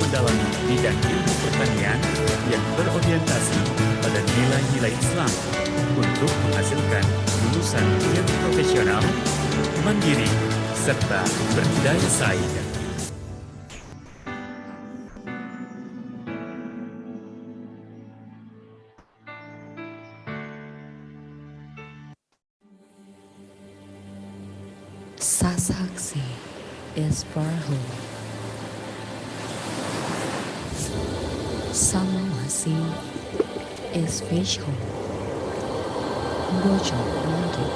mendalami bidang ilmu pertanian yang berorientasi pada nilai-nilai Islam untuk menghasilkan lulusan yang profesional, mandiri, serta berdaya saing. Sasaksi is for home. Samawasi is fish home. Bojo Mandi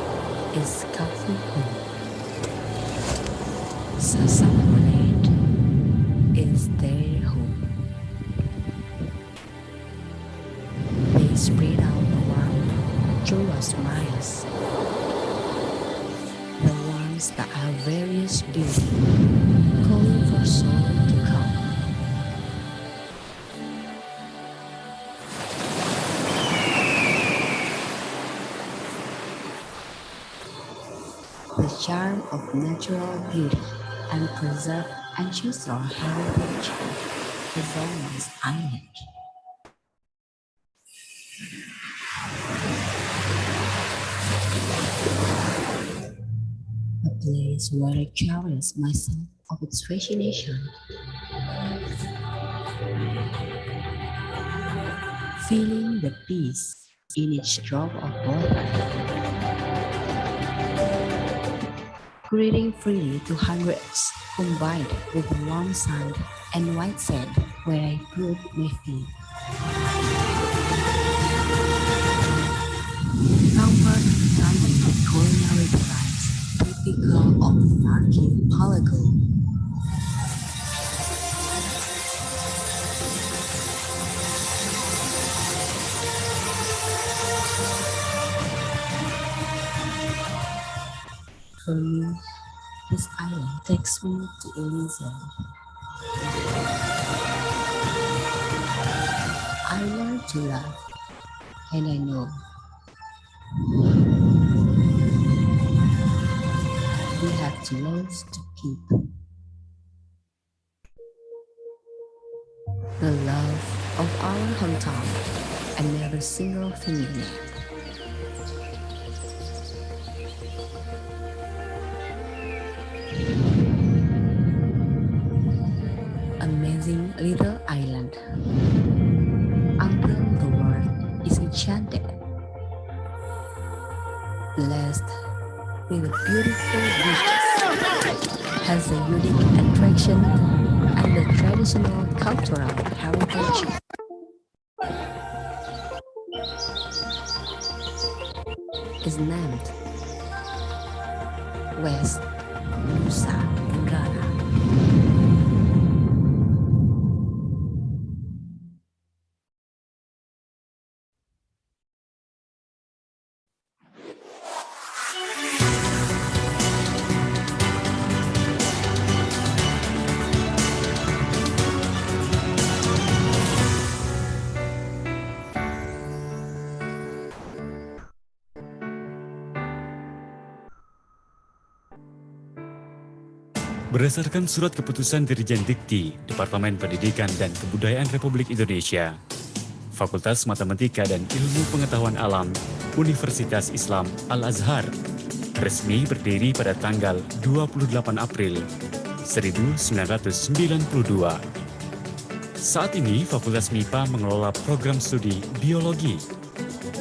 is coffee home. Sasamonate is their home. They spread out around through us miles. The ones that have various beauty, calling for soul to come. The charm of natural beauty and preserved ancestral heritage is on this island. A place where I cherish myself of its fascination. Feeling the peace in each drop of water. Breathing freely to hundreds, combined with the warm sun and white sand where I put my feet. Covered in diamond with culinary device, typical of the archipelago. For me, this island takes me to Indonesia. I learned to love, and I know we have to lose to keep. The love of our hometown and every single familiar. Amazing little island, until the world is enchanted, blessed with beautiful beaches, has a unique attraction and the traditional cultural heritage. Is named West Nusa Tenggara. Berdasarkan surat keputusan Dirjen Dikti, Departemen Pendidikan dan Kebudayaan Republik Indonesia, Fakultas Matematika dan Ilmu Pengetahuan Alam, Universitas Islam Al-Azhar, resmi berdiri pada tanggal 28 April 1992. Saat ini, Fakultas MIPA mengelola program studi biologi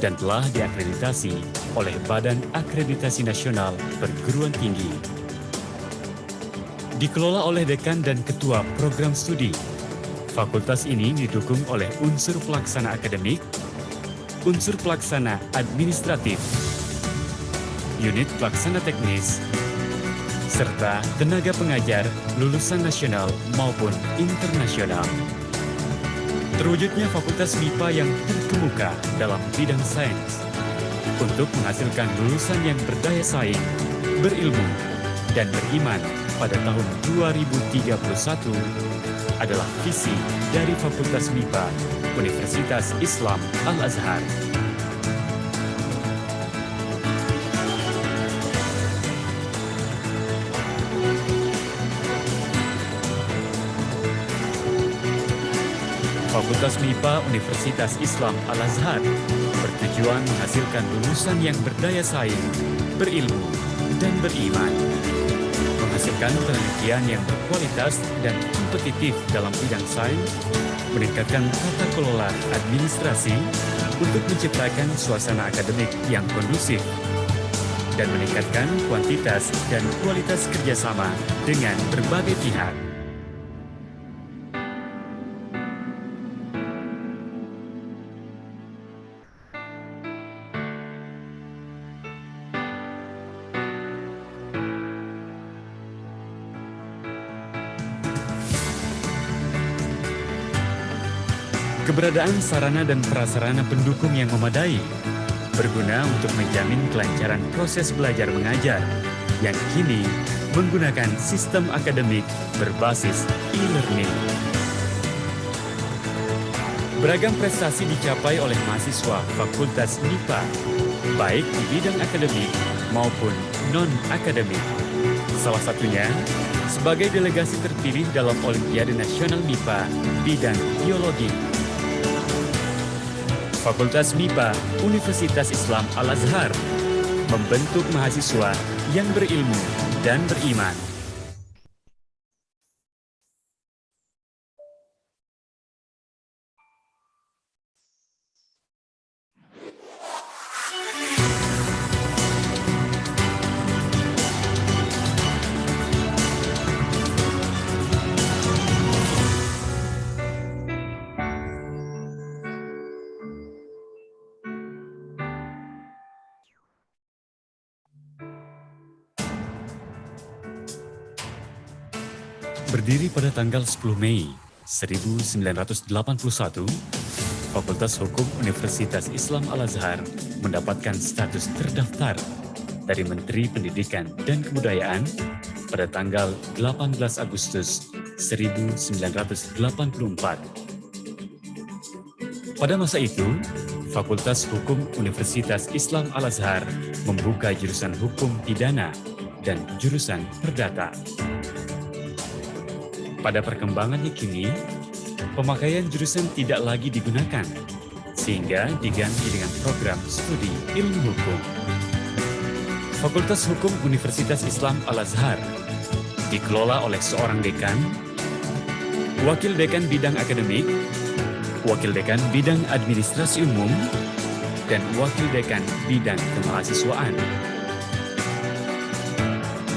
dan telah diakreditasi oleh Badan Akreditasi Nasional Perguruan Tinggi. Dikelola oleh dekan dan ketua program studi. Fakultas ini didukung oleh unsur pelaksana akademik, unsur pelaksana administratif, unit pelaksana teknis, serta tenaga pengajar lulusan nasional maupun internasional. Terwujudnya Fakultas MIPA yang terkemuka dalam bidang sains untuk menghasilkan lulusan yang berdaya saing, berilmu, dan beriman pada tahun 2031 adalah visi dari Fakultas MIPA Universitas Islam Al-Azhar. Fakultas MIPA Universitas Islam Al-Azhar bertujuan menghasilkan lulusan yang berdaya saing, berilmu, dan beriman. Menghasilkan penelitian yang berkualitas dan kompetitif dalam bidang sains, meningkatkan tata kelola administrasi untuk menciptakan suasana akademik yang kondusif, dan meningkatkan kuantitas dan kualitas kerjasama dengan berbagai pihak. Keberadaan sarana dan prasarana pendukung yang memadai berguna untuk menjamin kelancaran proses belajar mengajar yang kini menggunakan sistem akademik berbasis e-learning. Beragam prestasi dicapai oleh mahasiswa Fakultas MIPA, baik di bidang akademik maupun non-akademik. Salah satunya sebagai delegasi terpilih dalam Olimpiade Nasional MIPA bidang biologi. Fakultas MIPA Universitas Islam Al-Azhar membentuk mahasiswa yang berilmu dan beriman. Berdiri pada tanggal 10 Mei 1981, Fakultas Hukum Universitas Islam Al-Azhar mendapatkan status terdaftar dari Menteri Pendidikan dan Kebudayaan pada tanggal 18 Agustus 1984. Pada masa itu, Fakultas Hukum Universitas Islam Al-Azhar membuka jurusan Hukum Pidana dan jurusan Perdata. Pada perkembangannya kini, pemakaian jurusan tidak lagi digunakan, sehingga diganti dengan program studi ilmu hukum. Fakultas Hukum Universitas Islam Al-Azhar dikelola oleh seorang dekan, wakil dekan bidang akademik, wakil dekan bidang administrasi umum, dan wakil dekan bidang kemahasiswaan.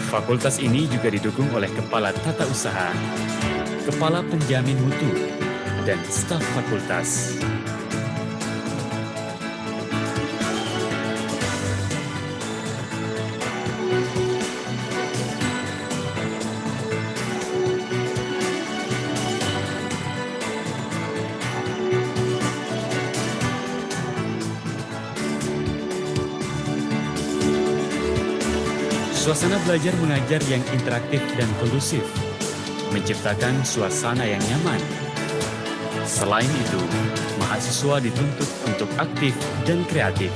Fakultas ini juga didukung oleh Kepala Tata Usaha, Kepala Penjamin Mutu, dan staf fakultas. Suasana belajar mengajar yang interaktif dan kondusif, menciptakan suasana yang nyaman. Selain itu, mahasiswa dituntut untuk aktif dan kreatif.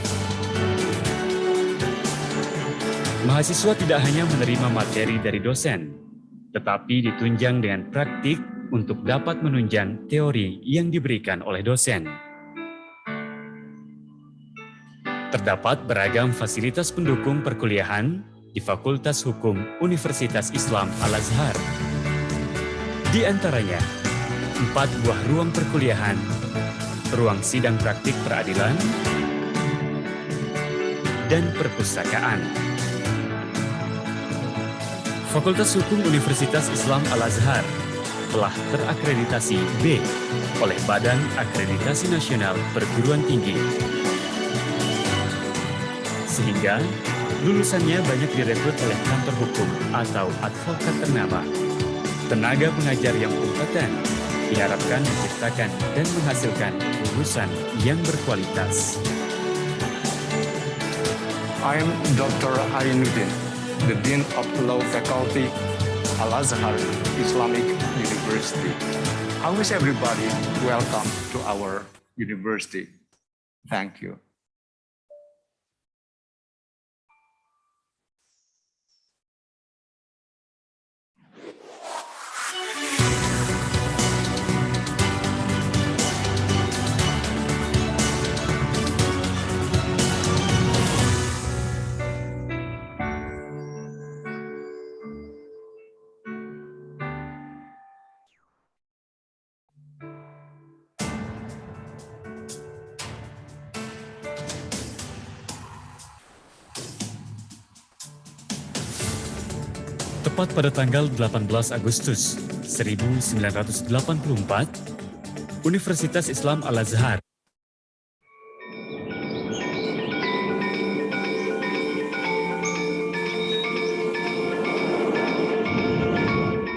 Mahasiswa tidak hanya menerima materi dari dosen, tetapi ditunjang dengan praktik untuk dapat menunjang teori yang diberikan oleh dosen. Terdapat beragam fasilitas pendukung perkuliahan di Fakultas Hukum Universitas Islam Al-Azhar. Di antaranya, 4 buah ruang perkuliahan, ruang sidang praktik peradilan, dan perpustakaan. Fakultas Hukum Universitas Islam Al-Azhar telah terakreditasi B oleh Badan Akreditasi Nasional Perguruan Tinggi. Sehingga lulusannya banyak direkrut oleh kantor hukum atau advokat ternama. Tenaga pengajar yang kompeten diharapkan menciptakan dan menghasilkan lulusan yang berkualitas. I am Dr. Ainuddin, the Dean of Law Faculty, Al-Azhar Islamic University. I wish everybody welcome to our university. Thank you. Tepat pada tanggal 18 Agustus 1984, Universitas Islam Al-Azhar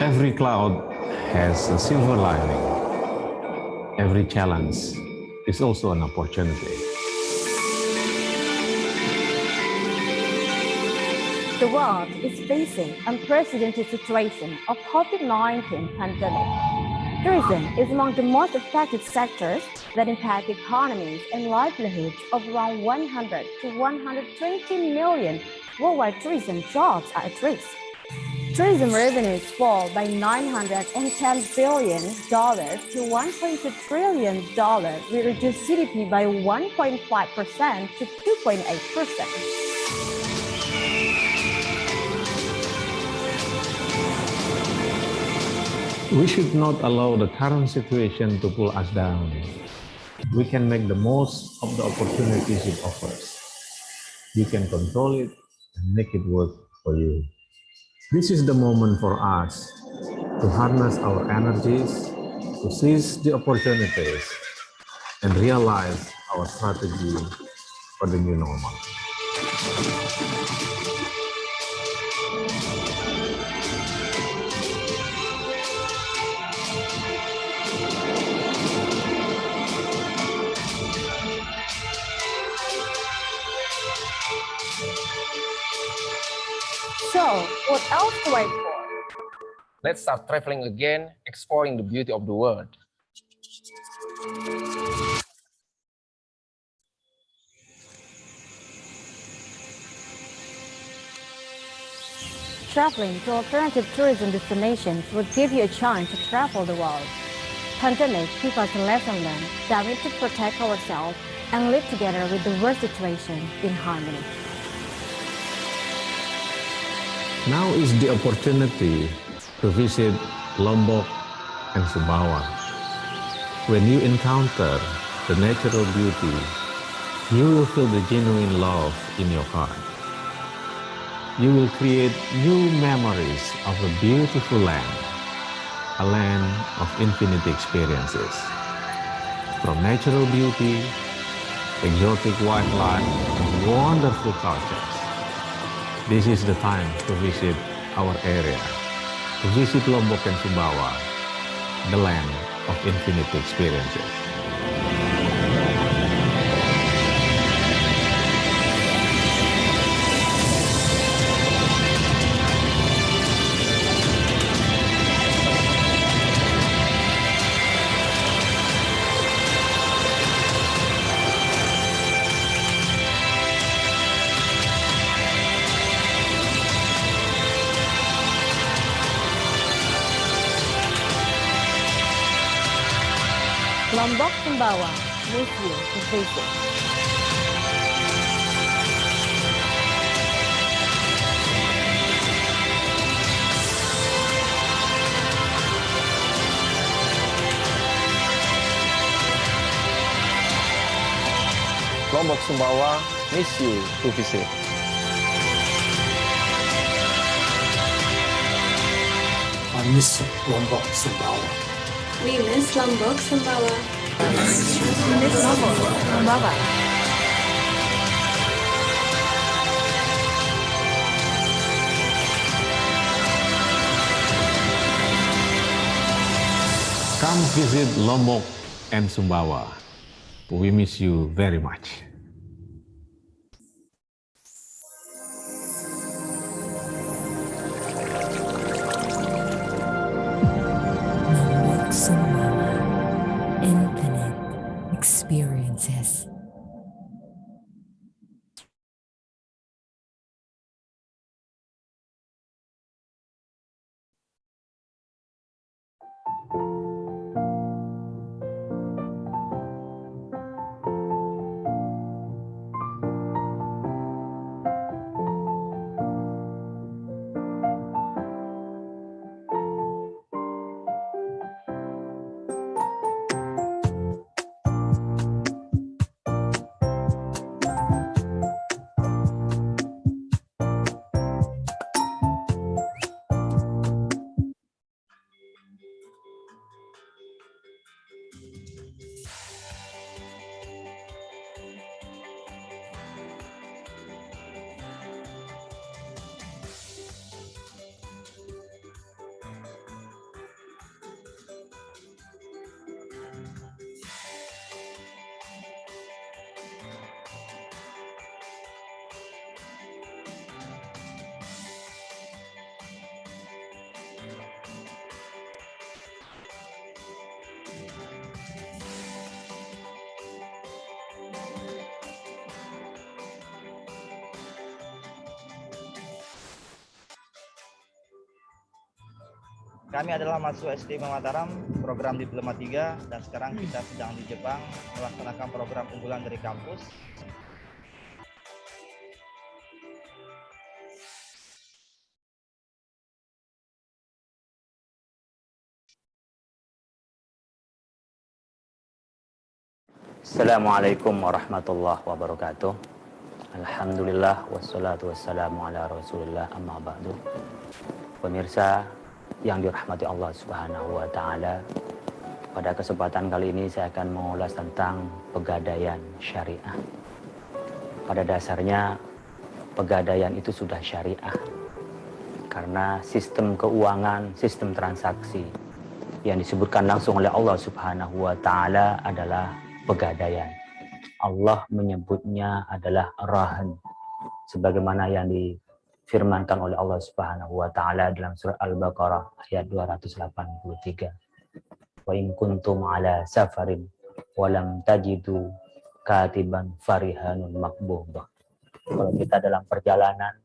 Every cloud has a silver lining. Every challenge is also an opportunity. The world is facing unprecedented situation of COVID-19 pandemic. Tourism is among the most affected sectors that impact economies and livelihoods of around 100 to 120 million worldwide tourism jobs are at risk. Tourism revenues fall by $910 billion to $1.2 trillion, will reduce GDP by 1.5% to 2.8%. We should not allow the current situation to pull us down. We can make the most of the opportunities it offers. You can control it and make it work for you. This is the moment for us to harness our energies, to seize the opportunities, and realize our strategy for the new normal. So, what else to wait for? Let's start traveling again, exploring the beauty of the world. Traveling to alternative tourism destinations would give you a chance to travel the world. Pandemic gives us a lesson learned that we need to protect ourselves and live together with the world situation in harmony. Now is the opportunity to visit Lombok and Sumbawa. When you encounter the natural beauty, you will feel the genuine love in your heart. You will create new memories of a beautiful land, a land of infinite experiences. From natural beauty, exotic wildlife, and wonderful cultures. This is the time to visit our area, to visit Lombok and Sumbawa, the land of infinite experiences. Lombok, Sumbawa, miss you to visit. Lombok Sumbawa, miss you to visit. I miss Lombok, Sumbawa. We miss Lombok, Sumbawa. Miss Lombok, Sumbawa. Come visit Lombok and Sumbawa. We miss you very much. Lombok, Sumbawa, infinite experiences. Kami adalah mahasiswa SD Mataram, program Diploma 3, dan sekarang kita sedang di Jepang melaksanakan program unggulan dari kampus. Assalamualaikum warahmatullahi wabarakatuh. Alhamdulillah wassalatu wassalamu ala rasulillah amma ba'du. Pemirsa yang dirahmati Allah Subhanahu wa taala, pada kesempatan kali ini saya akan mengulas tentang pegadaian syariah. Pada dasarnya pegadaian itu sudah syariah karena sistem keuangan, sistem transaksi yang disebutkan langsung oleh Allah Subhanahu wa taala adalah pegadaian. Allah menyebutnya adalah rahan, sebagaimana yang difirmankan oleh Allah Subhanahu wa taala dalam surah Al-Baqarah ayat 283. Wa in kuntum ala safarin wa lam tajidu katiban farihanun maqbudah. Kalau kita dalam perjalanan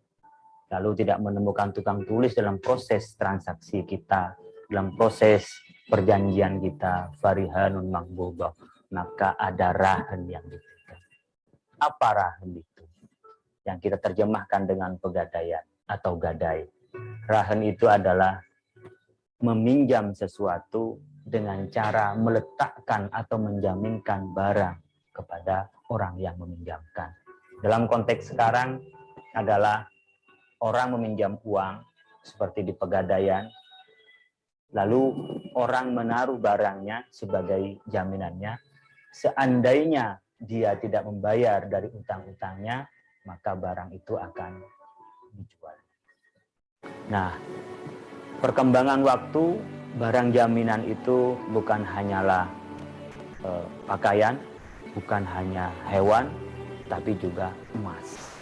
lalu tidak menemukan tukang tulis dalam proses transaksi kita, dalam proses perjanjian kita, farihanun maqbudah, maka ada rahan yang diberikan. Apa rahan itu? Yang kita terjemahkan dengan pegadaian atau gadai. Rahan itu adalah meminjam sesuatu dengan cara meletakkan atau menjaminkan barang kepada orang yang meminjamkan. Dalam konteks sekarang adalah orang meminjam uang seperti di pegadaian, lalu orang menaruh barangnya sebagai jaminannya. Seandainya dia tidak membayar dari utang-utangnya, maka barang itu akan dijual. Nah, perkembangan waktu, barang jaminan itu bukan hanyalah pakaian, bukan hanya hewan, tapi juga emas.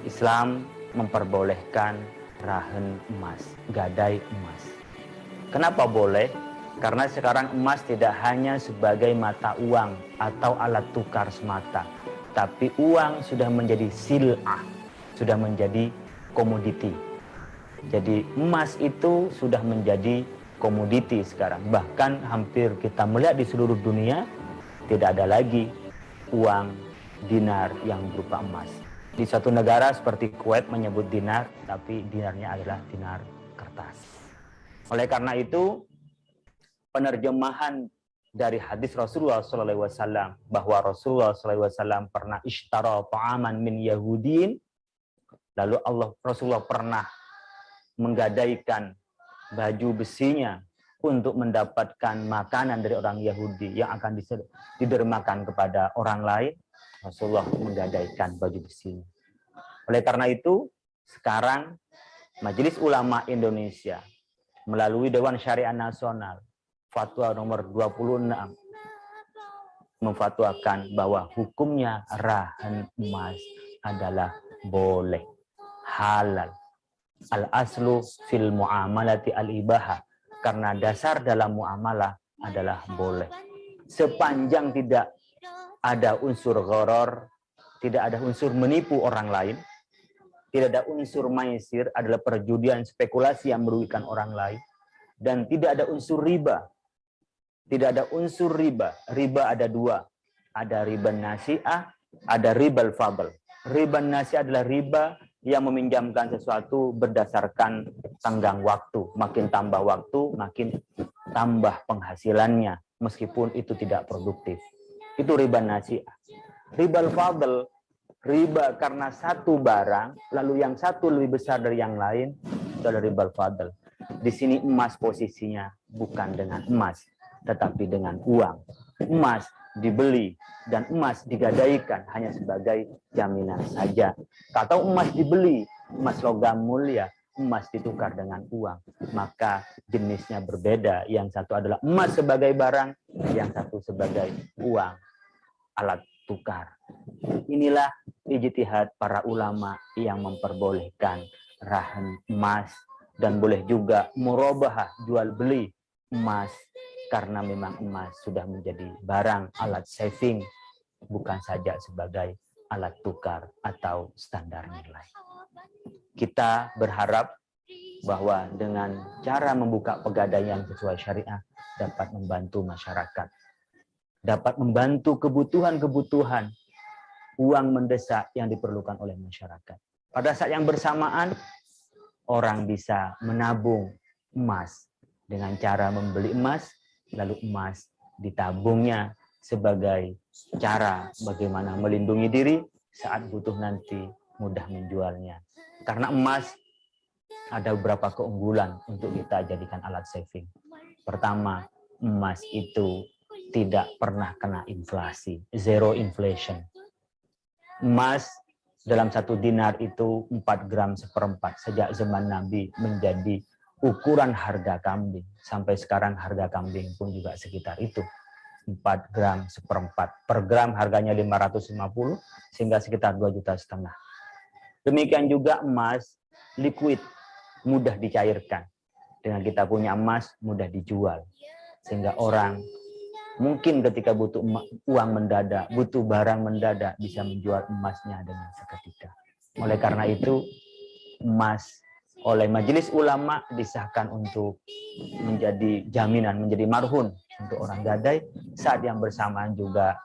Islam memperbolehkan rahan emas, gadai emas. Kenapa boleh? Karena sekarang emas tidak hanya sebagai mata uang atau alat tukar semata, tapi uang sudah menjadi sil'ah, sudah menjadi komoditi. Jadi emas itu sudah menjadi komoditi sekarang. Bahkan hampir kita melihat di seluruh dunia tidak ada lagi uang dinar yang berupa emas. Di suatu negara seperti Kuwait menyebut dinar, tapi dinarnya adalah dinar kertas. Oleh karena itu, penerjemahan dari hadis Rasulullah SAW bahwa Rasulullah SAW pernah ishtara ta'aman min Yahudin, lalu Rasulullah pernah menggadaikan baju besinya untuk mendapatkan makanan dari orang Yahudi yang akan didermakan kepada orang lain. Rasulullah menggadaikan baju besinya. Oleh karena itu, sekarang Majelis Ulama Indonesia melalui Dewan Syariah Nasional Fatwa nomor 26 memfatwakan bahwa hukumnya rahan emas adalah boleh, halal. Al-aslu fil muamalati al-ibaha, karena dasar dalam muamalah adalah boleh. Sepanjang tidak ada unsur gharar, tidak ada unsur menipu orang lain, tidak ada unsur maisir, adalah perjudian spekulasi yang merugikan orang lain, dan tidak ada unsur riba. Tidak ada unsur riba. Riba ada dua. Ada riba nasi'ah, ada riba al-fadl. Riba nasi'ah adalah riba yang meminjamkan sesuatu berdasarkan tenggang waktu. Makin tambah waktu, makin tambah penghasilannya, meskipun itu tidak produktif. Itu riba nasi'ah. Riba al-fadl, riba karena satu barang, lalu yang satu lebih besar dari yang lain, itu adalah riba al-fadl. Di sini emas posisinya bukan dengan emas, tetapi dengan uang. Emas dibeli dan emas digadaikan hanya sebagai jaminan saja. Atau emas dibeli, emas logam mulia, emas ditukar dengan uang, maka jenisnya berbeda. Yang satu adalah emas sebagai barang, yang satu sebagai uang, alat tukar. Inilah ijtihad para ulama yang memperbolehkan rahan emas, dan boleh juga murabahah, jual beli emas, karena memang emas sudah menjadi barang, alat saving, bukan saja sebagai alat tukar atau standar nilai. Kita berharap bahwa dengan cara membuka pegadaian sesuai syariah dapat membantu masyarakat, dapat membantu kebutuhan-kebutuhan uang mendesak yang diperlukan oleh masyarakat. Pada saat yang bersamaan, orang bisa menabung emas dengan cara membeli emas, lalu emas ditabungnya sebagai cara bagaimana melindungi diri saat butuh nanti mudah menjualnya. Karena emas ada beberapa keunggulan untuk kita jadikan alat saving. Pertama, emas itu tidak pernah kena inflasi, zero inflation. Emas dalam 1 dinar itu 4 gram seperempat sejak zaman Nabi menjadi ukuran harga kambing. Sampai sekarang harga kambing pun juga sekitar itu. 4 gram seperempat. Per gram harganya 550 sehingga sekitar 2,5 juta. Demikian juga emas liquid, mudah dicairkan. Dengan kita punya emas, mudah dijual. Sehingga orang mungkin ketika butuh uang mendadak, butuh barang mendadak, bisa menjual emasnya dengan seketika. Oleh karena itu, emas oleh Majelis Ulama disahkan untuk menjadi jaminan, menjadi marhun untuk orang gadai. Saat yang bersamaan juga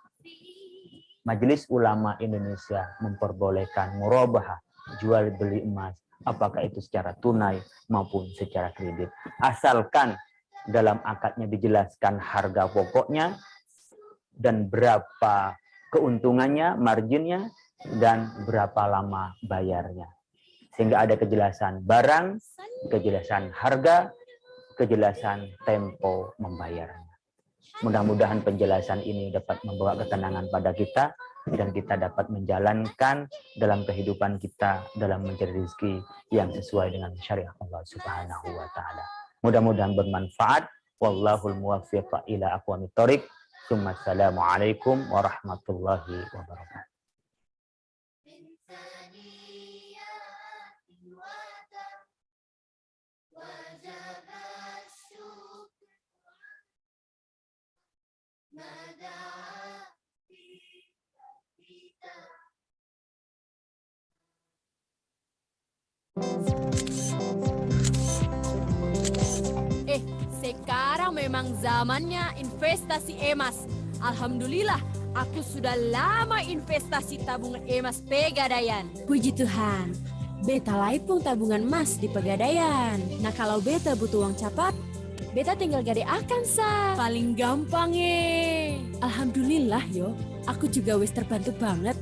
Majelis Ulama Indonesia memperbolehkan murabahah, jual beli emas, apakah itu secara tunai maupun secara kredit. Asalkan dalam akadnya dijelaskan harga pokoknya dan berapa keuntungannya, marginnya, dan berapa lama bayarnya. Sehingga ada kejelasan barang, kejelasan harga, kejelasan tempo membayarnya. Mudah-mudahan penjelasan ini dapat membawa ketenangan pada kita dan kita dapat menjalankan dalam kehidupan kita dalam mencari rezeki yang sesuai dengan syariat Allah Subhanahu wa taala. Mudah-mudahan bermanfaat. Wallahul muwaffiq ila aqwamit thoriq. Assalamualaikum warahmatullahi wabarakatuh. Sekarang memang zamannya investasi emas. Alhamdulillah, aku sudah lama investasi tabungan emas Pegadaian. Puji Tuhan, beta laipung tabungan emas di Pegadaian. Nah kalau beta butuh uang cepat, beta tinggal gade akan sa. Paling gampang Alhamdulillah yo, aku juga wis terbantu banget.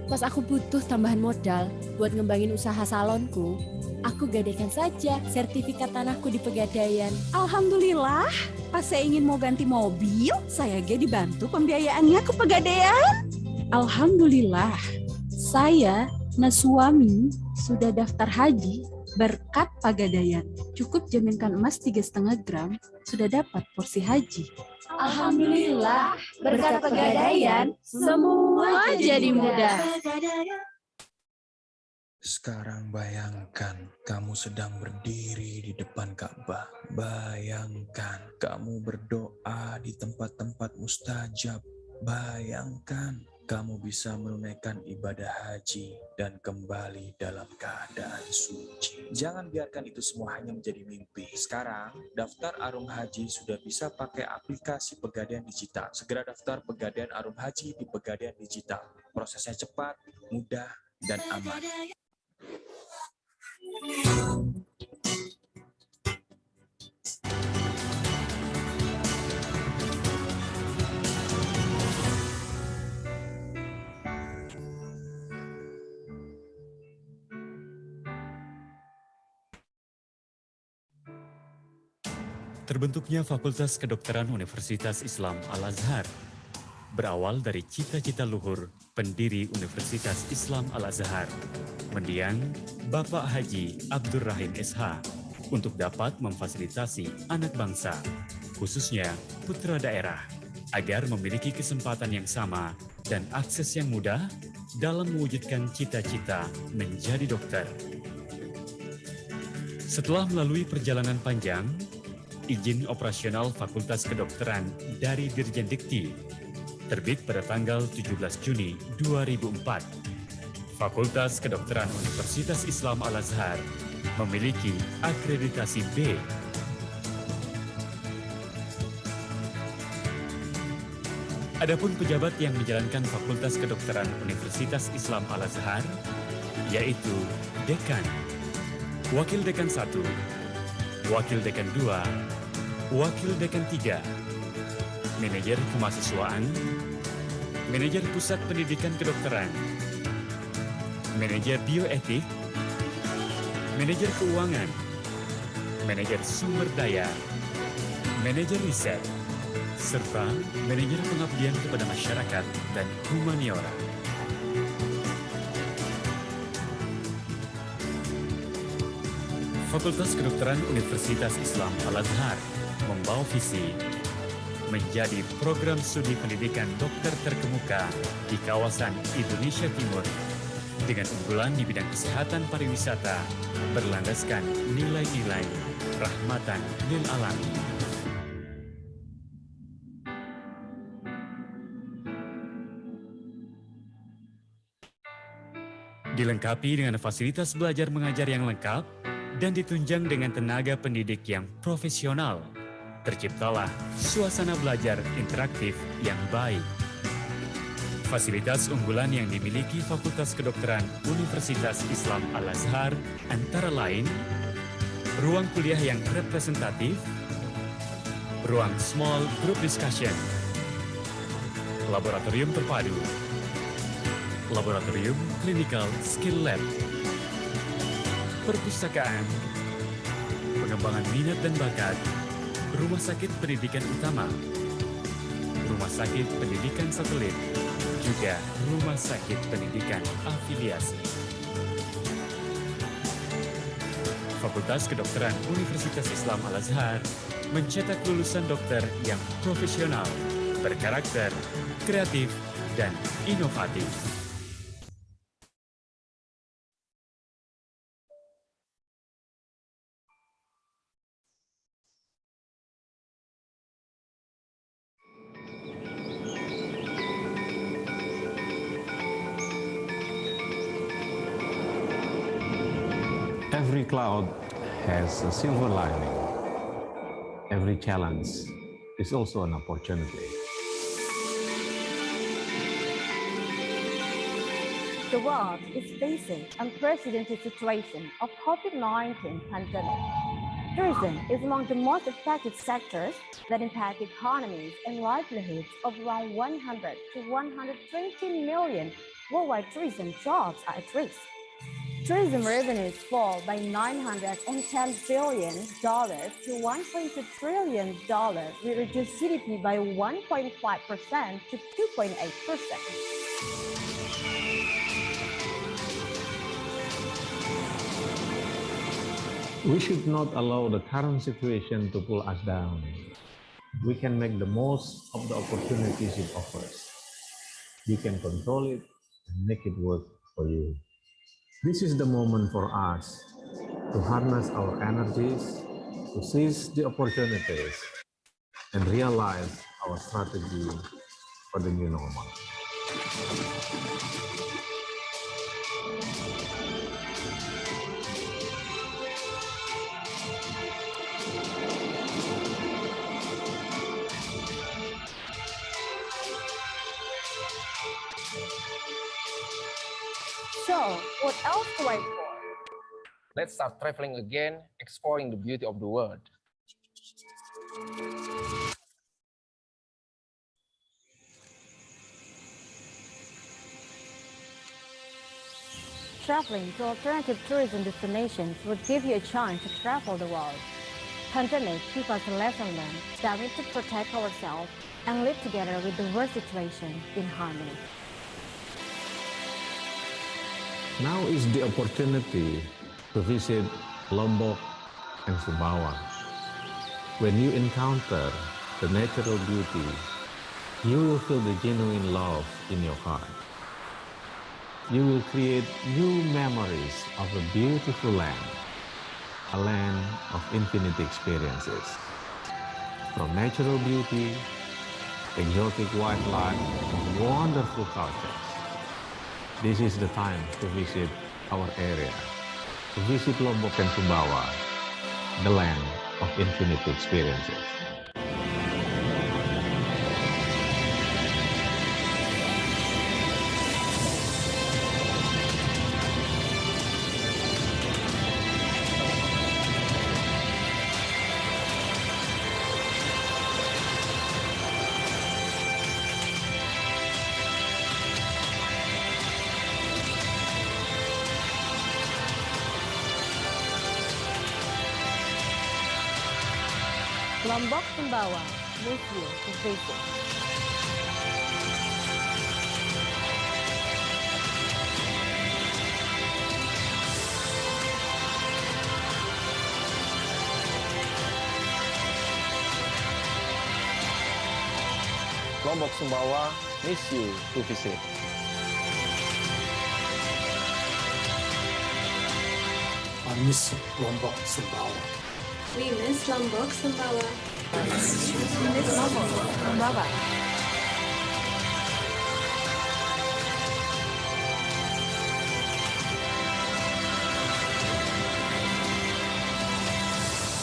Pas aku butuh tambahan modal buat ngembangin usaha salonku, aku gadekan saja sertifikat tanahku di Pegadaian. Alhamdulillah, pas saya ingin mau ganti mobil, saya dibantu pembiayaannya ke Pegadaian. Alhamdulillah, saya dan suami sudah daftar haji berkat Pegadaian. Cukup jaminkan emas 3,5 gram, sudah dapat porsi haji. Alhamdulillah, berkat Pegadaian, semua jadi mudah. Sekarang bayangkan kamu sedang berdiri di depan Ka'bah. Bayangkan kamu berdoa di tempat-tempat mustajab. Bayangkan kamu bisa menunaikan ibadah haji dan kembali dalam keadaan suci. Jangan biarkan itu semua hanya menjadi mimpi. Sekarang, daftar Arum Haji sudah bisa pakai aplikasi Pegadaian Digital. Segera daftar Pegadaian Arum Haji di Pegadaian Digital. Prosesnya cepat, mudah, dan aman. Terbentuknya Fakultas Kedokteran Universitas Islam Al-Azhar berawal dari cita-cita luhur pendiri Universitas Islam Al-Azhar, mendiang Bapak Haji Abdurrahim SH, untuk dapat memfasilitasi anak bangsa, khususnya putra daerah, agar memiliki kesempatan yang sama dan akses yang mudah dalam mewujudkan cita-cita menjadi dokter. Setelah melalui perjalanan panjang, izin operasional Fakultas Kedokteran dari Dirjen Dikti terbit pada tanggal 17 Juni 2004. Fakultas Kedokteran Universitas Islam Al-Azhar memiliki akreditasi B. Adapun pejabat yang menjalankan Fakultas Kedokteran Universitas Islam Al-Azhar, yaitu Dekan, Wakil Dekan 1, Wakil Dekan 2, Wakil Dekan 3, Manajer Kemahasiswaan, Manajer Pusat Pendidikan Kedokteran, Manajer Bioetik, Manajer Keuangan, Manajer Sumber Daya, Manajer Riset, serta Manajer Pengabdian kepada Masyarakat dan Humaniora. Fakultas Kedokteran Universitas Islam Al-Azhar membawa visi menjadi program studi pendidikan dokter terkemuka di kawasan Indonesia Timur dengan unggulan di bidang kesehatan pariwisata berlandaskan nilai-nilai rahmatan lil alamin. Dilengkapi dengan fasilitas belajar mengajar yang lengkap dan ditunjang dengan tenaga pendidik yang profesional, terciptalah suasana belajar interaktif yang baik. Fasilitas unggulan yang dimiliki Fakultas Kedokteran Universitas Islam Al-Azhar antara lain ruang kuliah yang representatif, ruang small group discussion, laboratorium terpadu, laboratorium clinical skill lab, perpustakaan, pengembangan minat dan bakat, rumah sakit pendidikan utama, rumah sakit pendidikan satelit, juga rumah sakit pendidikan afiliasi. Fakultas Kedokteran Universitas Islam Al-Azhar mencetak lulusan dokter yang profesional, berkarakter, kreatif, dan inovatif. Every cloud has a silver lining. Every challenge is also an opportunity. The world is facing unprecedented situation of COVID-19 pandemic. Tourism is among the most affected sectors that impact economies and livelihoods of around 100 to 120 million worldwide. Tourism jobs are at risk. Tourism revenues fall by $910 billion to $1.2 trillion, will reduce GDP by 1.5% to 2.8%. We should not allow the current situation to pull us down. We can make the most of the opportunities it offers. You can control it and make it work for you. This is the moment for us to harness our energies, to seize the opportunities, and realize our strategy for the new normal. So, what else to wait for? Let's start traveling again, exploring the beauty of the world. Traveling to alternative tourism destinations would give you a chance to travel the world. Pandemic give us a lesson learned that we need to protect ourselves and live together with the world situation in harmony. Now is the opportunity to visit Lombok and Sumbawa. When you encounter the natural beauty, you will feel the genuine love in your heart. You will create new memories of a beautiful land, a land of infinite experiences. From natural beauty, exotic wildlife, and wonderful cultures. This is the time to visit our area. to visit Lombok and Sumbawa, the land of infinite experiences. Lombok Sumbawa, miss you to visit. Lombok Sumbawa miss you to visit. I miss Lombok Sumbawa. We miss Lombok Sumbawa. We miss Lombok Sumbawa.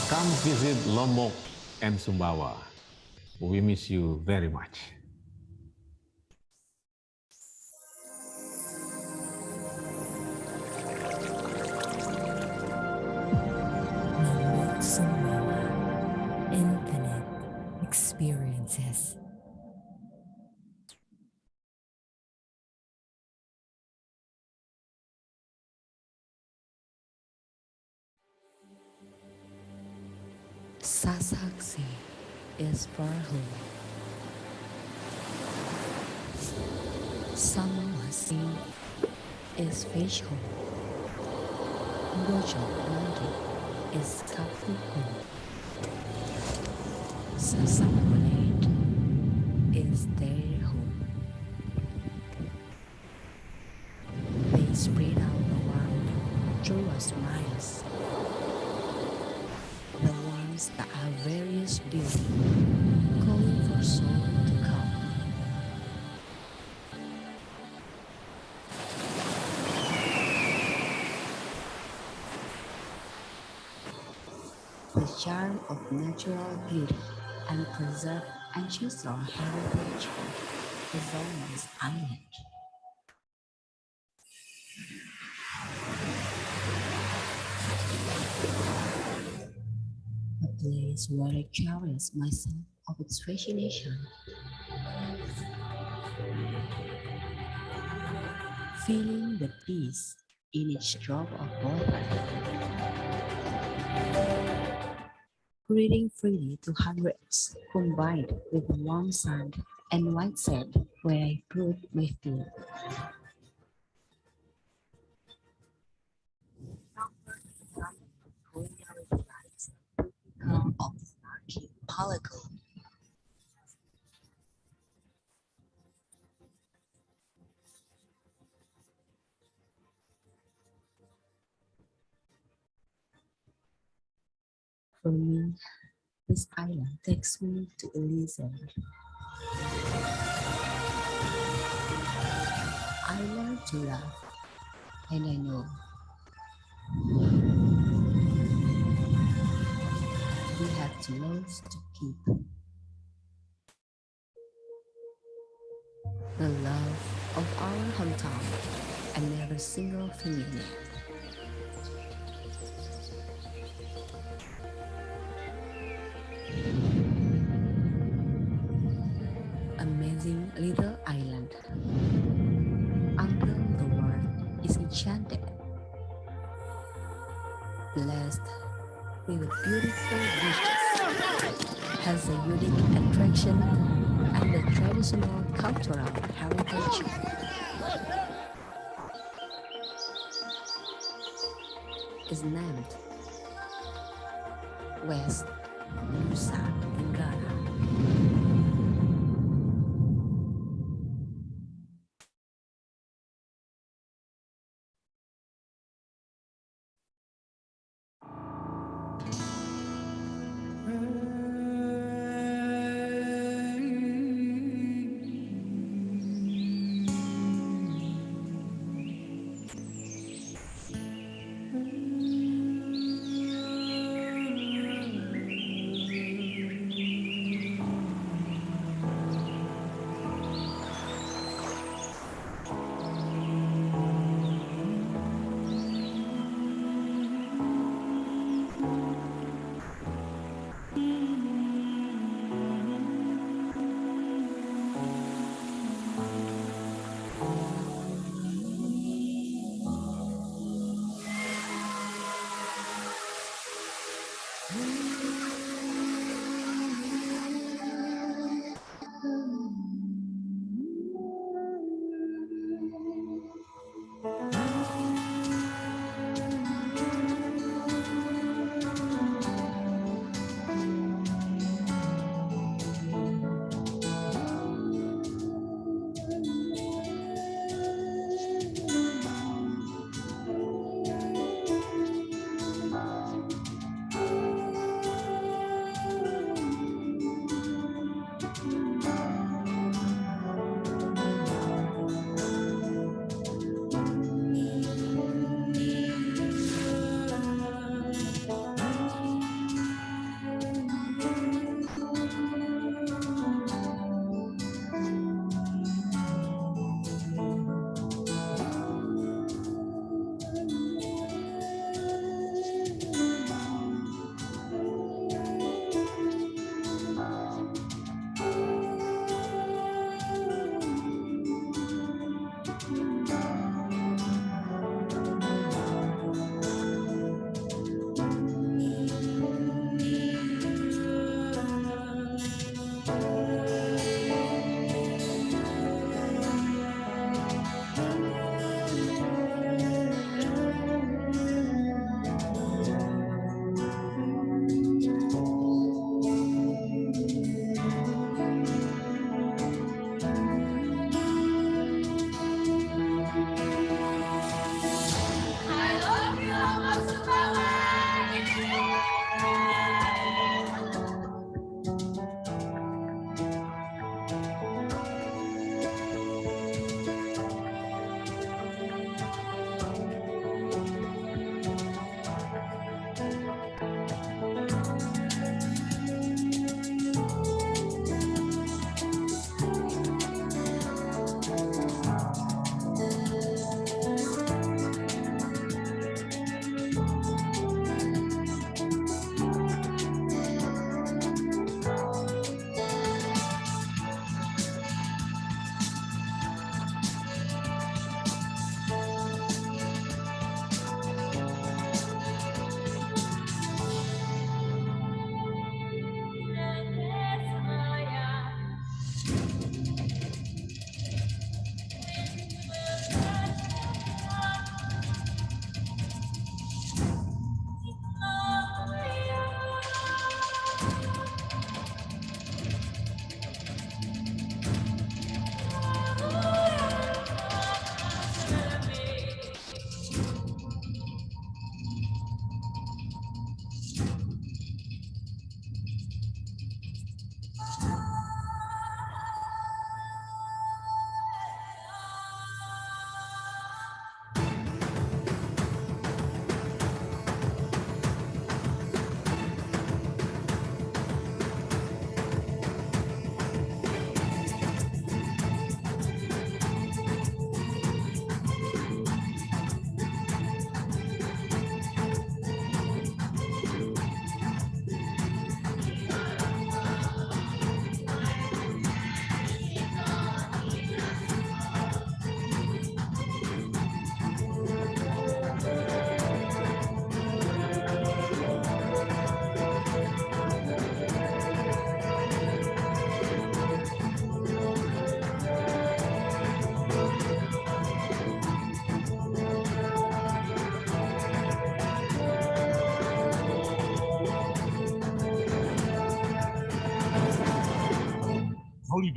Come visit Lombok and Sumbawa. We miss you very much. Lombok Sumbawa, infinite experiences. Sasaksi is for home. Samawasi is fish home. Bojong Mandi is kapu home. Sasamulate is their home. They spread out around through us miles. The ones that are various beauty, calling for soul to come. The charm of natural beauty and preserved ancestral heritage is almost island. A place where I cherish myself of its fascination. Feeling the peace in each drop of water. Breathing freely to hundreds, combined with warm sand and white sand where I put my feet. Of archipelago. For me, this island takes me to Elysium. I learned to love, and I know we have to lose to keep. The love of our hometown and every single familiar. Amazing little island. Until the world is enchanted. Blessed with beautiful beaches. Has a unique attraction and a traditional cultural heritage. Is named West Nusa Tenggara.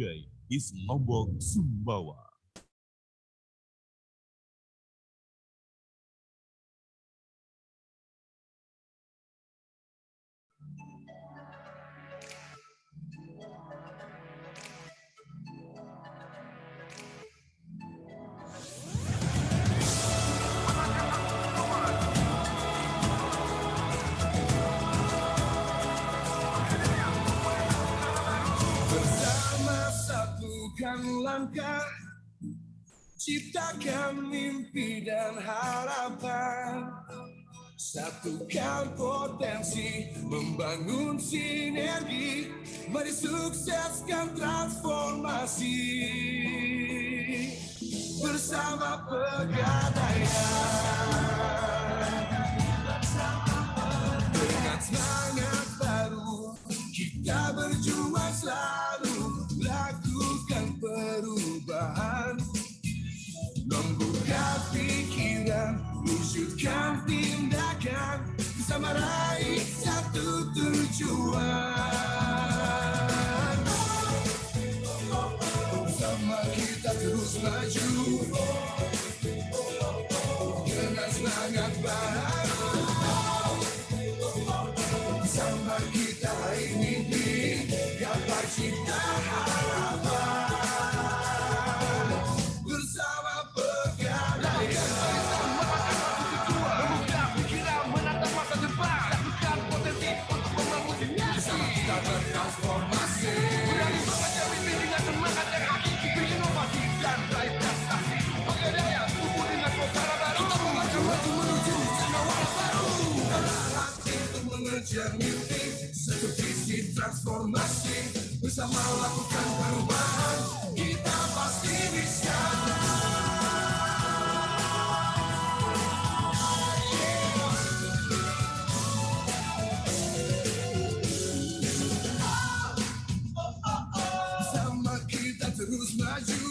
Today is Lombok, Sumbawa. Bersama satukan langkah, ciptakan mimpi dan harapan. Satukan potensi, membangun sinergi. Mari sukseskan transformasi. Bersama Pegadaian, dengan semangat baru, kita berjuang selalu, lakukan perubahan. Membuka pikiran, wujudkan tindakan, bersama raih satu tujuan. Bersama kita terus maju, dengan semangat baru. Bersama kita raih mimpi, gapai cipta harapan. Bersama Pegadaian, membuka pikiran, menatap masa depan, lakukan potensi untuk membangun sinergi. Kita bertransformasi, berani mengejar mimpi dengan semangat yang hakiki, berinovasi dan raih prestasi. Pegadaian, tumbuh dengan suasana baru. Kita maju menuju cakrawala baru. Hati untuk mengejar mimpi, satu visi transformasi. Bersama lakukan perubahan, kita pasti bisa. Bersama kita terus maju,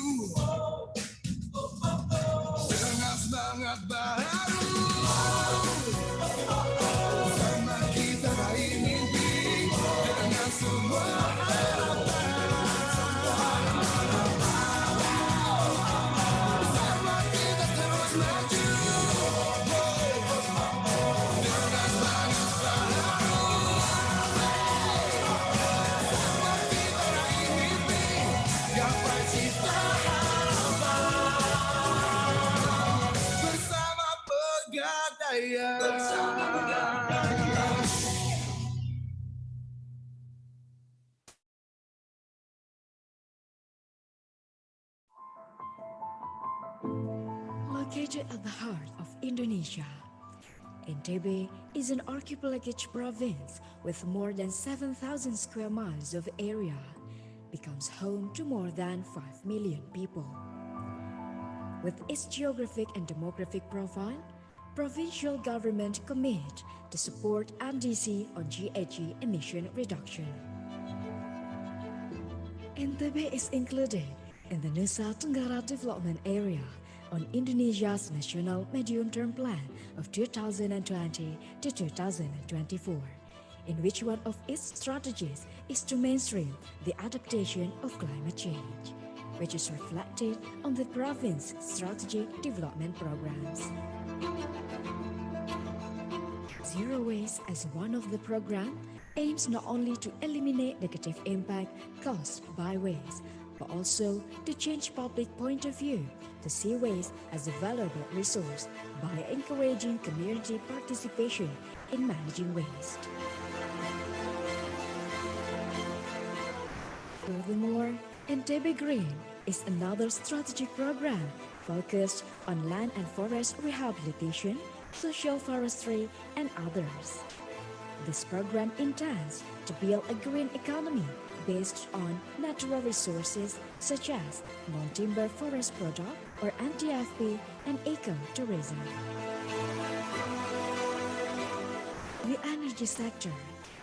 dengan semangat baru. Bersama kita raih mimpi, dengan semua harapan. Bersama kita terus maju, dengan semangat baru. Bersama kita raih mimpi, gapai cipta harapan. Bersama Pegadaian. Bersama Pegadaian. Located at the heart of Indonesia, Ntb is an archipelagic province with more than 7,000 square miles of area, becomes home to more than 5 million people. With its geographic and demographic profile, provincial government commit to support NDC on GHG emission reduction. Ntb is included in the Nusa Tenggara Development Area on Indonesia's National Medium-Term Plan of 2020 to 2024, in which one of its strategies is to mainstream the adaptation of climate change, which is reflected on the province's strategic development programs. Zero Waste as one of the program aims not only to eliminate negative impact caused by waste, but also to change public point of view to see waste as a valuable resource by encouraging community participation in managing waste. Furthermore, Ntb Green is another strategic program focused on land and forest rehabilitation, social forestry, and others. This program intends to build a green economy based on natural resources such as non-timber forest product or NTFP and ecotourism. The energy sector,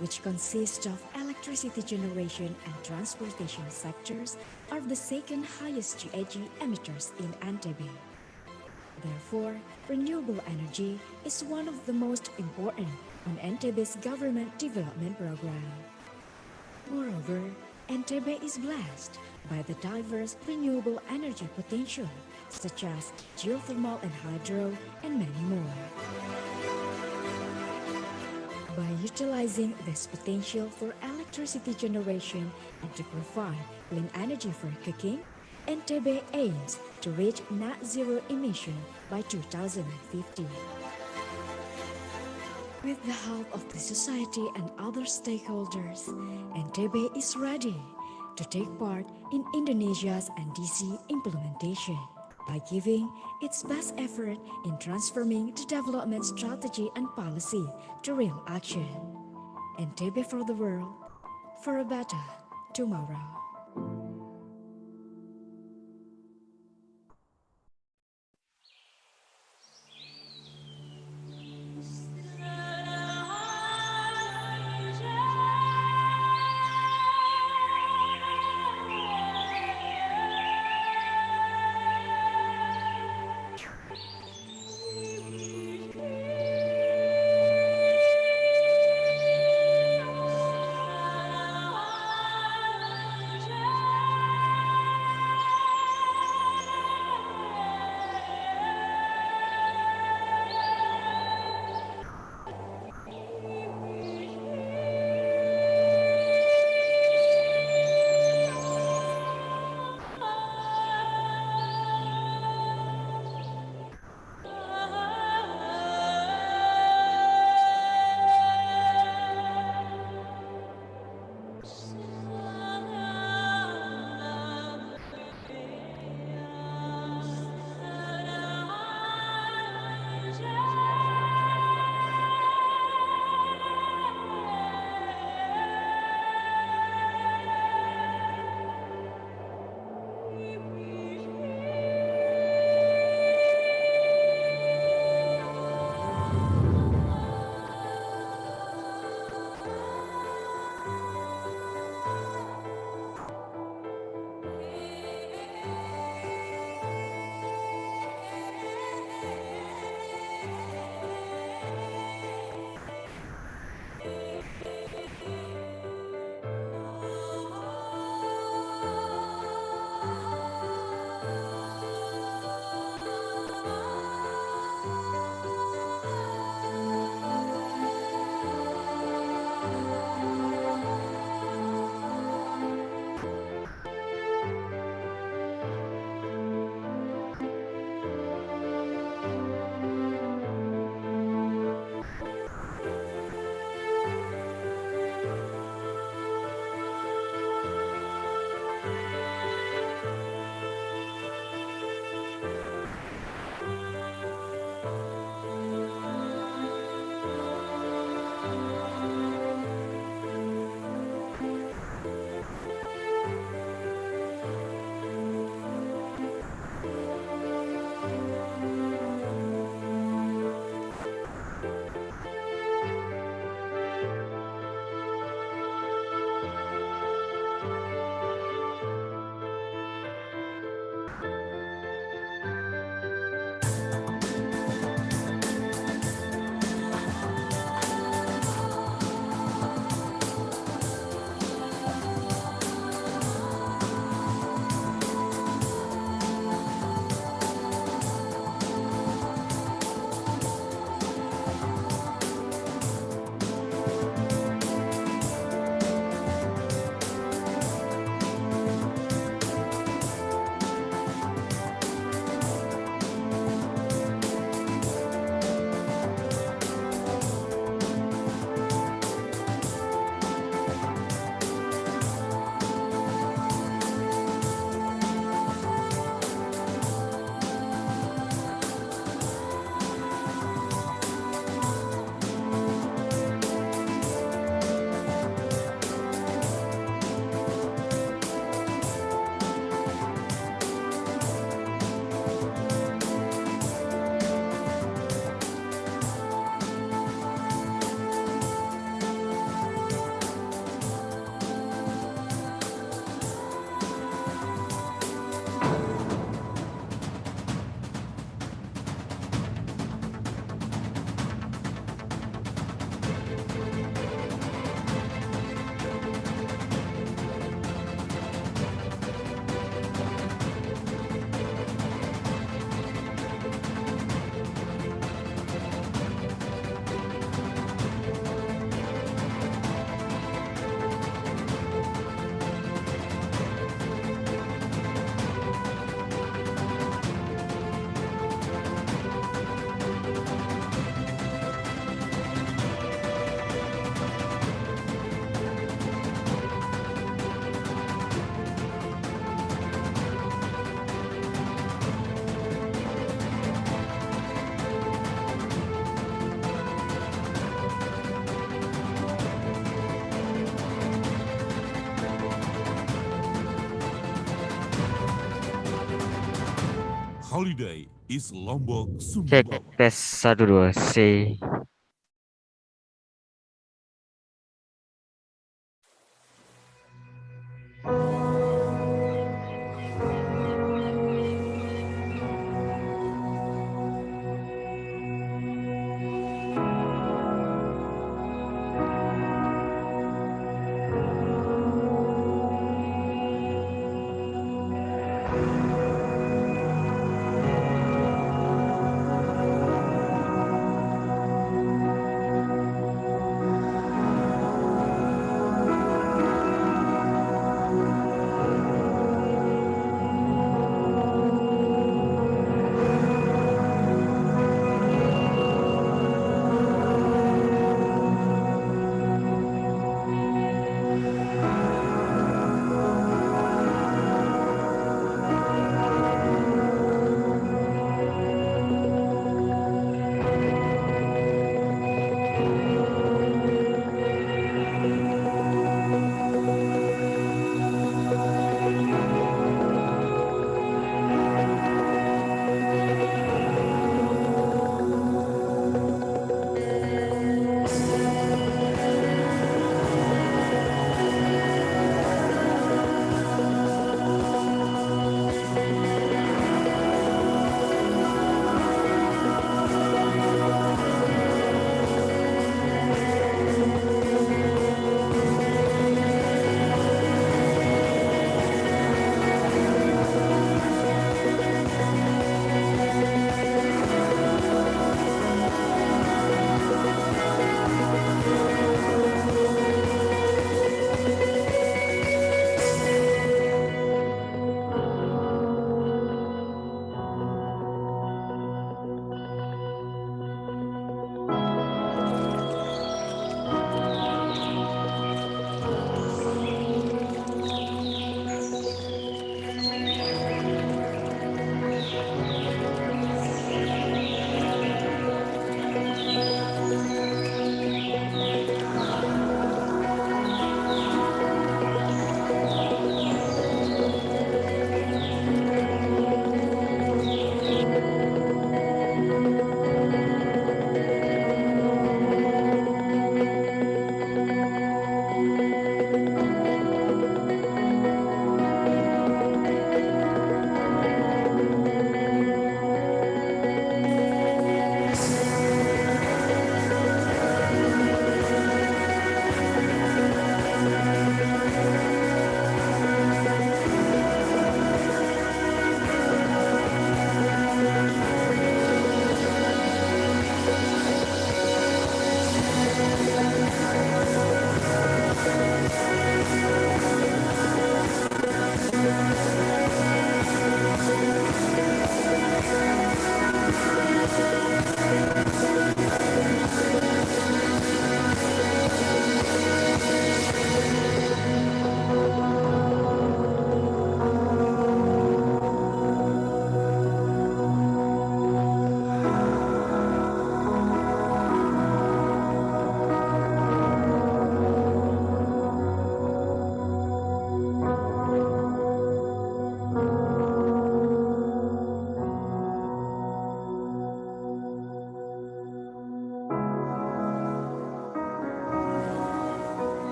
which consists of electricity generation and transportation sectors, are the second highest GHG emitters in Ntb. Therefore, renewable energy is one of the most important on Ntb's government development program. Moreover, NTB is blessed by the diverse renewable energy potential, such as geothermal and hydro, and many more. By utilizing this potential for electricity generation and to provide clean energy for cooking, NTB aims to reach net zero emission by 2050. With the help of the society and other stakeholders, NTB is ready to take part in Indonesia's NDC implementation by giving its best effort in transforming the development strategy and policy to real action. NTB for the world, for a better tomorrow. holiday is Lombok Cek Sumbawa. tes 1 2 C.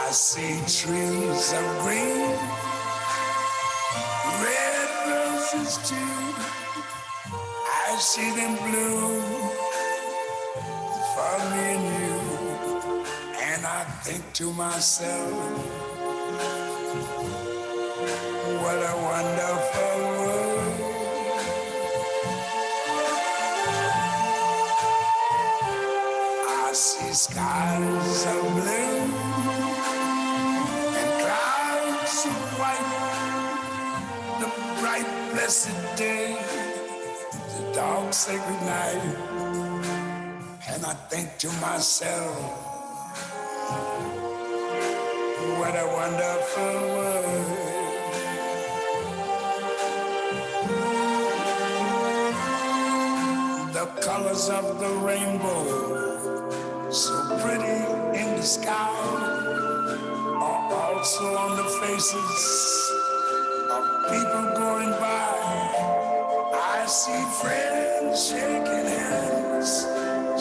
I see trees of green, red roses too. I see them bloom for me and you. And I think to myself, what a wonderful world. I see skies of blue and clouds of white, the bright blessed day, the dark sacred night. And I think to myself, what a wonderful world. The colors of the rainbow, so pretty in the sky, are also on the faces of people going by. I see friends shaking hands,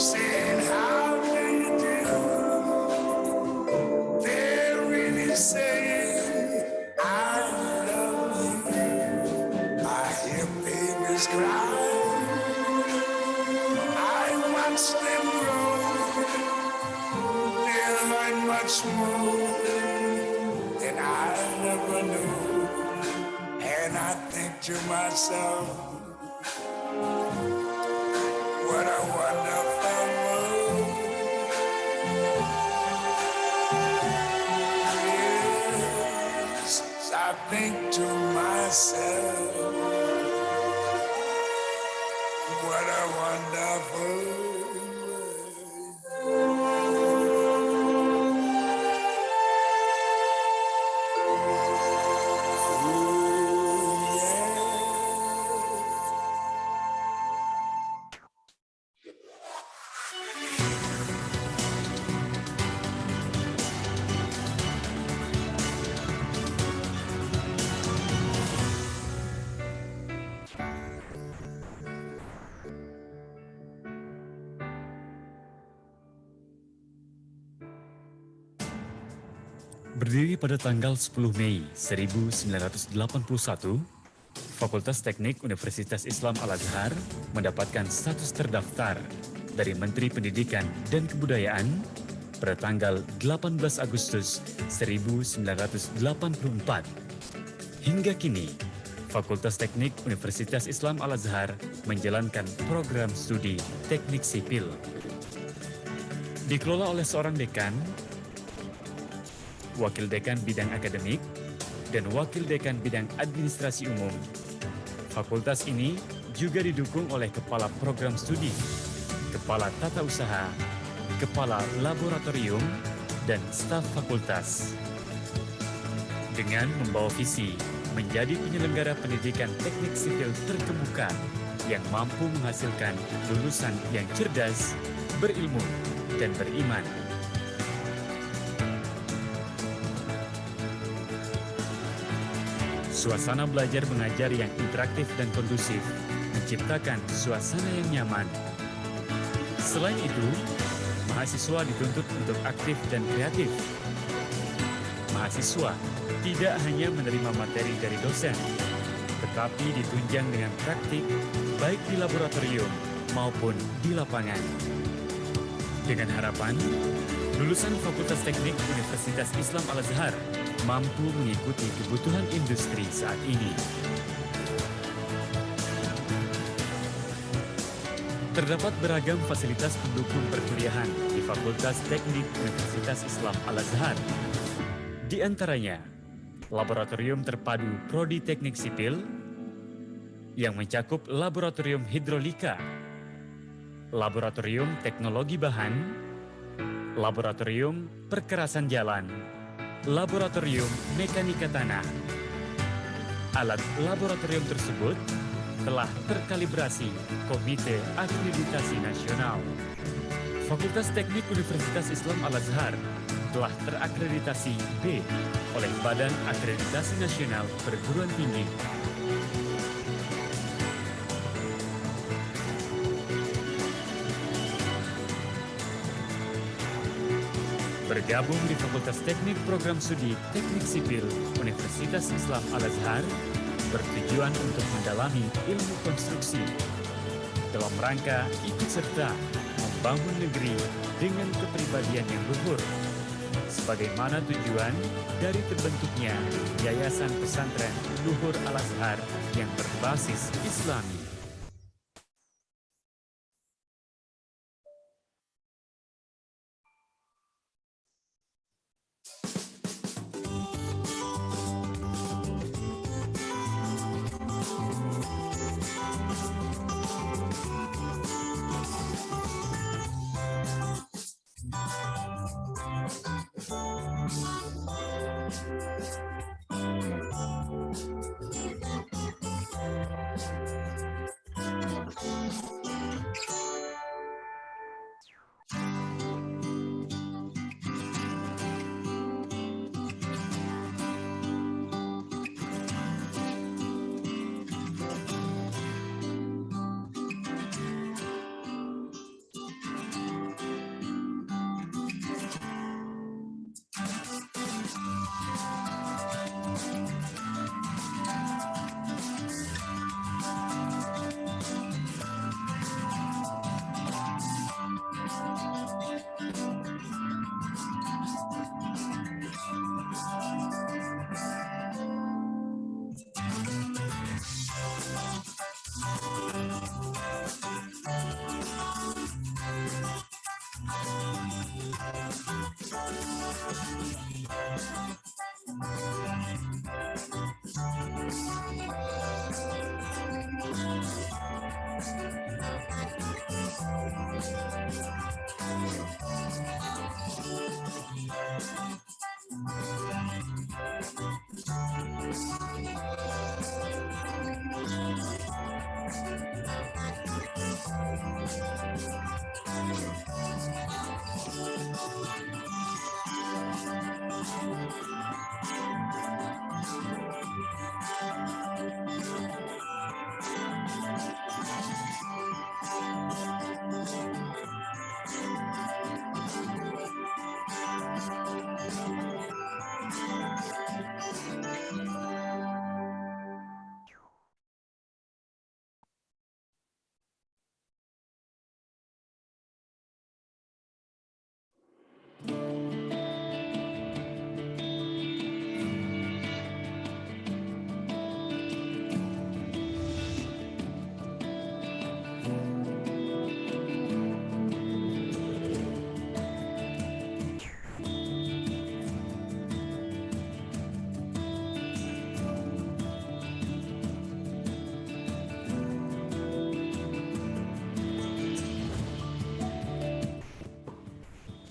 saying, how do you do? They're really saying, I love you. I hear babies cry. I watch them grow. They learn much more than I never knew. And I think to myself, what a wonderful world. Yes, I think to myself, what a wonderful Berdiri pada tanggal 10 Mei 1981, Fakultas Teknik Universitas Islam Al-Azhar mendapatkan status terdaftar dari Menteri Pendidikan dan Kebudayaan pada tanggal 18 Agustus 1984. Hingga kini, Fakultas Teknik Universitas Islam Al-Azhar menjalankan program studi teknik sipil. Dikelola oleh seorang dekan, wakil dekan bidang akademik, dan wakil dekan bidang administrasi umum. Fakultas ini juga didukung oleh kepala program studi, kepala tata usaha, kepala laboratorium, dan staf fakultas. Dengan membawa visi menjadi penyelenggara pendidikan teknik sipil terkemuka yang mampu menghasilkan lulusan yang cerdas, berilmu, dan beriman. Suasana belajar mengajar yang interaktif dan kondusif menciptakan suasana yang nyaman. Selain itu, mahasiswa dituntut untuk aktif dan kreatif. Mahasiswa tidak hanya menerima materi dari dosen, tetapi ditunjang dengan praktik baik di laboratorium maupun di lapangan. Dengan harapan, lulusan Fakultas Teknik Universitas Islam Al-Azhar mampu mengikuti kebutuhan industri saat ini. Terdapat beragam fasilitas pendukung perkuliahan di Fakultas Teknik Universitas Islam Al-Azhar. Di antaranya, Laboratorium Terpadu Prodi Teknik Sipil yang mencakup Laboratorium Hidrolika, Laboratorium Teknologi Bahan, Laboratorium Perkerasan Jalan, Laboratorium Mekanika Tanah. Alat laboratorium tersebut telah terkalibrasi Komite Akreditasi Nasional. Fakultas Teknik Universitas Islam Al-Azhar telah terakreditasi B oleh Badan Akreditasi Nasional Perguruan Tinggi. Bergabung di Fakultas Teknik Program Studi Teknik Sipil Universitas Islam Al-Azhar bertujuan untuk mendalami ilmu konstruksi dalam rangka ikut serta membangun negeri dengan kepribadian yang luhur, sebagaimana tujuan dari terbentuknya Yayasan Pesantren Luhur Al-Azhar yang berbasis Islami.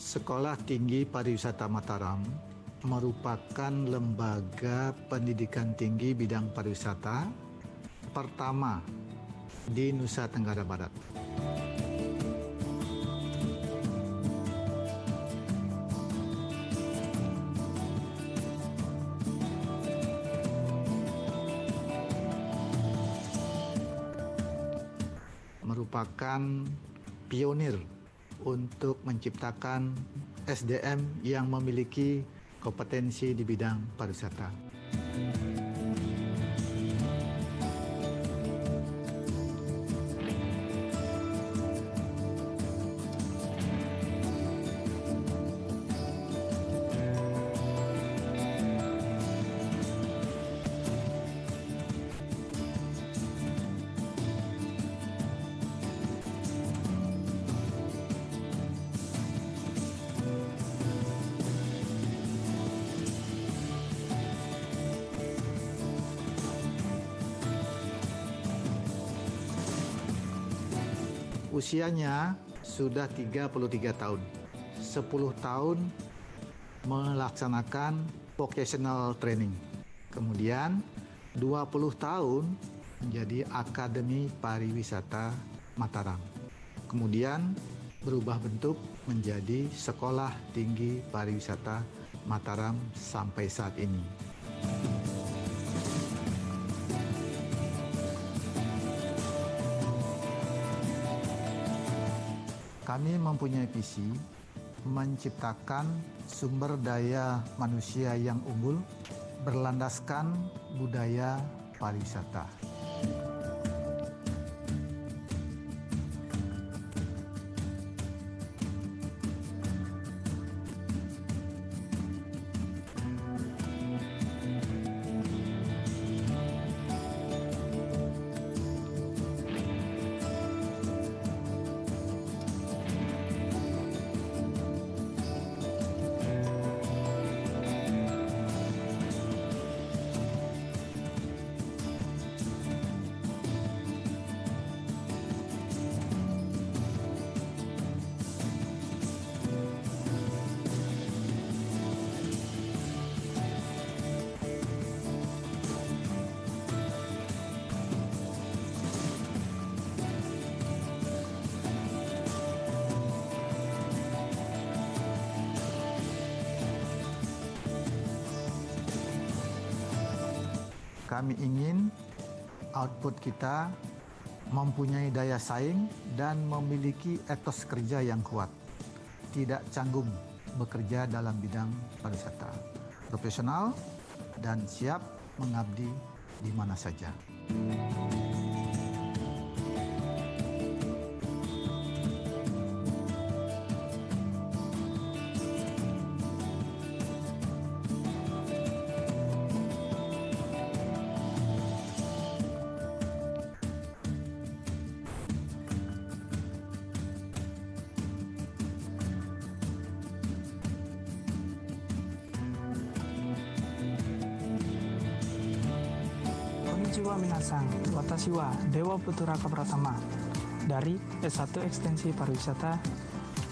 Sekolah Tinggi Pariwisata Mataram merupakan lembaga pendidikan tinggi bidang pariwisata pertama di Nusa Tenggara Barat. Merupakan pionir untuk menciptakan SDM yang memiliki kompetensi di bidang pariwisata. Usianya sudah 33 tahun 10 tahun melaksanakan vocational training. Kemudian 20 tahun menjadi Akademi Pariwisata Mataram. Kemudian berubah bentuk menjadi Sekolah Tinggi Pariwisata Mataram sampai saat ini. Kami mempunyai visi menciptakan sumber daya manusia yang unggul berlandaskan budaya pariwisata. Kami ingin output kita mempunyai daya saing dan memiliki etos kerja yang kuat. Tidak canggung bekerja dalam bidang pariwisata. Profesional dan siap mengabdi di mana saja. Konnichiwa minasan, watashi wa Dewa Puturaka Pratama dari S1 Ekstensi Pariwisata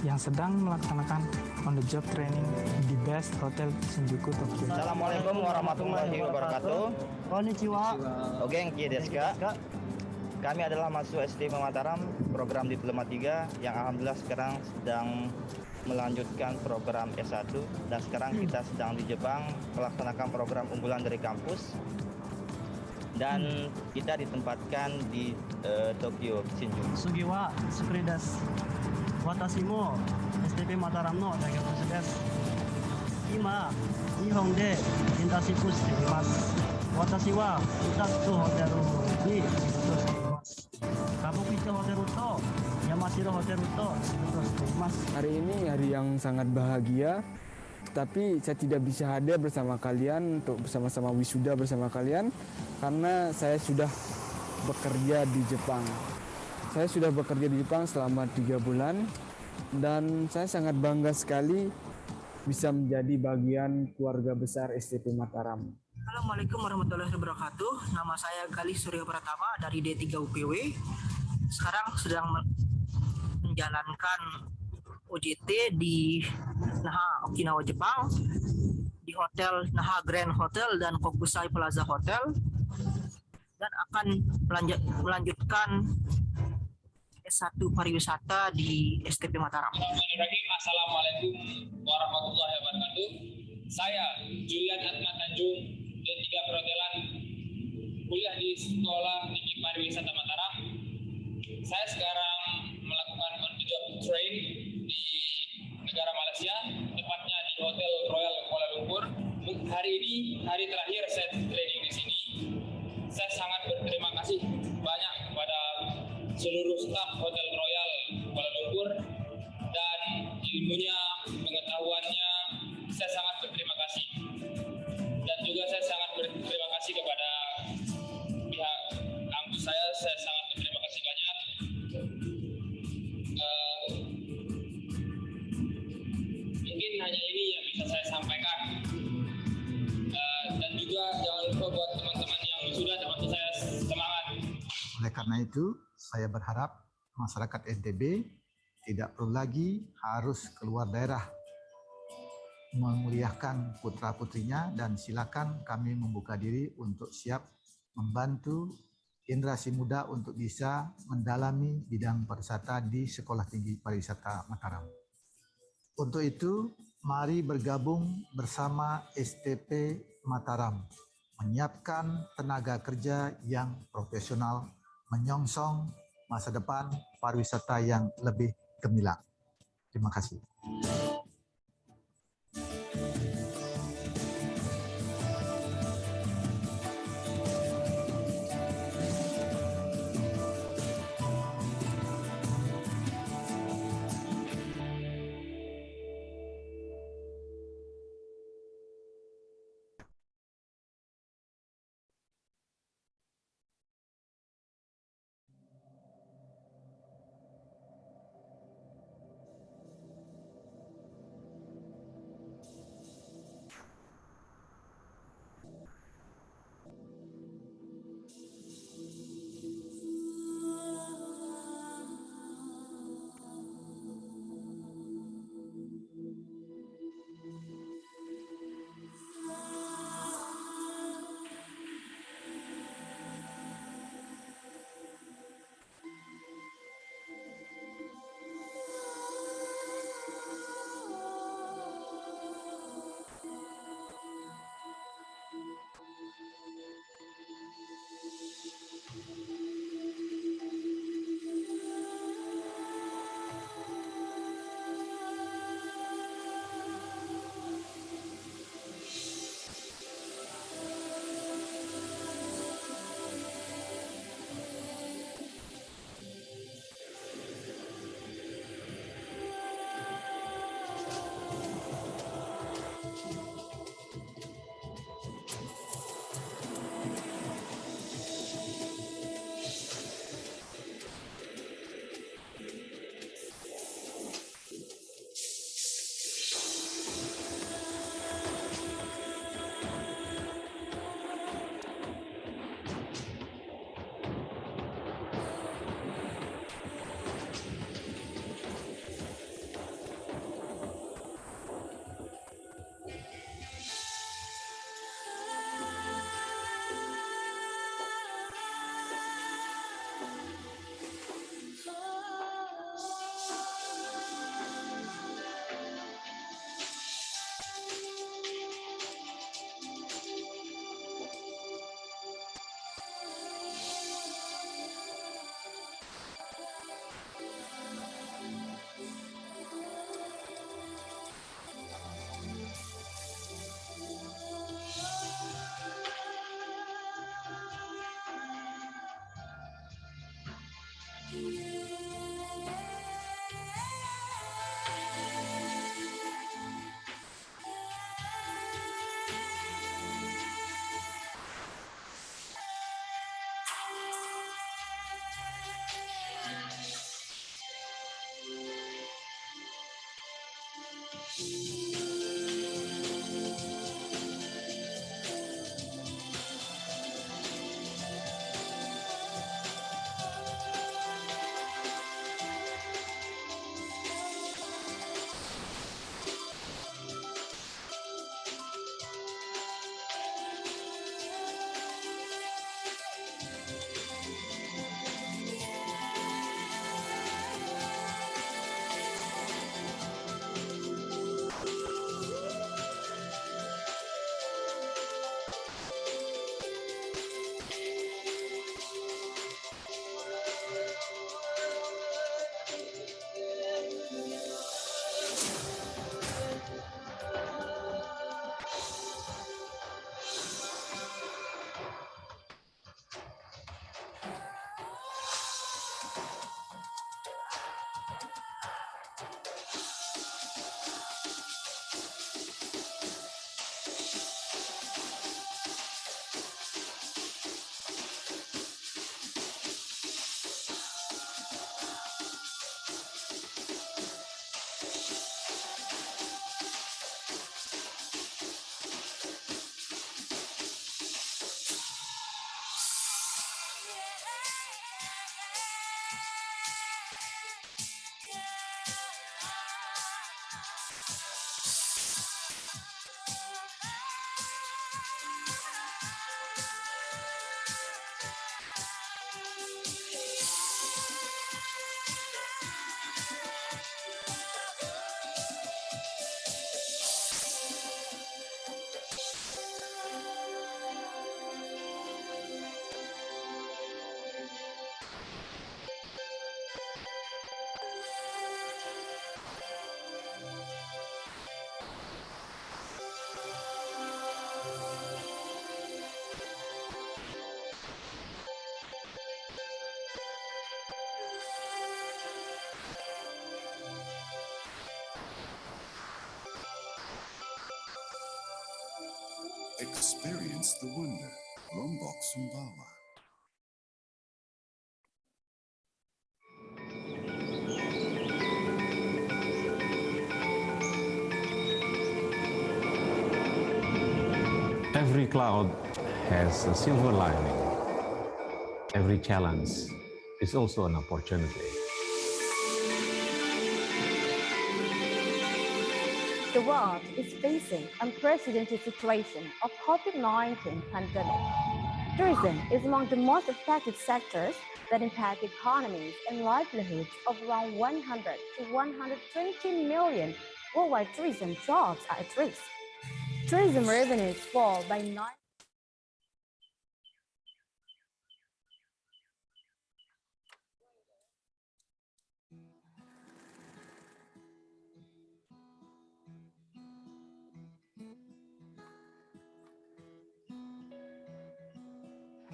yang sedang melaksanakan on the job training di Best Hotel Shinjuku, Tokyo. Assalamualaikum warahmatullahi wabarakatuh. Konnichiwa. Genki desu ka? Kami adalah mahasiswa STP Mataram, program Diploma 3 yang alhamdulillah sekarang sedang melanjutkan program S1 dan sekarang kita sedang di Jepang melaksanakan program unggulan dari kampus. Dan kita ditempatkan di Tokyo, Shinjuku. Sugiwa Sukri desu. Watashi mo STP Mataram no daigakutsu desu. Ima, Nihon de internship shite imasu. Watashi wa Itatsu Hotel ni shibuto shite imasu. Kabukicho Hotel to Yamashiro Hotel to shibuto shite imasu. Hari ini hari yang sangat bahagia, tapi saya tidak bisa hadir bersama kalian untuk bersama-sama wisuda bersama kalian karena saya sudah bekerja di Jepang. Saya sudah bekerja di Jepang selama 3 bulan dan saya sangat bangga sekali bisa menjadi bagian keluarga besar STP Mataram. Assalamualaikum warahmatullahi wabarakatuh. Nama saya Galih Surya Pratama dari D3 UPW. Sekarang sedang menjalankan OJT di Naha, Okinawa, Jepang, di Hotel Naha Grand Hotel dan Kokusai Plaza Hotel, dan akan melanjutkan S1 Pariwisata di STP Mataram. Assalamualaikum warahmatullahi wabarakatuh. Saya Julian Atma Tanjung, D3 Perhotelan, kuliah di Sekolah Tinggi Pariwisata Mataram. Saya sekarang melakukan on-the-job training di negara Malaysia, tepatnya di Hotel Royal Kuala Lumpur. Hari ini hari terakhir saya training di sini. Saya sangat berterima kasih banyak kepada seluruh staf Hotel Royal Kuala Lumpur dan ilmunya, pengetahuannya. Saya sangat berterima kasih. Dan juga saya sangat berterima kasih kepada pihak kampus saya sangat berterima kasih banyak. Mungkin hanya ini yang bisa saya sampaikan. Dan juga jangan lupa buat teman-teman yang sudah termasuk saya semangat. Oleh karena itu, saya berharap masyarakat NTB Tidak perlu lagi harus keluar daerah memuliakan putra-putrinya, dan silakan kami membuka diri untuk siap membantu generasi muda untuk bisa mendalami bidang pariwisata di Sekolah Tinggi Pariwisata Mataram. Untuk itu, mari bergabung bersama STP Mataram, menyiapkan tenaga kerja yang profesional, menyongsong masa depan pariwisata yang lebih gemilang. Terima kasih. Experience the wonder. Lombok Sumbawa. Every cloud has a silver lining. Every challenge is also an opportunity. The world is facing unprecedented situation of COVID-19 pandemic. Tourism is among the most affected sectors that impact economies and livelihoods of around 100 to 120 million worldwide tourism jobs are at risk. Tourism revenues fall by 9%.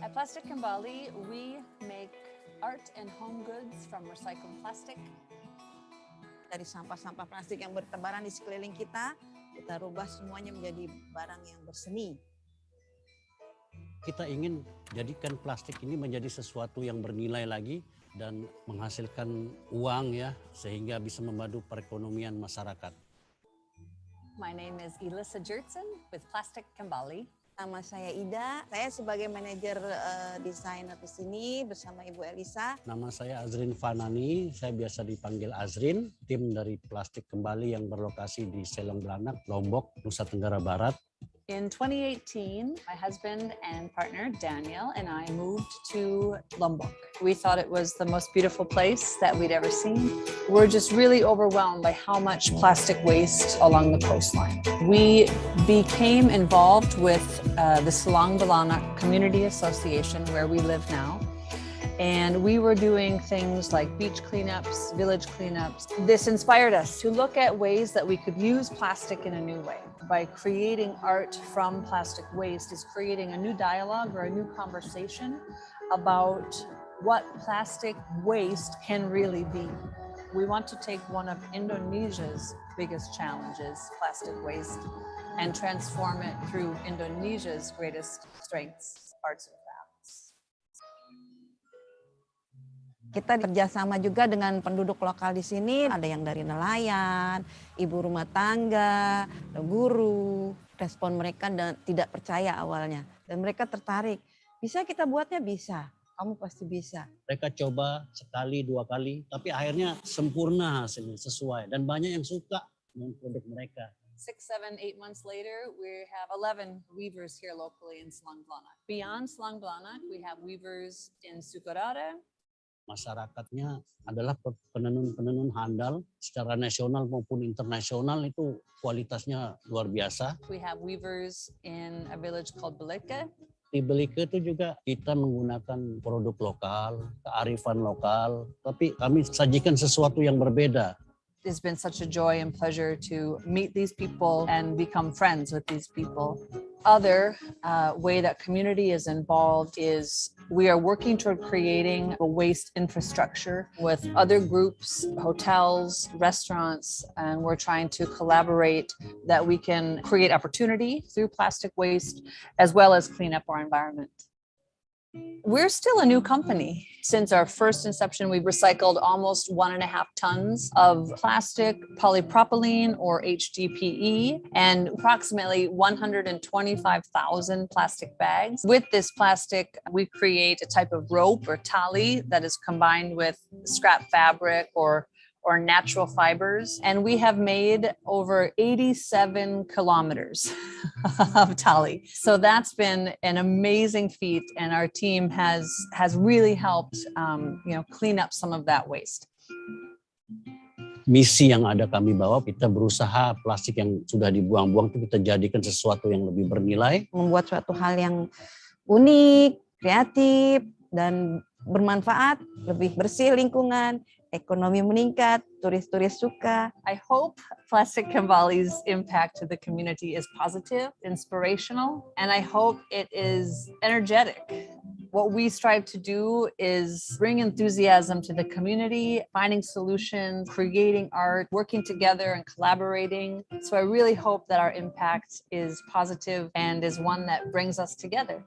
At Plastic Kembali, we make art and home goods from recycled plastic. Dari sampah-sampah plastik yang bertebaran di sekeliling kita rubah semuanya menjadi barang yang berseni. Kita ingin jadikan plastik ini menjadi sesuatu yang bernilai lagi dan menghasilkan uang ya, sehingga bisa membantu perekonomian masyarakat. My name is Elisa Jertsen with Plastic Kembali. Nama saya Ida, saya sebagai manajer desainer di sini bersama Ibu Elisa. Nama saya Azrin Fanani, saya biasa dipanggil Azrin, tim dari Plastik Kembali yang berlokasi di Selong Belanak, Lombok, Nusa Tenggara Barat. In 2018, my husband and partner, Daniel, and I moved to Lombok. We thought it was the most beautiful place that we'd ever seen. We're just really overwhelmed by how much plastic waste along the coastline. We became involved with the Selong Belanak Community Association, where we live now. And we were doing things like beach cleanups, village cleanups. This inspired us to look at ways that we could use plastic in a new way. By creating art from plastic waste is creating a new dialogue or a new conversation about what plastic waste can really be. We want to take one of Indonesia's biggest challenges, plastic waste, and transform it through Indonesia's greatest strengths, arts and crafts. Kita kerjasama juga dengan penduduk lokal di sini, ada yang dari nelayan, ibu rumah tangga, guru. Respon mereka tidak percaya awalnya, dan mereka tertarik. Bisa kita buatnya? Bisa, kamu pasti bisa. Mereka coba sekali, dua kali, tapi akhirnya sempurna hasilnya, sesuai. Dan banyak yang suka dengan produk mereka. 6, 7, 8 months later, we have 11 weavers here locally in Selong Belanak. Beyond Selong Belanak, we have weavers in Sukarare. Masyarakatnya adalah penenun-penenun handal secara nasional maupun internasional, itu kualitasnya luar biasa. We have weavers in a village called Beleke. Di Beleke itu juga kita menggunakan produk lokal, kearifan lokal, tapi kami sajikan sesuatu yang berbeda. It's been such a joy and pleasure to meet these people and become friends with these people. Other way that community is involved is we are working toward creating a waste infrastructure with other groups, hotels, restaurants, and we're trying to collaborate that we can create opportunity through plastic waste as well as clean up our environment. We're still a new company. Since our first inception, we've recycled almost 1.5 tons of plastic, polypropylene or HDPE, and approximately 125,000 plastic bags. With this plastic, we create a type of rope or tali that is combined with scrap fabric or or natural fibers. And we have made over 87 kilometers of tali. So that's been an amazing feat. And our team has really helped, clean up some of that waste. Misi yang ada kami bawa, kita berusaha plastik yang sudah dibuang-buang itu kita jadikan sesuatu yang lebih bernilai. Membuat suatu hal yang unik, kreatif, dan bermanfaat, lebih bersih lingkungan, ekonomi meningkat, turis-turis suka. I hope Plastic Kembali's impact to the community is positive, inspirational, and I hope it is energetic. What we strive to do is bring enthusiasm to the community, finding solutions, creating art, working together and collaborating. So I really hope that our impact is positive and is one that brings us together.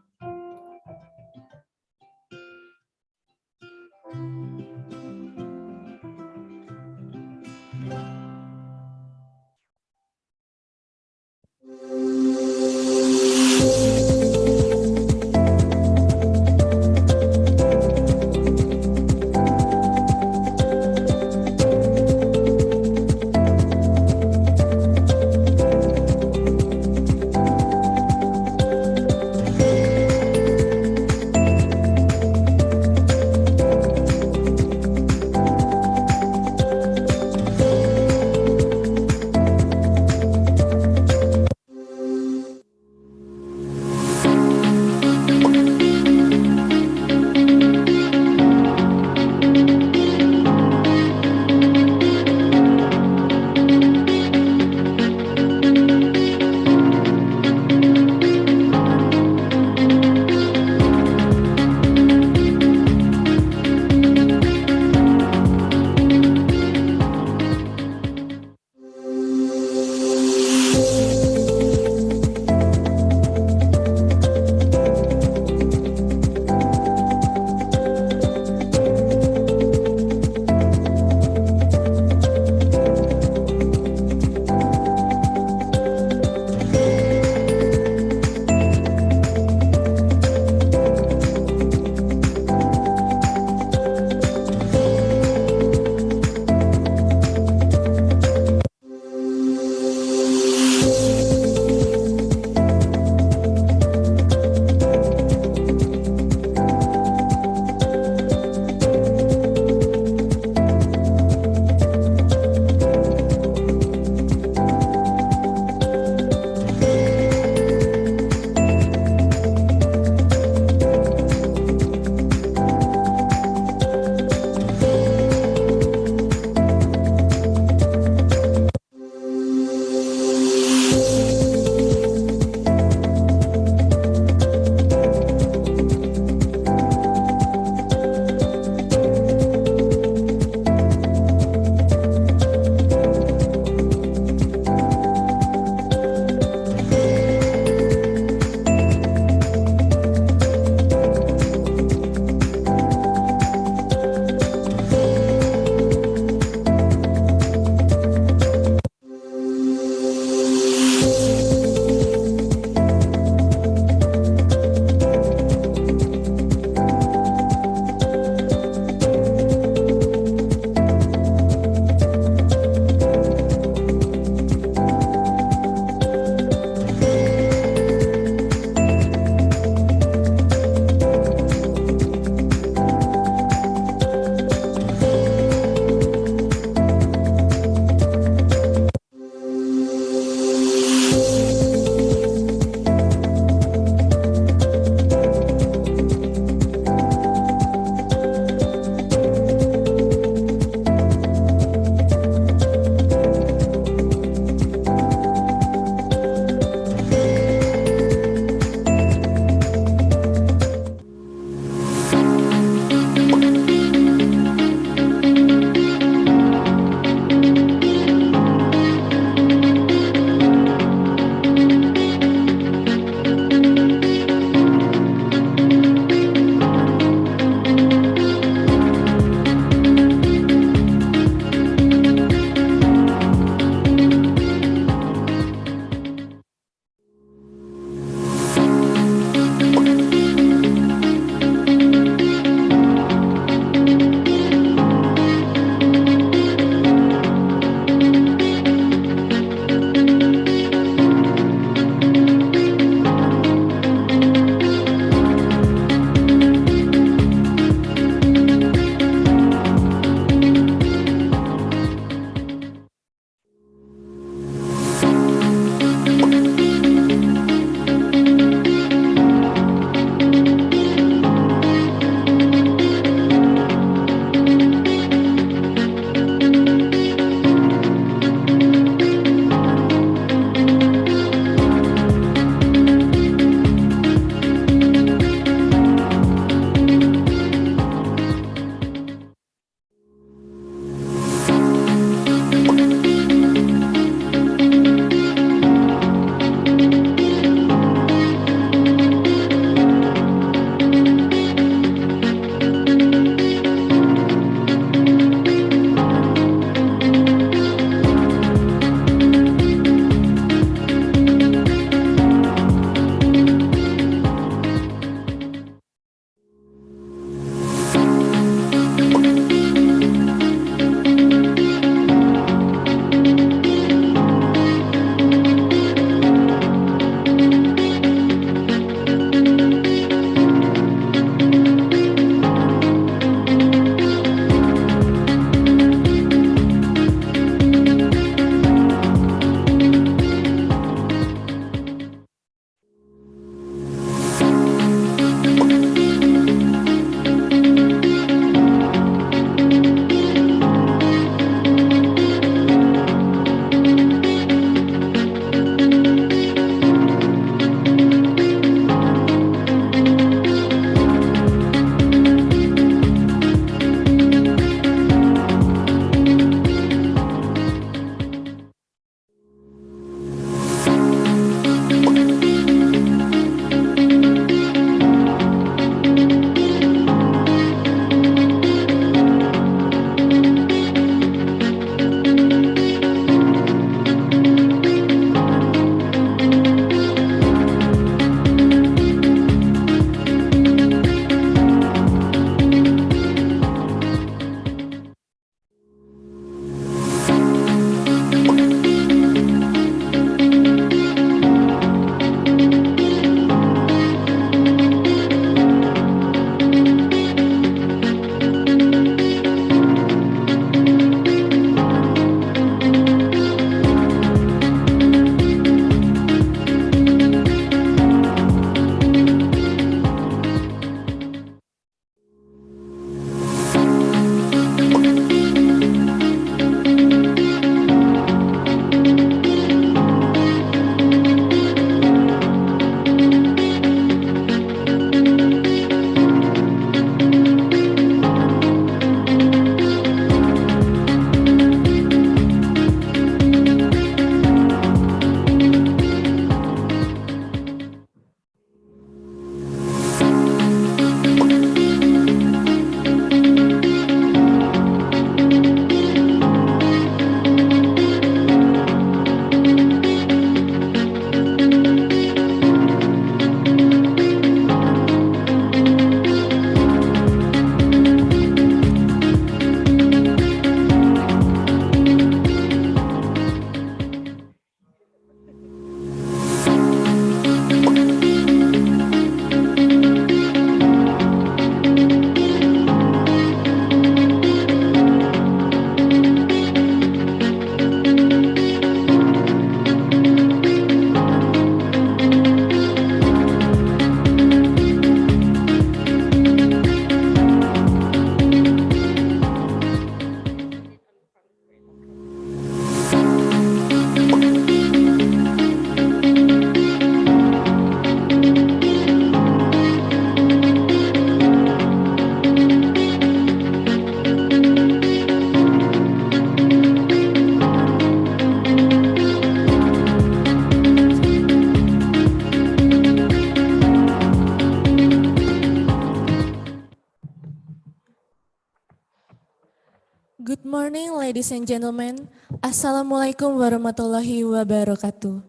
ladies and gentlemen. Assalamualaikum warahmatullahi wabarakatuh.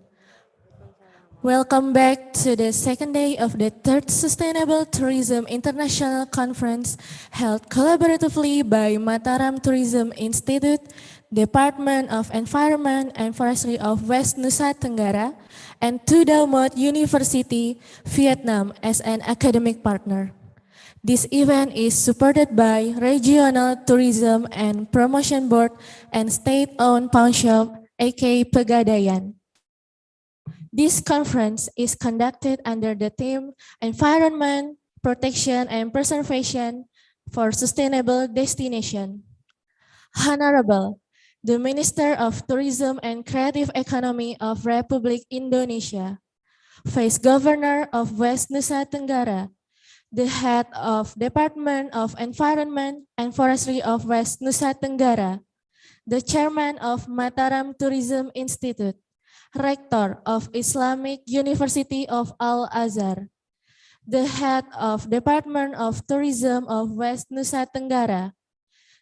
Welcome back to the second day of the third Sustainable Tourism International Conference held collaboratively by Mataram Tourism Institute, Department of Environment and Forestry of West Nusa Tenggara, and Tu Dao Mot University, Vietnam as an academic partner. This event is supported by Regional Tourism and Promotion Board and state-owned pawn shop, aka Pegadaian. This conference is conducted under the theme Environment, Protection and Preservation for Sustainable Destination. Honorable, the Minister of Tourism and Creative Economy of Republic Indonesia, Vice Governor of West Nusa Tenggara, the Head of Department of Environment and Forestry of West Nusa Tenggara, the Chairman of Mataram Tourism Institute, Rector of Islamic University of Al-Azhar, the Head of Department of Tourism of West Nusa Tenggara,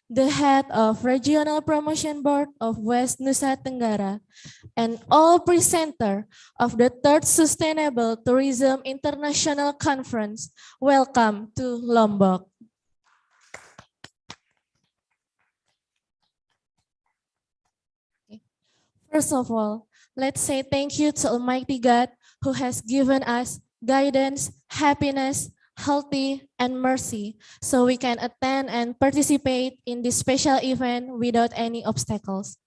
the Head of Regional Promotion Board of West Nusa Tenggara, and all presenter of the third Sustainable Tourism International Conference. Welcome to Lombok. First of all, let's say thank you to Almighty God who has given us guidance, happiness, healthy, and mercy so we can attend and participate in this special event without any obstacles.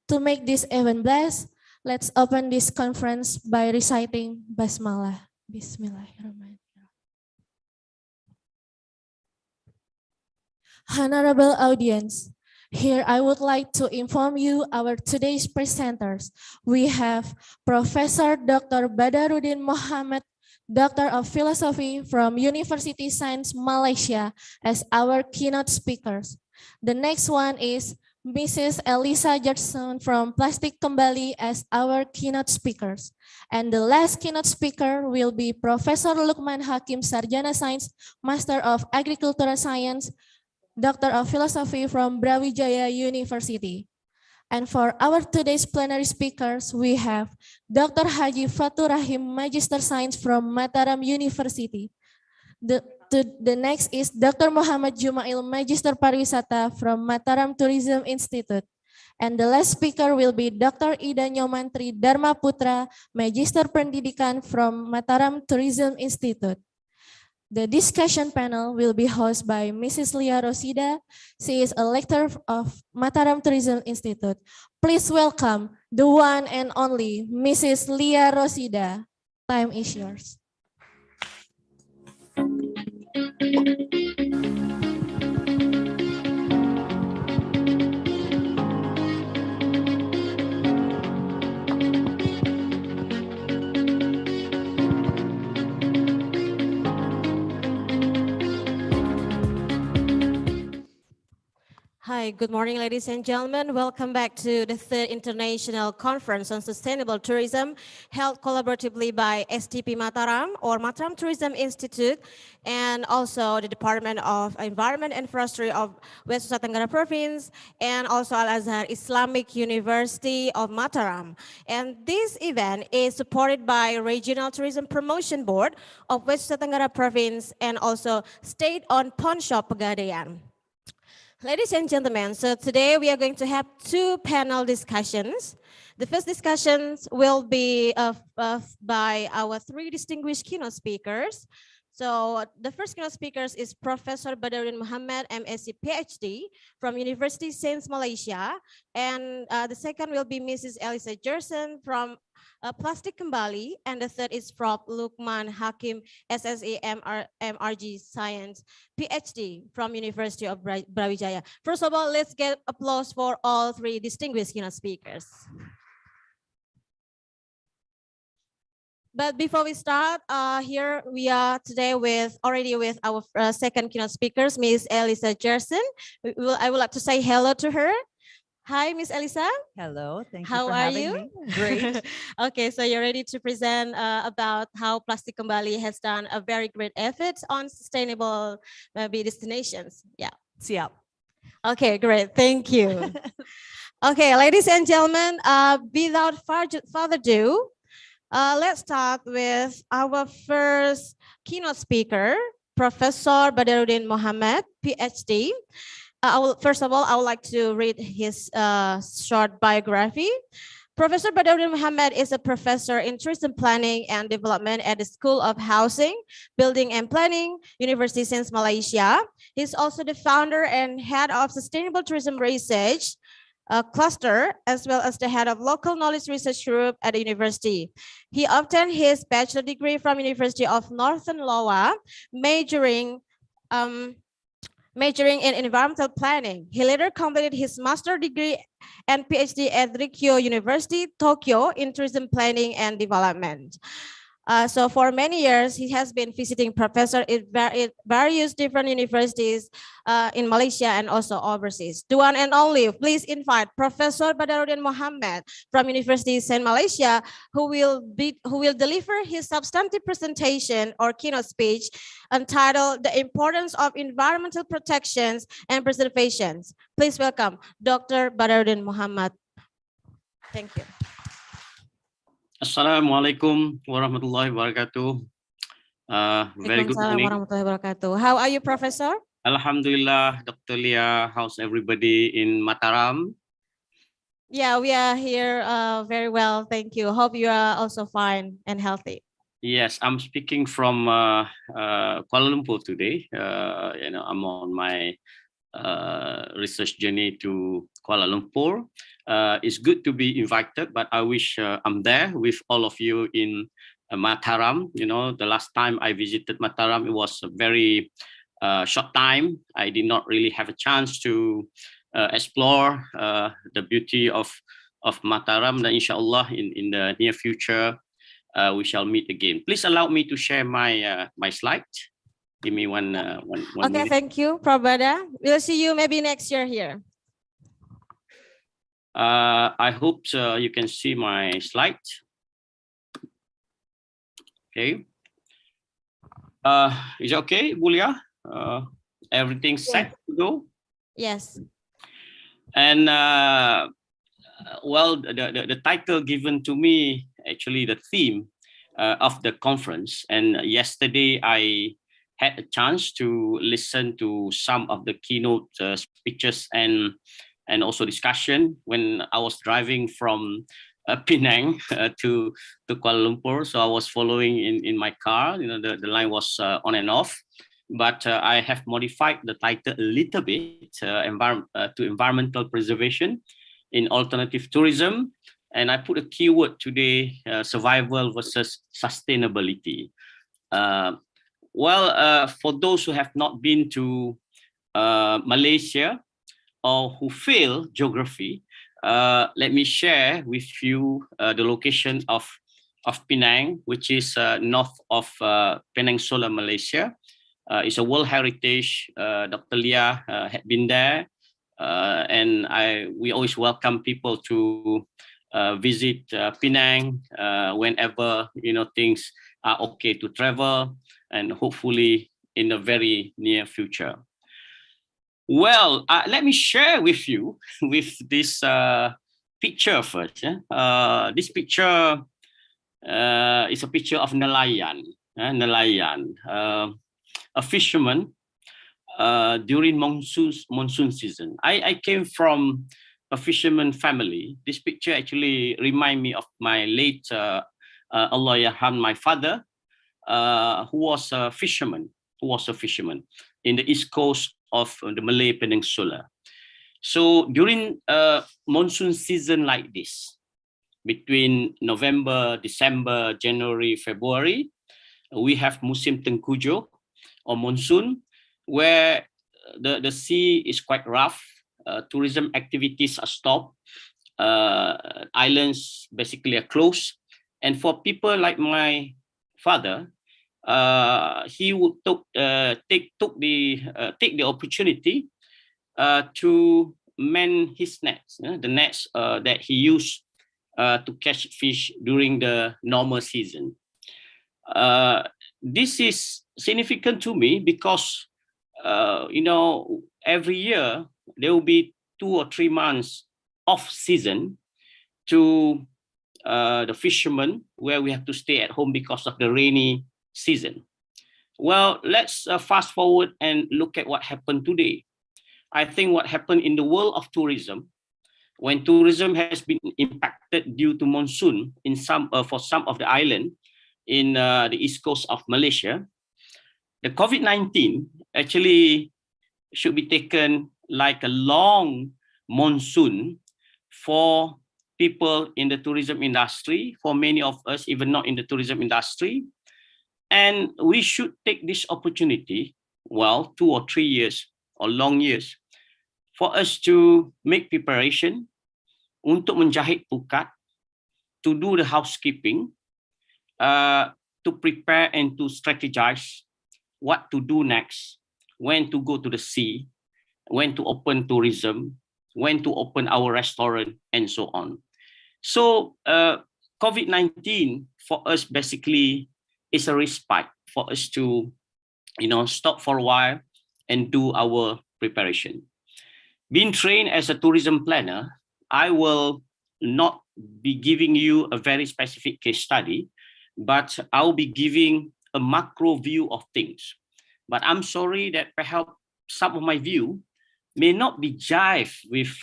To make this event blessed, let's open this conference by reciting Basmalah. Bismillahirrahmanirrahim. Honorable audience, here I would like to inform you our today's presenters. We have Professor Dr. Badaruddin Muhammad, Doctor of Philosophy from University Science Malaysia as our keynote speakers. The next one is Mrs. Elisa Jackson from Plastik Kembali as our keynote speakers. And the last keynote speaker will be Professor Lukman Hakim, Sarjana Science, Master of Agricultural Science, Doctor of Philosophy from Brawijaya University. And for our today's plenary speakers, we have Dr. Haji Fatur Rahim, Magister Science from Mataram University. The next is Dr. Muhammad Jumail, Magister Pariwisata from Mataram Tourism Institute. And the last speaker will be Dr. Ida Nyomantri Dharma Putra, Magister Pendidikan from Mataram Tourism Institute. The discussion panel will be hosted by Mrs. Lia Rosida. She is a lecturer of Mataram Tourism Institute. Please welcome the one and only Mrs. Lia Rosida. Time is yours. Hi, good morning, ladies and gentlemen. Welcome back to the third International Conference on Sustainable Tourism, held collaboratively by STP Mataram or Mataram Tourism Institute, and also the Department of Environment and Forestry of West Nusa Tenggara Province, and also Al-Azhar Islamic University of Mataram. And this event is supported by Regional Tourism Promotion Board of West Nusa Tenggara Province and also state-owned pawn shop Pegadaian. Ladies and gentlemen, so today we are going to have two panel discussions. The first discussions will be by our three distinguished keynote speakers. So the first keynote speakers is Professor Badaruddin Muhammad, MSc PhD from University Sains Malaysia. And the second will be Mrs. Elisa Jerson from Plastik Kembali. And the third is from Lukman Hakim, SSA MRG Science, PhD from University of Brawijaya. First of all, let's get applause for all three distinguished keynote speakers. But before we start, here we are today already with our second keynote speakers, Ms. Elisa Jerson. I would like to say hello to her. Hi, Ms. Elisa. Hello, thank you How for are having you? me. Great. Okay, so you're ready to present about how Plastik Kembali has done a very great effort on sustainable maybe destinations. Yeah. Siap. Okay, great. Thank you. Okay, ladies and gentlemen, without further ado, let's start with our first keynote speaker, Professor Badaruddin Mohammed, PhD. First of all, I would like to read his short biography. Professor Badaruddin Mohammed is a professor in tourism planning and development at the School of Housing, Building and Planning, University of Malaysia. He's also the founder and head of Sustainable Tourism Research cluster, as well as the head of Local Knowledge Research Group at the university. He obtained his bachelor degree from University of Northern Iowa, majoring in environmental planning. He later completed his master degree and PhD at Rikyo University, Tokyo, in tourism planning and development. So for many years, he has been visiting professor at various different universities in Malaysia and also overseas. The one and only, please invite Professor Badaruddin Mohammed from University of Malaysia, who will deliver his substantive presentation or keynote speech entitled "The Importance of Environmental Protections and Preservations." Please welcome Dr. Badaruddin Mohammed. Thank you. Assalamualaikum warahmatullahi wabarakatuh. Very good morning. Warahmatullahi wabarakatuh. How are you, Professor? Alhamdulillah, Dr. Lia. How's everybody in Mataram? Yeah, we are here very well. Thank you. Hope you are also fine and healthy. Yes, I'm speaking from Kuala Lumpur today. I'm on my research journey to Kuala Lumpur. It's good to be invited, but I wish I'm there with all of you in Mataram. You know, the last time I visited Mataram, it was a very short time. I did not really have a chance to explore the beauty of Mataram. And inshallah, in the near future, we shall meet again. Please allow me to share my my slide. Give me one okay, minute. Thank you, Prabhada. We'll see you maybe next year here. I hope you can see my slide. Okay. Is it okay, Bulia? Everything set to go? Yes. And well, the title given to me, actually the theme of the conference. And yesterday I had a chance to listen to some of the keynote speeches and also discussion when I was driving from Penang to Kuala Lumpur. So I was following in my car. You know, the line was on and off. But I have modified the title a little bit to environmental preservation in alternative tourism. And I put a keyword today, survival versus sustainability. Well, for those who have not been to Malaysia or who fail geography, let me share with you the location of Penang, which is north of Peninsula, Malaysia. It's a World Heritage. Dr. Lia had been there, and we always welcome people to visit Penang whenever things are okay to travel, and hopefully in the very near future. Well, let me share with you with this picture first. This picture is a picture of nelayan. Nelayan, a fisherman during monsoon season. I came from a fisherman family. This picture actually reminds me of my late Allah yarham, my father, who was a fisherman. In the east coast of the Malay Peninsula. So during monsoon season like this, between November, December, January, February, we have musim tengkujuh or monsoon, where the sea is quite rough. Tourism activities are stopped. Islands basically are closed. And for people like my father, he would take the opportunity to mend his nets, the nets that he used to catch fish during the normal season. This is significant to me because every year there will be 2 or 3 months off season to the fishermen, where we have to stay at home because of the rainy season. Well, let's fast forward and look at what happened today. I think what happened in the world of tourism, when tourism has been impacted due to monsoon in for some of the island in the east coast of Malaysia, the COVID-19 actually should be taken like a long monsoon for people in the tourism industry, for many of us, even not in the tourism industry. And we should take this opportunity, well, 2 or 3 years or long years, for us to make preparation untuk menjahit pukat, to do the housekeeping, to prepare and to strategize what to do next, when to go to the sea, when to open tourism, when to open our restaurant, and so on. So COVID-19 for us basically is a respite for us to, stop for a while and do our preparation. Being trained as a tourism planner, I will not be giving you a very specific case study, but I'll be giving a macro view of things. But I'm sorry that perhaps some of my view may not be jiven with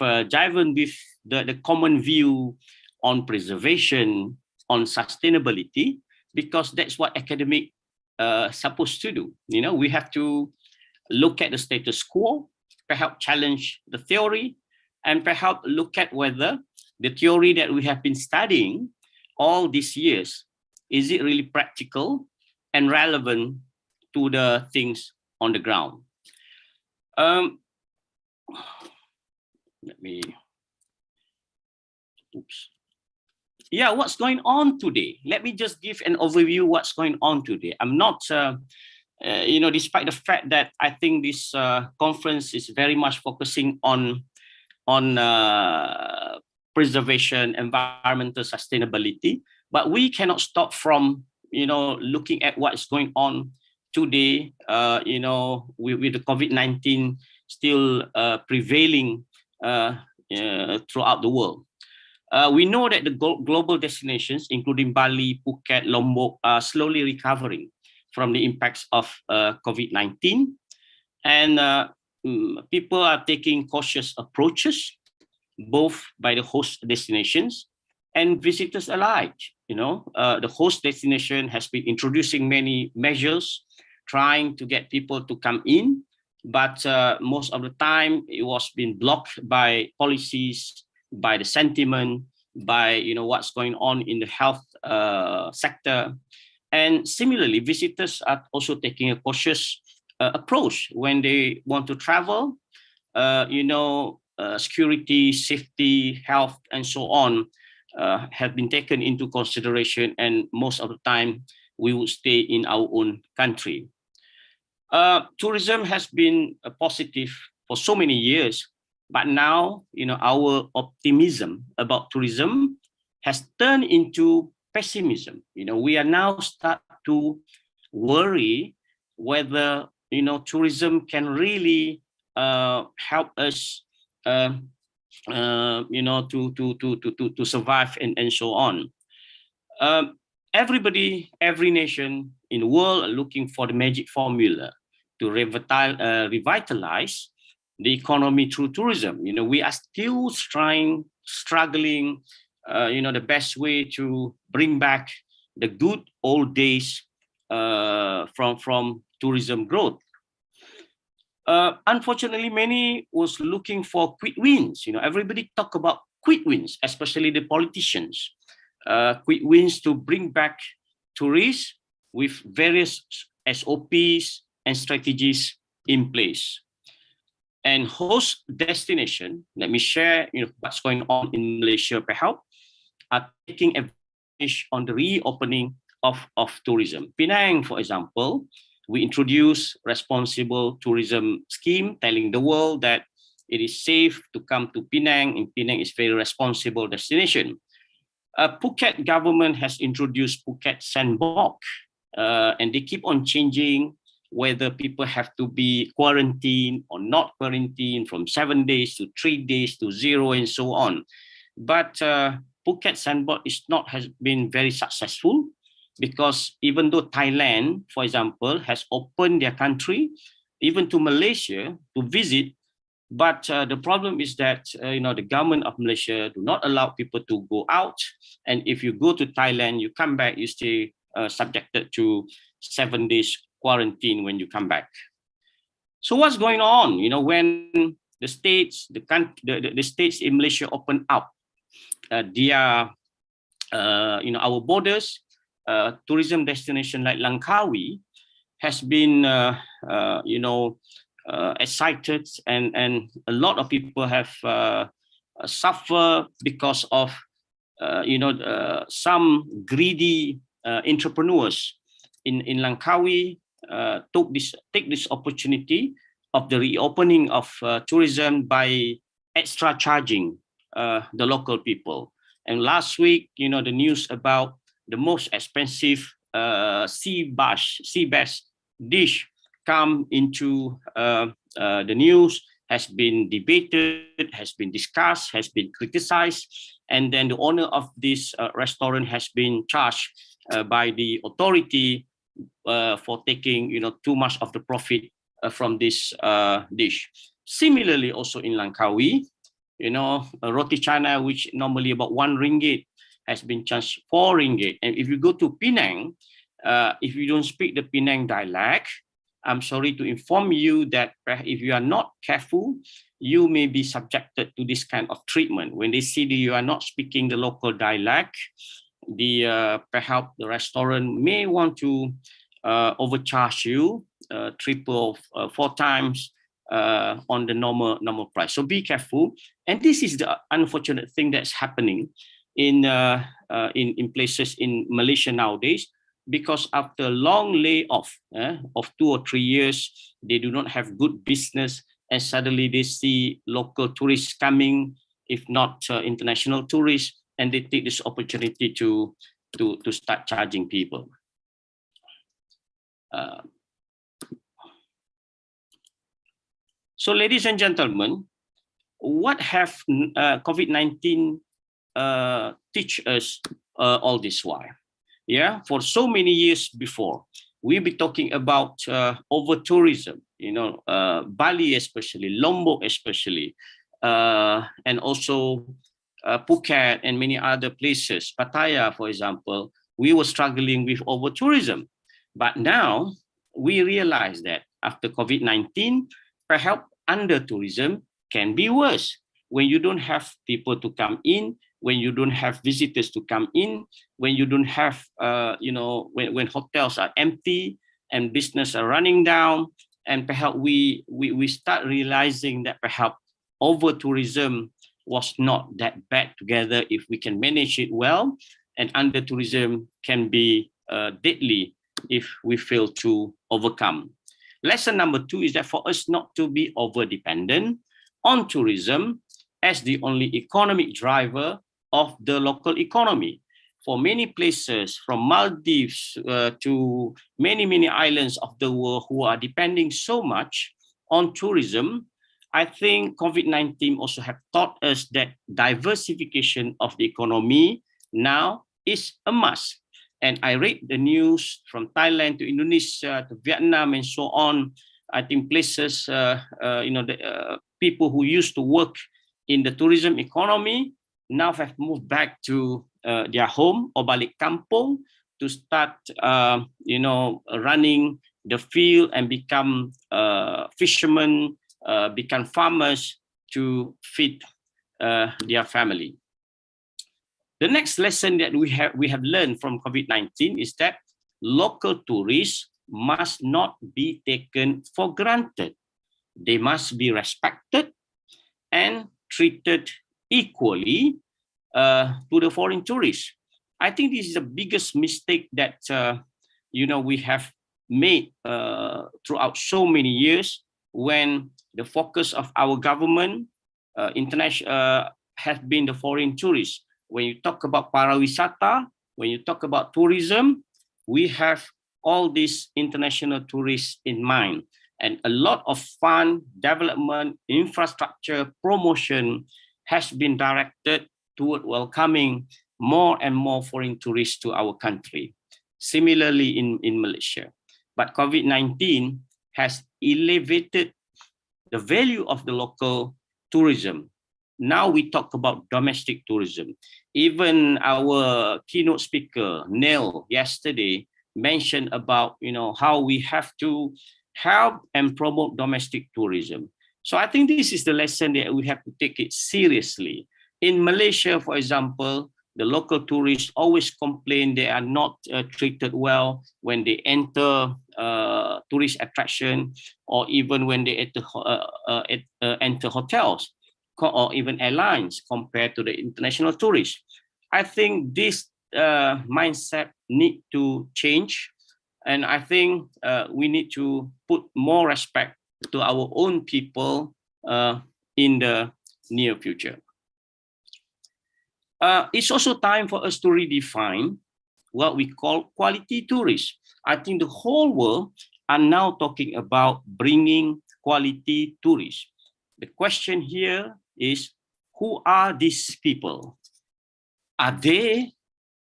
the common view on preservation, on sustainability, because that's what academic supposed to do. We have to look at the status quo, perhaps challenge the theory, and perhaps look at whether the theory that we have been studying all these years, is it really practical and relevant to the things on the ground? Yeah, what's going on today? Let me just give an overview what's going on today. I'm not, despite the fact that I think this conference is very much focusing on preservation, environmental sustainability, but we cannot stop from, looking at what's going on today, with the COVID-19 still prevailing throughout the world. We know that the global destinations, including Bali, Phuket, Lombok, are slowly recovering from the impacts of COVID-19. And people are taking cautious approaches, both by the host destinations and visitors alike. The host destination has been introducing many measures, trying to get people to come in, but most of the time it was being blocked by policies, by the sentiment, by what's going on in the health sector. And similarly, visitors are also taking a cautious approach when they want to travel. Security, safety, health, and so on have been taken into consideration, and most of the time we would stay in our own country. Tourism has been a positive for so many years, but now our optimism about tourism has turned into pessimism. We are now start to worry whether tourism can really help us to survive and so on. Every nation in the world are looking for the magic formula to revitalize the economy through tourism. We are still struggling, the best way to bring back the good old days from tourism growth. Unfortunately, many was looking for quick wins. Everybody talk about quick wins, especially the politicians. Quick wins to bring back tourists with various SOPs and strategies in place. And host destination, let me share what's going on in Malaysia perhaps, are taking advantage on the reopening of tourism. Penang, for example, we introduced responsible tourism scheme, telling the world that it is safe to come to Penang, and Penang is very responsible destination. Phuket government has introduced Phuket Sandbox, and they keep on changing whether people have to be quarantined or not quarantined from 7 days to 3 days to 0 and so on. But Phuket Sandbox has been very successful, because even though Thailand, for example, has opened their country, even to Malaysia to visit, but the problem is that the government of Malaysia do not allow people to go out, and if you go to Thailand, you come back, you stay subjected to 7 days quarantine when you come back. So what's going on? When the states, the states in Malaysia open up their our borders, tourism destination like Langkawi has been excited, and a lot of people have suffered because of some greedy entrepreneurs in Langkawi take this opportunity of the reopening of tourism by extra charging the local people. And last week, the news about the most expensive sea bass dish come into the news, has been debated, has been discussed, has been criticized, and then the owner of this restaurant has been charged by the authority for taking too much of the profit from this dish. Similarly, also in Langkawi, roti canai, which normally about 1 ringgit, has been charged 4 ringgit. And if you go to Penang, if you don't speak the Penang dialect, I'm sorry to inform you that if you are not careful, you may be subjected to this kind of treatment. When they see that you are not speaking the local dialect, perhaps the restaurant may want to overcharge you 3 or 4 times on the normal price. So be careful. And this is the unfortunate thing that's happening in places in Malaysia nowadays, because after long layoff of 2 or 3 years, they do not have good business, and suddenly they see local tourists coming, if not international tourists, and they take this opportunity to start charging people. So, ladies and gentlemen, what have COVID-19 teach us all this while? Yeah, for so many years before, we'll be talking about over tourism, Bali especially, Lombok especially, and also Phuket and many other places, Pattaya, for example. We were struggling with over tourism. But now we realize that after COVID-19, perhaps under tourism can be worse. When you don't have people to come in, when you don't have visitors to come in, when you don't have, when hotels are empty and business are running down, and perhaps we start realizing that perhaps over tourism was not that bad together if we can manage it well, and under tourism can be deadly if we fail to overcome. Lesson number 2 is that for us not to be over dependent on tourism as the only economic driver of the local economy. For many places, from Maldives to many islands of the world who are depending so much on tourism, I think COVID-19 also have taught us that diversification of the economy now is a must. And I read the news from Thailand to Indonesia to Vietnam and so on. I think places, people who used to work in the tourism economy now have moved back to their home or balik kampung to start, running the field and become fishermen, become farmers to feed their family. The next lesson that we have learned from COVID-19 is that local tourists must not be taken for granted. They must be respected and treated equally to the foreign tourists. I think this is the biggest mistake that we have made throughout so many years, when the focus of our government has been the foreign tourists. When you talk about pariwisata, when you talk about tourism, we have all these international tourists in mind. And a lot of fund development, infrastructure, promotion has been directed toward welcoming more and more foreign tourists to our country. Similarly in Malaysia. But COVID-19 has elevated the value of the local tourism. Now we talk about domestic tourism. Even our keynote speaker, Neil, yesterday mentioned about how we have to help and promote domestic tourism. So I think this is the lesson that we have to take it seriously. In Malaysia, for example, the local tourists always complain they are not treated well when they enter tourist attraction, or even when they enter hotels or even airlines compared to the international tourists. I think this mindset need to change, and I think we need to put more respect to our own people in the near future. It's also time for us to redefine what we call quality tourists. I think the whole world are now talking about bringing quality tourists. The question here is, who are these people? Are they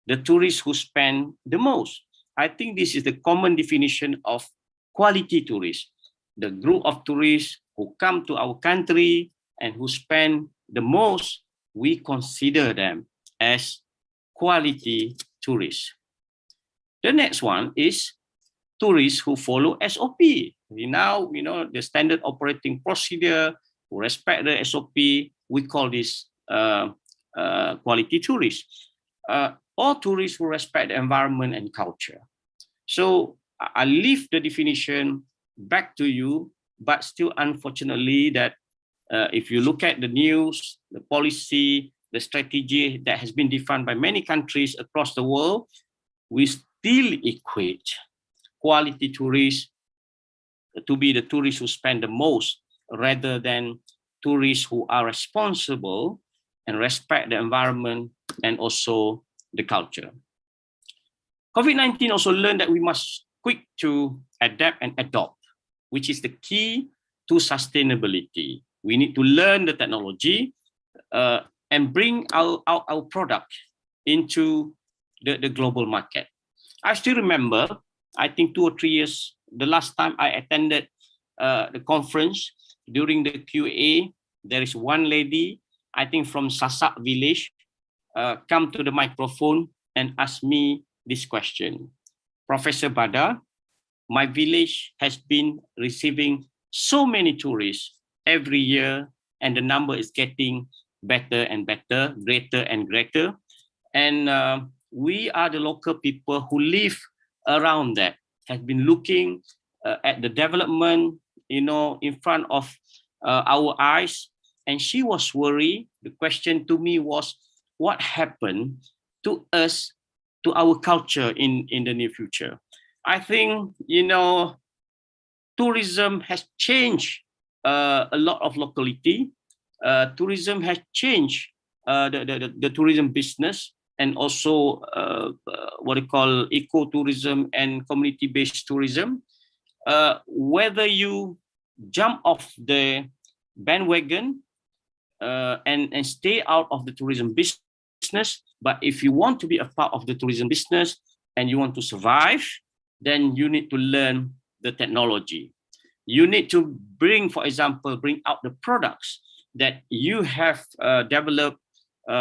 the tourists who spend the most? I think this is the common definition of quality tourists. The group of tourists who come to our country and who spend the most, we consider them as quality tourists. The next one is tourists who follow SOP. Now, the standard operating procedure, who respect the SOP, we call this quality tourists. Or tourists who respect the environment and culture. So I leave the definition back to you, but still unfortunately that if you look at the news, the policy, the strategy that has been defined by many countries across the world, we still equate quality tourists to be the tourists who spend the most rather than tourists who are responsible and respect the environment and also the culture. COVID-19 also learned that we must quick to adapt and adopt, which is the key to sustainability. We need to learn the technology and bring our product into the global market. I still remember, I think 2 or 3 years, the last time I attended the conference, during the QA, there is one lady, I think from Sasak village, come to the microphone and ask me this question. Professor Bada, my village has been receiving so many tourists every year, and the number is getting better and better, greater and greater. And we are the local people who live around that, have been looking at the development, in front of our eyes. And she was worried. The question to me was, what happened to us, to our culture in the near future? I think, tourism has changed a lot of locality. Tourism has changed the tourism business, and also what we call eco-tourism and community-based tourism. Whether you jump off the bandwagon and stay out of the tourism business, but if you want to be a part of the tourism business and you want to survive, then you need to learn the technology. You need to bring out the products that you have developed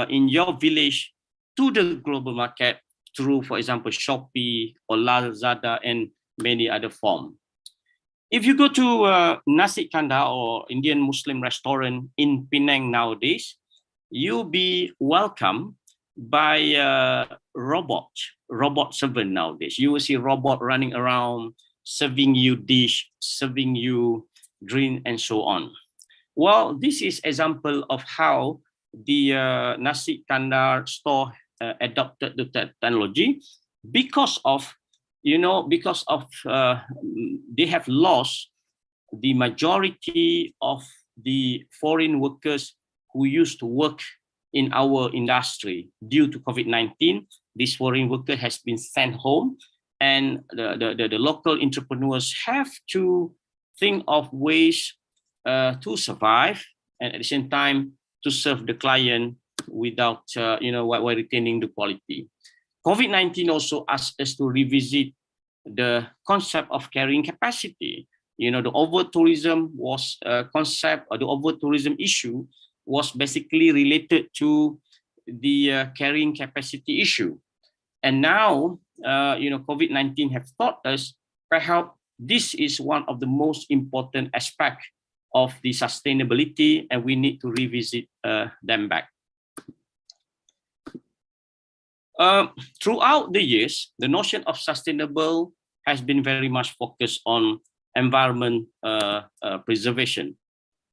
in your village to the global market through, for example, Shopee or Lazada and many other forms. If you go to Nasi Kandar or Indian Muslim restaurant in Penang nowadays, you'll be welcomed by robot servant nowadays. You will see robot running around, serving you dish, serving you drink, and so on. Well, this is example of how the Nasi Kandar store adopted the technology because of they have lost the majority of the foreign workers who used to work in our industry due to COVID-19. This foreign worker has been sent home, and the local entrepreneurs have to think of ways to survive, and at the same time to serve the client without while retaining the quality. COVID-19 also asked us to revisit the concept of carrying capacity. The over-tourism was a concept, or the over-tourism issue was basically related to the carrying capacity issue. And now, COVID-19 have taught us perhaps this is one of the most important aspects of the sustainability, and we need to revisit them back. Throughout the years, the notion of sustainable has been very much focused on environment preservation.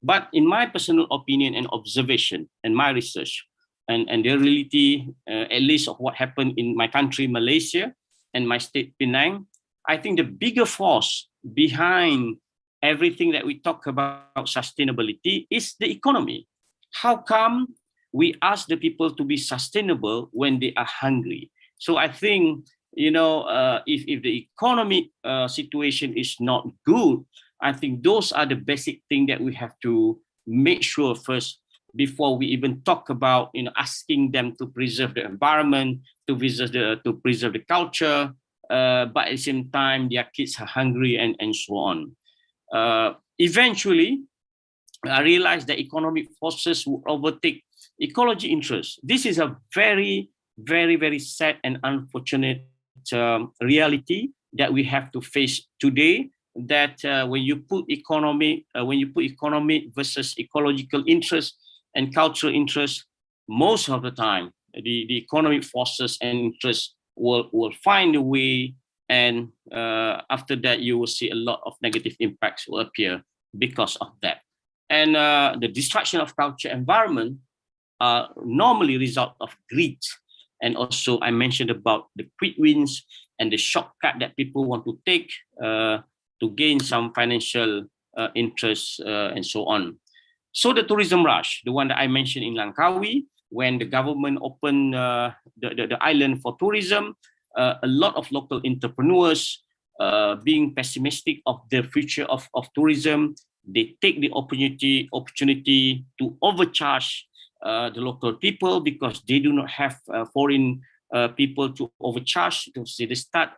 But in my personal opinion and observation and my research, and the reality, at least of what happened in my country, Malaysia, and my state, Penang, I think the bigger force behind everything that we talk about sustainability is the economy. How come we ask the people to be sustainable when they are hungry? So I think, if the economic situation is not good, I think those are the basic things that we have to make sure first before we even talk about asking them to preserve the environment, to preserve the culture, but at the same time their kids are hungry and so on. Eventually, I realized that economic forces will overtake ecology interests. This is a very, very, very sad and unfortunate reality that we have to face today. That when you put economic versus ecological interest and cultural interest, most of the time the economic forces and interests will find a way, and after that you will see a lot of negative impacts will appear because of that. And the destruction of culture environment normally result of greed. And also I mentioned about the quick wins and the shortcut that people want to take to gain some financial interests and so on. So the tourism rush, the one that I mentioned in Langkawi, when the government opened the island for tourism, a lot of local entrepreneurs being pessimistic of the future of tourism, they take the opportunity to overcharge the local people because they do not have foreign people to overcharge. So they start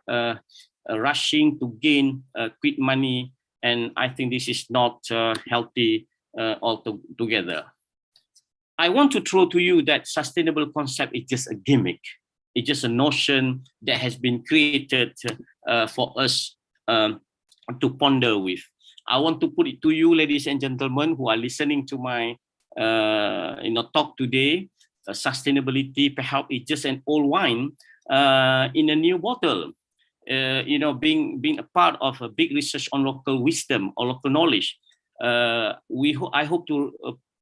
rushing to gain quick money, and I think this is not healthy altogether. I want to throw to you that sustainable concept is just a gimmick. It's just a notion that has been created for us to ponder with. I want to put it to you, ladies and gentlemen, who are listening to my talk today. Sustainability perhaps is just an old wine in a new bottle. Being a part of a big research on local wisdom or local knowledge, I hope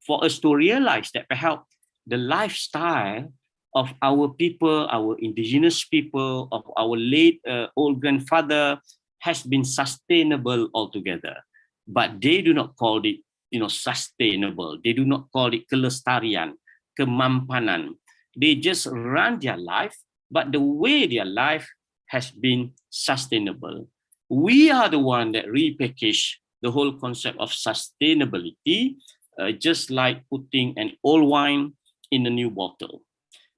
for us to realize that perhaps the lifestyle of our people, our indigenous people, of our late old grandfather has been sustainable altogether. But they do not call it sustainable. They do not call it kelestarian, kemampanan. They just run their life, but the way their life has been sustainable. We are the one that repackage the whole concept of sustainability, just like putting an old wine in a new bottle.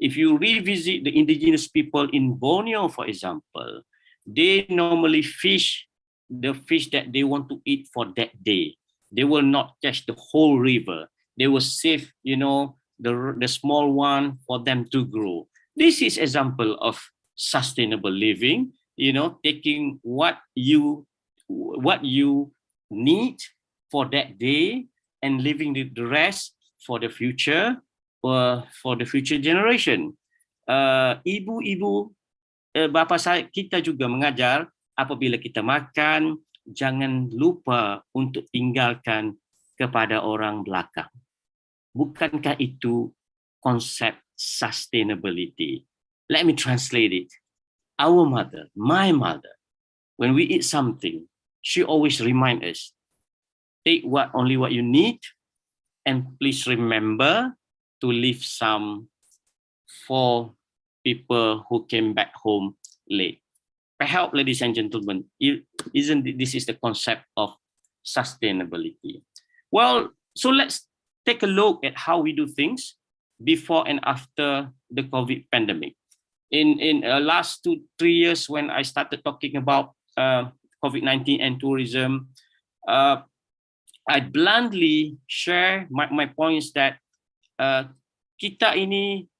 If you revisit the indigenous people in Borneo, for example, they normally fish the fish that they want to eat for that day. They will not catch the whole river. They will save, the small one for them to grow. This is example of sustainable living, taking what you need for that day and leaving the rest for the future, for the future generation. Ibu-ibu, bapa kita juga mengajar apabila kita makan, jangan lupa untuk tinggalkan kepada orang belakang. Bukankah itu konsep sustainability? Let me translate it. Our mother, my mother, when we eat something, she always reminds us, take only what you need, and please remember to leave some for people who came back home late. perhaps, ladies and gentlemen, this is the concept of sustainability. Well, so let's take a look at how we do things before and after the COVID pandemic. In last 2-3 years, when I started talking about COVID-19 and tourism, I bluntly share my points that kita ini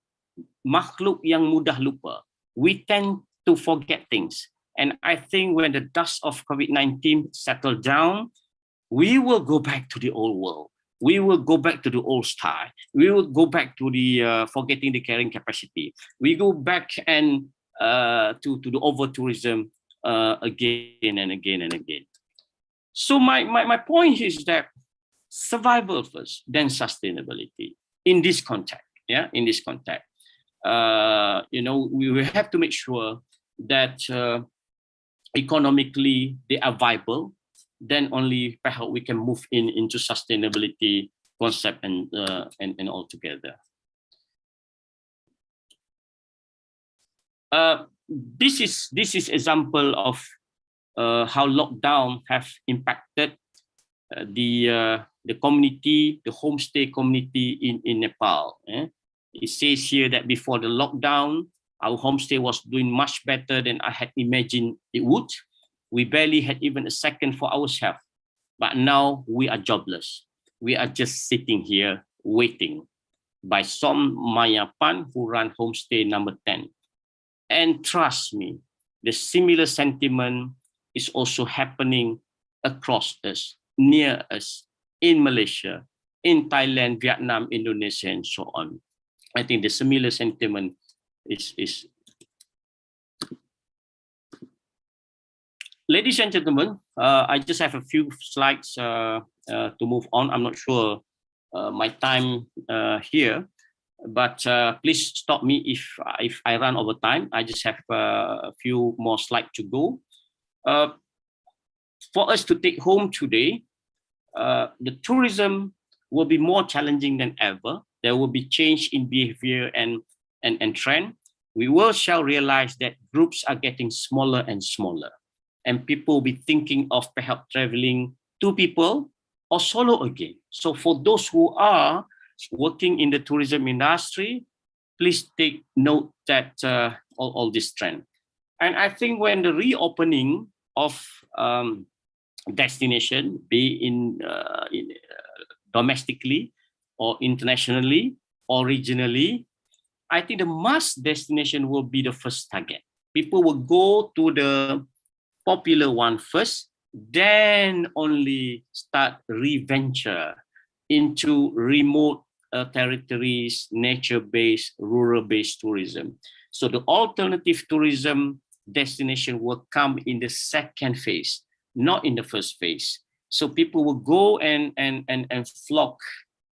makhluk yang mudah lupa. We tend to forget things. And I think when the dust of COVID-19 settled down, we will go back to the old world. We will go back to the old style. We will go back to the forgetting the carrying capacity. We go back and to the over-tourism again and again and again. So my point is that survival first, then sustainability in this context. Yeah, in this context, we will have to make sure that economically they are viable. Then only perhaps we can move into sustainability concept and all together. This is example of how lockdown have impacted the community, the homestay community in Nepal. It says here that before the lockdown, our homestay was doing much better than I had imagined it would. We barely had even a second for ourselves. But now we are jobless. We are just sitting here waiting. By Som Mayapan, who ran homestay number 10. And trust me, the similar sentiment is also happening across us, near us, in Malaysia, in Thailand, Vietnam, Indonesia, and so on. I think the similar sentiment is. Ladies and gentlemen, I just have a few slides to move on. I'm not sure my time here, but please stop me if I run over time. I just have a few more slides to go. For us to take home today, the tourism will be more challenging than ever. There will be change in behavior and trend. We shall realize that groups are getting smaller and smaller. And people will be thinking of perhaps traveling 2 people or solo again. So for those who are working in the tourism industry, please take note that all this trend. And I think when the reopening of destination, be in domestically or internationally or regionally, I think the mass destination will be the first target. People will go to the popular one first, then only start re-venture into remote territories, nature-based, rural-based tourism. So the alternative tourism destination will come in the second phase, not in the first phase. So people will go and flock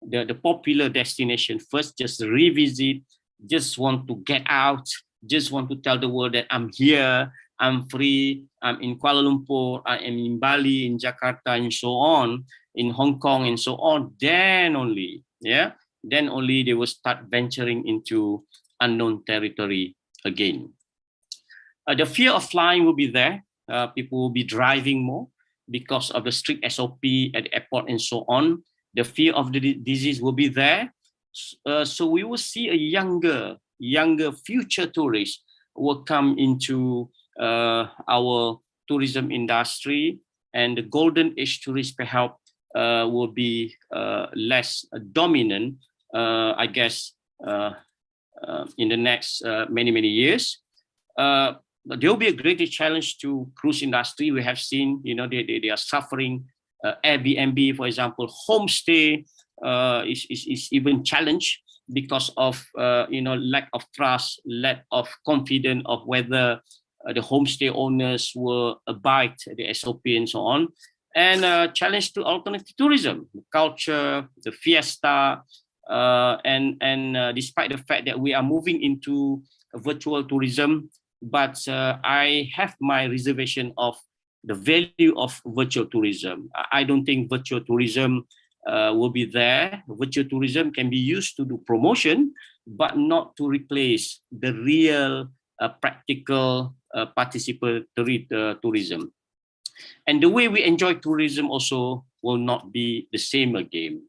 the popular destination first, just revisit, just want to get out, just want to tell the world that I'm here, I'm free, I'm in Kuala Lumpur, I am in Bali, in Jakarta, and so on, in Hong Kong, and so on. Then only, then only they will start venturing into unknown territory again. The fear of flying will be there. People will be driving more because of the strict SOP at the airport and so on. The fear of the disease will be there. So we will see a younger future tourists will come into our tourism industry, and the golden age tourists perhaps will be less dominant, I guess, in the next many years. But there will be a greater challenge to cruise industry. We have seen, they are suffering. Airbnb, for example, homestay is even challenged because of lack of trust, lack of confidence of whether the homestay owners will abide the SOP and so on. And challenge to alternative tourism, the culture, the fiesta, and despite the fact that we are moving into virtual tourism, but I have my reservation of the value of virtual tourism. I don't think virtual tourism will be there. Virtual tourism can be used to do promotion, but not to replace the real practical participatory tourism. And the way we enjoy tourism also will not be the same again.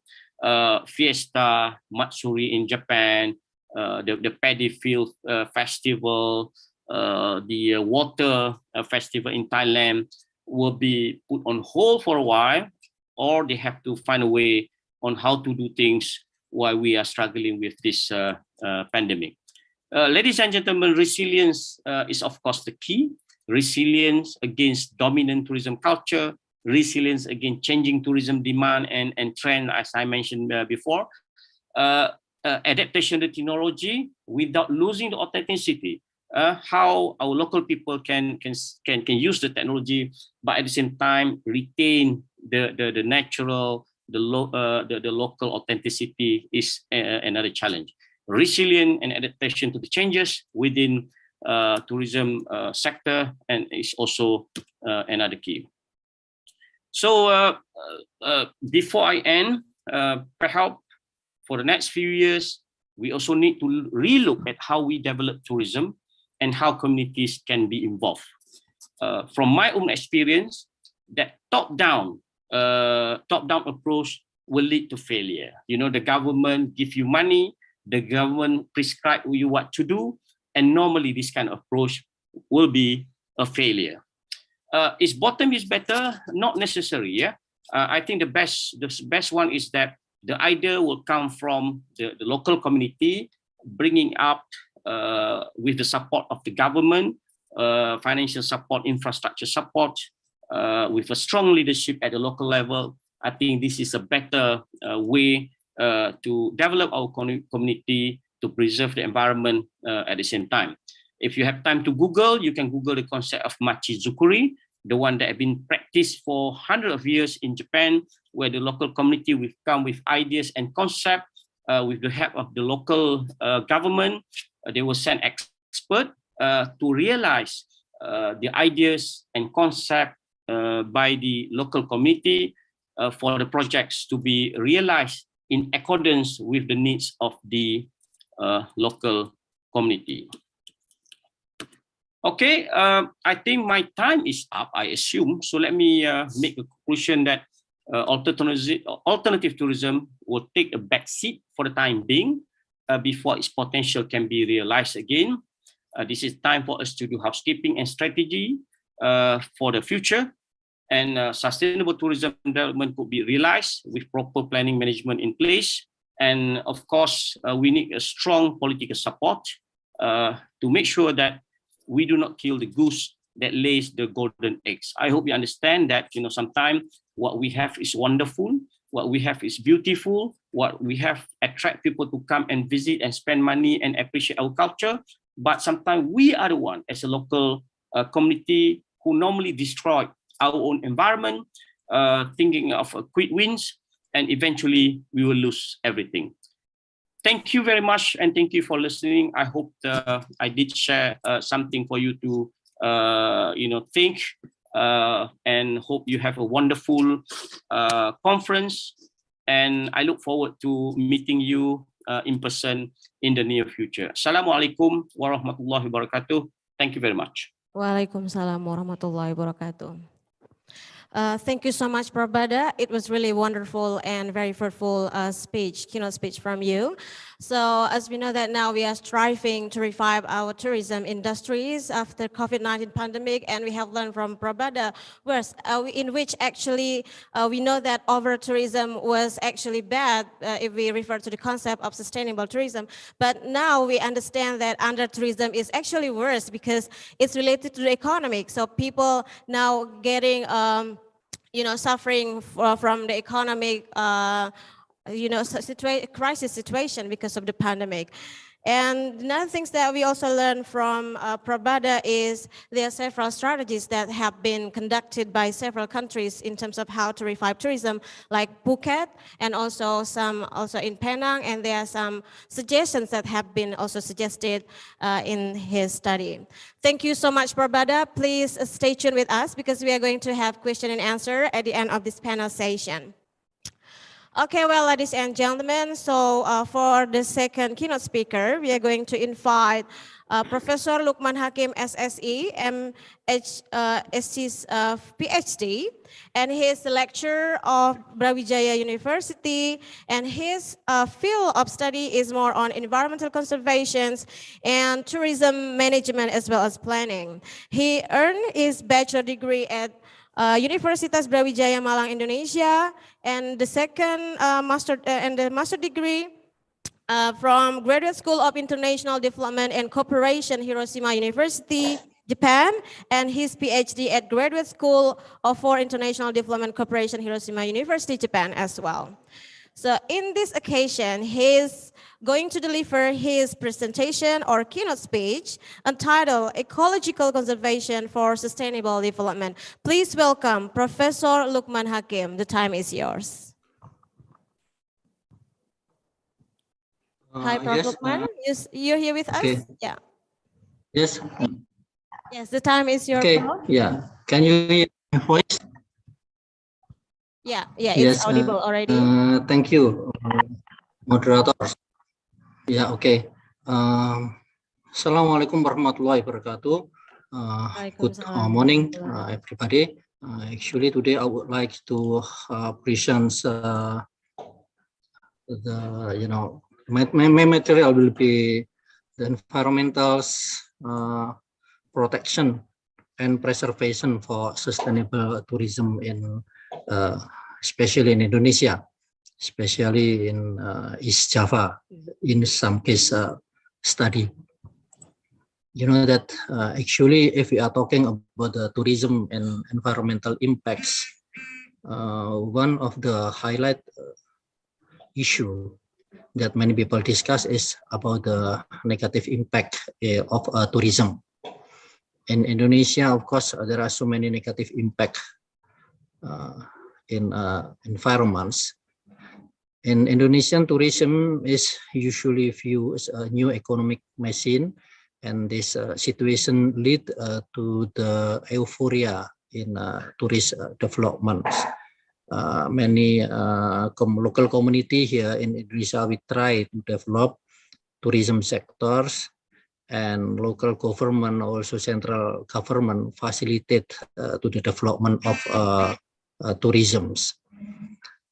Fiesta, Matsuri in Japan, the paddy field festival, the water festival in Thailand will be put on hold for a while, or they have to find a way on how to do things while we are struggling with this pandemic. Ladies and gentlemen, resilience is of course the key. Resilience against dominant tourism culture, resilience against changing tourism demand and trend, as I mentioned before, adaptation to technology without losing the authenticity. How our local people can use the technology, but at the same time retain the natural, the local authenticity is another challenge. Resilient and adaptation to the changes within tourism sector and is also another key. So before I end, perhaps for the next few years, we also need to relook at how we develop tourism and how communities can be involved. From my own experience, that top-down approach will lead to failure. You know, the government give you money, the government prescribe you what to do, and normally this kind of approach will be a failure. Is bottom is better? Not necessary. Yeah, I think the best one is that the idea will come from the local community, bringing up with the support of the government, financial support, infrastructure support, with a strong leadership at the local level. I think this is a better way to develop our community, to preserve the environment at the same time. If you have time to Google, you can Google the concept of Machizukuri, the one that have been practiced for hundreds of years in Japan, where the local community will come with ideas and concept with the help of the local government. They will send experts to realize the ideas and concept by the local community for the projects to be realized in accordance with the needs of the local community. Okay, I think my time is up, I assume. So let me make a conclusion that alternative tourism will take a back seat for the time being before its potential can be realized again. This is time for us to do housekeeping and strategy for the future. And sustainable tourism development could be realized with proper planning management in place. And of course, we need a strong political support to make sure that we do not kill the goose that lays the golden eggs. I hope you understand that, you know, sometimes what we have is wonderful, what we have is beautiful, what we have attract people to come and visit and spend money and appreciate our culture. But sometimes we are the one as a local community who normally destroy our own environment, thinking of quick wins, and eventually we will lose everything. Thank you very much, and thank you for listening. I hope I did share something for you to think, and hope you have a wonderful conference. And I look forward to meeting you in person in the near future. Assalamualaikum warahmatullahi wabarakatuh. Thank you very much. Waalaikumsalam warahmatullahi wabarakatuh. Thank you so much, Prabhada. It was really wonderful and very fruitful keynote speech from you. So as we know that now we are striving to revive our tourism industries after COVID-19 pandemic, and we have learned from Prabhada, in which actually we know that over-tourism was actually bad if we refer to the concept of sustainable tourism. But now we understand that under-tourism is actually worse because it's related to the economic. So people now getting suffering from the economic, crisis situation because of the pandemic. And another things that we also learned from Prabhada is there are several strategies that have been conducted by several countries in terms of how to revive tourism, like Phuket and also in Penang, and there are some suggestions that have been also suggested in his study. Thank you so much, Prabhada. Please stay tuned with us because we are going to have question and answer at the end of this panel session. Okay, well, ladies and gentlemen, so for the second keynote speaker, we are going to invite Professor Lukman Hakim SSE, is his PhD, and he is the lecturer of Brawijaya University, and his field of study is more on environmental conservation and tourism management as well as planning. He earned his bachelor degree at Universitas Brawijaya Malang, Indonesia, and the second master degree from Graduate School of International Development and Cooperation, Hiroshima University, Japan, and his PhD at Graduate School for International Development Cooperation, Hiroshima University, Japan as well. So in this occasion, he's going to deliver his presentation or keynote speech entitled Ecological Conservation for Sustainable Development. Please welcome Professor Lukman Hakim. The time is yours. Hi, Prof. Lukman. You're here with us? Yeah. Yes. Yes, the time is yours. Okay. Yeah. Can you hear my voice? Yeah, it's audible already. Thank you, moderators. Yeah, okay. Assalamualaikum warahmatullahi wabarakatuh. Good morning, everybody. Actually, today I would like to present my material will be the environmental protection and preservation for sustainable tourism in especially in Indonesia, especially in East Java, in some case study. You know that actually if we are talking about the tourism and environmental impacts, one of the highlight issue that many people discuss is about the negative impact of tourism. In Indonesia, of course, there are so many negative impact in environments. In Indonesian, tourism is usually viewed as a new economic machine, and this situation lead to the euphoria in tourist development. Many local community here in Indonesia, we try to develop tourism sectors, and local government, also central government, facilitate to the development of tourism.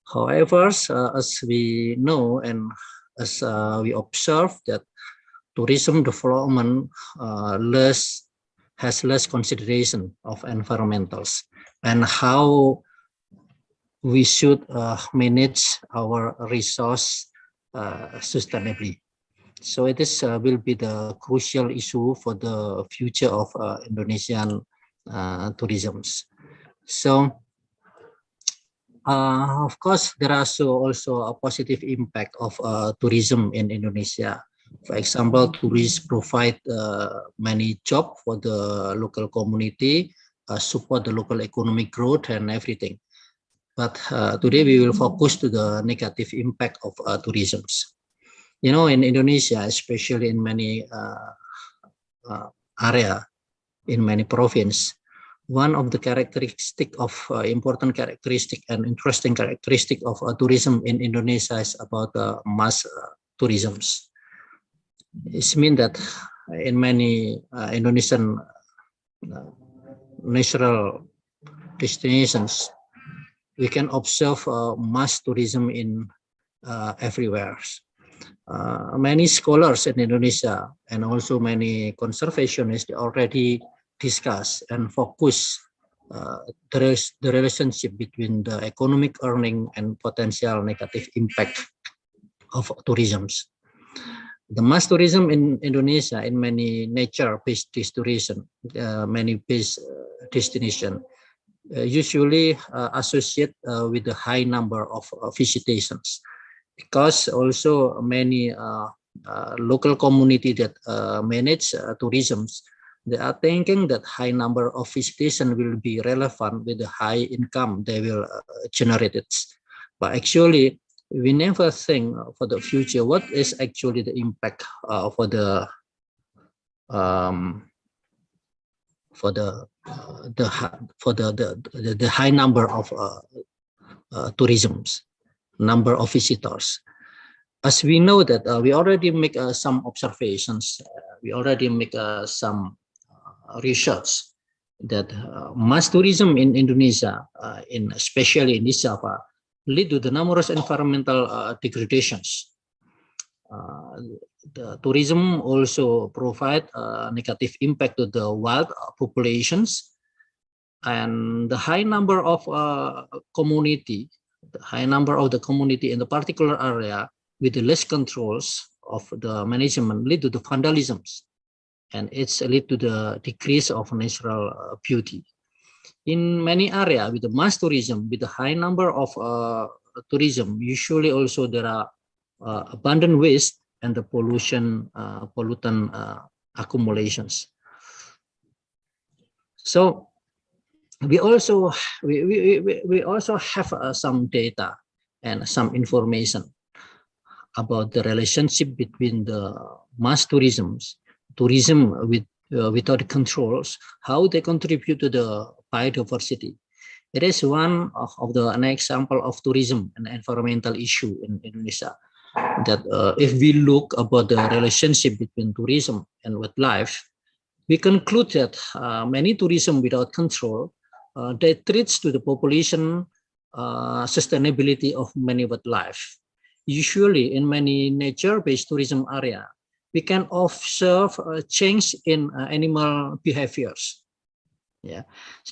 However, as we know and as we observe that tourism development has less consideration of environmentals and how we should manage our resource sustainably. So it is will be the crucial issue for the future of Indonesian tourism. So, of course, there are also a positive impact of tourism in Indonesia. For example, tourists provide many jobs for the local community, support the local economic growth and everything. But today we will focus to the negative impact of tourism. You know, in Indonesia, especially in many area, in many provinces, one of the characteristic of important characteristic and interesting characteristic of tourism in Indonesia is about mass tourism. It means that in many Indonesian natural destinations, we can observe mass tourism in everywhere. Many scholars in Indonesia and also many conservationists already discuss and focus the relationship between the economic earning and potential negative impact of tourism. The mass tourism in Indonesia, in many nature-based destination, destination, usually associate with the high number of visitations, because also many local community that manage tourism, they are thinking that high number of visitation will be relevant with the high income they will generate it. But actually, we never think for the future what is actually the impact for the high number of tourisms, number of visitors. As we know that we already make some observations we already make some research that mass tourism in Indonesia, especially in East Java, lead to the numerous environmental degradations. The tourism also provide negative impact to the wild populations, and the high number of the high number of the community in the particular area with the less controls of the management lead to the vandalisms, and it's lead to the decrease of natural beauty. In many areas with the mass tourism, with the high number of tourism, usually also there are abundant waste and the pollutant accumulations. So we also have some data and some information about the relationship between the mass tourism without controls, how they contribute to the biodiversity. It is one of an example of tourism and environmental issue in Indonesia. That if we look about the relationship between tourism and wildlife, we conclude that many tourism without control, they threats to the population sustainability of many wildlife. Usually in many nature-based tourism area, we can observe a change in animal behaviors. Yeah,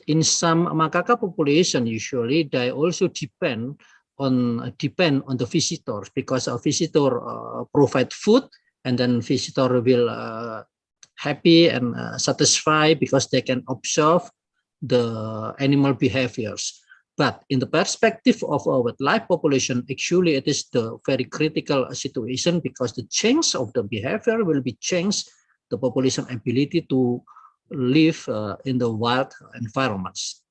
in some macaque population, usually they also depend on the visitors, because a visitor provide food, and then visitor will happy and satisfied because they can observe the animal behaviors. But in the perspective of our wildlife population, actually it is the very critical situation, because the change of the behavior will be changed the population ability to live in the wild environments.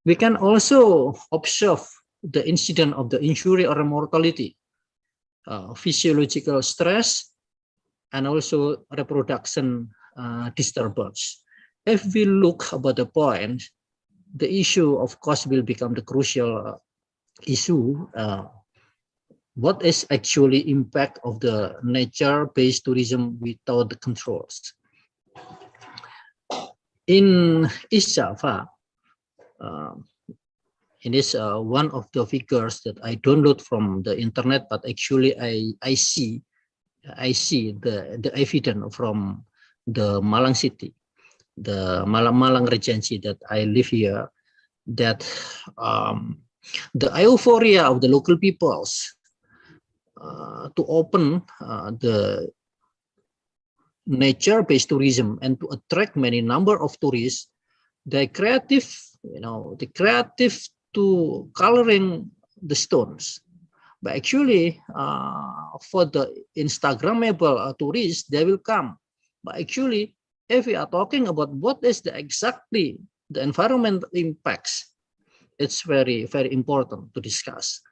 We can also observe the incident of the injury or mortality, physiological stress, and also reproduction disturbance. If we look about the point, the issue of course will become the crucial issue. What is actually impact of the nature-based tourism without the controls? In East Java, it is one of the figures that I download from the internet, but actually I see the evidence from the Malang city, the Malang Regency that I live here, that the euphoria of the local peoples to open the nature-based tourism and to attract many number of tourists, the creative to coloring the stones. But actually, for the Instagrammable tourists, they will come. But actually, if we are talking about what is exactly the environmental impacts, it's very, very important to discuss.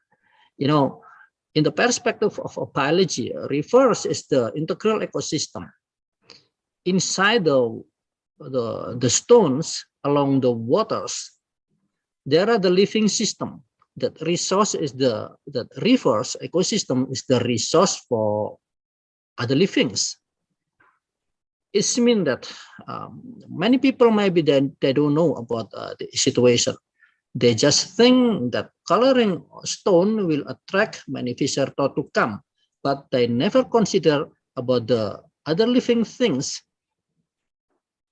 In the perspective of biology, rivers is the integral ecosystem. Inside the stones along the waters, there are the living system. That resource is that rivers ecosystem is the resource for other livings. It means that many people maybe they don't know about the situation. They just think that coloring stone will attract many visitors to come, but they never consider about the other living things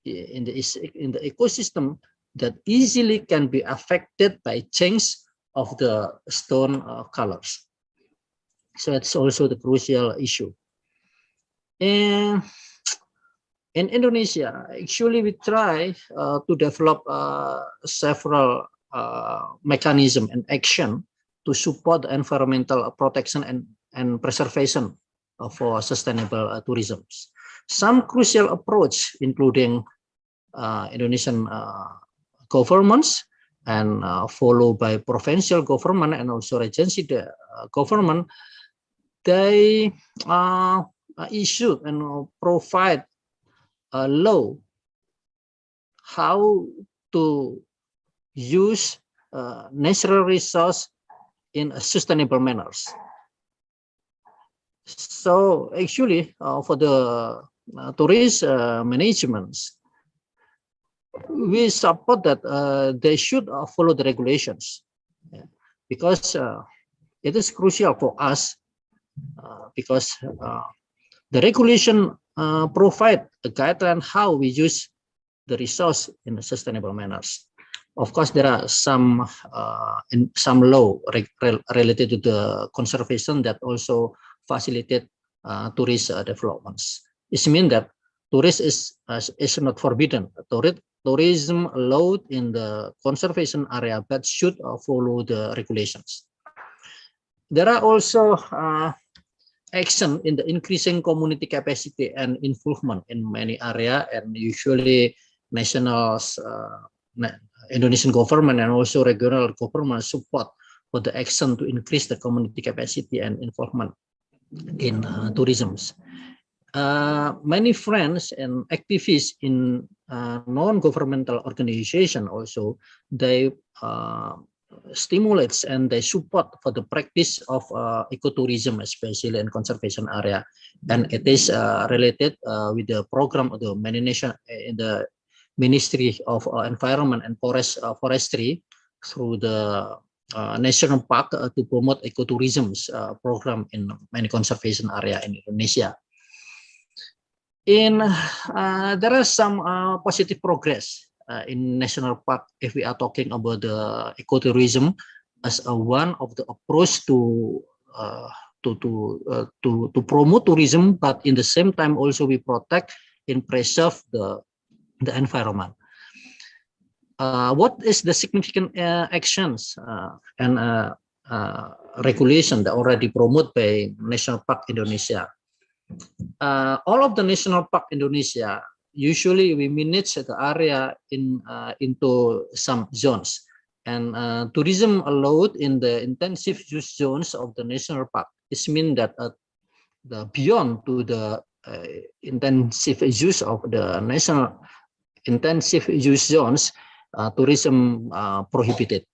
in the ecosystem that easily can be affected by change of the stone colors. So it's also the crucial issue. And in Indonesia, actually we try to develop several mechanisms and action to support environmental protection and preservation for sustainable tourism. Some crucial approach, including Indonesian governments and followed by provincial government and also regency government, they issue and provide a law how to use natural resource in a sustainable manners. So actually, for the tourist managements, we support that they should follow the regulations, because it is crucial for us, because the regulation provide a guideline how we use the resource in a sustainable manners. Of course, there are some law related to the conservation that also facilitate tourist developments. It means that tourist is not forbidden. Tourism allowed in the conservation area, but should follow the regulations. There are also action in the increasing community capacity and involvement in many areas, and usually nationals, Indonesian government and also regional government support for the action to increase the community capacity and involvement in tourism. Many friends and activists in non-governmental organization also, they stimulates and they support for the practice of ecotourism, especially in conservation area, and it is related with the program of the in the Ministry of Environment and Forestry through the national park to promote ecotourism program in many conservation area in Indonesia. There are some positive progress in national park if we are talking about the ecotourism as one of the approach to promote tourism, but in the same time also we protect and preserve the environment. What is the significant actions and regulation that already promoted by National Park Indonesia? All of the National Park Indonesia, usually we manage the area into some zones, and tourism allowed in the intensive use zones of the national park. It means that the beyond to the intensive use of the national intensive use zones, tourism prohibited.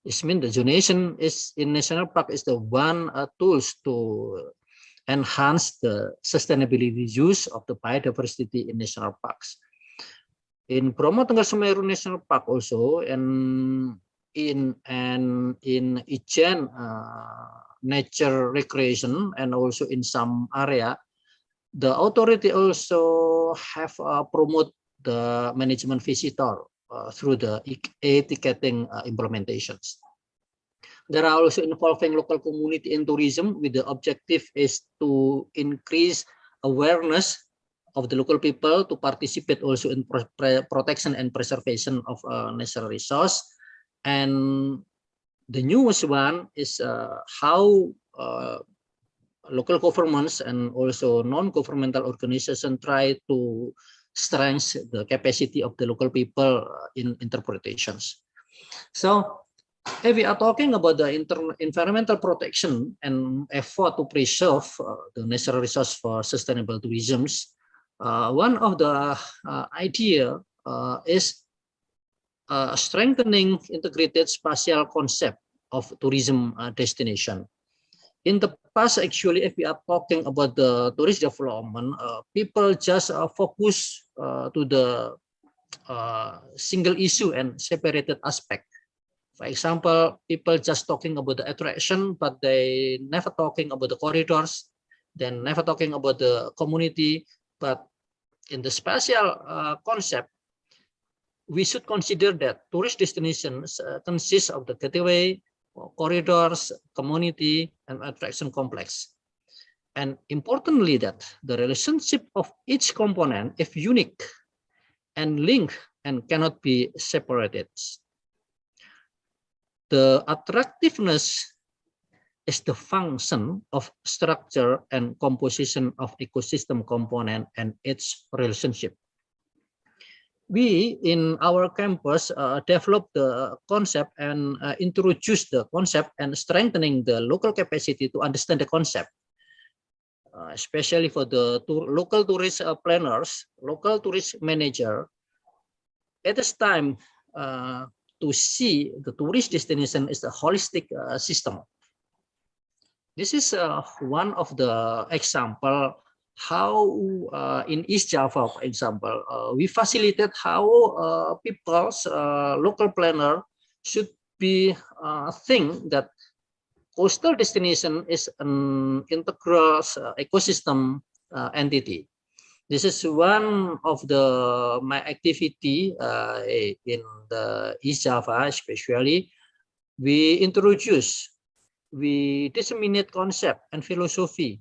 It means the zonation is in national park is the one tools to enhance the sustainability use of the biodiversity in national parks. In Bromo Tengger Semeru National Park also, and in Ijen nature recreation, and also in some area, the authority also have promote the management visitor through the e-ticketing implementations. There are also involving local community in tourism with the objective is to increase awareness of the local people to participate also in protection and preservation of natural resource. And the newest one is how local governments and also non-governmental organizations try to strengthen the capacity of the local people in interpretations. So if we are talking about the environmental protection and effort to preserve the natural resource for sustainable tourism, one of the idea is strengthening integrated spatial concept of tourism destination. In the past, actually, if we are talking about the tourist development, people just focus to the single issue and separated aspect. For example, people just talking about the attraction, but they never talking about the corridors, then never talking about the community. But in the spatial concept, we should consider that tourist destinations consist of the gateway, corridors, community, and attraction complex. And importantly, that the relationship of each component is unique and linked and cannot be separated. The attractiveness is the function of structure and composition of ecosystem component and its relationship. We in our campus develop the concept and introduce the concept and strengthening the local capacity to understand the concept, especially for the local tourist planners, local tourist manager. It is time to see the tourist destination is a holistic system. This is one of the example how in East Java, for example, we facilitate how people's local planner should be think that coastal destination is an integral ecosystem entity. This is one of the my activity in the East Java, especially. We disseminate concept and philosophy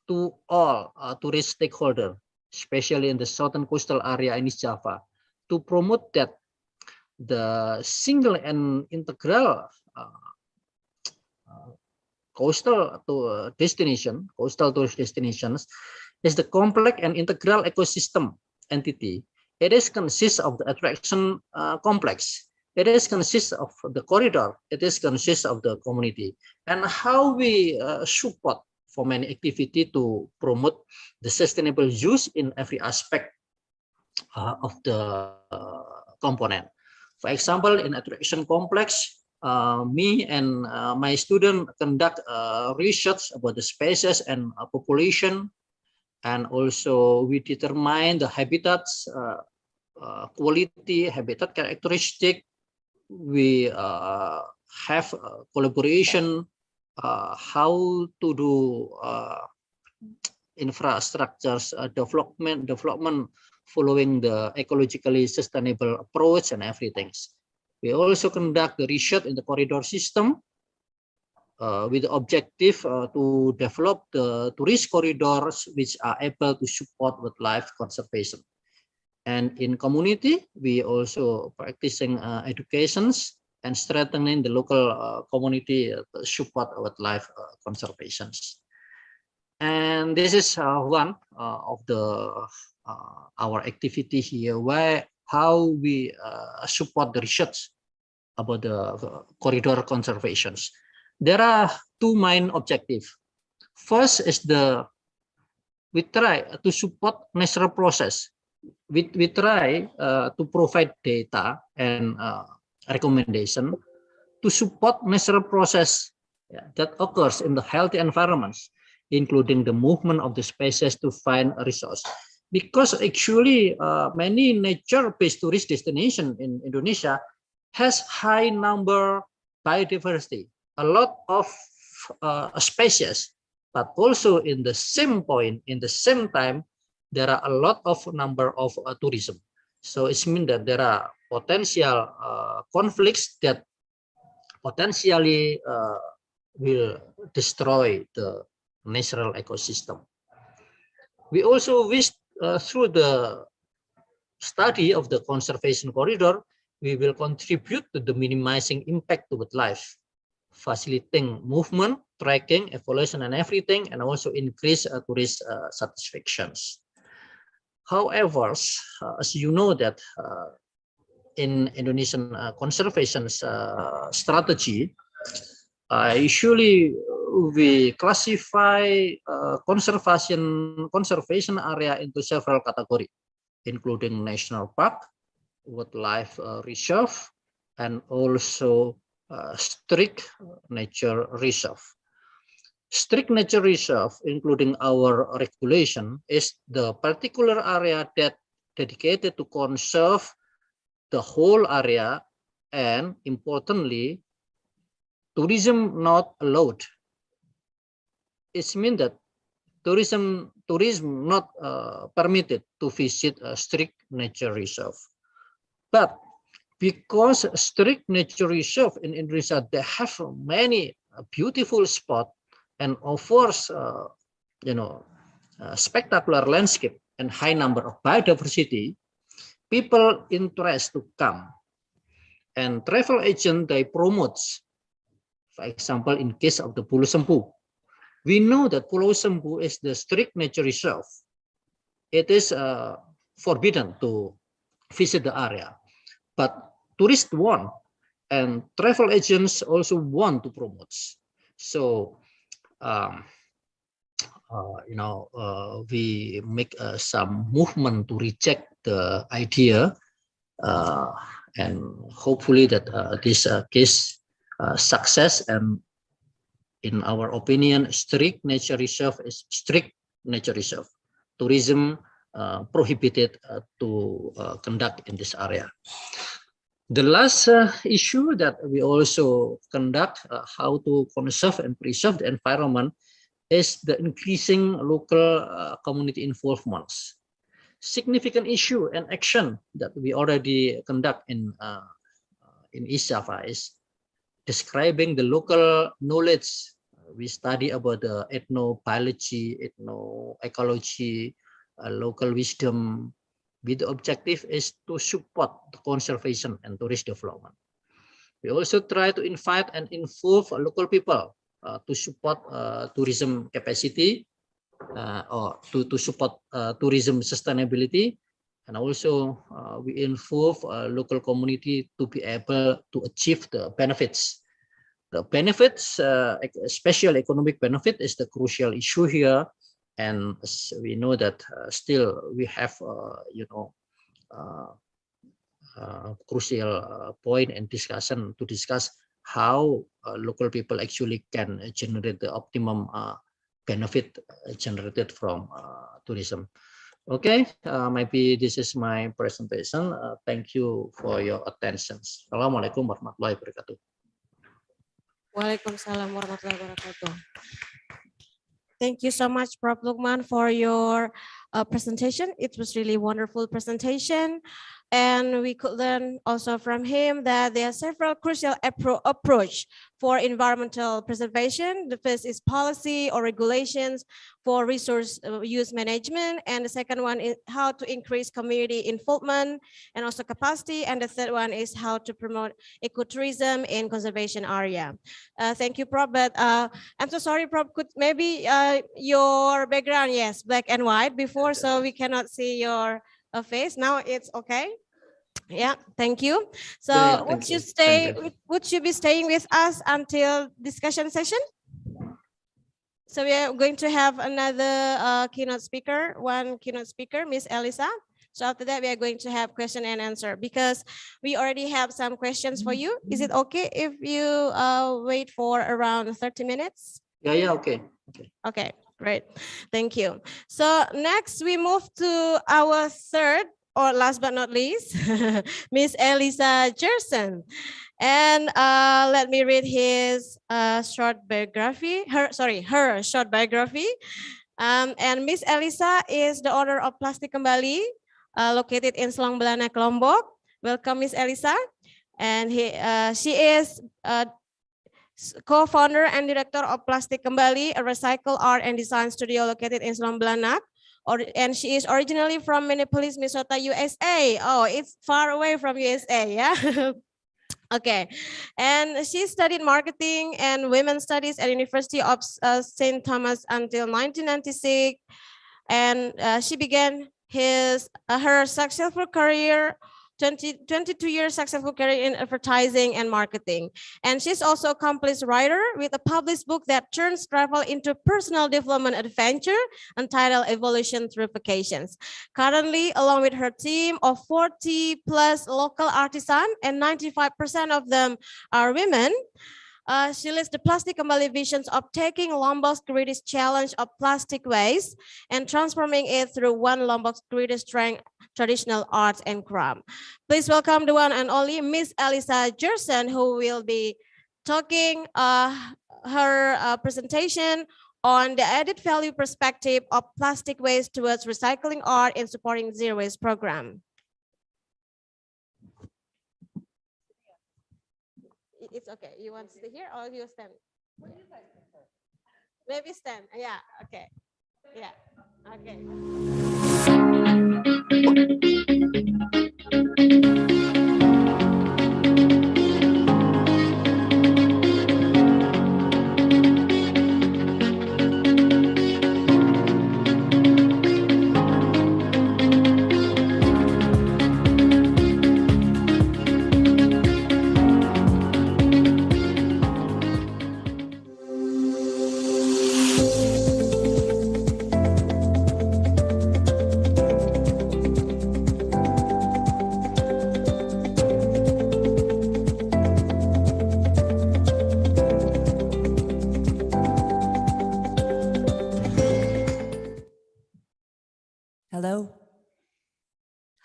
to all tourist stakeholders, especially in the southern coastal area in East Java, to promote that the single and integral coastal tourist destinations is the complex and integral ecosystem entity. It is consists of the attraction complex. It is consists of the corridor. It is consists of the community, and how we support for many activity to promote the sustainable use in every aspect of the component. For example, in attraction complex, me and my student conduct research about the species and population, and also we determine the habitats quality, habitat characteristic. We have collaboration how to do infrastructures development following the ecologically sustainable approach and everything. We also conduct the research in the corridor system with the objective to develop the tourist corridors which are able to support wildlife conservation. And in community, we also practicing educations and strengthening the local community to support wildlife conservations. And this is one of the our activity here, where how we support the research about the corridor conservations. There are two main objectives. First is we try to support natural process. We try to provide data and recommendation to support natural process that occurs in the healthy environments, including the movement of the species to find a resource. Because actually many nature-based tourist destinations in Indonesia has high number biodiversity, a lot of species, but also in the same point, in the same time, there are a lot of number of tourism. So it means that there are potential conflicts that potentially will destroy the natural ecosystem. We also wish through the study of the conservation corridor, we will contribute to the minimizing impact to wildlife, facilitating movement, tracking, evolution, and everything, and also increase tourist satisfactions. However, as you know that in Indonesian conservation strategy, usually we classify conservation area into several categories, including national park, wildlife reserve, and also strict nature reserve. Strict nature reserve, including our regulation, is the particular area that dedicated to conserve the whole area, and importantly, tourism not allowed. It means that tourism not permitted to visit a strict nature reserve. But because strict nature reserve in Indonesia, they have many beautiful spots and offers spectacular landscape and high number of biodiversity, people interest to come, and travel agent they promotes. For example, in case of the Pulau Sempu, we know that Pulau Sempu is the strict nature reserve. It is forbidden to visit the area, but tourists want, and travel agents also want to promote. So we make some movement to reject the idea, and hopefully that this case success. And in our opinion, strict nature reserve is strict nature reserve. tourism prohibited to conduct in this area. The last issue that we also conduct how to conserve and preserve the environment is the increasing local community involvements. Significant issue and action that we already conduct in East Java is describing the local knowledge. We study about the ethnobiology, ethnoecology, local wisdom, with the objective is to support the conservation and tourist development. We also try to invite and involve local people to support tourism capacity or to support tourism sustainability. And also we involve local community to be able to achieve the benefits. The benefits, special economic benefit, is the crucial issue here. And we know that still we have, crucial point and discussion to discuss how local people actually can generate the optimum benefit generated from tourism. Okay, maybe this is my presentation. Thank you for your attention. Assalamualaikum warahmatullahi wabarakatuh. Waalaikumsalam warahmatullahi wabarakatuh. Thank you so much, Prof. Lukman, for your presentation. It was really wonderful presentation. And we could learn also from him that there are several crucial approach for environmental preservation. The first is policy or regulations for resource use management. And the second one is how to increase community involvement and also capacity. And the third one is how to promote ecotourism in conservation area. Thank you, Prof. But I'm so sorry, Prof. Could maybe your background, yes, black and white before, so we cannot see your face. Now it's okay. Yeah, thank you. So Yeah, would you be staying with us until discussion session? So we are going to have another keynote speaker, Miss Elisa. So after that, we are going to have question and answer because we already have some questions for you. Is it okay if you wait for around 30 minutes? Yeah, okay. Okay, great. Thank you. So next we move to our third, or last but not least, Miss Elisa Gerson. And let me read his short biography, her short biography. And Miss Elisa is the owner of Plastik Kembali, located in Selang Belanak, Lombok. Welcome, Miss Elisa. And she is co-founder and director of Plastik Kembali, a recycle art and design studio located in Selang Belanak. And she is originally from Minneapolis, Minnesota, USA. Oh, it's far away from USA, yeah? Okay, and she studied marketing and women's studies at University of St. Thomas until 1996. And she began her successful career, 22 years successful career in advertising and marketing. And she's also accomplished writer with a published book that turns travel into personal development adventure entitled Evolution Through Vacations. Currently, along with her team of 40 plus local artisans and 95% of them are women, she leads the Plastik Kembali visions of taking Lombok's greatest challenge of plastic waste and transforming it through one Lombok's greatest strength, traditional arts and craft. Please welcome the one and only Miss Elisa Gerson, who will be talking her presentation on the added value perspective of plastic waste towards recycling art and supporting zero waste program. It's okay. You want to stay here or you stand? Maybe stand. Yeah. Okay. Yeah. Okay.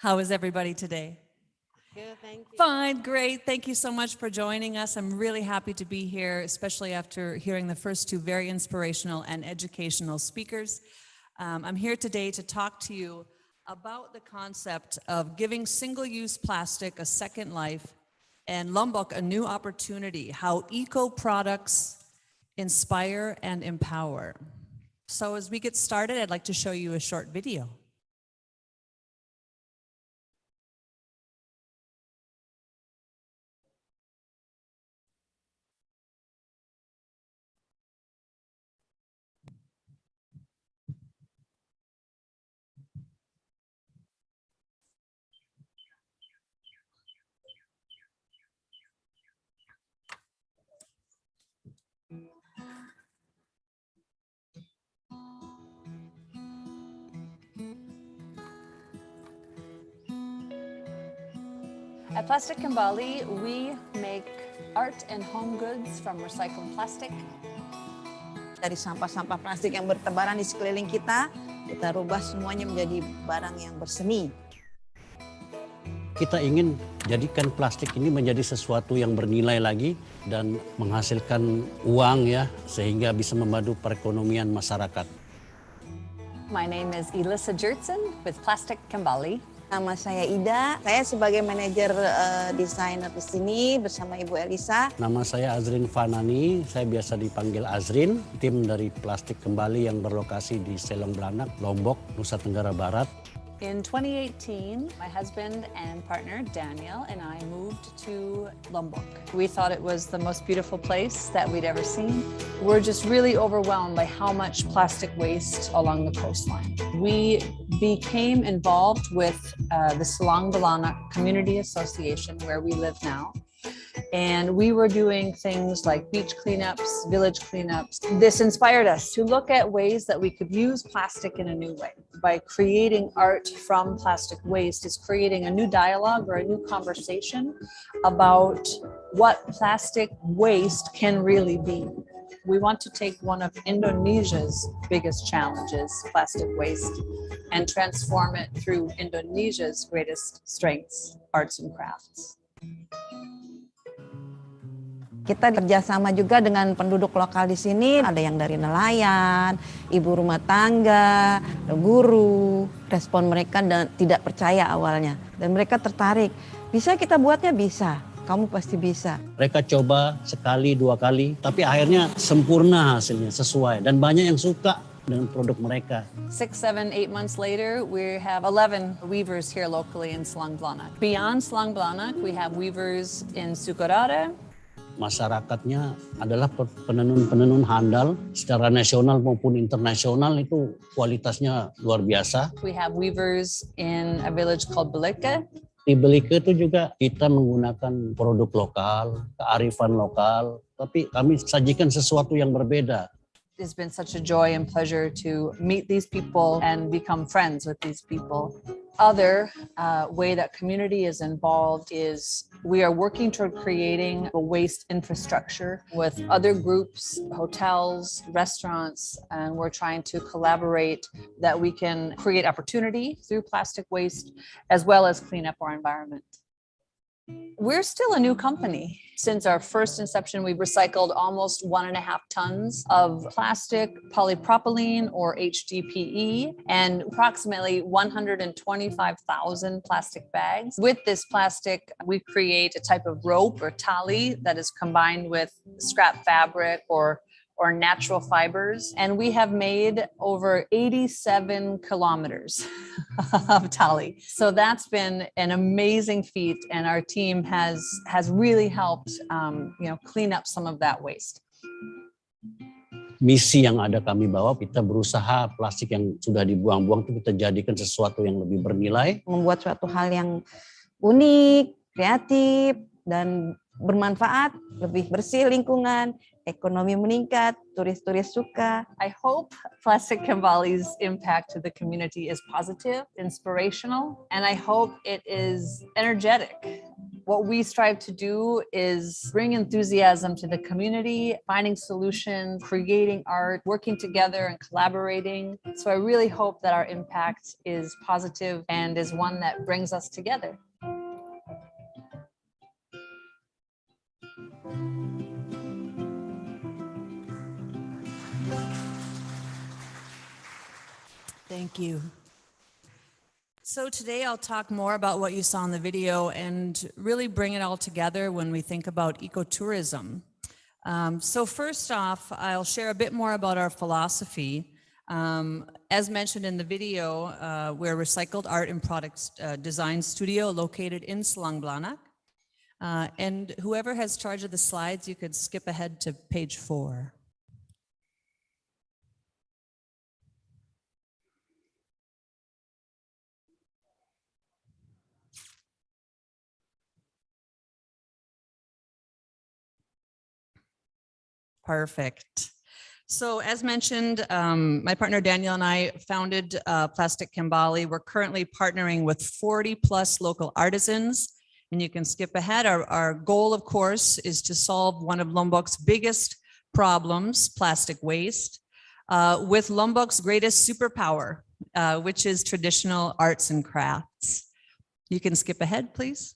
How is everybody today? Good, thank you. Fine, great. Thank you so much for joining us. I'm really happy to be here, especially after hearing the first two very inspirational and educational speakers. I'm here today to talk to you about the concept of giving single-use plastic a second life and Lombok a new opportunity, how eco-products inspire and empower. So as we get started, I'd like to show you a short video. At Plastic Kembali, we make art and home goods from recycled plastic. Dari sampah-sampah plastik yang bertebaran di sekeliling kita rubah semuanya menjadi barang yang berseni. Kita ingin jadikan plastik ini menjadi sesuatu yang bernilai lagi dan menghasilkan uang ya, sehingga bisa membantu perekonomian masyarakat. My name is Elisa Jertsen with Plastic Kembali. Nama saya Ida, saya sebagai manajer desainer di sini bersama Ibu Elisa. Nama saya Azrin Fanani, saya biasa dipanggil Azrin, tim dari Plastik Kembali yang berlokasi di Selong Blanak, Lombok, Nusa Tenggara Barat. In 2018, my husband and partner, Daniel, and I moved to Lombok. We thought it was the most beautiful place that we'd ever seen. We're just really overwhelmed by how much plastic waste along the coastline. We became involved with the Selong Blanak Community Association, where we live now. And we were doing things like beach cleanups, village cleanups. This inspired us to look at ways that we could use plastic in a new way. By creating art from plastic waste is creating a new dialogue or a new conversation about what plastic waste can really be. We want to take one of Indonesia's biggest challenges, plastic waste, and transform it through Indonesia's greatest strengths, arts and crafts. Kita kerjasama juga dengan penduduk lokal di sini, ada yang dari nelayan, ibu rumah tangga, guru. Respon mereka tidak percaya awalnya, dan mereka tertarik. Bisa kita buatnya? Bisa, kamu pasti bisa. Mereka coba sekali, dua kali, tapi akhirnya sempurna hasilnya, sesuai. Dan banyak yang suka dengan produk mereka. 6, 7, 8 months later, we have 11 weavers here locally in Selong Blanak. Beyond Selong Blanak, we have weavers in Sukorada. Masyarakatnya adalah penenun-penenun handal secara nasional maupun internasional, itu kualitasnya luar biasa. We have weavers in a village called Beleke. Di Beleke itu juga kita menggunakan produk lokal, kearifan lokal, tapi kami sajikan sesuatu yang berbeda. It's been such a joy and pleasure to meet these people and become friends with these people. Other way that community is involved is we are working toward creating a waste infrastructure with other groups, hotels, restaurants, and we're trying to collaborate that we can create opportunity through plastic waste as well as clean up our environment. We're still a new company. Since our first inception, we've recycled almost 1.5 tons of plastic, polypropylene or HDPE, and approximately 125,000 plastic bags. With this plastic, we create a type of rope or tali that is combined with scrap fabric or natural fibers. And we have made over 87 kilometers of tali. So that's been an amazing feat. And our team has really helped clean up some of that waste. Misi yang ada kami bawa, kita berusaha plastik yang sudah dibuang-buang itu kita jadikan sesuatu yang lebih bernilai. Membuat suatu hal yang unik, kreatif, dan bermanfaat, lebih bersih lingkungan, ekonomi meningkat, turis-turis suka. I hope Plastic Kembali's impact to the community is positive, inspirational, and I hope it is energetic. What we strive to do is bring enthusiasm to the community, finding solutions, creating art, working together and collaborating. So I really hope that our impact is positive and is one that brings us together. Thank you. So today I'll talk more about what you saw in the video and really bring it all together when we think about ecotourism. So first off, I'll share a bit more about our philosophy. As mentioned in the video, we're a recycled art and products design studio located in Selang Blanak. And whoever has charge of the slides, you could skip ahead to page 4. Perfect. So as mentioned, my partner Daniel and I founded Plastic Kembali. We're currently partnering with 40 plus local artisans, and you can skip ahead. Our goal, of course, is to solve one of Lombok's biggest problems, plastic waste, with Lombok's greatest superpower, which is traditional arts and crafts. You can skip ahead, please.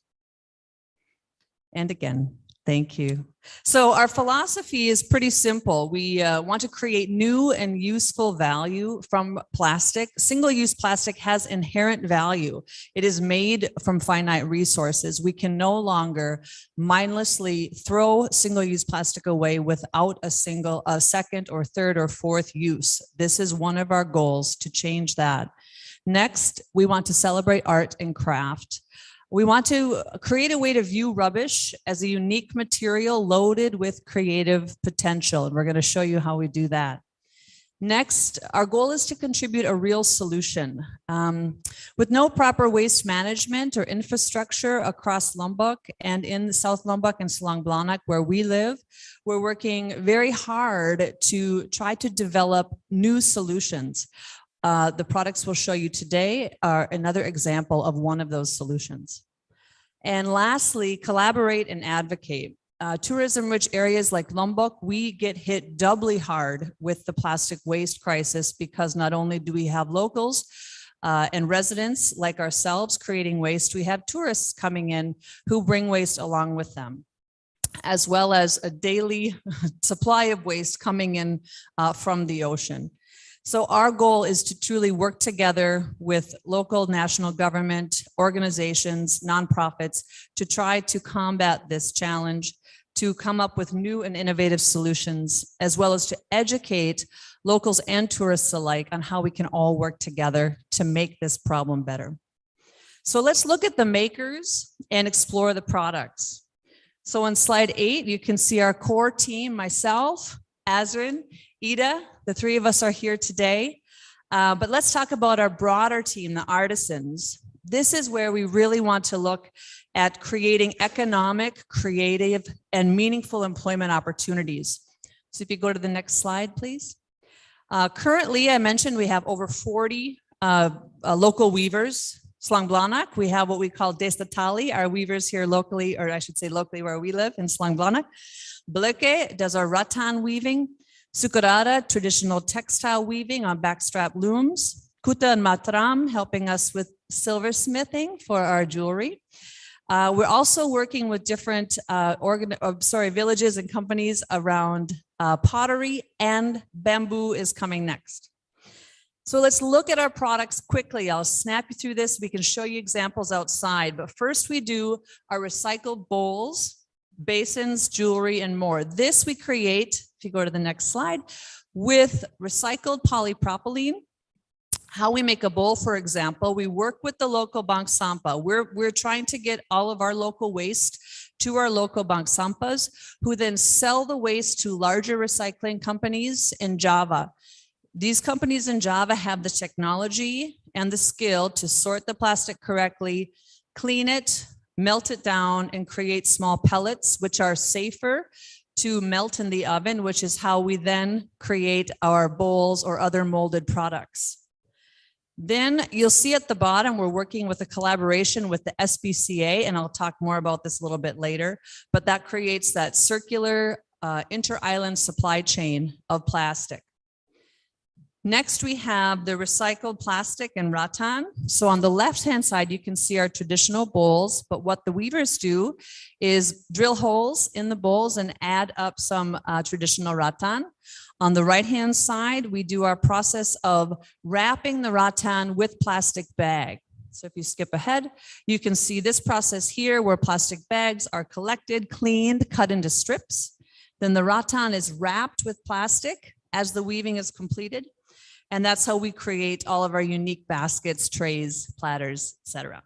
And again. Thank you. So our philosophy is pretty simple. We want to create new and useful value from plastic. Single-use plastic has inherent value. It is made from finite resources. We can no longer mindlessly throw single-use plastic away without a second or third or fourth use. This is one of our goals, to change that. Next, we want to celebrate art and craft. We want to create a way to view rubbish as a unique material loaded with creative potential, and we're going to show you how we do that. Next, our goal is to contribute a real solution. With no proper waste management or infrastructure across Lombok and in South Lombok and Selang Blanak, where we live, we're working very hard to try to develop new solutions. The products we'll show you today are another example of one of those solutions. And lastly, collaborate and advocate. Tourism-rich areas like Lombok, we get hit doubly hard with the plastic waste crisis because not only do we have locals and residents like ourselves creating waste, we have tourists coming in who bring waste along with them, as well as a daily supply of waste coming in from the ocean. So our goal is to truly work together with local, national government, organizations, nonprofits to try to combat this challenge, to come up with new and innovative solutions, as well as to educate locals and tourists alike on how we can all work together to make this problem better. So let's look at the makers and explore the products. So on slide 8, you can see our core team, myself, Azrin, Ida, the three of us are here today. But let's talk about our broader team, the artisans. This is where we really want to look at creating economic, creative, and meaningful employment opportunities. So if you go to the next slide, please. Currently, I mentioned we have over 40 local weavers. Selang Blanak, we have what we call Desa Tali, our weavers here locally, or I should say locally where we live in Selang Blanak. Beleke does our rattan weaving. Sukarada, traditional textile weaving on backstrap looms. Kuta and Matram helping us with silversmithing for our jewelry. We're also working with different villages and companies around pottery, and bamboo is coming next. So let's look at our products quickly. I'll snap you through this. We can show you examples outside, but first we do our recycled bowls, basins, jewelry, and more. This we create, if you go to the next slide, with recycled polypropylene. How we make a bowl, for example, we work with the local Bank Sampah. We're trying to get all of our local waste to our local Bank Sampahs, who then sell the waste to larger recycling companies in Java. These companies in Java have the technology and the skill to sort the plastic correctly, clean it, melt it down, and create small pellets, which are safer to melt in the oven, which is how we then create our bowls or other molded products. Then you'll see at the bottom, we're working with a collaboration with the SPCA, and I'll talk more about this a little bit later, but that creates that circular inter-island supply chain of plastic. Next, we have the recycled plastic and rattan. So on the left-hand side, you can see our traditional bowls, but what the weavers do is drill holes in the bowls and add up some traditional rattan. On the right-hand side, we do our process of wrapping the rattan with plastic bag. So if you skip ahead, you can see this process here where plastic bags are collected, cleaned, cut into strips. Then the rattan is wrapped with plastic as the weaving is completed. And that's how we create all of our unique baskets, trays, platters, etc.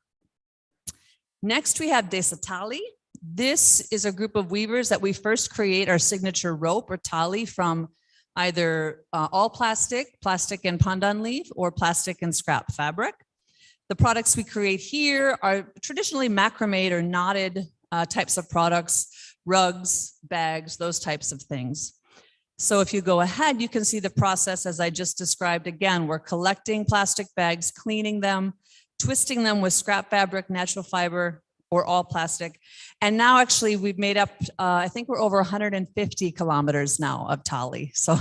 Next, we have Desatali. This is a group of weavers that we first create our signature rope or tali from either all plastic, plastic and pandan leaf, or plastic and scrap fabric. The products we create here are traditionally macrame or knotted types of products, rugs, bags, those types of things. So if you go ahead, you can see the process as I just described. Again, we're collecting plastic bags, cleaning them, twisting them with scrap fabric, natural fiber, or all plastic. And now actually we've made up, I think we're over 150 kilometers now of tali. So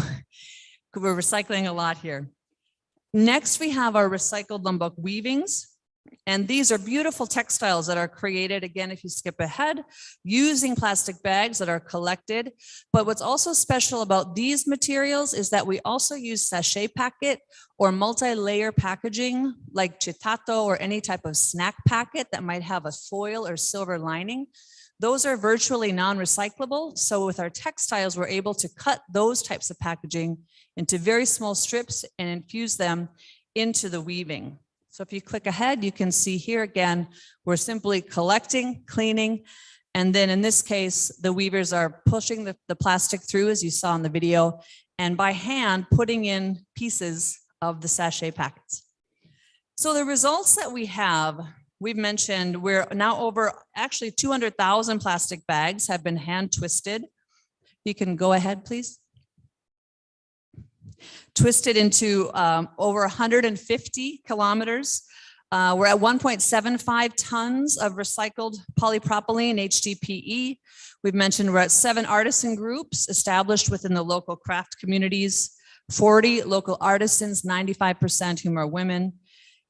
we're recycling a lot here. Next, we have our recycled Lombok weavings. And these are beautiful textiles that are created, again, if you skip ahead, using plastic bags that are collected. But what's also special about these materials is that we also use sachet packet or multi-layer packaging like chitato or any type of snack packet that might have a foil or silver lining. Those are virtually non-recyclable. So with our textiles, we're able to cut those types of packaging into very small strips and infuse them into the weaving. So if you click ahead, you can see here again, we're simply collecting, cleaning, and then in this case, the weavers are pushing the plastic through, as you saw in the video, and by hand putting in pieces of the sachet packets. So the results that we have, we've mentioned, we're now over actually 200,000 plastic bags have been hand twisted. You can go ahead, please. Twisted into over 150 kilometers. We're at 1.75 tons of recycled polypropylene, HDPE. We've mentioned we're at 7 artisan groups established within the local craft communities, 40 local artisans, 95% whom are women.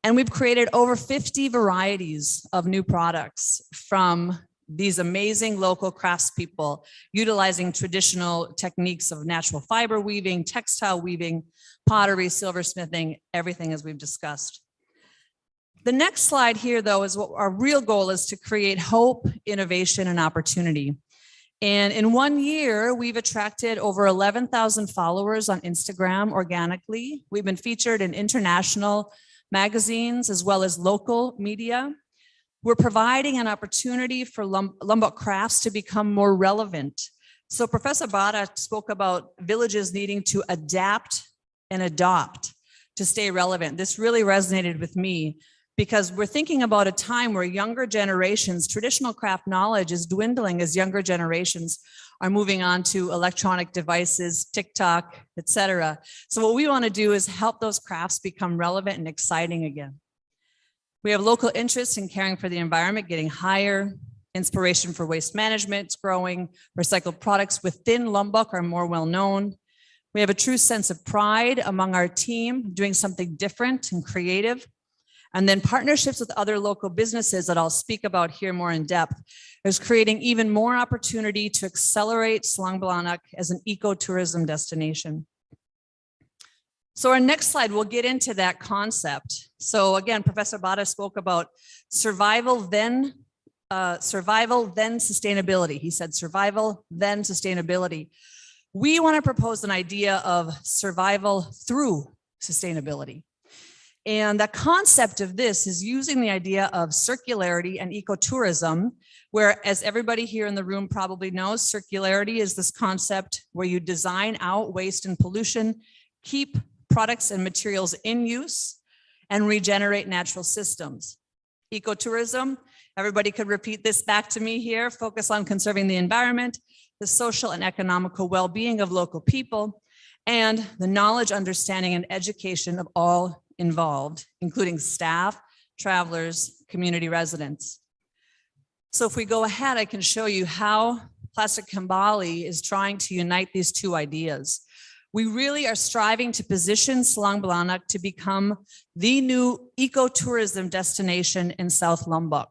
And we've created over 50 varieties of new products from these amazing local craftspeople utilizing traditional techniques of natural fiber weaving, textile weaving, pottery, silversmithing, everything as we've discussed. The next slide here, though, is what our real goal is to create hope, innovation, and opportunity. And in 1 year, we've attracted over 11,000 followers on Instagram organically. We've been featured in international magazines as well as local media. We're providing an opportunity for Lombok crafts to become more relevant. So Professor Bada spoke about villages needing to adapt and adopt to stay relevant. This really resonated with me because we're thinking about a time where younger generations, traditional craft knowledge is dwindling as younger generations are moving on to electronic devices, TikTok, etc. So what we want to do is help those crafts become relevant and exciting again. We have local interest in caring for the environment getting higher, inspiration for waste management is growing, recycled products within Lombok are more well known. We have a true sense of pride among our team doing something different and creative. And then partnerships with other local businesses that I'll speak about here more in depth is creating even more opportunity to accelerate Selang Belanak as an ecotourism destination. So our next slide, we'll get into that concept. So again, Professor Bada spoke about survival, then sustainability. He said survival, then sustainability. We want to propose an idea of survival through sustainability. And the concept of this is using the idea of circularity and ecotourism, where, as everybody here in the room probably knows, circularity is this concept where you design out waste and pollution, keep products and materials in use, and regenerate natural systems. Ecotourism, everybody could repeat this back to me here, focus on conserving the environment, the social and economical well-being of local people, and the knowledge, understanding, and education of all involved, including staff, travelers, community residents. So if we go ahead, I can show you how Plastic Kembali is trying to unite these two ideas. We really are striving to position Selang Belanak to become the new ecotourism destination in South Lombok.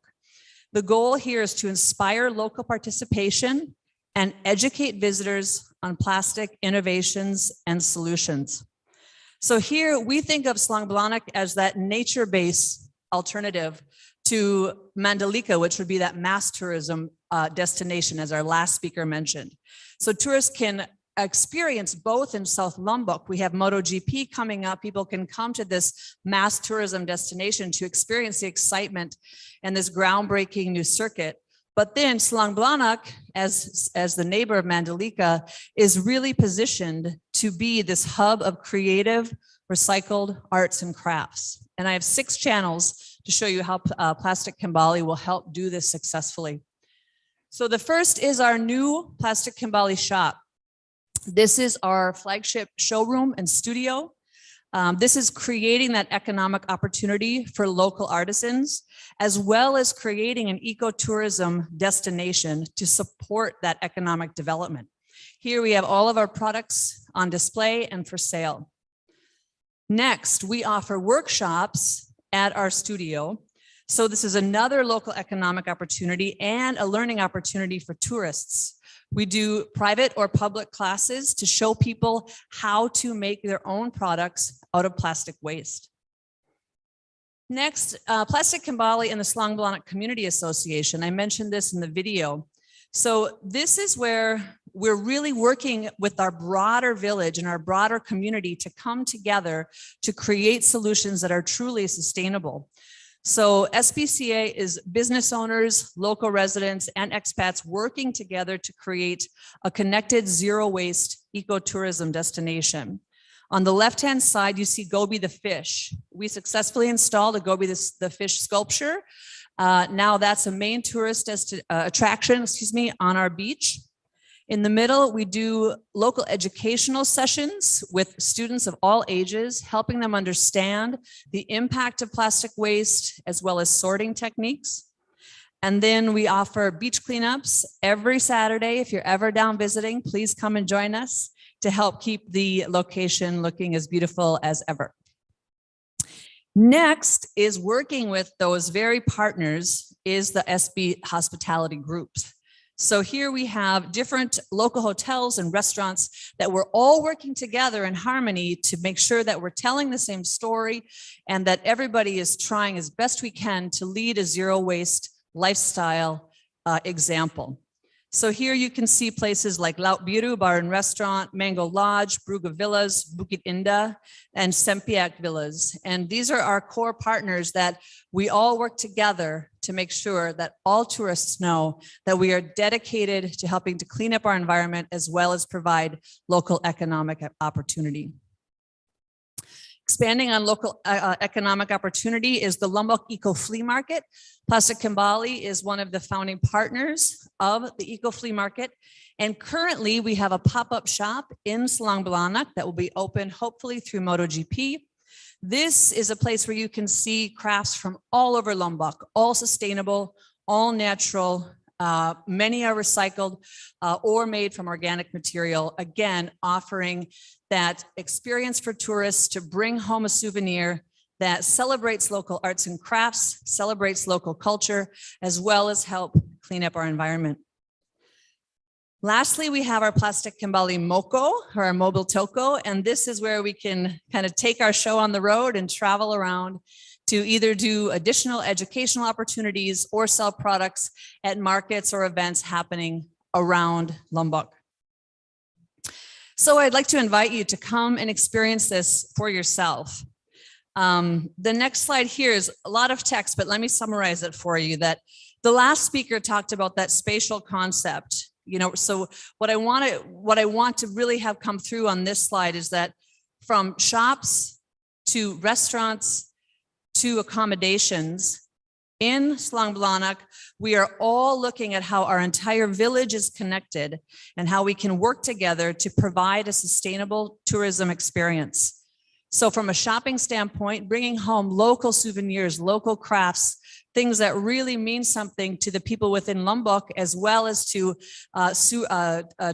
The goal here is to inspire local participation and educate visitors on plastic innovations and solutions. So here we think of Selang Belanak as that nature-based alternative to Mandalika, which would be that mass tourism destination, as our last speaker mentioned. So tourists can experience both in South Lombok. We have MotoGP coming up. People can come to this mass tourism destination to experience the excitement and this groundbreaking new circuit. But then Selang Belanak, as the neighbor of Mandalika, is really positioned to be this hub of creative, recycled arts and crafts. And I have 6 channels to show you how Plastic Kembali will help do this successfully. So the first is our new Plastic Kembali shop. This is our flagship showroom and studio. This is creating that economic opportunity for local artisans, as well as creating an ecotourism destination to support that economic development. Here we have all of our products on display and for sale. Next, we offer workshops at our studio. So this is another local economic opportunity and a learning opportunity for tourists. We do private or public classes to show people how to make their own products out of plastic waste. Next, Plastic Kembali and the Selang Belanak Community Association. I mentioned this in the video. So this is where we're really working with our broader village and our broader community to come together to create solutions that are truly sustainable. So SBCA is business owners, local residents, and expats working together to create a connected zero waste ecotourism destination. On the left-hand side, you see Gobi the fish. We successfully installed a Gobi the fish sculpture. Now that's a main tourist attraction, on our beach. In the middle, we do local educational sessions with students of all ages, helping them understand the impact of plastic waste as well as sorting techniques. And then we offer beach cleanups every Saturday. If you're ever down visiting, please come and join us to help keep the location looking as beautiful as ever. Next is working with those very partners is the SB Hospitality Groups. So here we have different local hotels and restaurants that we're all working together in harmony to make sure that we're telling the same story and that everybody is trying as best we can to lead a zero waste lifestyle example. So here you can see places like Laut Biru Bar and Restaurant, Mango Lodge, Bruga Villas, Bukit Indah, and Sempiak Villas. And these are our core partners that we all work together to make sure that all tourists know that we are dedicated to helping to clean up our environment as well as provide local economic opportunity. Expanding on local economic opportunity is the Lombok Eco Flea Market. Plastic Kembali is one of the founding partners of the Eco Flea Market. And currently we have a pop-up shop in Selang Belanak that will be open hopefully through MotoGP. This is a place where you can see crafts from all over Lombok, all sustainable, all natural. Many are recycled or made from organic material, again, offering that experience for tourists to bring home a souvenir that celebrates local arts and crafts, celebrates local culture, as well as help clean up our environment. Lastly, we have our Plastic Kembali Moko, or our mobile toko, and this is where we can kind of take our show on the road and travel around to either do additional educational opportunities or sell products at markets or events happening around Lombok. So I'd like to invite you to come and experience this for yourself. The next slide here is a lot of text, but let me summarize it for you. That the last speaker talked about that spatial concept. So what I want to really have come through on this slide is that from shops to restaurants to accommodations in Selang Belanak, we are all looking at how our entire village is connected and how we can work together to provide a sustainable tourism experience. So from a shopping standpoint, bringing home local souvenirs, local crafts, things that really mean something to the people within Lombok, as well as to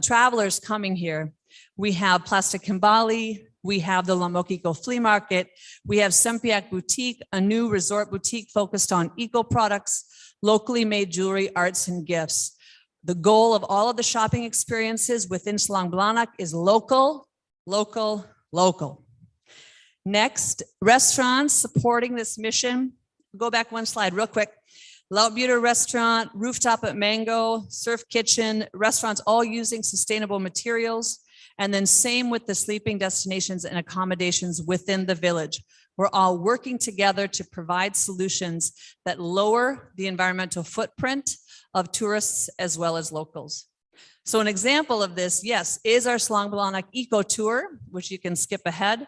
travelers coming here. We have Plastic Kembali, we have the Lombok Eco Flea Market, we have Sempiak Boutique, a new resort boutique focused on eco products, locally made jewelry, arts, and gifts. The goal of all of the shopping experiences within Selang Belanak is local, local, local. Next, restaurants supporting this mission. Go back one slide real quick. Laut Buta Restaurant, Rooftop at Mango, Surf Kitchen, restaurants all using sustainable materials. And then same with the sleeping destinations and accommodations within the village. We're all working together to provide solutions that lower the environmental footprint of tourists as well as locals. So an example of this, yes, is our Selang Belanak Eco Tour, which you can skip ahead.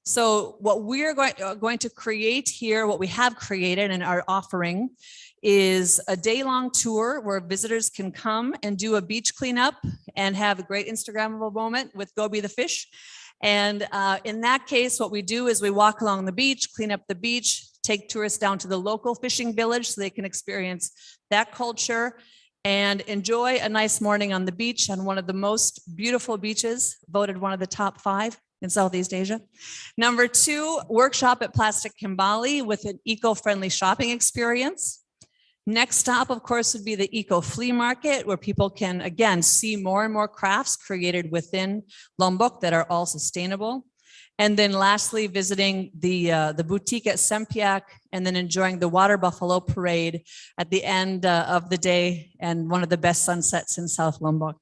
So what we're going to create here, what we have created and are offering is a day-long tour where visitors can come and do a beach cleanup and have a great Instagrammable moment with Gobi the fish. And in that case, what we do is we walk along the beach, clean up the beach, take tourists down to the local fishing village so they can experience that culture and enjoy a nice morning on the beach on one of the most beautiful beaches, voted one of the top 5 in Southeast Asia. Number 2, workshop at Plastic Kembali with an eco-friendly shopping experience. Next stop, of course, would be the Eco Flea Market, where people can, again, see more and more crafts created within Lombok that are all sustainable. And then lastly, visiting the boutique at Sempiak, and then enjoying the Water Buffalo Parade at the end of the day, and one of the best sunsets in South Lombok.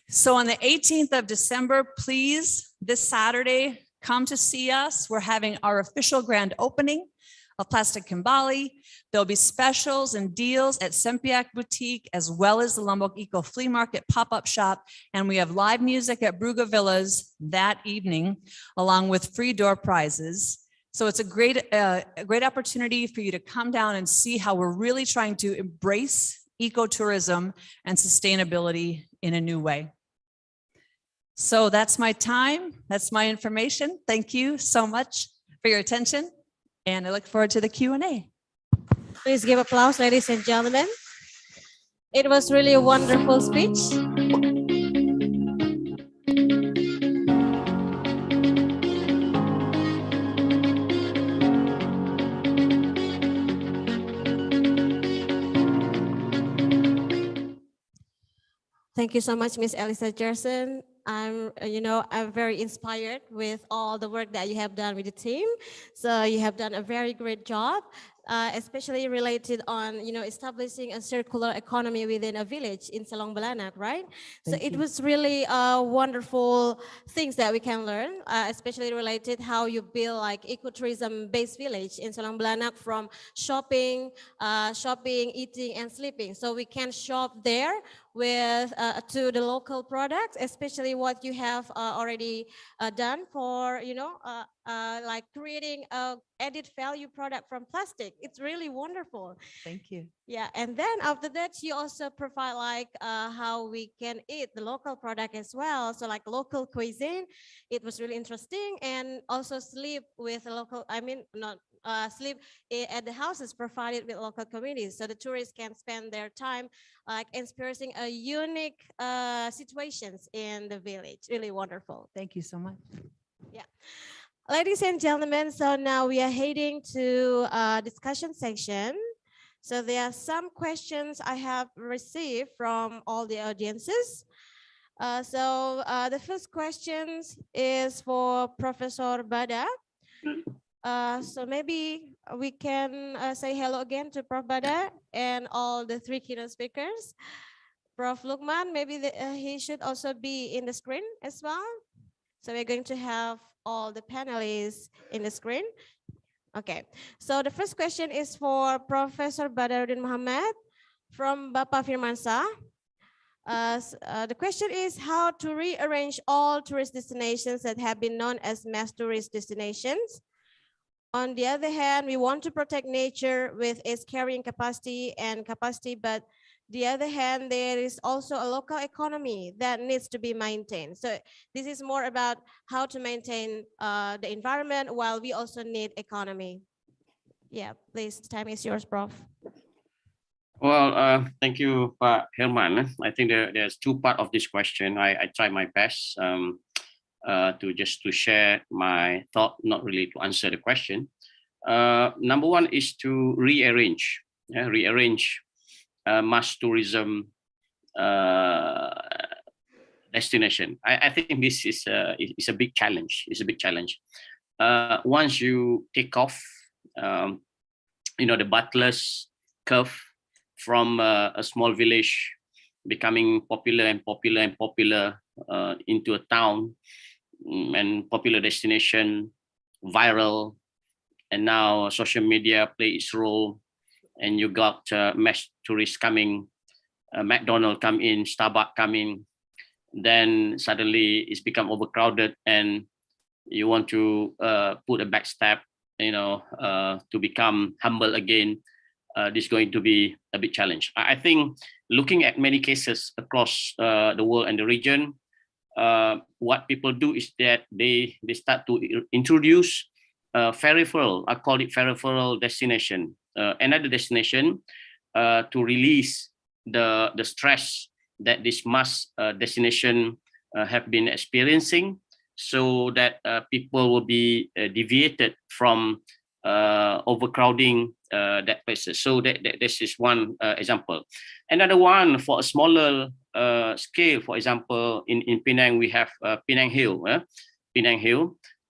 So on the 18th of December, please, this Saturday, come to see us. We're having our official grand opening of Plastic Kembali. There'll be specials and deals at Sempiak Boutique, as well as the Lombok Eco Flea Market pop-up shop. And we have live music at Bruga Villas that evening, along with free door prizes. So it's a great opportunity for you to come down and see how we're really trying to embrace ecotourism and sustainability in a new way. So that's my time. That's my information. Thank you so much for your attention. And I look forward to the Q&A. Please give applause, ladies and gentlemen. It was really a wonderful speech. Thank you so much, Miss Elisa Jerson. I'm very inspired with all the work that you have done with the team. So you have done a very great job, especially related on, establishing a circular economy within a village in Selang Belanak, right? So it was really wonderful things that we can learn, especially related how you build like ecotourism based village in Selang Belanak, from shopping, eating and sleeping. So we can shop there with to the local products, especially what you have already done for like creating a added value product from plastic. It's really wonderful. Thank you. Yeah, and then after that, you also provide like how we can eat the local product as well. So like local cuisine, it was really interesting, and also sleep with local. Sleep at the houses provided with local communities, so the tourists can spend their time like experiencing a unique situations in the village. Really wonderful. Thank you so much. Yeah. Ladies and gentlemen, so now we are heading to discussion section. So there are some questions I have received from all the audiences. So the first question is for Professor Bada. So maybe we can say hello again to Prof. Bada and all the 3 keynote speakers. Prof. Lukman, maybe he should also be in the screen as well. So we're going to have all the panelists in the screen. Okay, so the first question is for Professor Badaruddin Muhammad from Bapak Firmansyah. The question is how to rearrange all tourist destinations that have been known as mass tourist destinations. On the other hand, we want to protect nature with its carrying capacity, but The other hand, there is also a local economy that needs to be maintained. So this is more about how to maintain the environment while we also need economy. Yeah, please, time is yours, Prof. Well, thank you, Pak Herman. I think there's two parts of this question. I try my best to share my thought, not really to answer the question. Number one is to rearrange mass tourism destination. I think this is a big challenge. It's a big challenge. Once you take off, the Butler's curve from a small village becoming popular and popular and popular into a town and popular destination, viral, and now social media play its role, and you got mass tourists coming, McDonald's come in, Starbucks come in, then suddenly it's become overcrowded and you want to put a back step, to become humble again. This is going to be a big challenge. I think looking at many cases across the world and the region, what people do is that they start to introduce peripheral, I call it peripheral destination, another destination to release the stress that this mass destination have been experiencing, so that people will be deviated from overcrowding that places. So this is one example. Another one for a smaller scale, for example, in Penang, we have Penang Hill,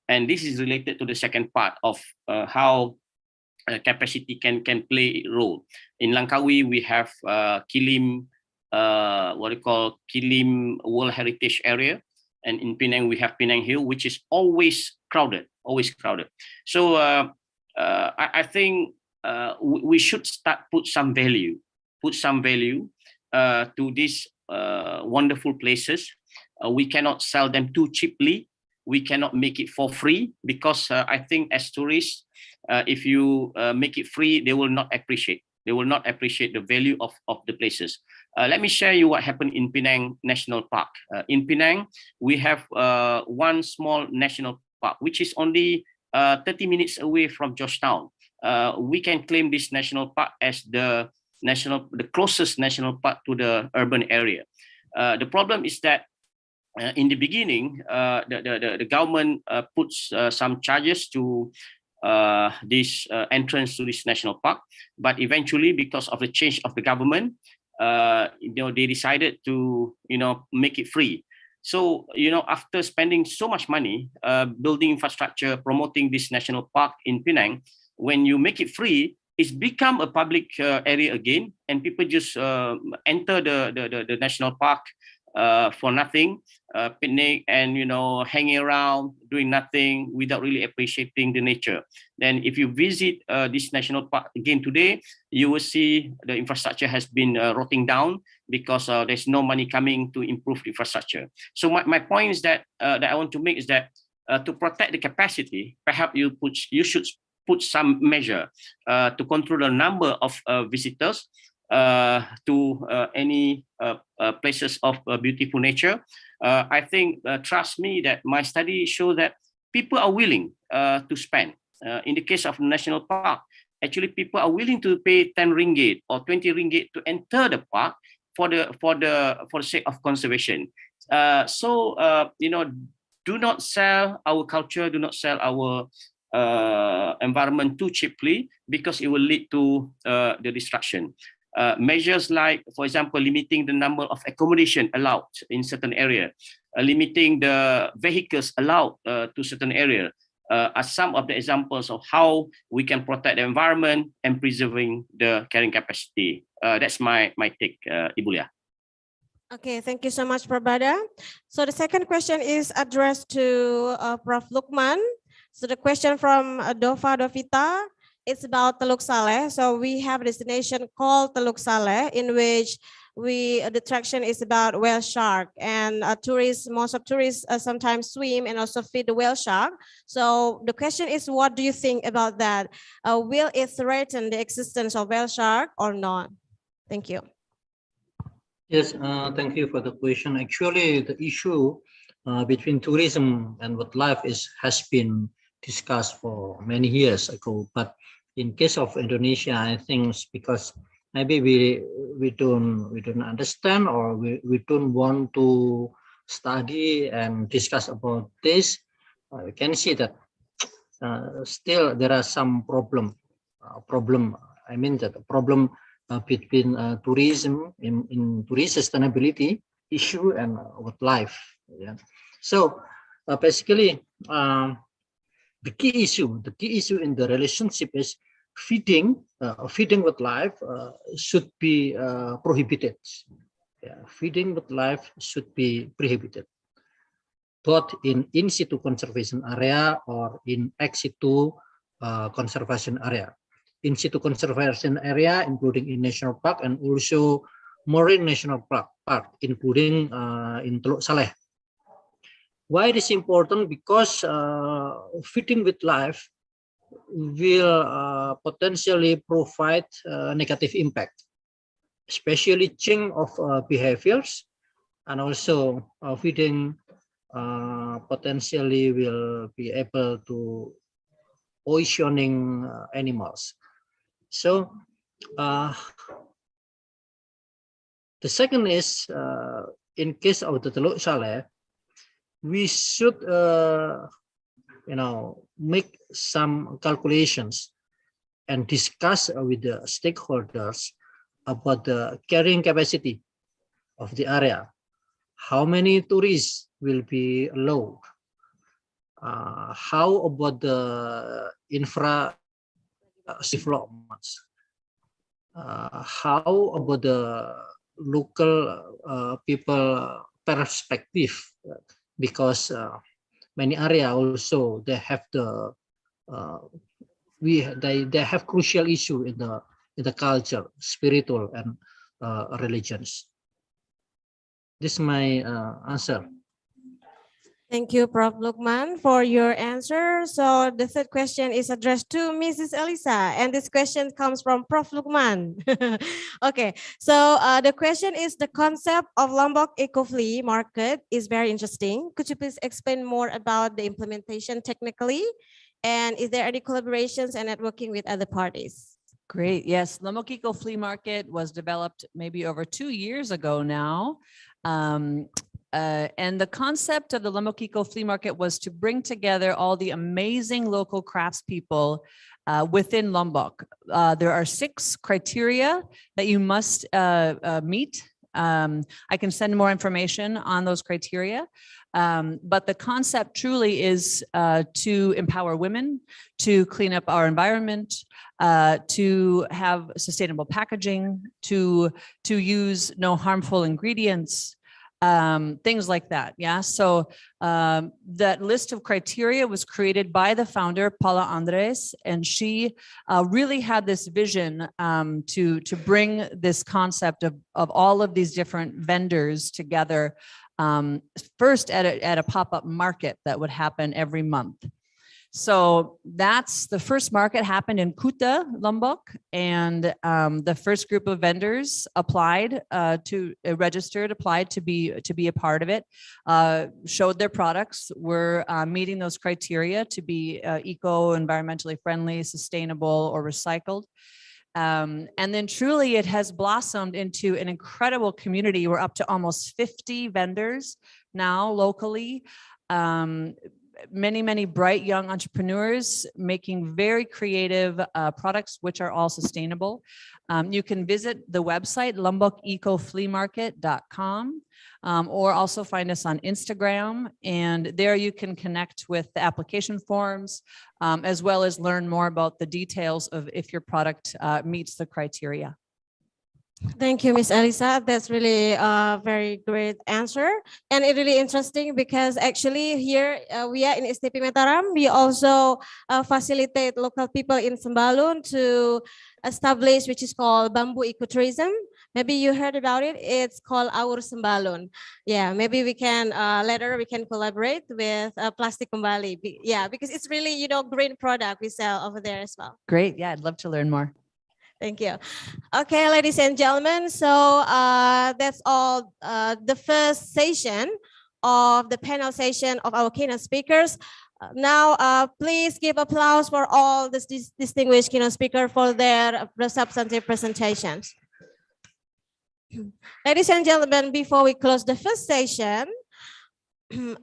and this is related to the second part of how capacity can play a role. In Langkawi, we have Kilim, Kilim World Heritage Area, and in Penang we have Penang Hill, which is always crowded. So I think we should start put some value to these wonderful places. We cannot sell them too cheaply. We cannot make it for free, because I think as tourists, if you make it free, they will not appreciate. They will not appreciate the value of the places. Let me share you what happened in Penang National Park. In Penang, we have one small national park, which is only 30 minutes away from Georgetown. We can claim this national park as the closest national park to the urban area. The problem is that in the beginning, the government puts some charges to this entrance to this national park, but eventually, because of the change of the government, they decided to make it free. So after spending so much money building infrastructure, promoting this national park in Penang, when you make it free, it's become a public area again, and people just enter the national park for nothing, picnic and hanging around, doing nothing without really appreciating the nature. Then if you visit this national park again today, you will see the infrastructure has been rotting down, because there's no money coming to improve the infrastructure. So my point is that I want to make is that to protect the capacity, perhaps you should put some measure to control the number of visitors to any places of beautiful nature. I think, trust me, that my study shows that people are willing to spend. In the case of national park, actually people are willing to pay 10 ringgit or 20 ringgit to enter the park for the sake of conservation. Do not sell our culture, do not sell our environment too cheaply, because it will lead to the destruction. Measures like, for example, limiting the number of accommodation allowed in certain area, limiting the vehicles allowed to certain area, are some of the examples of how we can protect the environment and preserving the carrying capacity. That's my take, Ibu Lia. Okay, thank you so much, Prabada. So the second question is addressed to Prof. Lukman. So the question from Dovita, it's about Teluk Saleh. So we have a destination called Teluk Saleh, in which the attraction is about whale shark, and most of tourists sometimes swim and also feed the whale shark. So the question is, what do you think about that? Will it threaten the existence of whale shark or not? Thank you. Yes, thank you for the question. Actually, the issue between tourism and wildlife has been discussed for many years ago. But in case of Indonesia, I think it's because maybe we don't understand, or we don't want to study and discuss about this. We can see that still there are some problem. I mean that problem between tourism in tourist sustainability issue and wildlife. Yeah. So basically, the key issue in the relationship is feeding wildlife should be prohibited. Yeah, feeding wildlife should be prohibited, both in situ conservation area or in ex situ conservation area. In situ conservation area, including in national park and also marine national park, including in Teluk Saleh. Why it is important? Because feeding wildlife will potentially provide negative impact, especially change of behaviors, and also feeding potentially will be able to poisoning animals. So the second is in case of the Teluk Saleh, we should make some calculations and discuss with the stakeholders about the carrying capacity of the area. How many tourists will be allowed? How about the infra developments? How about the local people perspective? Because many area also they have they have crucial issue in the culture, spiritual and religions. This is my answer. Thank you, Prof. Lukman, for your answer. So the third question is addressed to Mrs. Elisa, and this question comes from Prof. Lukman. Okay, so the question is, the concept of Lombok Eco Flea Market is very interesting. Could you please explain more about the implementation technically? And is there any collaborations and networking with other parties? Great. Yes, Lombok Eco Flea Market was developed maybe over 2 years ago now. And the concept of the Lombok Eco Flea Market was to bring together all the amazing local craftspeople within Lombok. There are 6 criteria that you must meet. I can send more information on those criteria. But the concept truly is to empower women, to clean up our environment, to have sustainable packaging, to use no harmful ingredients, things like that. Yeah. So that list of criteria was created by the founder, Paula Andres, and she really had this vision to bring this concept of all of these different vendors together. First at a pop-up market that would happen every month. So that's the first market happened in Kuta, Lombok, and the first group of vendors applied applied to be a part of it, showed their products, were meeting those criteria to be environmentally friendly, sustainable, or recycled. And then truly it has blossomed into an incredible community. We're up to almost 50 vendors now locally. Many bright young entrepreneurs making very creative products, which are all sustainable. You can visit the website lombokecofleamarket.com, or also find us on Instagram, and there you can connect with the application forms, as well as learn more about the details of if your product meets the criteria. Thank you, Ms. Elisa. That's really a very great answer. And it's really interesting because actually here we are in STP Mataram. We also facilitate local people in Sembalun to establish, which is called bamboo ecotourism. Maybe you heard about it. It's called Our Sembalun. Yeah, maybe we can later we can collaborate with Plastic Kembali. Yeah, because it's really, green product we sell over there as well. Great. Yeah, I'd love to learn more. Thank you. Okay, ladies and gentlemen, so that's all the first session of the panel session of our keynote speakers. Now, please give applause for all this distinguished keynote speakers for their substantive presentations. Ladies and gentlemen, before we close the first session,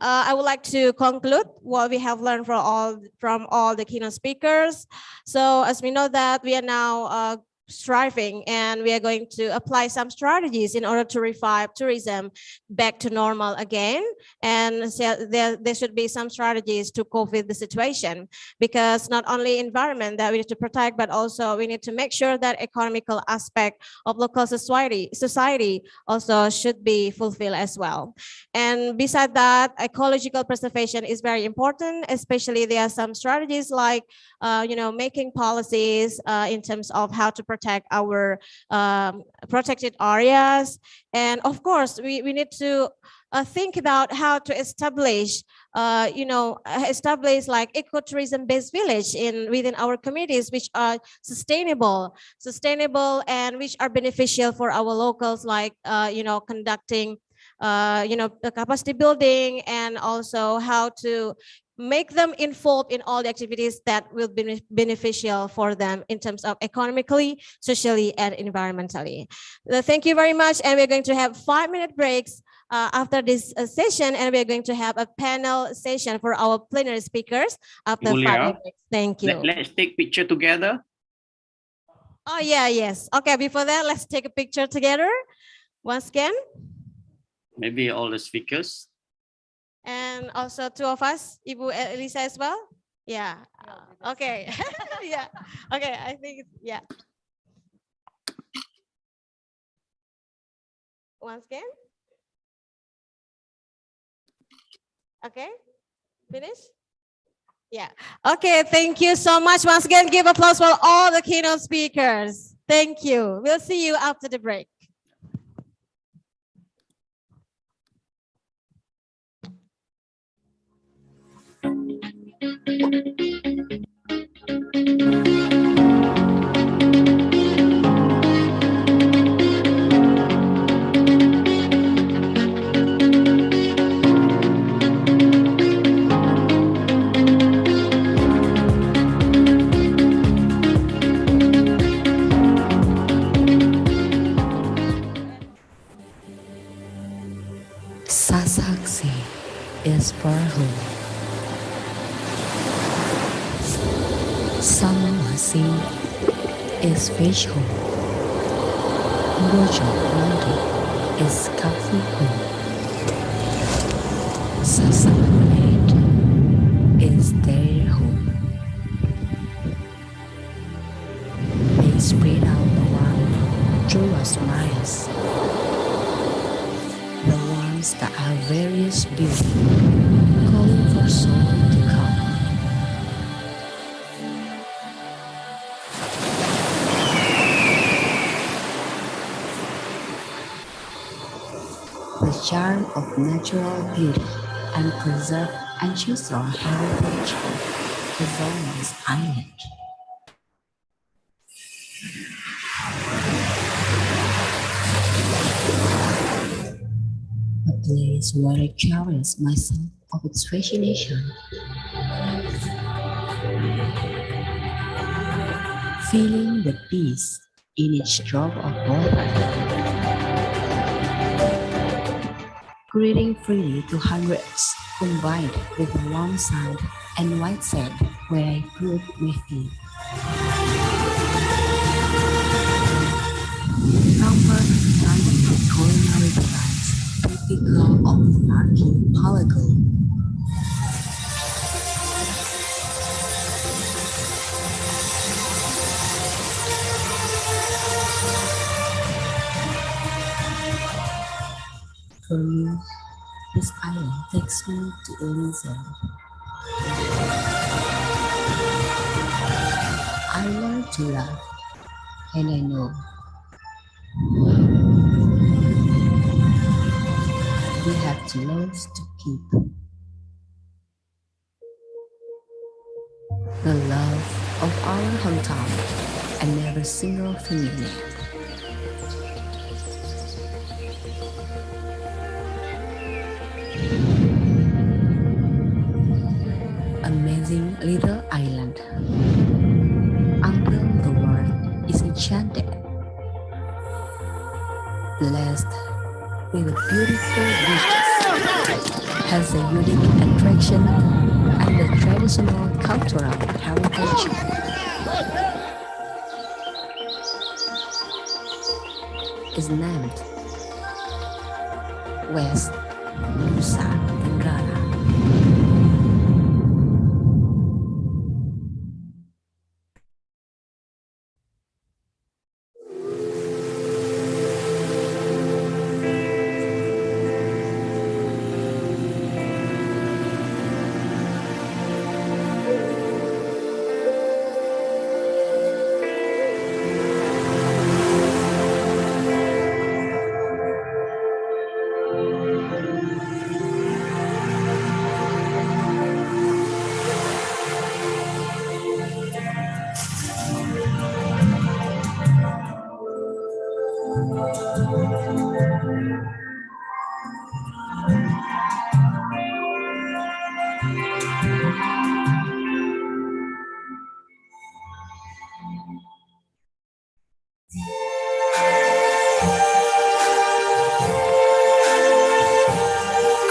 I would like to conclude what we have learned from all the keynote speakers. So as we know that we are now striving and we are going to apply some strategies in order to revive tourism back to normal again. And so there should be some strategies to cope with the situation, because not only environment that we need to protect, but also we need to make sure that economical aspect of local society also should be fulfilled as well. And beside that, ecological preservation is very important, especially there are some strategies like, making policies in terms of how to protect our protected areas. And of course, we need to think about how to establish like ecotourism-based village within our communities, which are sustainable, and which are beneficial for our locals, like conducting the capacity building, and also how to make them involved in all the activities that will be beneficial for them in terms of economically, socially, and environmentally. Thank you very much. And we're going to have 5-minute breaks after this session, and we're going to have a panel session for our plenary speakers after 5 minutes. Thank you. Let's take picture together. Oh, yeah, yes. Okay, before that, let's take a picture together. Once again. Maybe all the speakers. And also 2 of us, Ibu Elisa as well. Yeah. Okay. Yeah. Okay. I think yeah. Once again. Okay. Finish. Yeah. Okay. Thank you so much. Once again, give applause for all the keynote speakers. Thank you. We'll see you after the break. Sasaksi is for whom? Samawasi is fish home. Bojo Landi is coffee home. Sasamanate is their home. They spread out around through us miles. The ones that are various beauty, calling for soul to come. The charm of natural beauty and preserved ancestral heritage is on this island. A place where I cherish my sense of its fascination. Feeling the peace in each drop of water. Breathing freely to hundreds, combined with the warm sun and white sand where I put my feet. Numbered with culinary delights, typical of the archipelago. For me, this island takes me to a reason. I learned to love, and I know we have to lose to keep. The love of our hometown. and never single familiar. Amazing little island, until the world is enchanted, blessed with beautiful beaches, has a unique attraction and the traditional cultural heritage. Is named West Nusa Tenggara.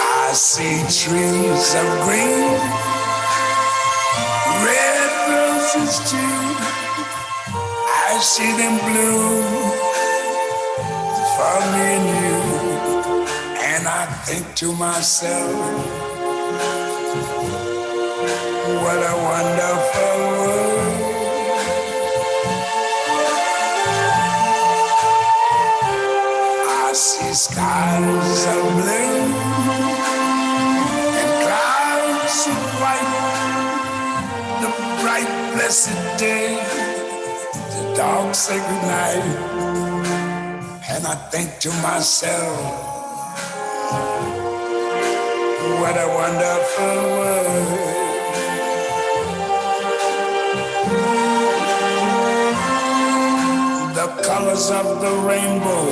I see trees of green, red roses too. I see them bloom for me and you. And I think to myself, what a wonderful world. I see skies of blue and clouds of white, the bright blessed day, the dark sacred night. And I think to myself, what a wonderful world. The colors of the rainbow,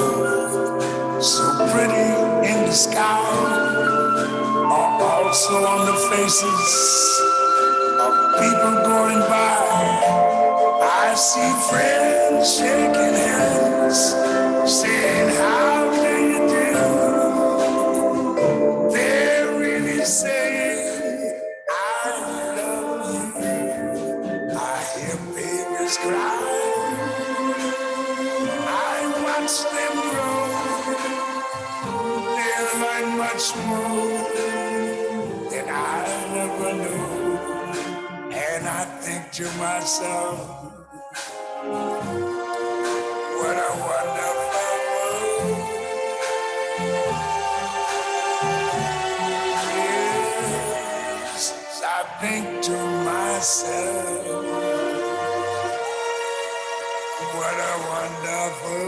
so pretty in the sky, are also on the faces of people going by. I see friends shaking hands, saying, how do you do? They're really saying, I love you. I hear babies cry. I watch them grow. They learn much more than I never knew. And I think to myself, what a wonderful world. Yes, I think to myself, what a wonderful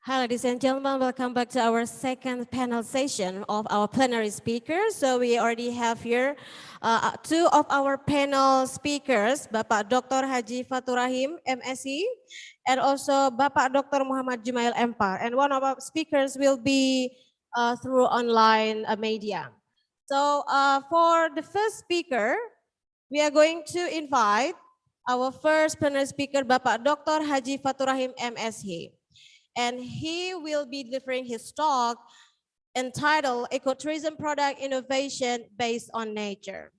Hi, ladies and gentlemen, welcome back to our second panel session of our plenary speakers. So we already have here two of our panel speakers, Bapak Dr. Haji Fatur Rahim, MSc, and also Bapak Dr. Muhammad Jumail Empar. And one of our speakers will be through online media. So for the first speaker, we are going to invite our first plenary speaker, Bapak Dr. Haji Fatur Rahim, MSc. And he will be delivering his talk entitled Ecotourism Product Innovation Based on Nature.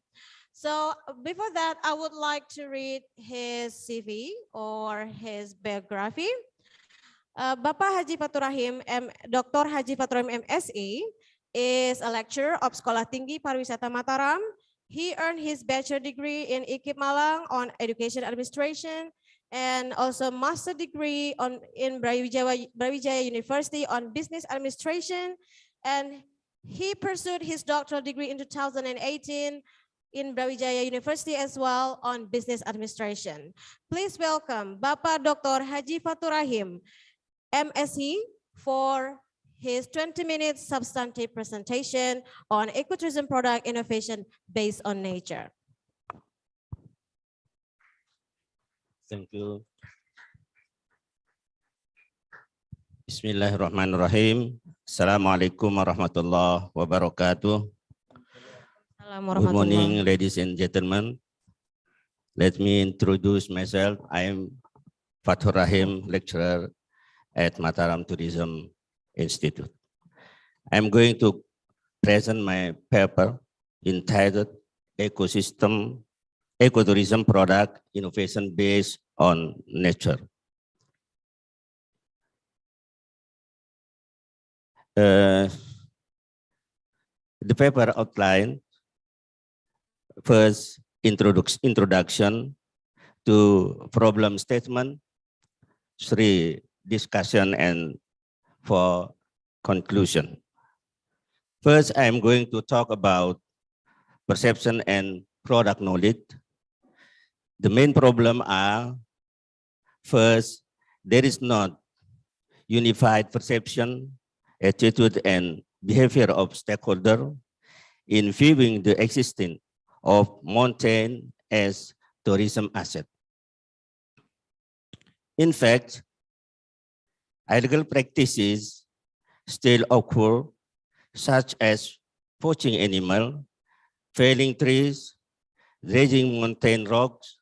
So before that, I would like to read his CV or his biography. Bapak Haji Fatur Rahim, Dr. Haji Fatur Rahim MSc is a lecturer of Sekolah Tinggi Pariwisata Mataram. He earned his bachelor degree in IKIP Malang on Education Administration and also master degree in Brawijaya University on Business Administration. And he pursued his doctoral degree in 2018 in Brawijaya University as well on Business Administration. Please welcome Bapak Dr. Haji Fatur Rahim, MSc, for his 20-minute substantive presentation on ecotourism product innovation based on nature. Thank you. Bismillahirrahmanirrahim. Assalamualaikum warahmatullahi wabarakatuh. Good morning, ladies and gentlemen. Let me introduce myself. I am Fatur Rahim, lecturer at Mataram Tourism Institute. I'm going to present my paper entitled Ecotourism Product Innovation Based on Nature. The paper outline first introduction to problem statement, 3 discussion, and 4 conclusion. First, I'm going to talk about perception and product knowledge. The main problem are, first, there is not unified perception, attitude, and behavior of stakeholder in viewing the existence of mountain as tourism asset. In fact, illegal practices still occur, such as poaching animal, felling trees, dredging mountain rocks,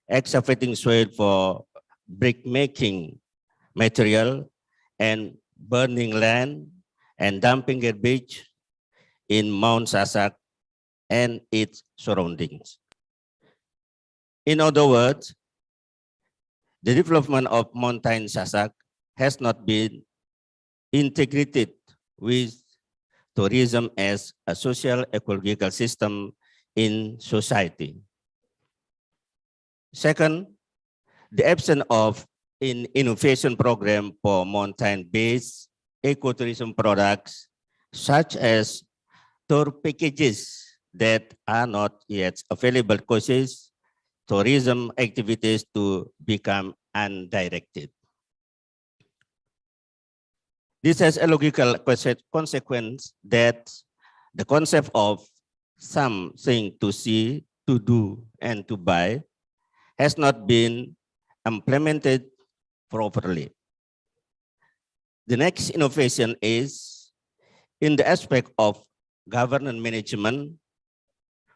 excavating soil for brick-making material, and burning land and dumping garbage in Mount Sasak and its surroundings. In other words, the development of mountain Sasak has not been integrated with tourism as a social ecological system in society. Second, the absence of an innovation program for mountain-based ecotourism products, such as tour packages that are not yet available, causes tourism activities to become undirected. This has a logical consequence that the concept of something to see, to do, and to buy has not been implemented properly. The next innovation is in the aspect of governance management,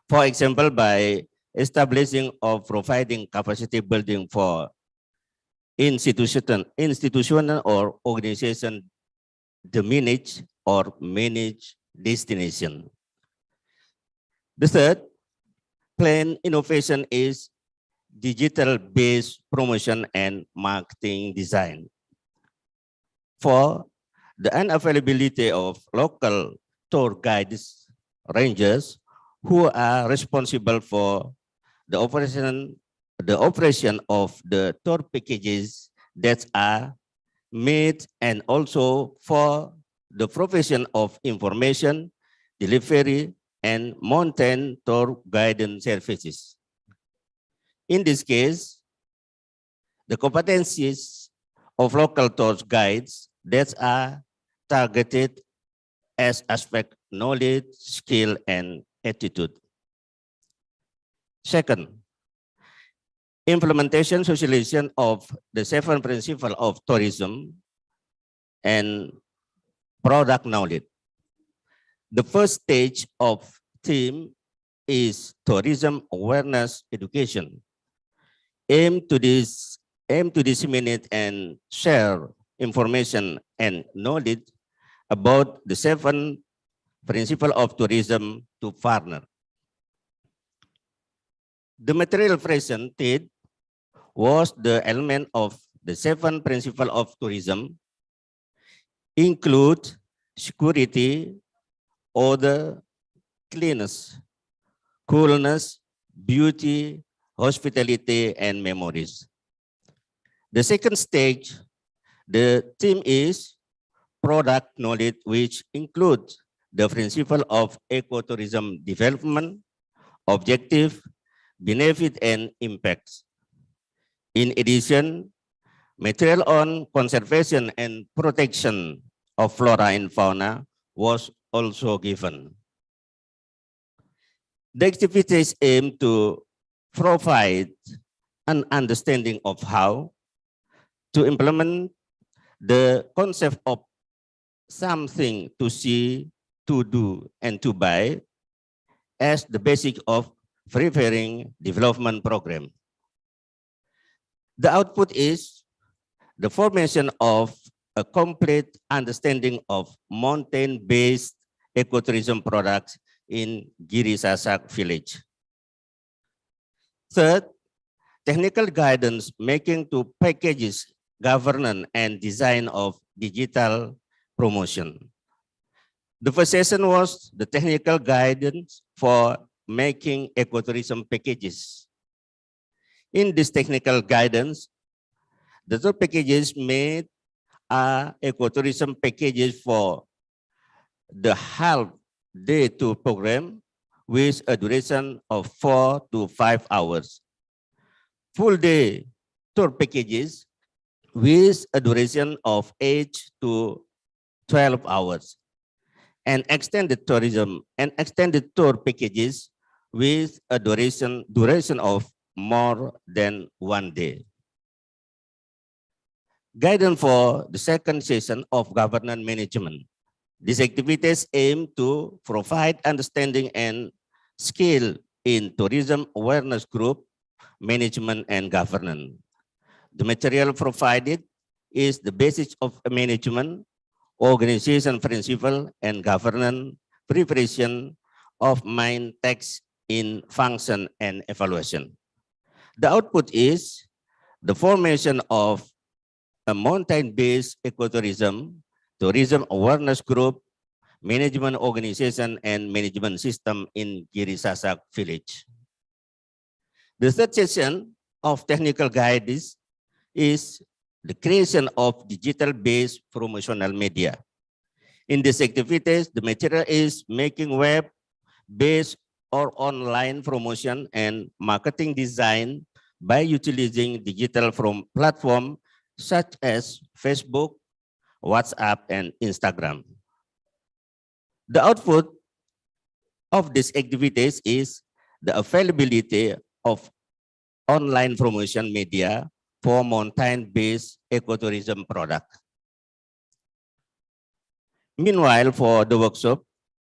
for example, by establishing or providing capacity building for institutional or organization to manage or manage destination. The third planned innovation is digital-based promotion and marketing design. For the unavailability of local tour guides, rangers, who are responsible for the operation of the tour packages that are made, and also for the provision of information, delivery, and mountain tour guidance services. In this case, the competencies of local tour guides that are targeted as aspect knowledge, skill, and attitude. Second, implementation socialization of the 7 principles of tourism and product knowledge. The first stage of theme is tourism awareness education. Aim to disseminate and share information and knowledge about the 7 principles of tourism to foreigners. The material presented was the element of the 7 principles of tourism, include security, order, cleanliness, coolness, beauty, hospitality, and memories. The second stage, the theme is product knowledge, which includes the principle of ecotourism development, objective, benefit, and impacts. In addition, material on conservation and protection of flora and fauna was also given. The activities aim to provide an understanding of how to implement the concept of something to see, to do, and to buy as the basic of preparing development program. The output is the formation of a complete understanding of mountain-based ecotourism products in Giri Sasak village. Third, technical guidance making to packages, governance, and design of digital promotion. The first session was the technical guidance for making ecotourism packages. In this technical guidance, the 2 packages made are ecotourism packages for the half day tour program with a duration of 4 to 5 hours. Full day tour packages with a duration of 8 to 12 hours. And extended tourism and extended tour packages with a duration of more than 1 day. Guidance for the second session of governance management. These activities aim to provide understanding and skill in tourism awareness group, management, and governance. The material provided is the basis of management, organization principle, and governance preparation of main text in function and evaluation. The output is the formation of a mountain-based ecotourism, tourism awareness group, management organization, and management system in Giri Sasak village. The third session of technical guidance is the creation of digital-based promotional media. In these activities, the material is making web-based or online promotion and marketing design by utilizing digital platform such as Facebook, WhatsApp, and Instagram. The output of these activities is the availability of online promotion media for mountain-based ecotourism product. Meanwhile, for the workshop,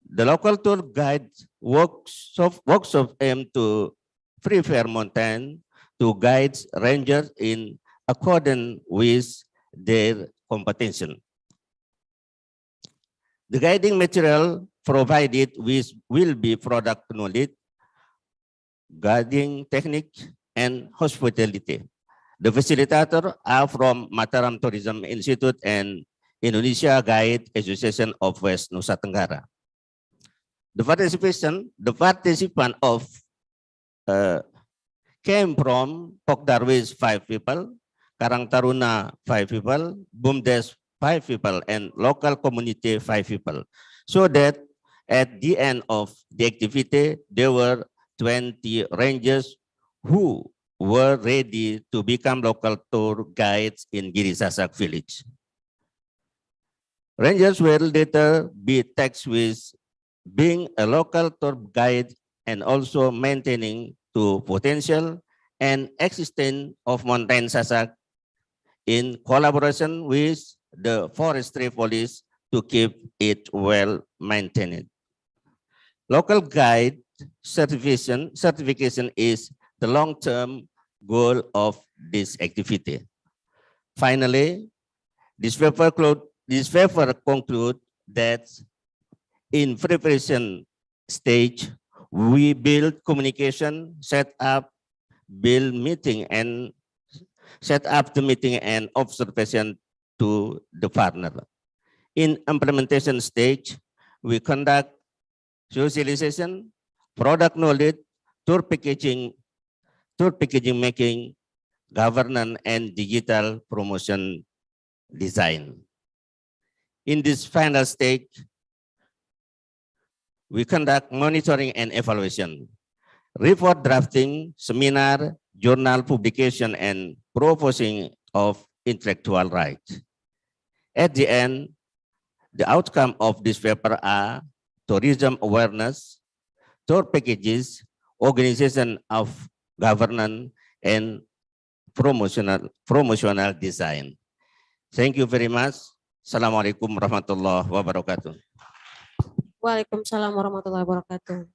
the local tour guide workshop aim to prepare mountain to guide rangers in accordance with their competition. The guiding material provided will be product knowledge, guiding technique, and hospitality. The facilitator are from Mataram Tourism Institute and Indonesia Guide Association of West Nusa Tenggara. The participant of came from Pokdarwis 5 people, Karang Taruna 5 people, Bumdes 5 people, and local community 5 people. So that at the end of the activity, there were 20 rangers who were ready to become local tour guides in Giri Sasak village. Rangers will later be tasked with being a local tour guide and also maintaining the potential and existence of mountain Sasak in collaboration with the forestry police to keep it well maintained. Local guide certification is the long-term goal of this activity. Finally, this paper concludes that in preparation stage, we build communication, set up the meeting and observation to the partner. In implementation stage, we conduct socialization, product knowledge, tour packaging making, governance, and digital promotion design. In this final stage, we conduct monitoring and evaluation, report drafting, seminar, journal publication, and proposing of intellectual rights. At the end, the outcome of this paper are tourism awareness, tour packages, organization of governance, and promotional design. Thank you very much. Assalamualaikum warahmatullahi wabarakatuh. Waalaikumsalam warahmatullahi wabarakatuh.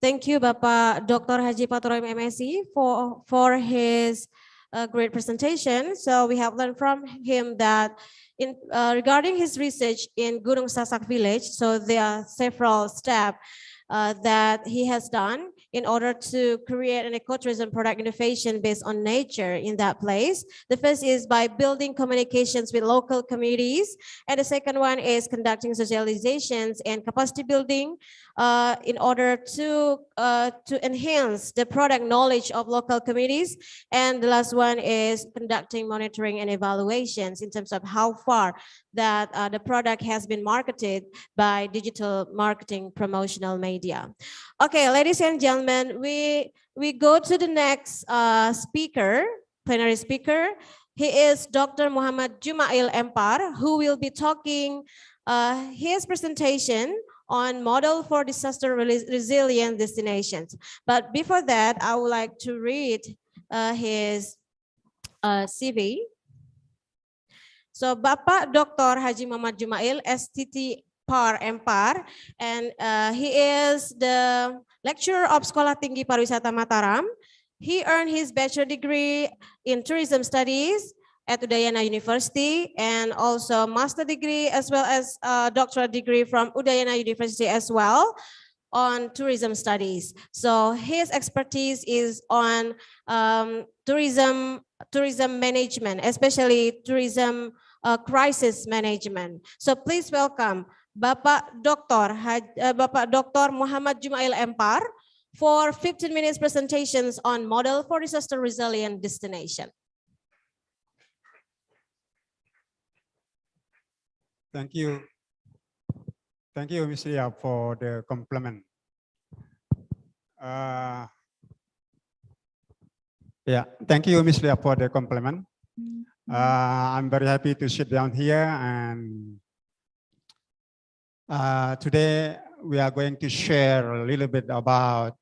Thank you, Bapak Dr. Haji Paturoim MSc for his great presentation. So we have learned from him that regarding his research in Gunung Sasak village, so there are several steps that he has done in order to create an ecotourism product innovation based on nature in that place. The first is by building communications with local communities, and the second one is conducting socializations and capacity building in order to enhance the product knowledge of local communities. And the last one is conducting monitoring and evaluations in terms of how far that the product has been marketed by digital marketing promotional media. Okay, ladies and gentlemen, we go to the next plenary speaker. He is Dr. Muhammad Jumail Empar, who will be talking his presentation on model for disaster resilient destinations. But before that, I would like to read his CV. So Bapak Dr. Haji Muhammad Jumail, STT Par Empar, and he is the lecturer of Sekolah Tinggi Pariwisata Mataram. He earned his bachelor degree in tourism studies at Udayana University, and also master degree as well as doctoral degree from Udayana University as well on tourism studies. So his expertise is on tourism management, especially tourism crisis management. So please welcome Bapak Dr. Muhammad Jumail Empar for 15 minutes presentations on model for disaster resilient destination. Thank you. Thank you, Ms. Lia, for the compliment. Thank you, Ms. Lia, for the compliment. I'm very happy to sit down here, and today we are going to share a little bit about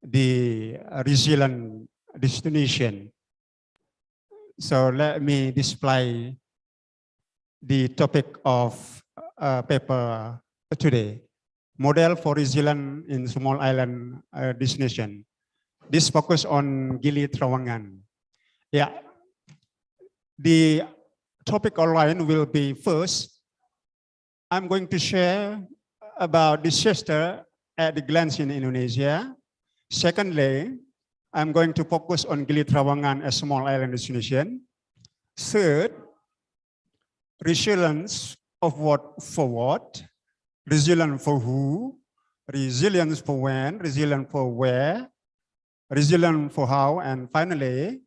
the resilient destination. So let me display the topic of paper today, model for resilient in small island destination. This focus on Gili Trawangan. The topic outline will be first, I'm going to share about disaster at the glance in Indonesia. Secondly, I'm going to focus on Gili Trawangan as small island destination. Third, resilience of what for what, resilient for who, resilience for when, resilient for where, resilient for how, and finally,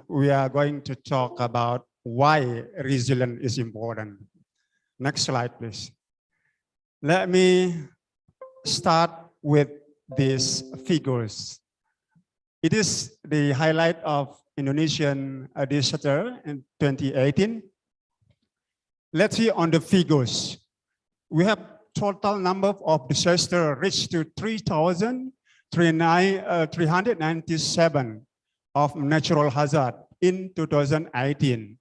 we are going to talk about why resilience is important. Next slide, please. Let me start with these figures. It is the highlight of Indonesian disaster in 2018. Let's see on the figures. We have total number of disaster reached to 3,397 of natural hazard in 2018.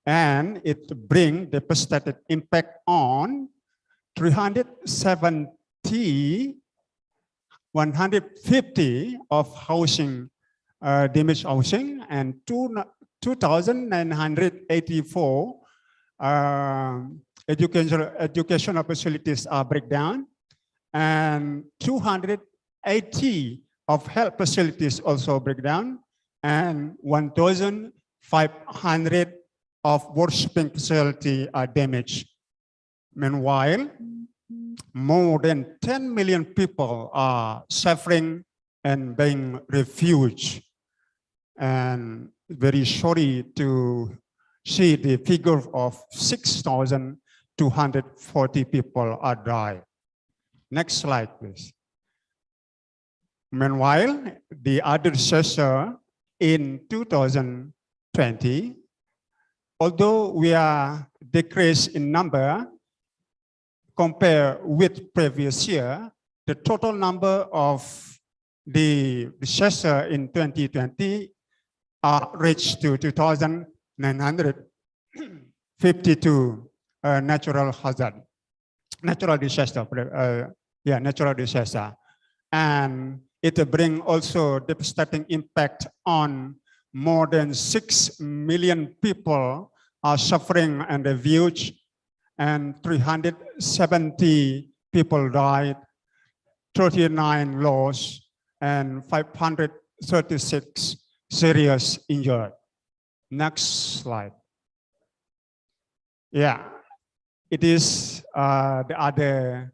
And it brings devastating impact on 150 of housing, damaged housing, and 2,984 educational facilities are breakdown, and 280 of health facilities also breakdown, and 1,500 of worshiping facility are damaged. Meanwhile, more than 10 million people are suffering and being refugees. And very sorry to see the figure of 6,240 people are died. Next slide, please. Meanwhile, the other disaster in 2020, although we are decreased in number compared with previous year, the total number of the disaster in 2020 reached to 2,952 natural disaster. Natural disaster. And it brings also devastating impact on more than 6 million people are suffering and refugees, and 370 people died, 39 lost, and 536 serious injured. Next slide. Yeah, it is the other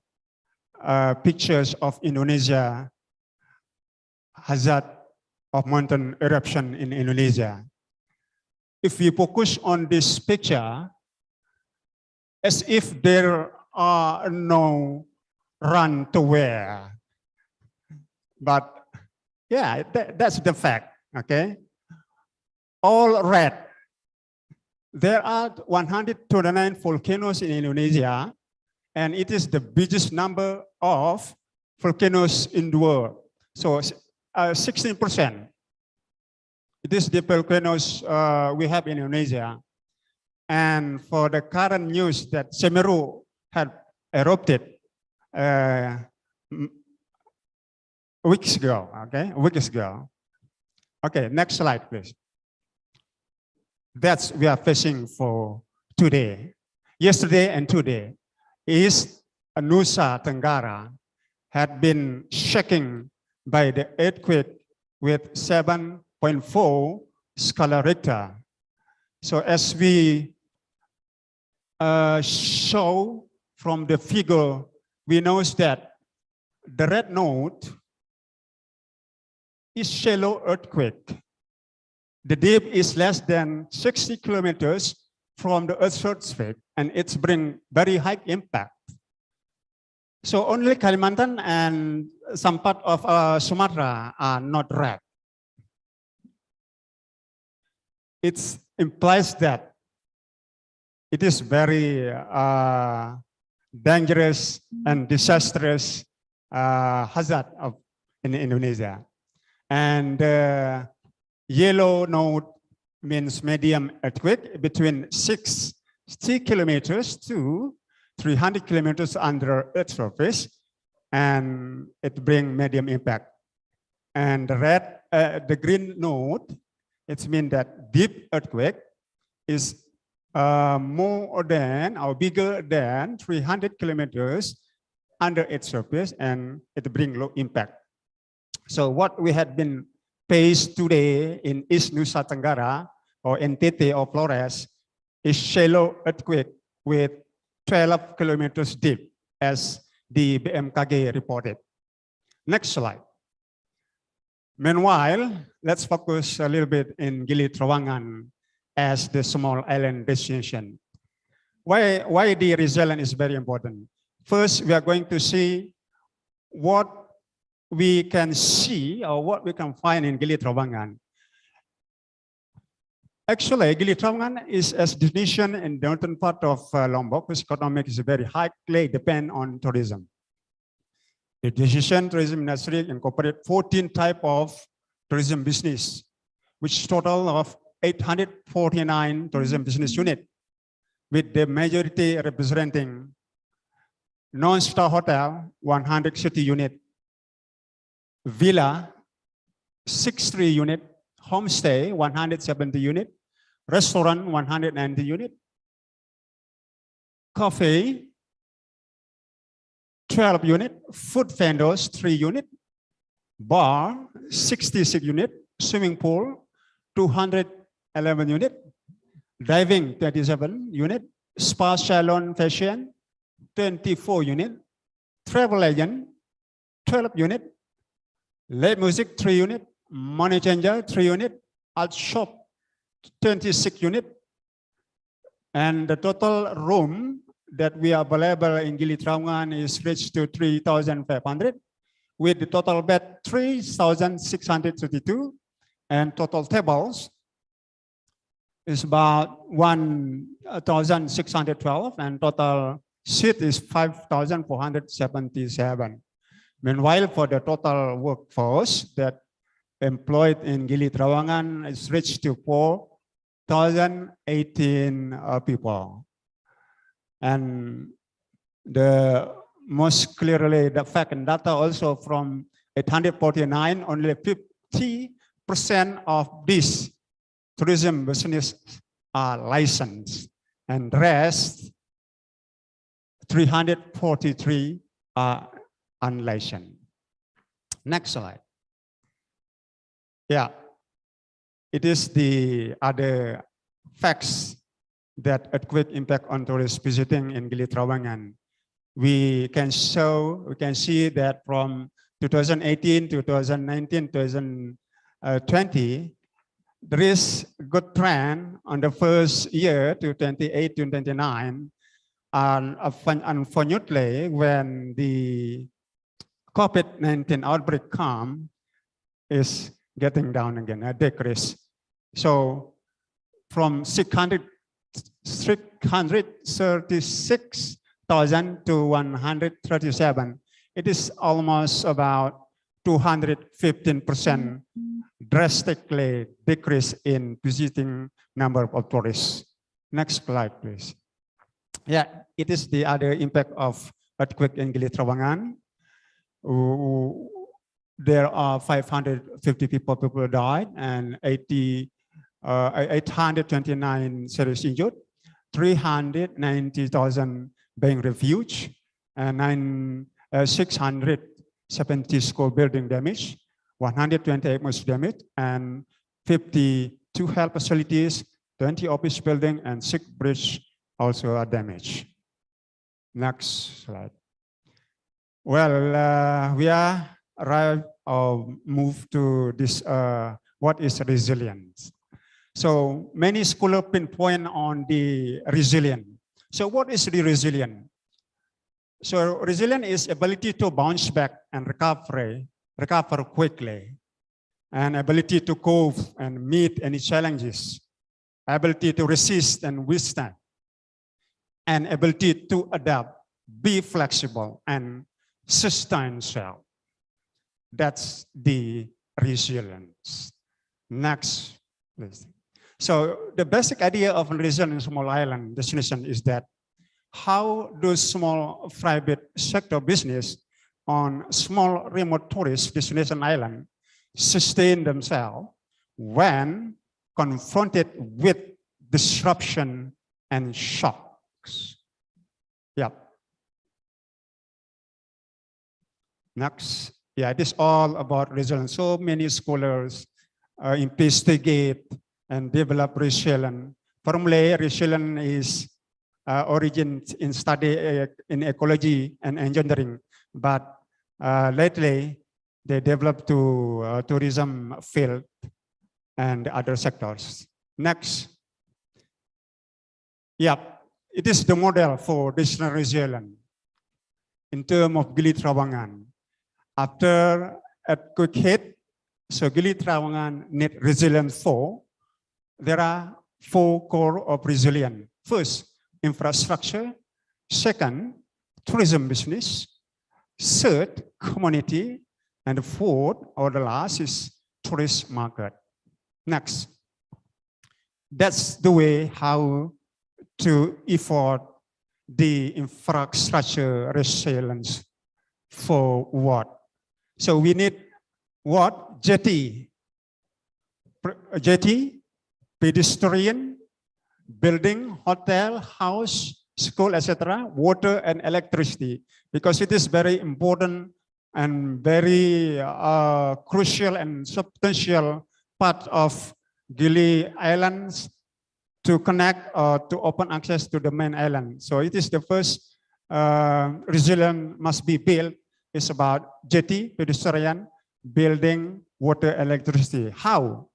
pictures of Indonesia hazard of mountain eruption in Indonesia. If we focus on this picture, as if there are no run to where. But yeah, that's the fact, okay? All red. There are 129 volcanoes in Indonesia, and it is the biggest number of volcanoes in the world. So 16%. It is the volcanoes we have in Indonesia. And for the current news that Semeru had erupted weeks ago, okay, weeks ago. Okay, next slide, please. That's we are facing for today. Yesterday and today is Nusa Tenggara had been shaken by the earthquake with 7.4 scala Richter. So as we show from the figure, we know that the red node is shallow earthquake. The depth is less than 60 kilometers from the Earth's surface, and it's bring very high impact. So only Kalimantan and some part of Sumatra are not red. It implies that it is very dangerous and disastrous hazard in Indonesia. And yellow node means medium earthquake between 60 kilometers to 300 kilometers under Earth's surface, and it brings medium impact. And the red, the green node, it means that deep earthquake is more than or bigger than 300 kilometers under its surface, and it brings low impact. So what we had been faced today in East Nusa Tenggara or NTT or Flores is shallow earthquake with 12 kilometers deep, as the BMKG reported. Next slide. Meanwhile, let's focus a little bit in Gili Trawangan as the small island destination. Why the resilience is very important. First, we are going to see what we can see or what we can find in Gili Trawangan. Actually, Gili Trawangan is a destination in the northern part of Lombok, whose economic is very highly depend on tourism. The decision tourism industry incorporate 14 type of tourism business, which total of 849 tourism business unit, with the majority representing non-star hotel, 160 unit, villa, 63 unit, homestay, 170 unit, restaurant, 190 unit, cafe, 12 unit, food vendors, 3 unit, bar, 66 unit, swimming pool, 211 unit, diving, 27 unit, spa, salon, fashion, 24 unit, travel agent, 12 unit, live music, 3 unit, money changer, 3 unit, art shop, 26 unit, and the total room that we are available in Gili Trawangan is reached to 3,500, with the total bed 3,632, and total tables is about 1,612, and total seat is 5,477. Meanwhile, for the total workforce that employed in Gili Trawangan is reached to 4,018 people. And the most clearly the fact and data also from 849, only 50% of this tourism business are licensed, and the rest 343 are unlicensed. Next slide. Yeah, it is the other facts that earthquake impact on tourists visiting in Gili Trawangan. We can see that from 2018, 2019, 2020, there is a good trend on the first year to 28 to 29. And unfortunately, when the COVID-19 outbreak comes, is getting down again, a decrease. So from 636,000 to 137, it is almost about 215% drastically decrease in visiting number of tourists. Next slide, please. Yeah, it is the other impact of earthquake in Gili Trawangan. There are 550 people died and 829 serious injured, 390,000 being refugees, and 670 school building damage, 128 mosque damage, and 52 health facilities, 20 office building, and 6 bridges also are damaged. Next slide. Well, we are arrived or moved to this, what is resilience? So many scholars pinpoint on the resilience. So what is the resilience? So resilience is ability to bounce back and recover quickly, and ability to cope and meet any challenges, ability to resist and withstand, and ability to adapt, be flexible, and sustain self. That's the resilience. Next, please. So the basic idea of resilience in small island destination is that how do small private sector business on small remote tourist destination island sustain themselves when confronted with disruption and shocks? Yeah. Next. Yeah, it is all about resilience. So many scholars investigate and develop resilience. Formally, resilience is origin in study in ecology and engineering, but lately they developed to tourism field and other sectors. Next. Yeah, it is the model for digital resilience in terms of Gili Trawangan. After at quick hit, so Gili Trawangan need resilience for. There are 4 core of resilience. First, infrastructure. Second, tourism business. Third, community. And the fourth, or the last, is tourist market. Next. That's the way how to effort the infrastructure resilience for what? So we need what? Jetty, pedestrian, building, hotel, house, school, etc., water and electricity, because it is very important and very crucial and substantial part of Gili Islands to connect or to open access to the main island. So it is the first resilience must be built. It's about jetty, pedestrian, building, water, electricity. How?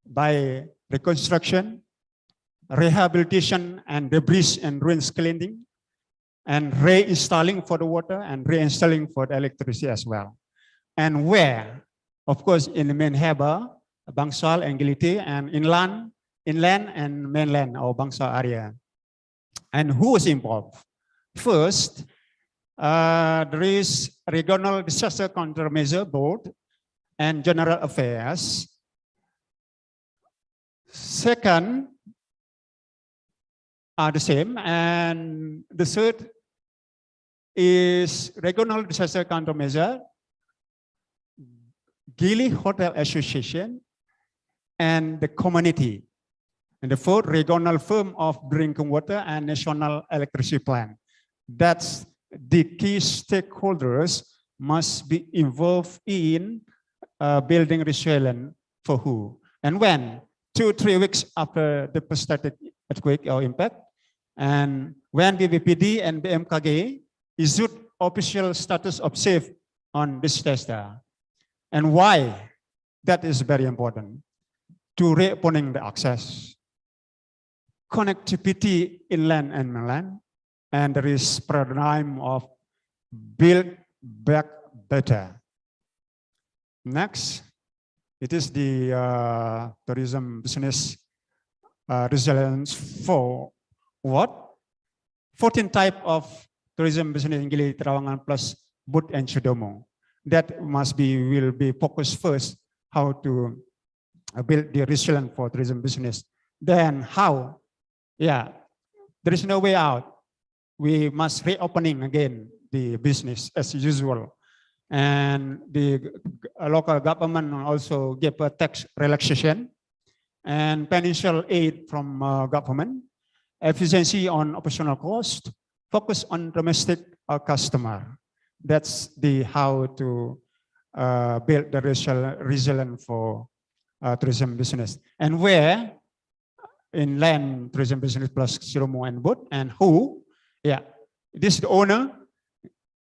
By reconstruction, rehabilitation and debris and ruins cleaning, and reinstalling for the water and reinstalling for the electricity as well. And where? Of course, in the main harbor, Bangsal and Giliti, and inland and mainland or Bangsal area. And who is involved? First, there is Regional Disaster Countermeasure Board and General Affairs. Second are the same, and the third is Regional Disaster Countermeasure, Gili Hotel Association, and the community. And the fourth, Regional Firm of Drinking Water and National Electricity Plan. That's the key stakeholders must be involved in building resilience for who and when. 2-3 weeks after the devastating earthquake or impact, and when BPPD and BMKG issued official status of safe on this disaster. And why? That is very important. To reopening the access, connectivity inland and mainland, and there is paradigm of build back better. Next, it is the tourism business resilience for what? 14 type of tourism business in Gili Trawangan plus Bud and Sudomo. That will be focused first, how to build the resilience for tourism business. Then how? Yeah, there is no way out. We must reopening again the business as usual. And the local government also gave a tax relaxation and financial aid from government, efficiency on operational cost, focus on domestic customer. That's the how to build the resilience for tourism business. And where? Inland tourism business plus Sudomo and Bud. And who? Yeah, this is the owner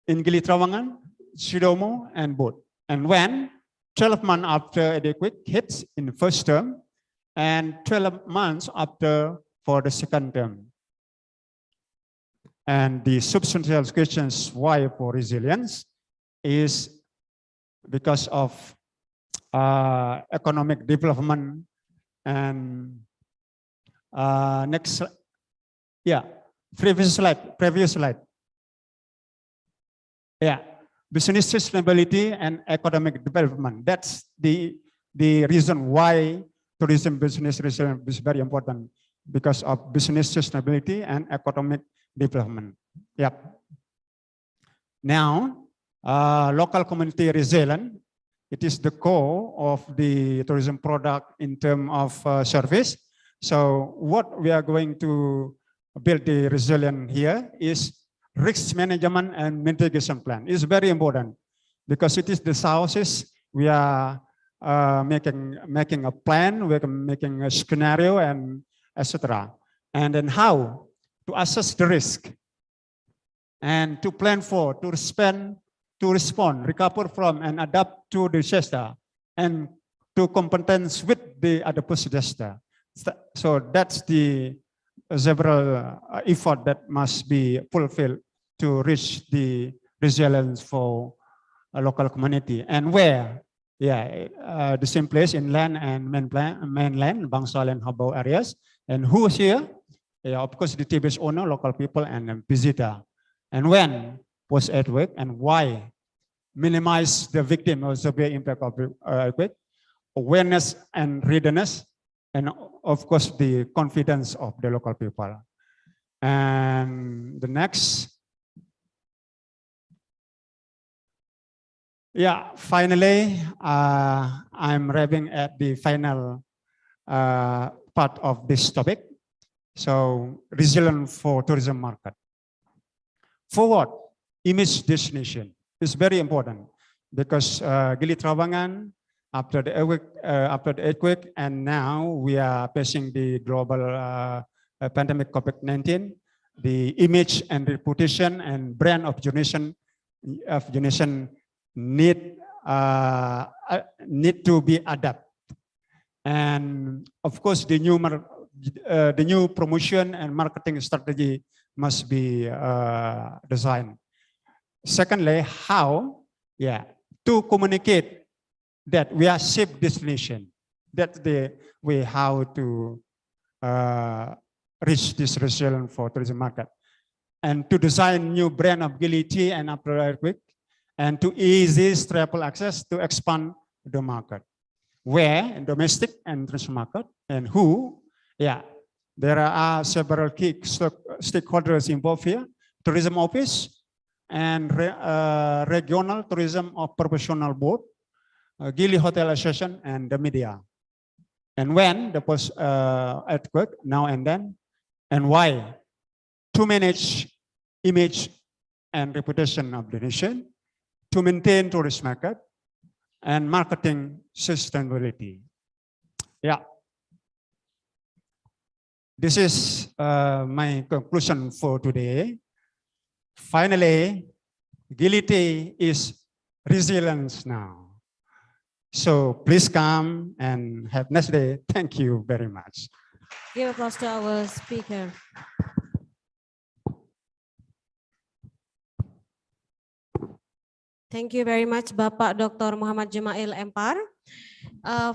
in Gili Trawangan, Sudomo and Bud. And when? 12 months after the quick hits in the first term and 12 months after for the second term. And the substantial questions why for resilience is because of economic development. And next, yeah, previous slide. Yeah, business sustainability and economic development. That's the reason why tourism business resilience is very important, because of business sustainability and economic development. Yep. Now, local community resilience, it is the core of the tourism product in terms of service. So what we are going to build the resilience here is risk management and mitigation plan. Is very important because it is the sources we are making a plan, we're making a scenario and etc. And then how to assess the risk and to plan for, to respond, recover from and adapt to the disaster and to competence with the other disaster. So that's the several effort that must be fulfilled to reach the resilience for local community. And where? Yeah, the same place in land and mainland, Bangsal and Habao areas. And who's here? Yeah, of course, the TBS owner, local people, and visitor. And when was earthquake and why? Minimize the victim or severe impact of the earthquake, awareness and readiness, and of course, the confidence of the local people. And the next. Yeah, finally, I'm arriving at the final part of this topic. So, resilient for tourism market. Forward, image destination is very important because Gili Trawangan, after the earthquake, and now we are facing the global pandemic COVID-19, the image and reputation and brand of Indonesian need to be adapted, and of course the new promotion and marketing strategy must be designed. Secondly, how to communicate that we are safe destination. That's the way how to reach this resilient for tourism market, and to design new brand of Gili tea and after earthquake, and to ease travel access to expand the market. Where? Domestic and international market, and who? Yeah, there are several key stakeholders involved here: tourism office and regional tourism of professional board, Gili Hotel Association, and the media. And when the post earthquake, now and then, and why? To manage image and reputation of the nation, to maintain tourist market, and marketing sustainability. Yeah. This is my conclusion for today. Finally, Gili tea is resilience now. So please come and have a nice day. Thank you very much. Give applause to our speaker. Thank you very much, Bapak Dr. Muhammad Jemail Empar,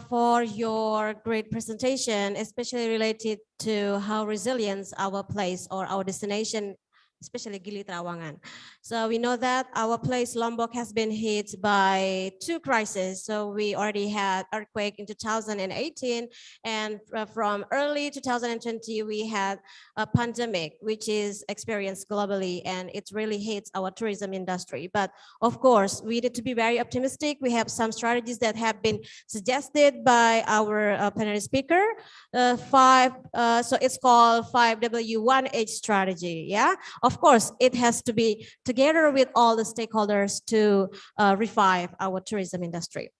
for your great presentation, especially related to how resilient our place or our destination, especially Gili Trawangan. So we know that our place Lombok has been hit by two crises. So we already had earthquake in 2018, and from early 2020 we had a pandemic which is experienced globally, and it really hits our tourism industry. But of course, we need to be very optimistic. We have some strategies that have been suggested by our plenary speaker. So it's called 5W1H strategy. Yeah. Of course, it has to be together with all the stakeholders to revive our tourism industry.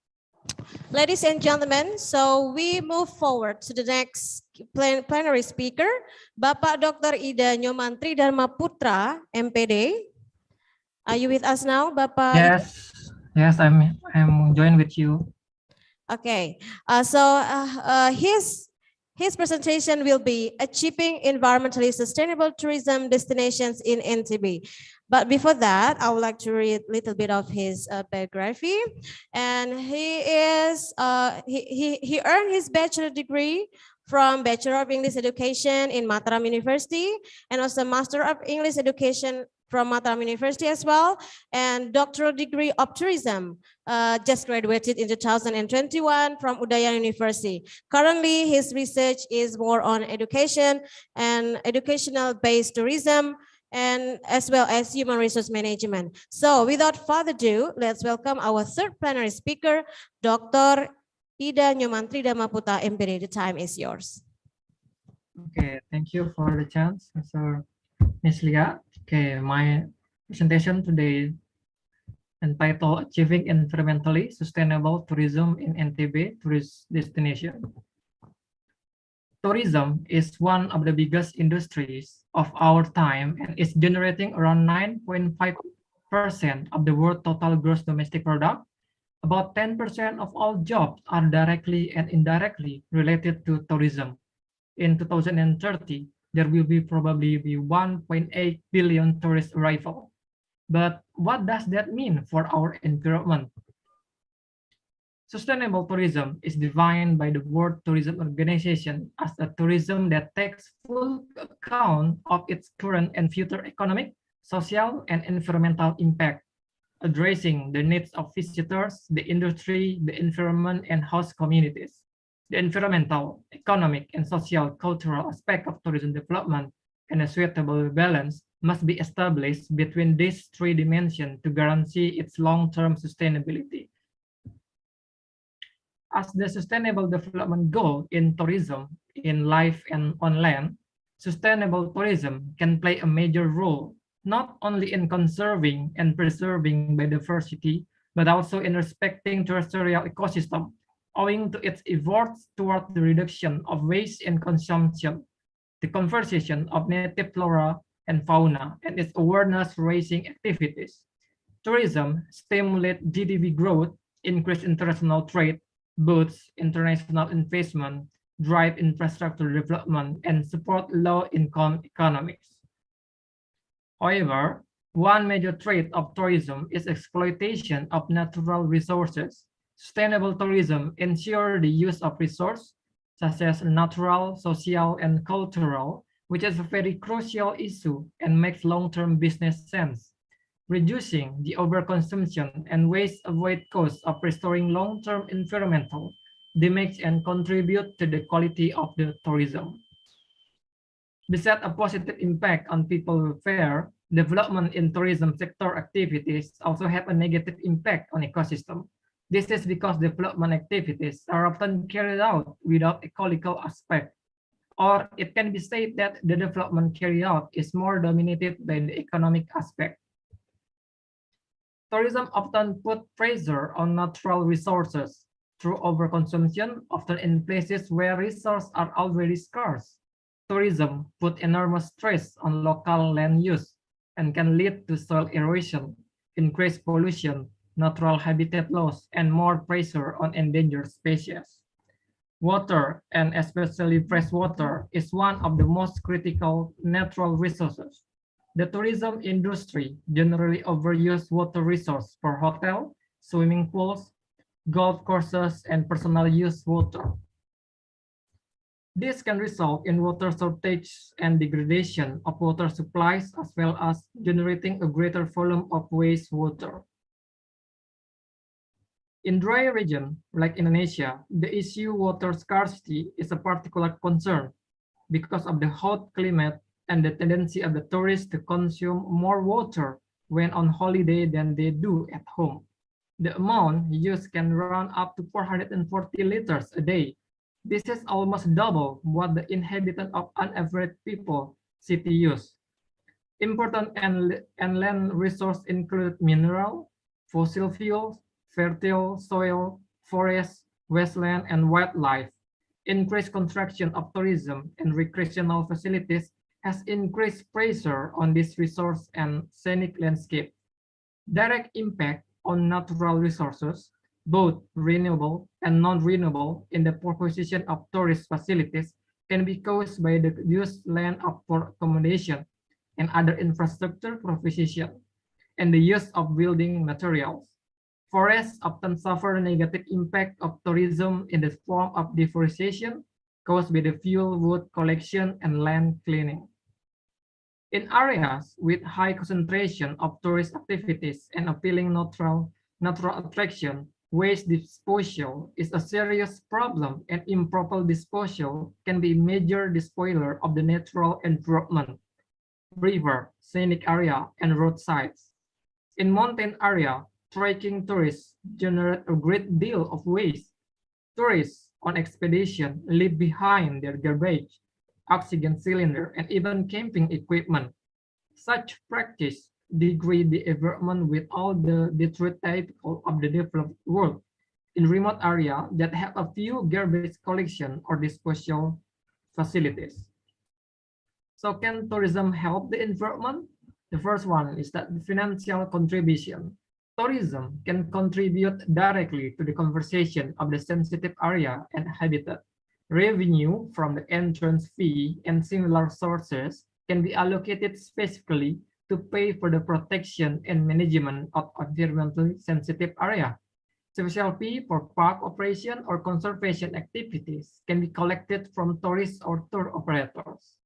Ladies and gentlemen, so we move forward to the next plenary speaker, Bapak Dr. Ida Nyomantri Dharma Putra, MPD. Are you with us now, Bapak? Yes, I'm joined with you. Okay, his presentation will be Achieving Environmentally Sustainable Tourism Destinations in NTB. But before that, I would like to read a little bit of his biography. And he earned his bachelor degree from Bachelor of English Education in Mataram University, and also Master of English Education from Mataram University as well, and doctoral degree of tourism, just graduated in 2021 from Udayana University. Currently, his research is more on education and educational-based tourism, and as well as human resource management. So without further ado, let's welcome our third plenary speaker, Dr. Ida Nyomantri Dharma Putra, MPD. The time is yours. Okay, thank you for the chance, Mr. Ms. Lia. Okay, my presentation today entitled Achieving Environmentally Sustainable Tourism in NTB Tourist Destination. Tourism is one of the biggest industries of our time and is generating around 9.5% of the world total gross domestic product. About 10% of all jobs are directly and indirectly related to tourism. In 2030, there will be probably 1.8 billion tourist arrival. But what does that mean for our environment? Sustainable tourism is defined by the World Tourism Organization as a tourism that takes full account of its current and future economic, social, and environmental impact, addressing the needs of visitors, the industry, the environment, and host communities. The environmental, economic, and social cultural aspect of tourism development and a suitable balance must be established between these three dimensions to guarantee its long-term sustainability. As the sustainable development goal in tourism, in life and on land, sustainable tourism can play a major role, not only in conserving and preserving biodiversity, but also in respecting terrestrial ecosystem, owing to its efforts toward the reduction of waste and consumption, the conservation of native flora and fauna, and its awareness-raising activities. Tourism stimulates GDP growth, increase international trade, boosts international investment, drive infrastructure development, and support low-income economies. However, one major trait of tourism is exploitation of natural resources. Sustainable tourism ensures the use of resources such as natural, social, and cultural, which is a very crucial issue and makes long-term business sense. Reducing the overconsumption and waste avoid costs of restoring long-term environmental damage and contribute to the quality of the tourism. Besides a positive impact on people welfare, development in tourism sector activities also have a negative impact on ecosystem. This is because development activities are often carried out without ecological aspect, or it can be said that the development carried out is more dominated by the economic aspect. Tourism often put pressure on natural resources through overconsumption, often in places where resources are already scarce. Tourism put enormous stress on local land use and can lead to soil erosion, increased pollution, natural habitat loss, and more pressure on endangered species. Water, and especially fresh water, is one of the most critical natural resources. The tourism industry generally overuses water resources for hotel, swimming pools, golf courses, and personal use water. This can result in water shortage and degradation of water supplies, as well as generating a greater volume of wastewater. In dry regions like Indonesia, the issue of water scarcity is a particular concern because of the hot climate and the tendency of the tourists to consume more water when on holiday than they do at home. The amount used can run up to 440 liters a day. This is almost double what the inhabitants of an average people city use. Important and land resources include mineral, fossil fuels, fertile soil, forests, wasteland, and wildlife. Increased construction of tourism and recreational facilities has increased pressure on this resource and scenic landscape. Direct impact on natural resources, both renewable and non-renewable, in the proposition of tourist facilities can be caused by the used land up for accommodation and other infrastructure proposition, and the use of building materials. Forests often suffer negative impact of tourism in the form of deforestation caused by the fuel wood collection and land clearing. In areas with high concentration of tourist activities and appealing natural attraction, waste disposal is a serious problem, and improper disposal can be a major despoiler of the natural environment, river, scenic area, and roadsides. In mountain area, trekking tourists generate a great deal of waste. Tourists on expedition leave behind their garbage, oxygen cylinder, and even camping equipment. Such practice degrade the environment with all the detritus typical of the developed world in remote area that have a few garbage collection or disposal facilities. So can tourism help the environment? The first one is that the financial contribution. Tourism can contribute directly to the conservation of the sensitive area and habitat. Revenue from the entrance fee and similar sources can be allocated specifically to pay for the protection and management of environmentally sensitive area. Special fee for park operation or conservation activities can be collected from tourists or tour operators.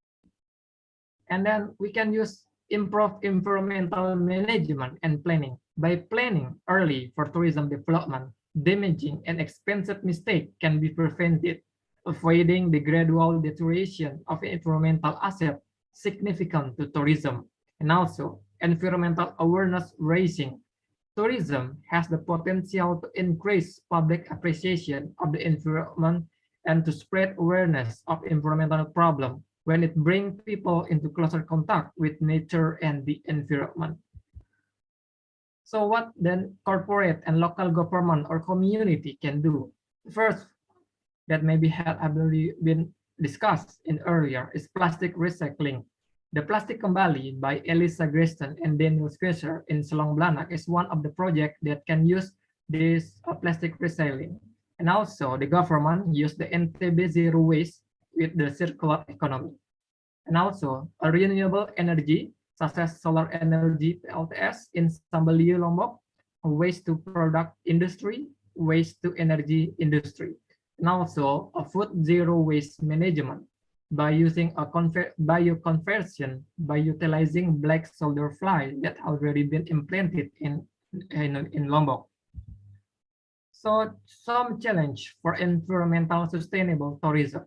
And then we can use improve environmental management and planning. By planning early for tourism development, damaging and expensive mistake can be prevented, avoiding the gradual deterioration of environmental asset significant to tourism. And also environmental awareness raising. Tourism has the potential to increase public appreciation of the environment and to spread awareness of environmental problems when it brings people into closer contact with nature and the environment. So what then corporate and local government or community can do? First, that maybe had already been discussed in earlier is plastic recycling. The Plastic Kembali by Elisa Greston and Daniel Squisher in Selong Blanak is one of the projects that can use this plastic recycling. And also the government use the NTB zero waste with the circular economy. And also a renewable energy such as solar energy PLTS in Sambaliu Lombok, waste to product industry, waste to energy industry. And also a food zero waste management by using a bioconversion by utilizing black soldier fly that already been implanted in Lombok. So some challenge for environmental sustainable tourism.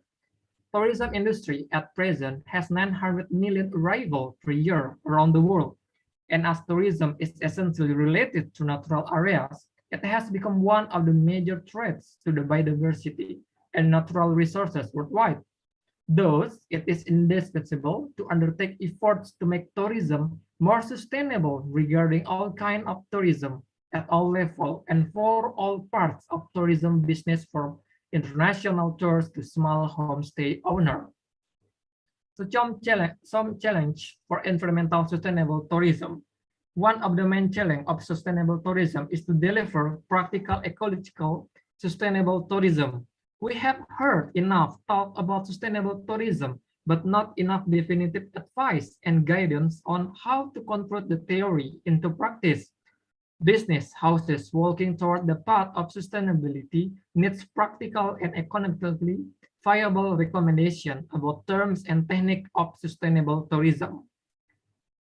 Tourism industry at present has 900 million arrivals per year around the world. And as tourism is essentially related to natural areas, it has become one of the major threats to the biodiversity and natural resources worldwide. Thus, it is indispensable to undertake efforts to make tourism more sustainable regarding all kinds of tourism at all levels and for all parts of tourism business from international tours to small homestay owner. So some challenge for environmental sustainable tourism. One of the main challenges of sustainable tourism is to deliver practical ecological sustainable tourism. We have heard enough talk about sustainable tourism, but not enough definitive advice and guidance on how to convert the theory into practice. Business houses walking toward the path of sustainability needs practical and economically viable recommendation about terms and technique of sustainable tourism.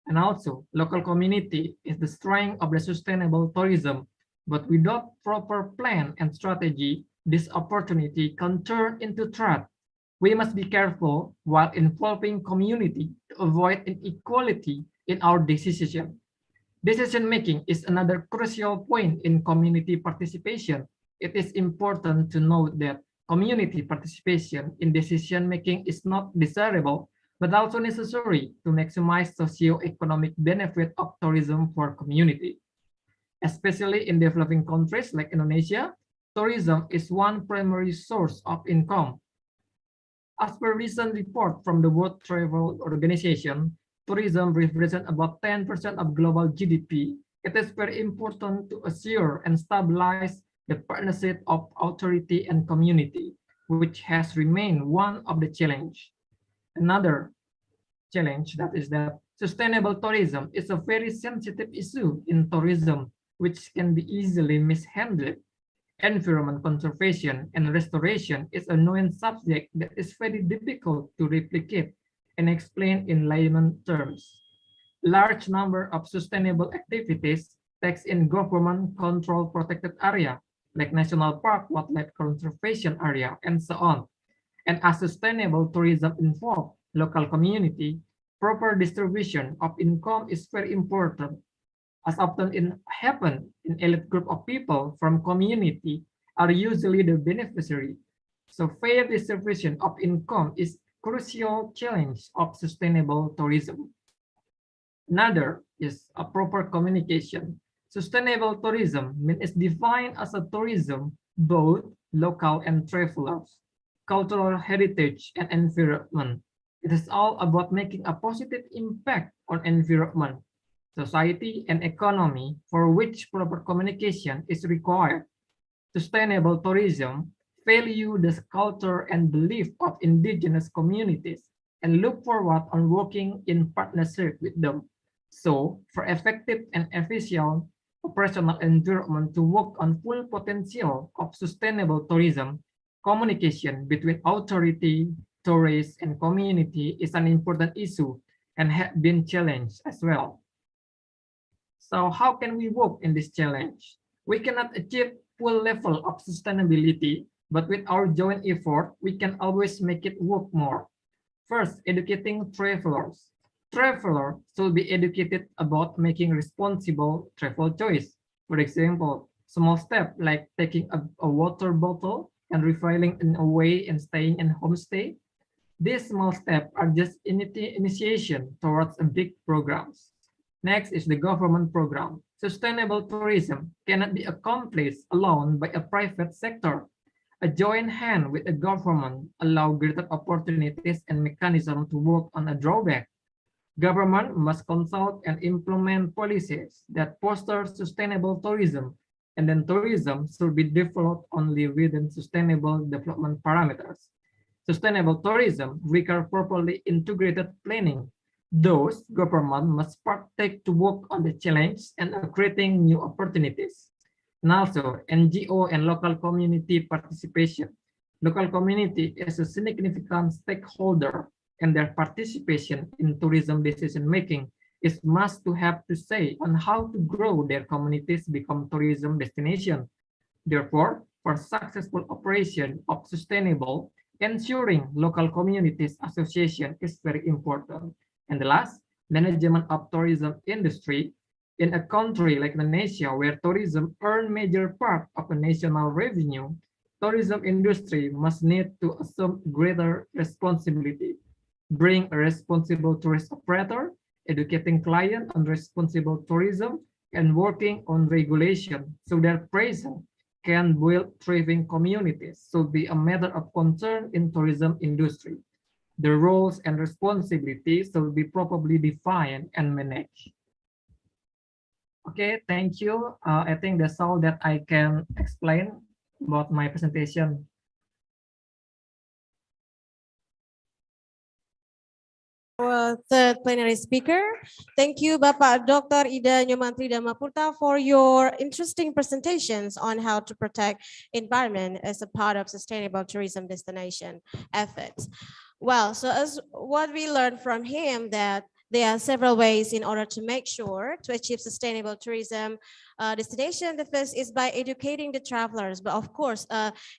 And also, local community is the strength of the sustainable tourism, but without proper plan and strategy, this opportunity can turn into threat. We must be careful while involving community to avoid inequality in our decision. Decision making is another crucial point in community participation. It is important to note that community participation in decision making is not desirable, but also necessary to maximize socio-economic benefit of tourism for community. Especially in developing countries like Indonesia, tourism is one primary source of income. As per recent report from the World Travel Organization, tourism represents about 10% of global GDP. It is very important to assure and stabilize the partnership of authority and community, which has remained one of the challenge. Another challenge that is that sustainable tourism is a very sensitive issue in tourism, which can be easily mishandled. Environment conservation and restoration is a known subject that is very difficult to replicate and explain in layman terms. Large number of sustainable activities takes in government control protected area, like national park, wildlife conservation area, and so on. And as sustainable tourism involves local community, proper distribution of income is very important. As often happen in elite group of people from community are usually the beneficiary. So fair distribution of income is crucial challenge of sustainable tourism. Another is a proper communication. Sustainable tourism is defined as a tourism both local and travelers, cultural heritage and environment. It is all about making a positive impact on environment, society, and economy for which proper communication is required. Sustainable tourism value the culture and belief of indigenous communities and look forward on working in partnership with them. So, for effective and efficient operational environment to work on full potential of sustainable tourism, communication between authority, tourists, and community is an important issue and have been challenged as well. So how can we work in this challenge? We cannot achieve full level of sustainability, but with our joint effort, we can always make it work more. First, educating travelers. Travelers should be educated about making responsible travel choice. For example, small step like taking a water bottle and refilling in a way and staying in homestay. These small steps are just initiation towards a big programs. Next is the government program. Sustainable tourism cannot be accomplished alone by a private sector. A joint hand with the government allow greater opportunities and mechanisms to work on a drawback. Government must consult and implement policies that foster sustainable tourism, and then tourism should be developed only within sustainable development parameters. Sustainable tourism requires properly integrated planning. Those government must partake to work on the challenge and creating new opportunities. And also NGO and local community participation. Local community is a significant stakeholder, and their participation in tourism decision making is must to have to say on how to grow their communities become tourism destination. Therefore, for successful operation of sustainable, ensuring local communities association is very important. And the last, management of tourism industry. In a country like Indonesia, where tourism earn major part of the national revenue, tourism industry must need to assume greater responsibility, bring a responsible tourist operator, educating client on responsible tourism, and working on regulation so their presence can build thriving communities should be a matter of concern in tourism industry. The roles and responsibilities should be properly defined and managed. Okay, thank you. I think that's all that I can explain about my presentation. Our third plenary speaker. Thank you, Bapak Dr. Ida Nyomantri Damapurta, for your interesting presentations on how to protect environment as a part of sustainable tourism destination efforts. Well, so as what we learned from him that there are several ways in order to make sure to achieve sustainable tourism destination. The first is by educating the travelers, but of course,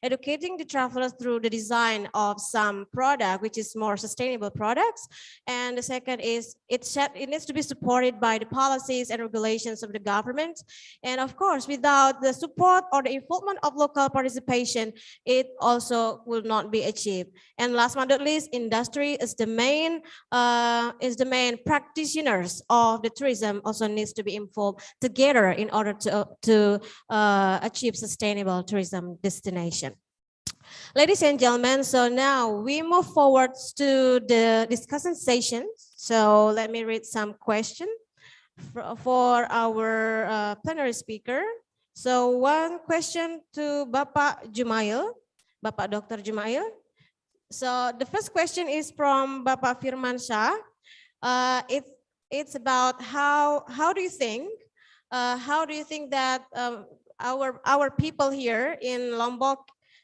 educating the travelers through the design of some product, which is more sustainable products. And the second is it needs to be supported by the policies and regulations of the government. And of course, without the support or the involvement of local participation, it also will not be achieved. And last but not least, industry is the main practitioners of the tourism also needs to be involved together in order to achieve sustainable tourism destination. Ladies and gentlemen, so now we move forward to the discussion session. So let me read some questions for our plenary speaker. So one question to Bapak Jumail, Bapak Dr. Jumail. So the first question is from Bapak Firman Shah. It's about how do you think that our people here in Lombok,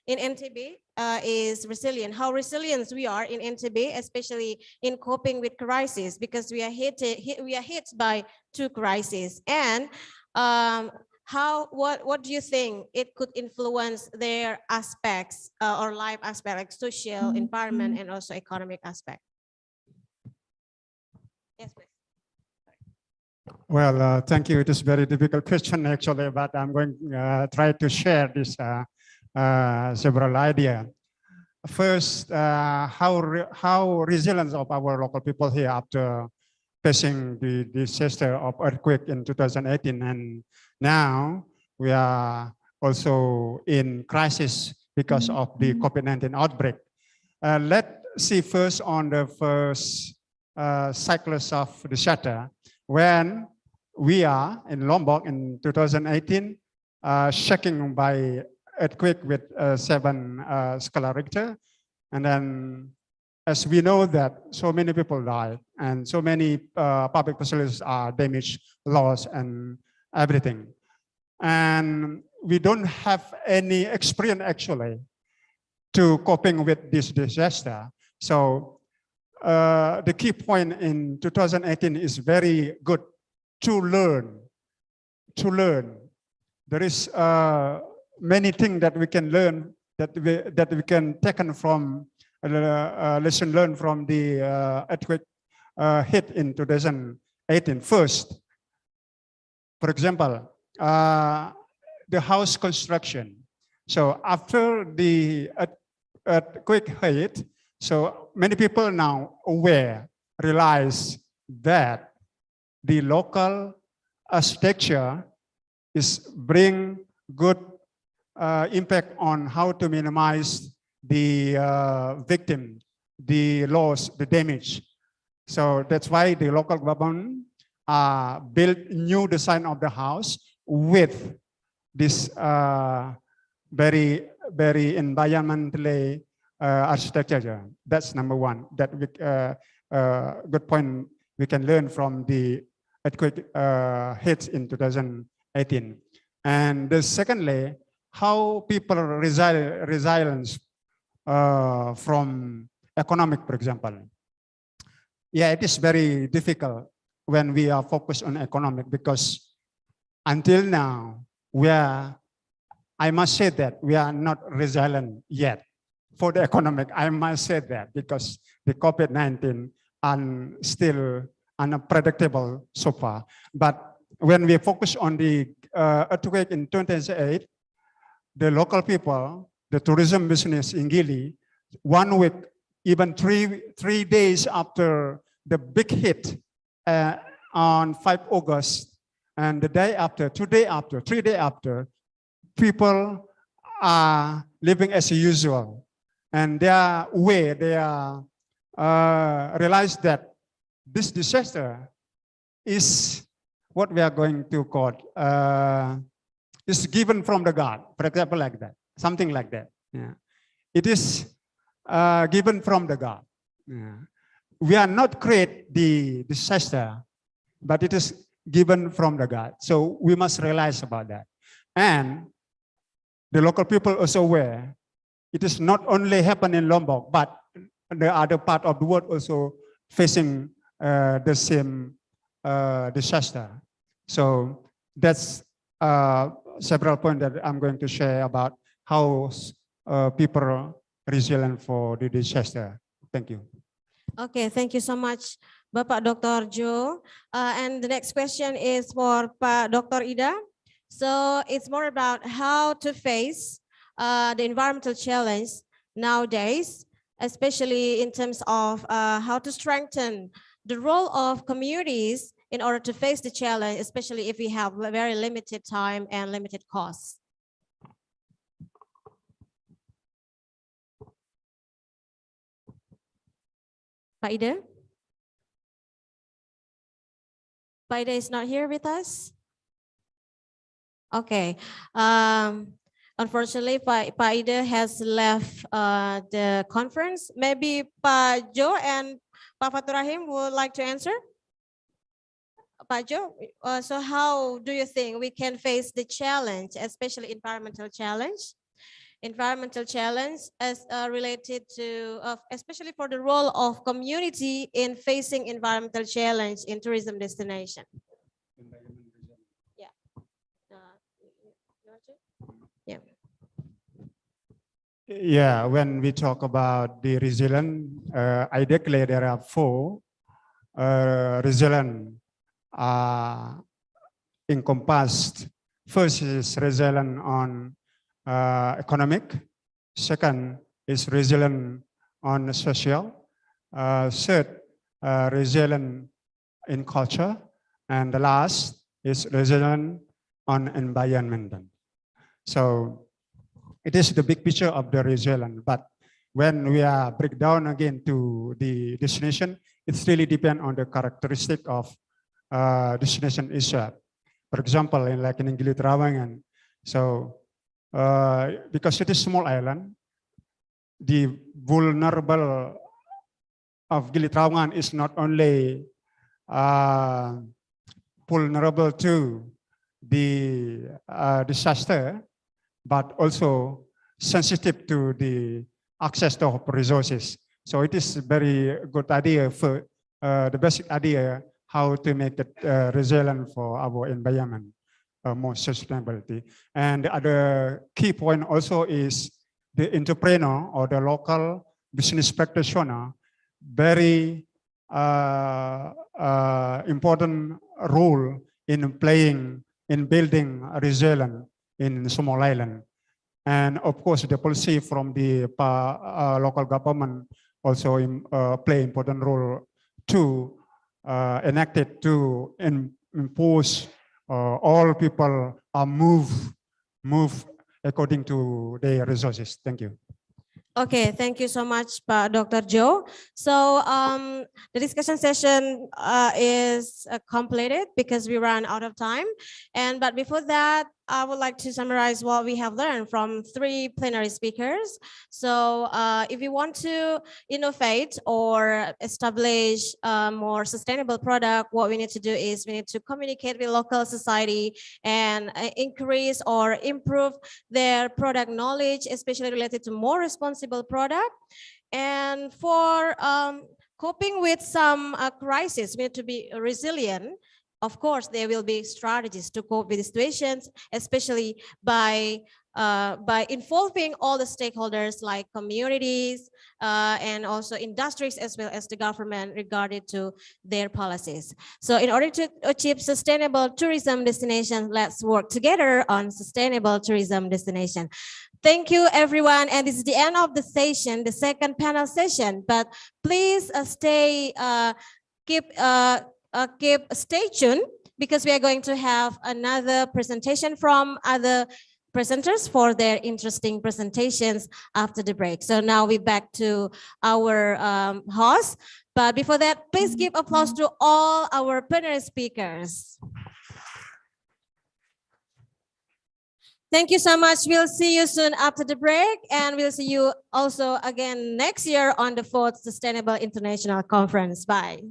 in NTB, is resilient? How resilient we are in NTB, especially in coping with crisis, because we are hit by two crises. And what do you think it could influence their aspects or life aspect, like social, environment, and also economic aspect? Yes, please. Well, thank you. It is a very difficult question actually, but I'm going to try to share this several ideas. First, how resilient of our local people here after facing the disaster of earthquake in 2018, and now we are also in crisis because of the COVID-19 outbreak. Let's see first on the first cycles of the disaster. When we are in Lombok in 2018, shaking by earthquake with 7 scale Richter, and then as we know that so many people died and so many public facilities are damaged, lost, and everything. And we don't have any experience actually to coping with this disaster. So the key point in 2018 is very good to learn. There is many things that we can learn, that we can take from lesson learned from the earthquake hit in 2018. First, for example, the house construction. So after the earthquake hit, so many people now realize that the local architecture is bring good impact on how to minimize the victim, the loss, the damage. So that's why the local government built new design of the house with this very environmentally architecture. That's number one. That good point we can learn from the earthquake hits in 2018. And the secondly, how people resilience from economic, for example. Yeah, it is very difficult when we are focused on economic, because until now, I must say that we are not resilient yet for the economic. I must say that because the COVID-19 are still unpredictable so far. But when we focus on the earthquake in 2008, the local people, the tourism business in Gili, 1 week, even three days after the big hit on 5 August, and the day after, 2 days after, 3 days after, people are living as usual. And they are aware, they are realize that this disaster is what we are going to call, is given from the God, for example, like that, something like that. Yeah. It is given from the God. Yeah. We are not create the disaster, but it is given from the God. So we must realize about that. And the local people also aware it is not only happen in Lombok, but the other part of the world also facing the same disaster. So that's several points that I'm going to share about how people are resilient for the disaster. Thank you. Okay, thank you so much, Bapak Dr. Joe. And the next question is for Pak Dr. Ida. So it's more about how to face the environmental challenge nowadays, especially in terms of how to strengthen the role of communities in order to face the challenge, especially if we have very limited time and limited costs. Pak Ida? Pak Ida is not here with us? Okay. Unfortunately, Pak Ida has left the conference. Maybe Pak Joe and Pak Fatur Rahim would like to answer? Pak Joe, so how do you think we can face the challenge, especially environmental challenge? Environmental challenge as related to, especially for the role of community in facing environmental challenge in tourism destination. Yeah. Yeah. Yeah, when we talk about the resilient, I declare there are 4 resilient encompassed. First is resilient on economic. Second is resilient on social. Third, resilient in culture. And the last is resilient on environment. So it is the big picture of the resilient. But when we are break down again to the destination, it's really depend on the characteristic of destination itself. For example, in Gili Trawangan, so because it is small island, the vulnerable of Gili Trawangan is not only vulnerable to the disaster, but also sensitive to the access to resources. So it is a very good idea for the basic idea how to make it resilient for our environment, more sustainability. And the other key point also is the entrepreneur or the local business practitioner, very important role in playing in building resilience in small island. And of course, the policy from the local government also play important role to enact it to impose all people move according to their resources. Thank you. Okay, thank you so much, Dr. Joe. So the discussion session is completed because we ran out of time. But before that, I would like to summarize what we have learned from 3 plenary speakers. So if you want to innovate or establish a more sustainable product, what we need to do is we need to communicate with local society and increase or improve their product knowledge, especially related to more responsible product. And for coping with some crisis, we need to be resilient. Of course, there will be strategies to cope with the situations, especially by involving all the stakeholders like communities and also industries as well as the government regarding to their policies. So in order to achieve sustainable tourism destination, let's work together on sustainable tourism destination. Thank you, everyone. And this is the end of the session, the second panel session. But please stay tuned because we are going to have another presentation from other presenters for their interesting presentations after the break. So now we're back to our host. But before that, please give applause to all our plenary speakers. Thank you so much. We'll see you soon after the break, and we'll see you also again next year on the 4th Sustainable International Conference. Bye.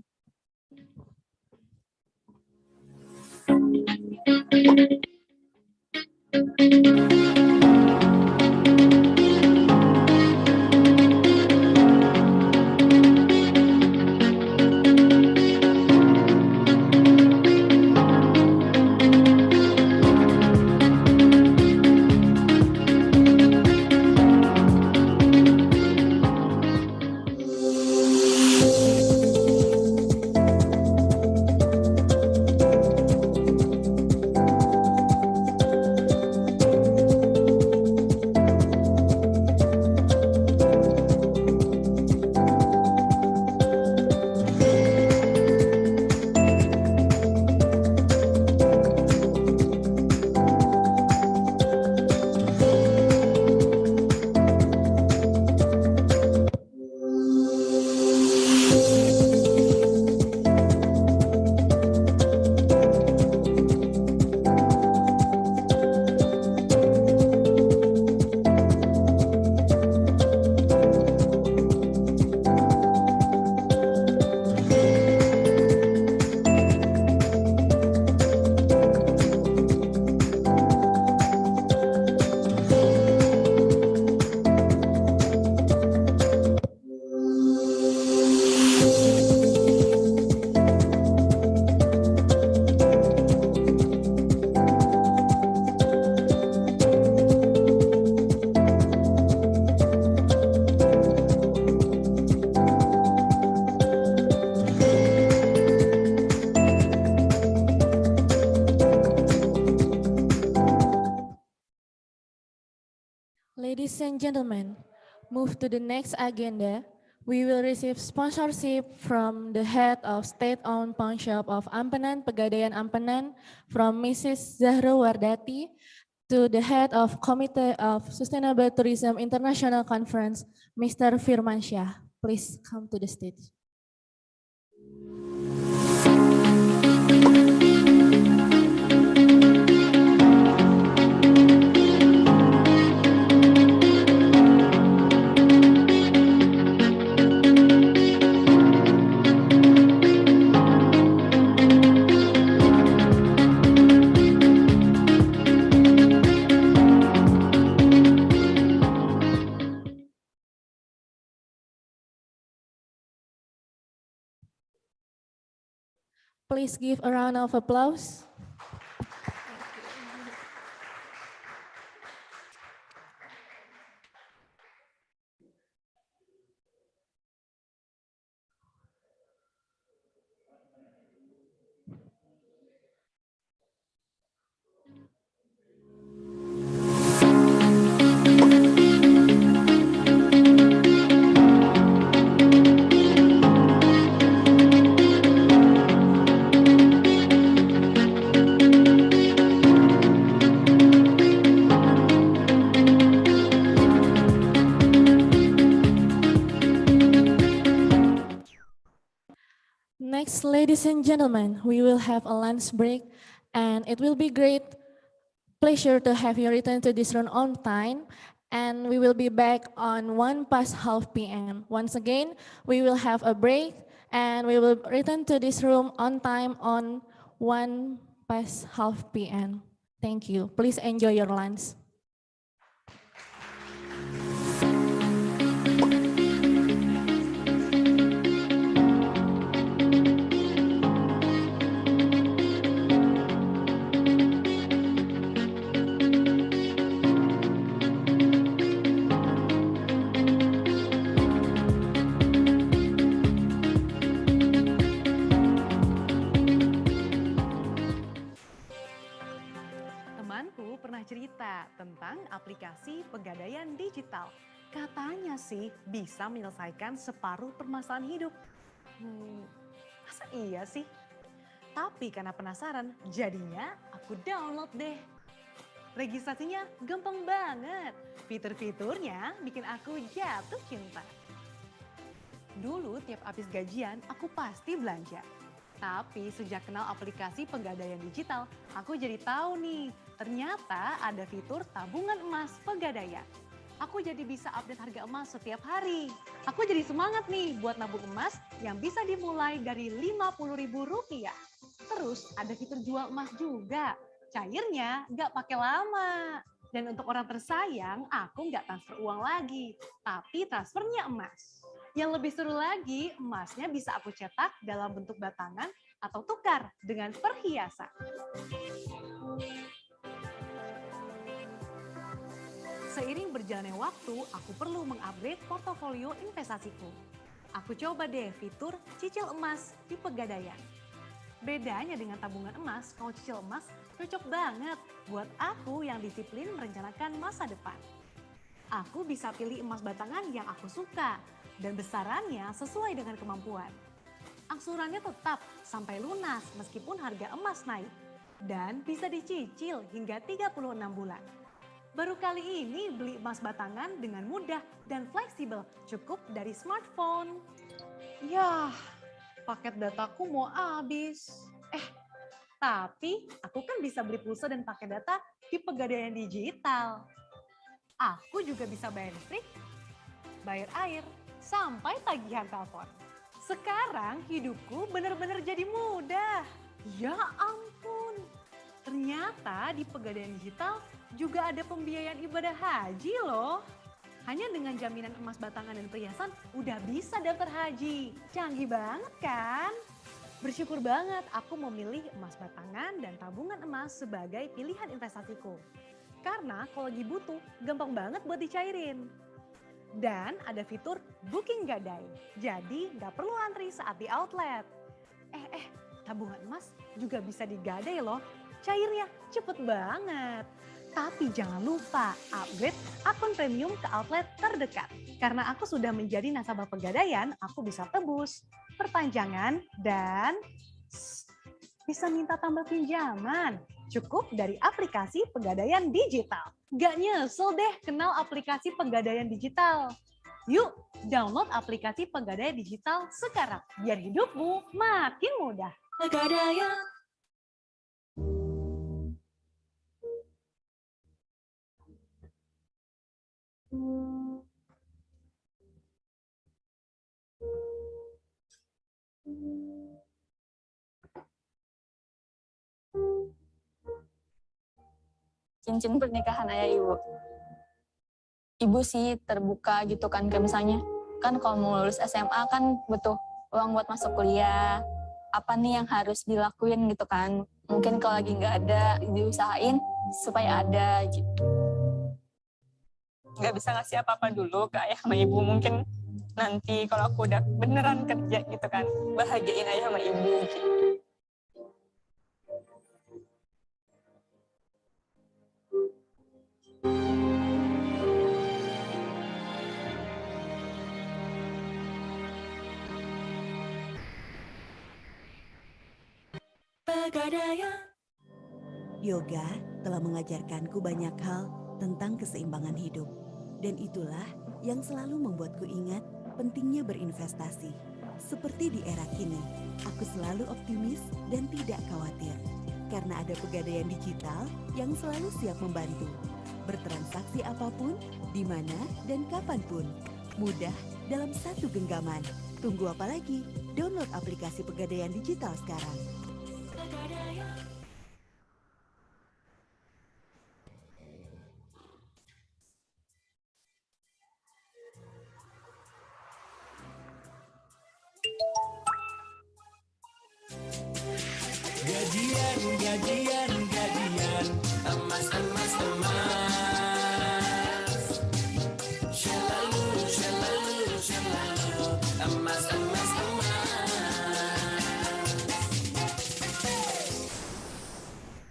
Ladies and gentlemen, move to the next agenda. We will receive sponsorship from the head of state-owned pawn shop of Ampenan, Pegadaian Ampenan, from Mrs. Zahra Wardati, to the head of Committee of Sustainable Tourism International Conference, Mr. Firmansyah. Please come to the stage. Please give a round of applause. Next, ladies and gentlemen, we will have a lunch break, and it will be great pleasure to have you return to this room on time, and we will be back on 1:30 p.m. Once again, we will have a break, and we will return to this room on time on 1:30 p.m. Thank you. Please enjoy your lunch. Temanku pernah cerita tentang aplikasi pegadaian digital. Katanya sih bisa menyelesaikan separuh permasalahan hidup. Masa iya sih? Tapi karena penasaran, jadinya aku download deh. Registrasinya gampang banget. Fitur-fiturnya bikin aku jatuh cinta. Dulu tiap habis gajian aku pasti belanja. Tapi sejak kenal aplikasi pegadaian digital, aku jadi tahu nih, ternyata ada fitur tabungan emas pegadaian. Aku jadi bisa update harga emas setiap hari. Aku jadi semangat nih buat nabung emas yang bisa dimulai dari Rp50.000. Terus ada fitur jual emas juga. Cairnya nggak pakai lama. Dan untuk orang tersayang, aku nggak transfer uang lagi, tapi transfernya emas. Yang lebih seru lagi, emasnya bisa aku cetak dalam bentuk batangan atau tukar dengan perhiasan. Seiring berjalannya waktu, aku perlu mengupgrade portofolio investasiku. Aku coba deh fitur cicil emas di Pegadaian. Bedanya dengan tabungan emas, kalau cicil emas cocok banget buat aku yang disiplin merencanakan masa depan. Aku bisa pilih emas batangan yang aku suka dan besarannya sesuai dengan kemampuan. Angsurannya tetap sampai lunas meskipun harga emas naik dan bisa dicicil hingga 36 bulan. Baru kali ini beli emas batangan dengan mudah dan fleksibel, cukup dari smartphone. Yah, paket dataku mau habis. Tapi aku kan bisa beli pulsa dan paket data di Pegadaian digital. Aku juga bisa bayar listrik, bayar air, sampai tagihan telepon. Sekarang hidupku benar-benar jadi mudah. Ya ampun, ternyata di Pegadaian digital juga ada pembiayaan ibadah haji loh. Hanya dengan jaminan emas batangan dan perhiasan udah bisa daftar haji. Canggih banget kan? Bersyukur banget aku memilih emas batangan dan tabungan emas sebagai pilihan investasiku. Karena kalau lagi butuh, gampang banget buat dicairin. Dan ada fitur booking gadai, jadi nggak perlu antri saat di outlet. Tabungan emas juga bisa digadai loh, cairnya cepet banget. Tapi jangan lupa upgrade akun premium ke outlet terdekat. Karena aku sudah menjadi nasabah Pegadaian, aku bisa tebus, perpanjangan, dan bisa minta tambah pinjaman. Cukup dari aplikasi Pegadaian digital. Gak nyesel deh kenal aplikasi Pegadaian digital. Yuk, download aplikasi Pegadaian digital sekarang. Biar hidupmu makin mudah. Pegadaian. Cincin pernikahan ayah ibu. Ibu sih terbuka gitu kan, kayak misalnya kan kalau mau lulus SMA kan butuh uang buat masuk kuliah. apa nih yang harus dilakuin gitu kan. Mungkin kalau lagi nggak ada, diusahain supaya ada gitu. Nggak bisa ngasih apa-apa dulu ke ayah sama ibu, mungkin nanti kalau aku udah beneran kerja gitu kan, bahagiain ayah sama ibu gitu. Yoga telah mengajarkanku banyak hal tentang keseimbangan hidup. Dan itulah yang selalu membuatku ingat pentingnya berinvestasi. Seperti di era kini, aku selalu optimis dan tidak khawatir. Karena ada Pegadaian Digital yang selalu siap membantu. Bertransaksi apapun, di mana dan kapanpun. Mudah dalam satu genggaman. Tunggu apa lagi? Download aplikasi Pegadaian Digital sekarang. Gajian, gajian, gajian, emas, emas, emas. Selalu, selalu, selalu, emas, emas, emas.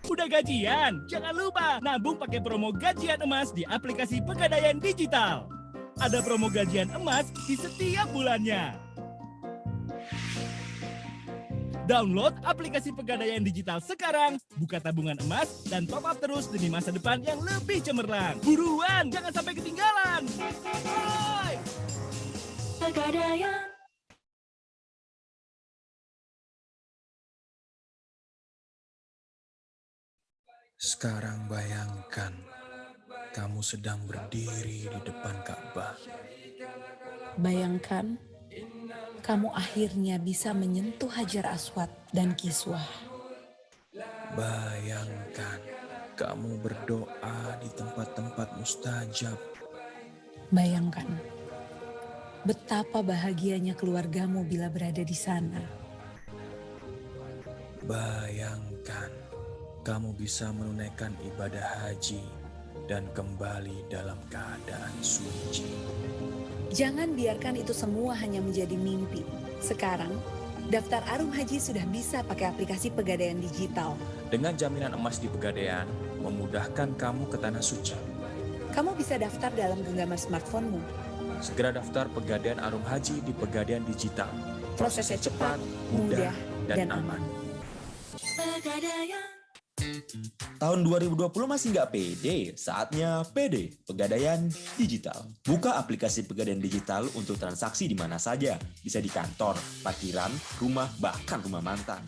Udah gajian? Jangan lupa nabung pakai promo gajian emas di aplikasi Pegadaian Digital. Ada promo gajian emas di setiap bulannya. Download aplikasi Pegadaian Digital sekarang, buka tabungan emas, dan top up terus demi masa depan yang lebih cemerlang. Buruan, jangan sampai ketinggalan. Hai! Pegadaian. Sekarang bayangkan, kamu sedang berdiri di depan Ka'bah. Bayangkan, kamu akhirnya bisa menyentuh Hajar Aswad dan Kiswah. Bayangkan, kamu berdoa di tempat-tempat mustajab. Bayangkan, betapa bahagianya keluargamu bila berada di sana. Bayangkan, kamu bisa menunaikan ibadah haji dan kembali dalam keadaan suci. Jangan biarkan itu semua hanya menjadi mimpi. Sekarang, daftar Arum Haji sudah bisa pakai aplikasi Pegadaian Digital. Dengan jaminan emas di Pegadaian, memudahkan kamu ke Tanah Suci. Kamu bisa daftar dalam genggaman smartphone-mu. Segera daftar Pegadaian Arum Haji di Pegadaian Digital. Prosesnya cepat, mudah, dan aman. Tahun 2020 masih nggak pede? Saatnya pede, Pegadaian Digital. Buka aplikasi Pegadaian Digital untuk transaksi di mana saja. Bisa di kantor, parkiran, rumah, bahkan rumah mantan.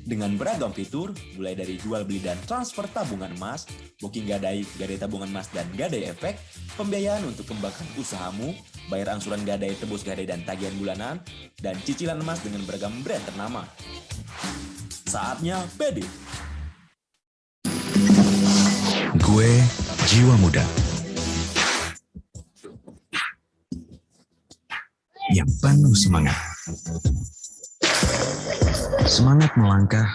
Dengan beragam fitur, mulai dari jual beli dan transfer tabungan emas, booking gadai tabungan emas dan gadai efek, pembiayaan untuk kembangkan usahamu, bayar angsuran gadai, tebus gadai dan tagihan bulanan, dan cicilan emas dengan beragam brand ternama. Saatnya pede. Gue jiwa muda yang penuh semangat. Semangat melangkah,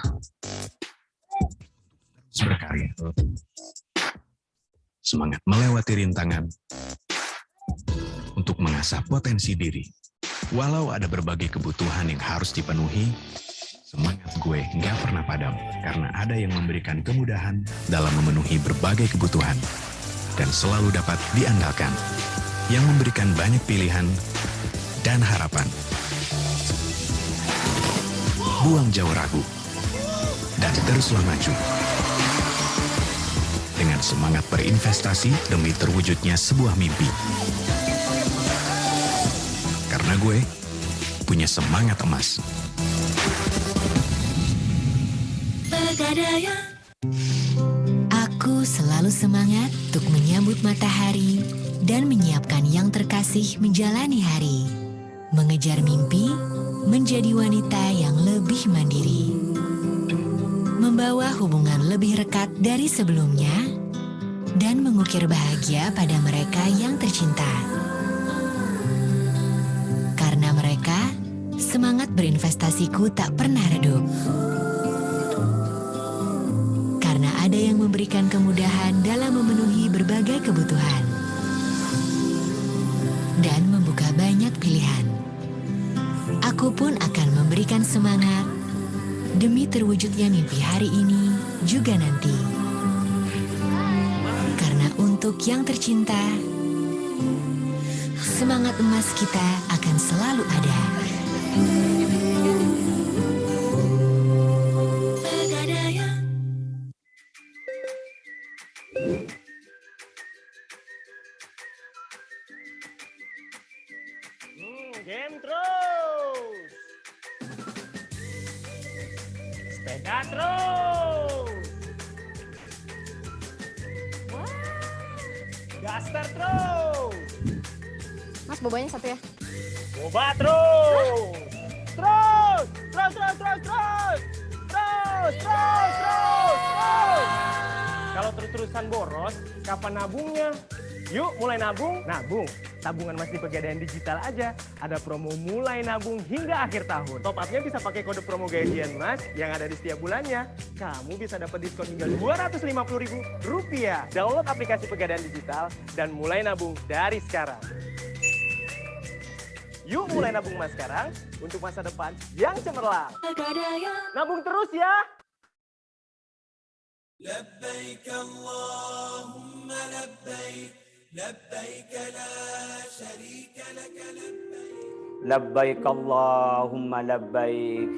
berkarya. Semangat melewati rintangan untuk mengasah potensi diri. Walau ada berbagai kebutuhan yang harus dipenuhi, semangat gue nggak pernah padam karena ada yang memberikan kemudahan dalam memenuhi berbagai kebutuhan dan selalu dapat diandalkan, yang memberikan banyak pilihan dan harapan. Buang jauh ragu dan teruslah maju dengan semangat berinvestasi demi terwujudnya sebuah mimpi. Karena gue punya semangat emas. Aku selalu semangat untuk menyambut matahari dan menyiapkan yang terkasih menjalani hari. Mengejar mimpi, menjadi wanita yang lebih mandiri. Membawa hubungan lebih rekat dari sebelumnya dan mengukir bahagia pada mereka yang tercinta. Karena mereka semangat berinvestasiku tak pernah redup. Karena ada yang memberikan kemudahan dalam memenuhi berbagai kebutuhan. Dan membuka banyak pilihan. Aku pun akan memberikan semangat demi terwujudnya mimpi hari ini juga nanti. Karena untuk yang tercinta, semangat emas kita akan selalu ada. Game terus. Sepeda terus. Daster terus. Mas, bobanya satu ya. Boba terus. Terus. Terus, terus, terus, terus. Terus, terus, terus, terus. Kalau terus-terusan boros, kapan nabungnya? Yuk mulai nabung, nabung. Tabungan Mas di Pegadaian Digital aja. Ada promo mulai nabung hingga akhir tahun. Top up-nya bisa pakai kode promo gajian Mas yang ada di setiap bulannya. Kamu bisa dapat diskon hingga Rp250.000. Download aplikasi Pegadaian Digital dan mulai nabung dari sekarang. Yuk mulai nabung Mas sekarang untuk masa depan yang cemerlang. Nabung terus ya. لبيك اللهم لبيك لبيك لا شريك لك لبيك لبيك اللهم لبيك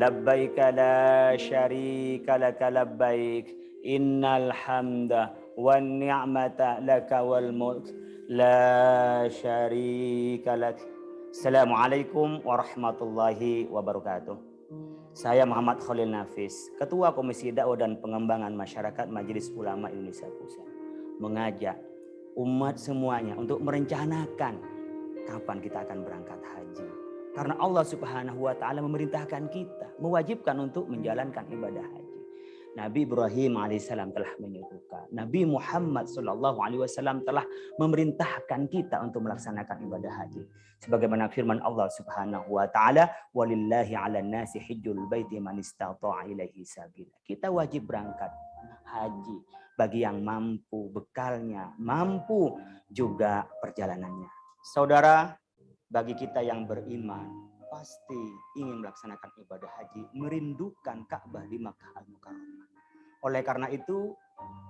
لبيك لا شريك لك لبيك إن الحمد والنعمة لك والملك لا شريك لك. Assalamualaikum warahmatullahi wabarakatuh. Saya Muhammad Khalil Nafis, Ketua Komisi Dakwah dan Pengembangan Masyarakat Majelis Ulama Indonesia Pusat, mengajak umat semuanya untuk merencanakan kapan kita akan berangkat haji. Karena Allah Subhanahu wa taala memerintahkan kita, mewajibkan untuk menjalankan ibadah haji. Nabi Ibrahim alaihissalam telah menyuruhkan, Nabi Muhammad sallallahu alaihi wasallam telah memerintahkan kita untuk melaksanakan ibadah haji. Sebagaimana firman Allah Subhanahu wa taala, walillahi 'alan nasi hajjul baiti man istata'a ilaihi sabila. Kita wajib berangkat haji bagi yang mampu bekalnya, mampu juga perjalanannya. Saudara, bagi kita yang beriman pasti ingin melaksanakan ibadah haji, merindukan Ka'bah di Makkah Al-Mukarramah. Oleh karena itu,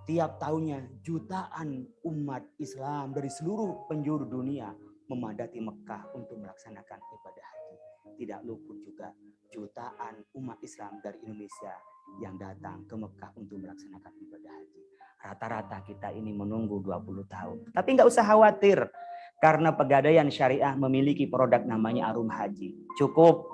tiap tahunnya jutaan umat Islam dari seluruh penjuru dunia memadati Mekah untuk melaksanakan ibadah haji. Tidak luput juga jutaan umat Islam dari Indonesia yang datang ke Mekah untuk melaksanakan ibadah haji. Rata-rata kita ini menunggu 20 tahun. Tapi nggak usah khawatir. Karena Pegadaian Syariah memiliki produk namanya Arum Haji. Cukup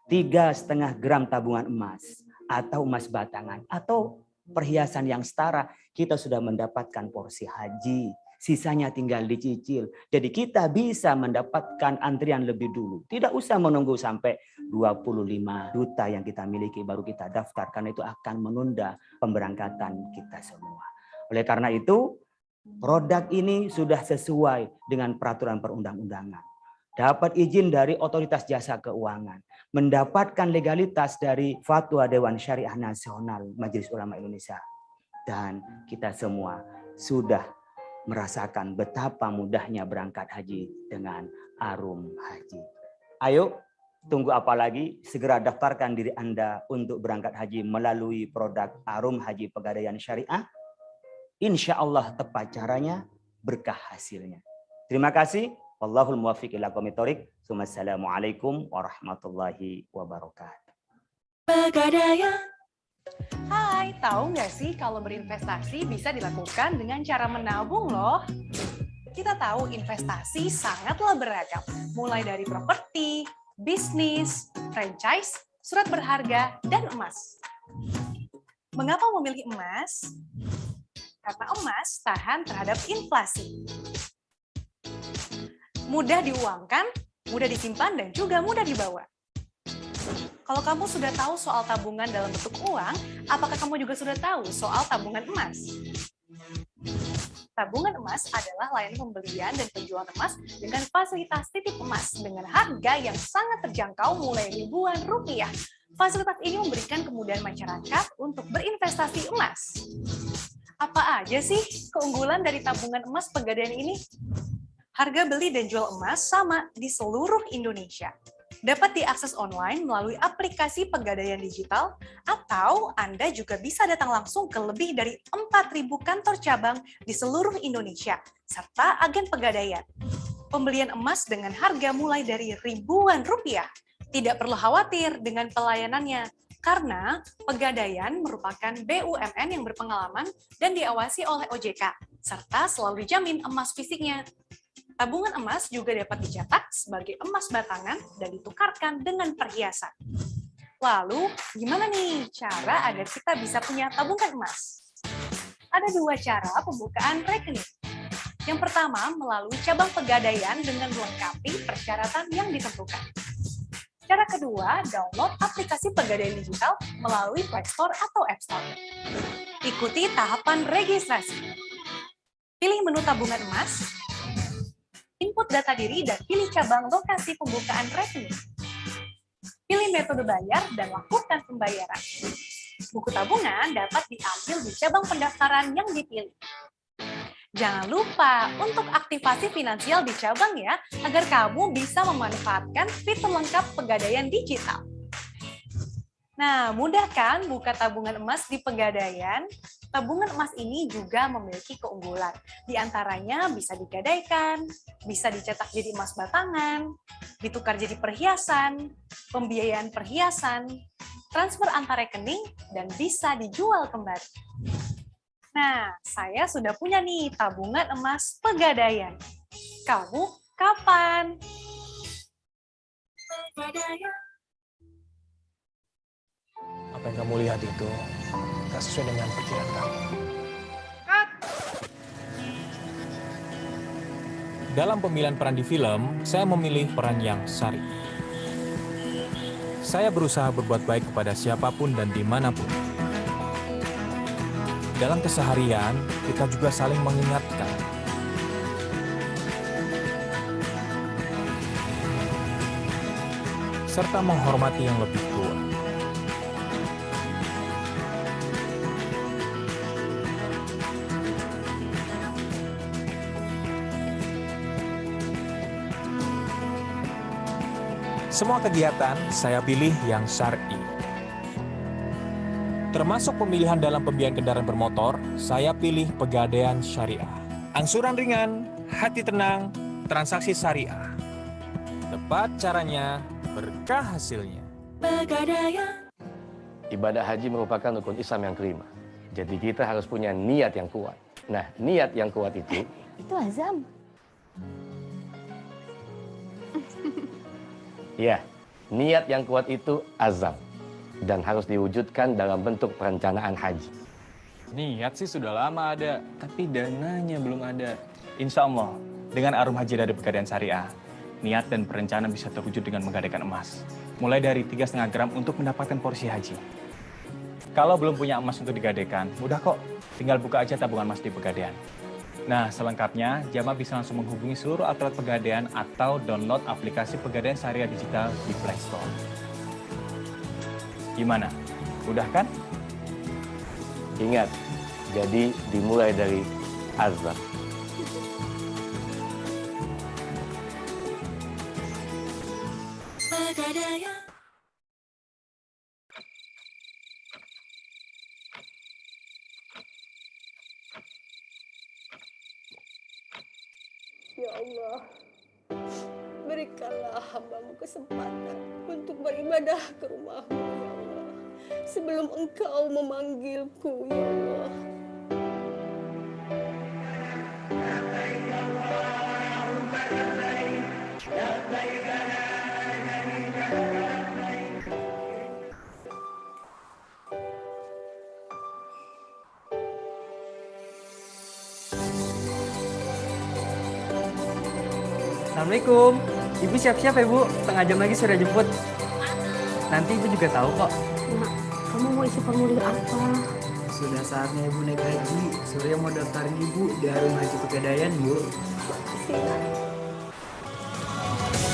3,5 gram tabungan emas atau emas batangan atau perhiasan yang setara, kita sudah mendapatkan porsi haji. Sisanya tinggal dicicil. Jadi kita bisa mendapatkan antrian lebih dulu. Tidak usah menunggu sampai 25 duta yang kita miliki baru kita daftar. Karena itu akan menunda pemberangkatan kita semua. Oleh karena itu, produk ini sudah sesuai dengan peraturan perundang-undangan. Dapat izin dari Otoritas Jasa Keuangan. Mendapatkan legalitas dari Fatwa Dewan Syariah Nasional Majelis Ulama Indonesia. Dan kita semua sudah merasakan betapa mudahnya berangkat haji dengan Arum Haji. Ayo, tunggu apa lagi? Segera daftarkan diri Anda untuk berangkat haji melalui produk Arum Haji Pegadaian Syariah. Insya Allah tepat caranya, berkah hasilnya. Terima kasih. Wallahul muwaffiq ila aqwamit thoriq. Wassalamualaikum warahmatullahi wabarakatuh. Hai, tahu nggak sih kalau berinvestasi bisa dilakukan dengan cara menabung loh? Kita tahu investasi sangatlah beragam, mulai dari properti, bisnis, franchise, surat berharga, dan emas. Mengapa memilih emas? Karena emas tahan terhadap inflasi. Mudah diuangkan, mudah disimpan, dan juga mudah dibawa. Kalau kamu sudah tahu soal tabungan dalam bentuk uang, apakah kamu juga sudah tahu soal tabungan emas? Tabungan emas adalah layanan pembelian dan penjualan emas dengan fasilitas titip emas dengan harga yang sangat terjangkau mulai ribuan rupiah. Fasilitas ini memberikan kemudahan masyarakat untuk berinvestasi emas. Apa aja sih keunggulan dari tabungan emas Pegadaian ini? Harga beli dan jual emas sama di seluruh Indonesia. Dapat diakses online melalui aplikasi Pegadaian Digital, atau Anda juga bisa datang langsung ke lebih dari 4.000 kantor cabang di seluruh Indonesia, serta agen Pegadaian. Pembelian emas dengan harga mulai dari ribuan rupiah. Tidak perlu khawatir dengan pelayanannya, karena Pegadaian merupakan BUMN yang berpengalaman dan diawasi oleh OJK, serta selalu dijamin emas fisiknya. Tabungan emas juga dapat dicetak sebagai emas batangan dan ditukarkan dengan perhiasan. Lalu, gimana nih cara agar kita bisa punya tabungan emas? Ada 2 cara pembukaan rekening. Yang pertama, melalui cabang Pegadaian dengan melengkapi persyaratan yang ditentukan. Cara kedua, download aplikasi Pegadaian Digital melalui Play Store atau App Store. Ikuti tahapan registrasi. Pilih menu tabungan emas, input data diri dan pilih cabang lokasi pembukaan rekening. Pilih metode bayar dan lakukan pembayaran. Buku tabungan dapat diambil di cabang pendaftaran yang dipilih. Jangan lupa untuk aktivasi finansial di cabang ya, agar kamu bisa memanfaatkan fitur lengkap Pegadaian Digital. Nah, mudah kan buka tabungan emas di Pegadaian? Tabungan emas ini juga memiliki keunggulan. Di antaranya bisa digadaikan, bisa dicetak jadi emas batangan, ditukar jadi perhiasan, pembiayaan perhiasan, transfer antar rekening, dan bisa dijual kembali. Nah, saya sudah punya nih tabungan emas Pegadaian. Kamu kapan? Pegadaian. Apa yang kamu lihat itu tak sesuai dengan pikiran kamu. Dalam pemilihan peran di film, saya memilih peran yang syar'i. Saya berusaha berbuat baik kepada siapapun dan dimanapun. Dalam keseharian, kita juga saling mengingatkan. Serta menghormati yang lebih tua. Semua kegiatan saya pilih yang syar'i. Termasuk pemilihan dalam pembiayaan kendaraan bermotor, saya pilih Pegadaian Syariah. Angsuran ringan, hati tenang, transaksi syariah. Tepat caranya, berkah hasilnya. Pegadaian. Ibadah haji merupakan rukun Islam yang kelima. Jadi kita harus punya niat yang kuat. Nah, niat yang kuat itu... Itu azam. Ya, niat yang kuat itu azam. Dan harus diwujudkan dalam bentuk perencanaan haji. Niat sih sudah lama ada, tapi dananya belum ada. Insya Allah, dengan arum haji dari Pegadaian Syariah, niat dan perencanaan bisa terwujud dengan menggadaikan emas. Mulai dari 3,5 gram untuk mendapatkan porsi haji. Kalau belum punya emas untuk digadaikan, mudah kok. Tinggal buka aja tabungan emas di Pegadaian. Nah, selengkapnya, jamaah bisa langsung menghubungi seluruh outlet Pegadaian atau download aplikasi Pegadaian Syariah Digital di Play Store. Gimana? Mudah kan? Ingat, jadi dimulai dari azam. Pegadaian. Ya Allah, berikanlah hamba-Mu kesempatan untuk beribadah ke rumah-Mu, ya Allah. Sebelum Engkau memanggilku, ya Allah. Assalamualaikum. Ibu siap-siap ya, Bu. Setengah jam lagi sudah jemput. Nanti Ibu juga tahu kok. Nak, kamu mau isi formulir apa? Sudah saatnya Ibu naik haji. Surya mau daftarin Ibu di Harum Haji Pegadaian, Bu.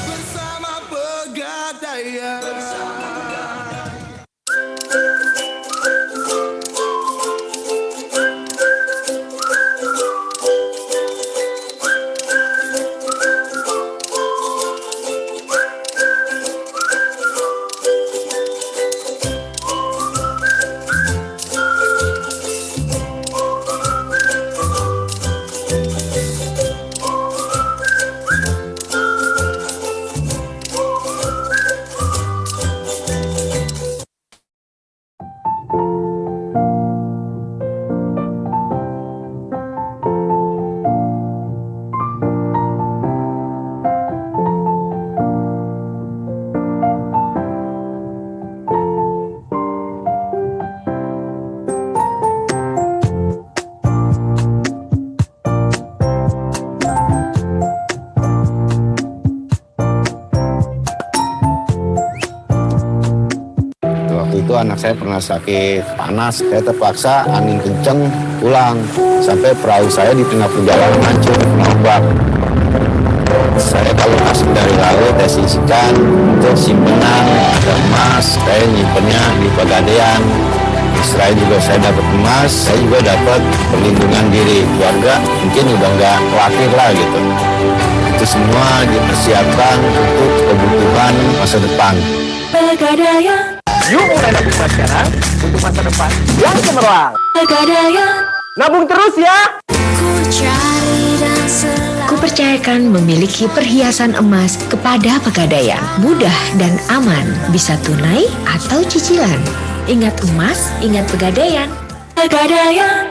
Bersama Pegadaian. Itu anak saya pernah sakit panas, saya terpaksa angin kenceng pulang sampai perahu saya di tengah perjalanan hancur ombak. Saya kalau masuk dari laut saya sisihkan untuk simpenan ada emas, saya nyimpennya di Pegadaian. Setelah juga saya dapat emas, saya juga dapat perlindungan diri keluarga, mungkin udah nggak khawatir lah gitu. Itu semua dipersiapkan untuk kebutuhan masa depan. Pegadaian. Yuk mulai nabung emas sekarang untuk masa depan yang cemerlang. Pegadaian. Nabung terus ya. Kupercayakan memiliki perhiasan emas kepada Pegadaian. Mudah dan aman, bisa tunai atau cicilan. Ingat emas, ingat Pegadaian. Pegadaian.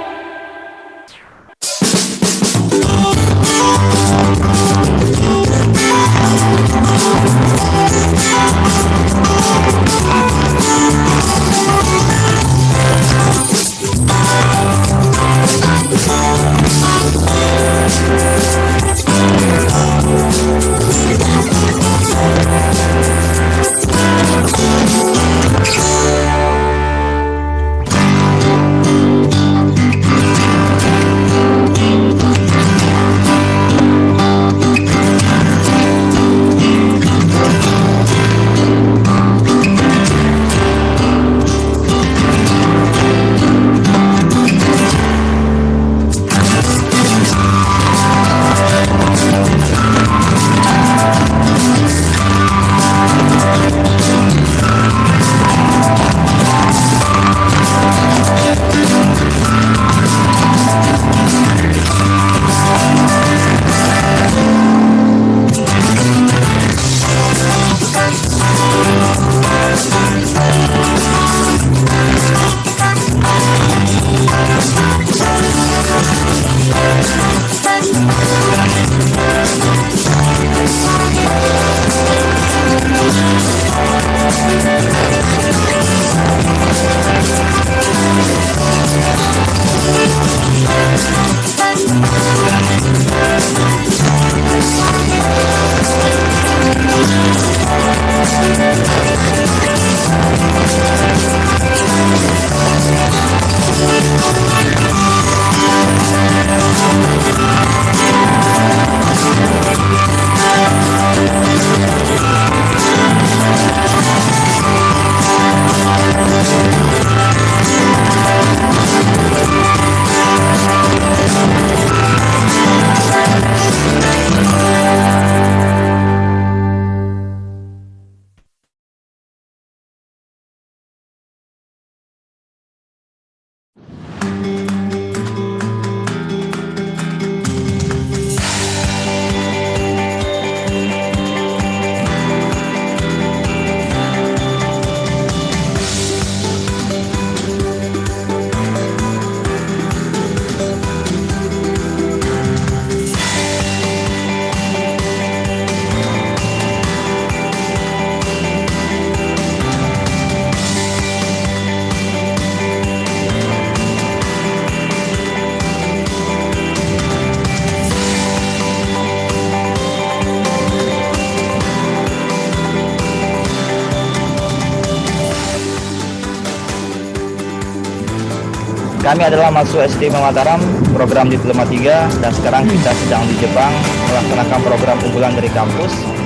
Kami adalah mahasiswa SD Mataram, program Diploma 3, dan sekarang kita sedang di Jepang melaksanakan program unggulan dari kampus.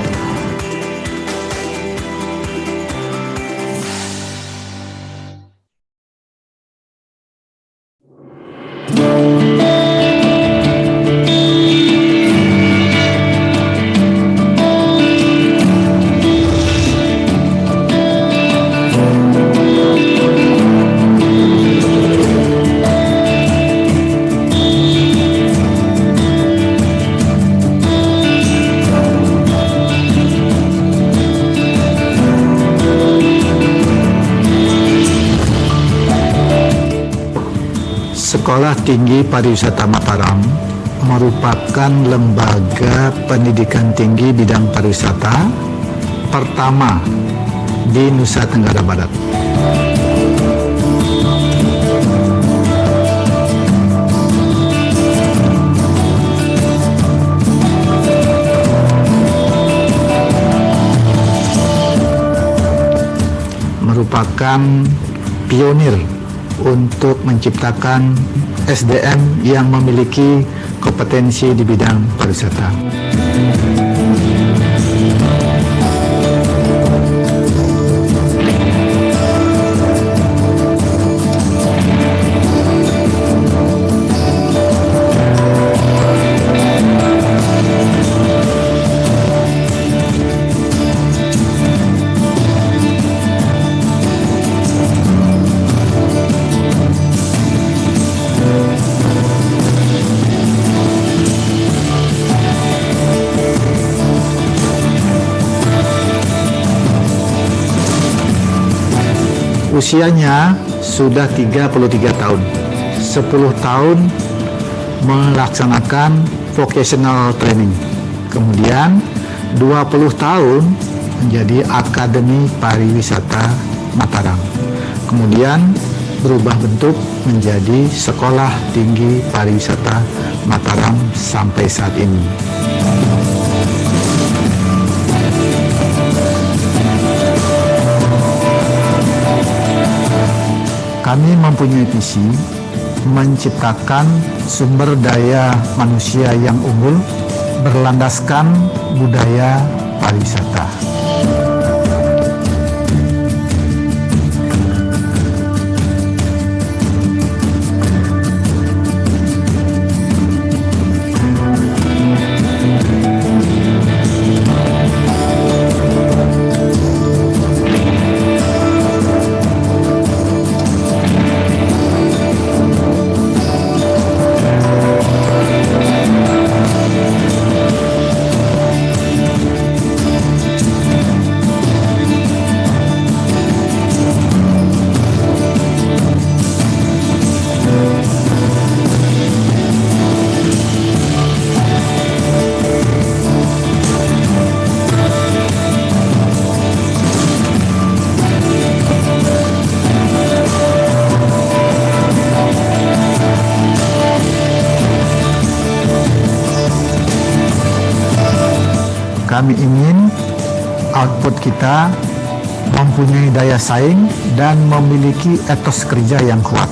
Sekolah Tinggi Pariwisata Mataram merupakan lembaga pendidikan tinggi bidang pariwisata pertama di Nusa Tenggara Barat. Merupakan pionir untuk menciptakan SDM yang memiliki kompetensi di bidang pariwisata. Usianya sudah 33 tahun, 10 tahun melaksanakan vocational training, kemudian 20 tahun menjadi Akademi Pariwisata Mataram, kemudian berubah bentuk menjadi Sekolah Tinggi Pariwisata Mataram sampai saat ini. Kami mempunyai visi menciptakan sumber daya manusia yang unggul berlandaskan budaya pariwisata. Kami ingin output kita mempunyai daya saing dan memiliki etos kerja yang kuat,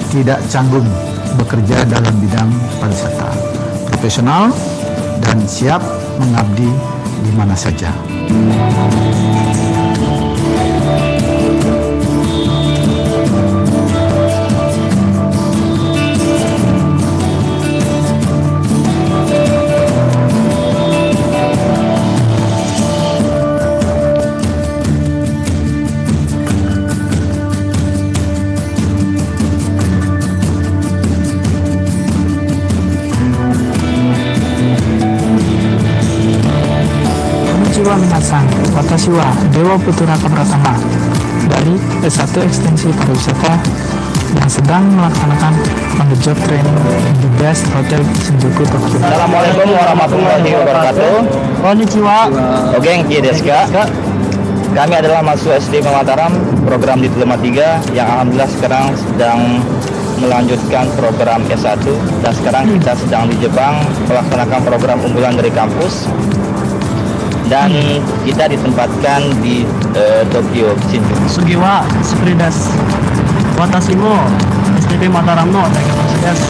tidak canggung bekerja dalam bidang pariwisata, profesional dan siap mengabdi di mana saja. Minasan, watashi wa Dewa Putra Pratama dari S1 Ekstensi Pariwisata yang sedang melaksanakan on the job training in the best hotel Shinjuku, Tokyo. Assalamualaikum warahmatullahi wabarakatuh. Konnichiwa. Genki desu ka? Kami adalah mahasiswa SD Mataram, program Diploma 3 yang alhamdulillah sekarang sedang melanjutkan program S1 dan sekarang kita sedang di Jepang melaksanakan program unggulan dari kampus. Dan kita ditempatkan di Tokyo, Shinjuku. Sugiwa, Spridas. 私も STP マタラムの大学生です。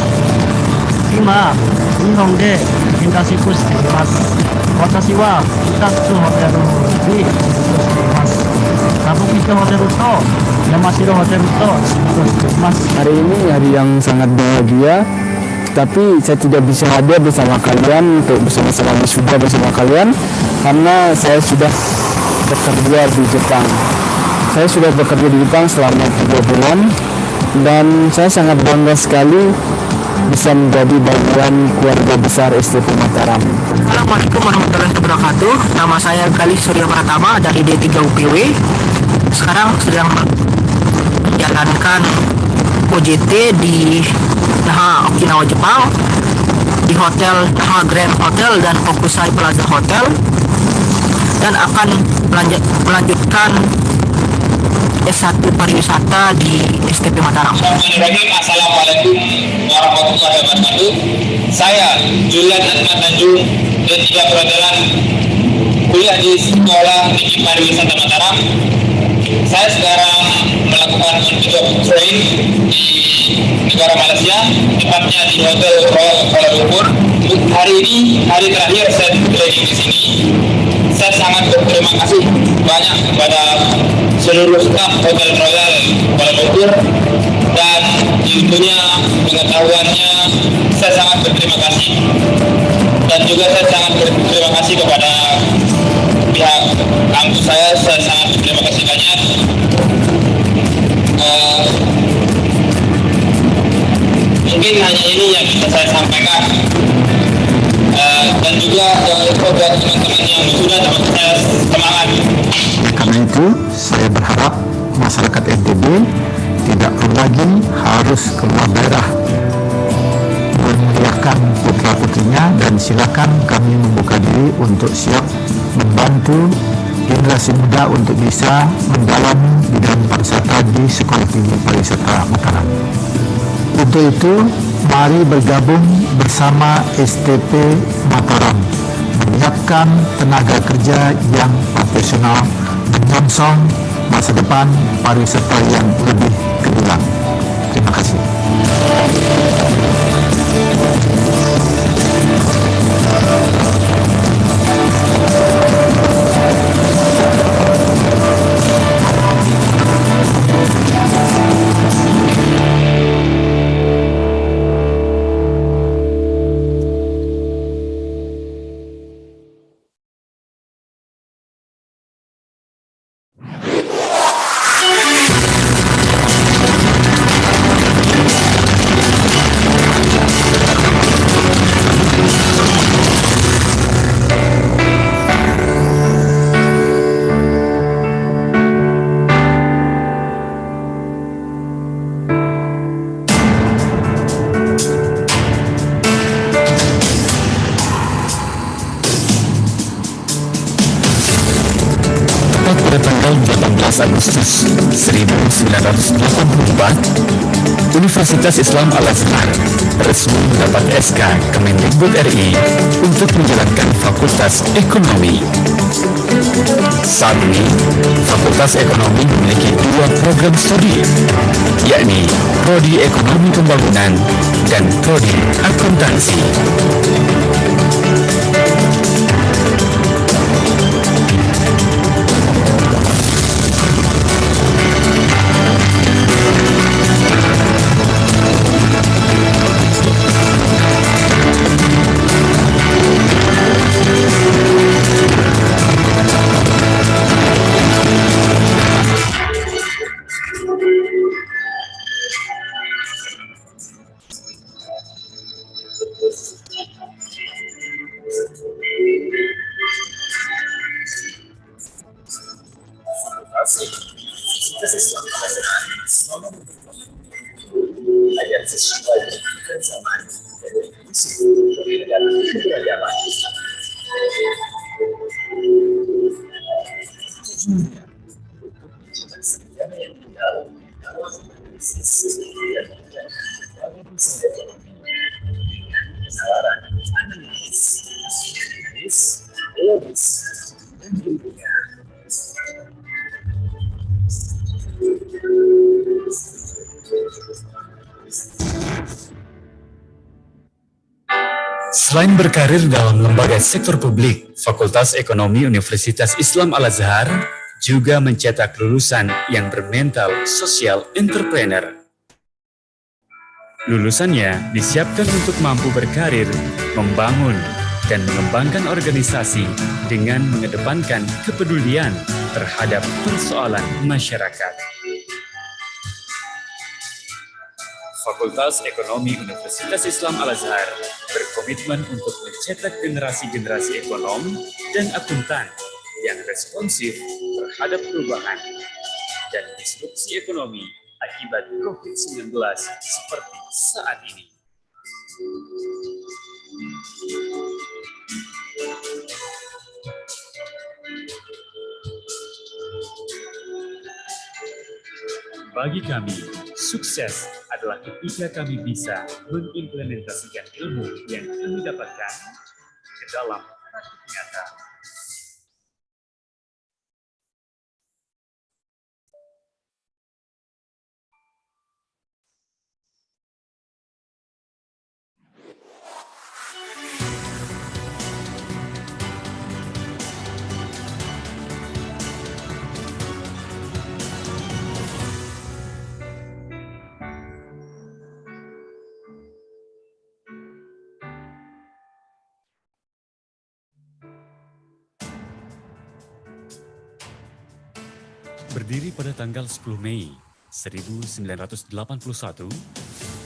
今、日本でインターンシップしています。私は2つホテルに仕事しています。歌舞伎町ホテルと山城ホテルと仕事しています。Hari ini hari yang sangat bahagia, tapi saya tidak bisa hadir bersama kalian untuk bersama-sama wisuda bersama kalian karena saya sudah bekerja di Jepang. Saya sudah bekerja di Jepang selama 3 bulan dan saya sangat bangga sekali bisa menjadi bagian keluarga besar STP Mataram. Assalamualaikum warahmatullahi wabarakatuh. Nama saya Galih Surya Pratama dari D3 UPW. Sekarang sedang menjalankan OJT di Naha Okinawa Jepang di Hotel Naha Grand Hotel dan Hokusai Plaza Hotel, dan akan melanjutkan S1 pariwisata di STP Mataram. Assalamualaikum warahmatullahi wabarakatuh. Saya Julian Ahmad Tanjung, D3 Perhotelan, kuliah di Sekolah Tinggi Pariwisata Mataram. Saya sekarang melakukan on-the-job training di negara Malaysia, tepatnya di Hotel Royal Kuala Lumpur. Hari ini hari terakhir saya training di sini. Saya sangat berterima kasih banyak kepada seluruh staf Hotel Royal Kuala Lumpur dan ilmunya, pengetahuannya. Saya sangat berterima kasih, dan juga saya sangat berterima kasih kepada pihak kampus saya sangat berterima kasih banyak. Mungkin hanya ini yang bisa saya sampaikan, dan juga jangan lupa buat teman-teman yang sudah dapat saya semangat. Karena itu, saya berharap masyarakat NTB tidak perlu lagi harus keluar daerah memuliakan putra-putrinya, dan silakan kami membuka diri untuk siap membantu generasi muda untuk bisa mendalami bidang pariwisata di Sekolah Tinggi Pariwisata Mataram. Untuk itu, mari bergabung bersama STP Mataram, menyiapkan tenaga kerja yang profesional, menyongsong masa depan pariwisata yang lebih gemilang. Terima kasih. Tanggal 18 Agustus 1984, Universitas Islam Al-Azhar resmi mendapat SK Kemendikbud RI untuk menjalankan Fakultas Ekonomi. Saat ini, Fakultas Ekonomi memiliki 2 program studi, yakni Prodi Ekonomi Pembangunan dan Prodi Akuntansi. Selain berkarir dalam lembaga sektor publik, Fakultas Ekonomi Universitas Islam Al-Azhar juga mencetak lulusan yang bermental social entrepreneur. Lulusannya disiapkan untuk mampu berkarir, membangun, dan mengembangkan organisasi dengan mengedepankan kepedulian terhadap persoalan masyarakat. Fakultas Ekonomi Universitas Islam Al-Azhar berkomitmen untuk mencetak generasi-generasi ekonom dan akuntan yang responsif terhadap perubahan dan disrupsi ekonomi akibat COVID-19 seperti saat ini. Bagi kami, sukses adalah ketika kami bisa mengimplementasikan ilmu yang kami dapatkan ke dalam praktik nyata. Berdiri pada tanggal 10 Mei 1981,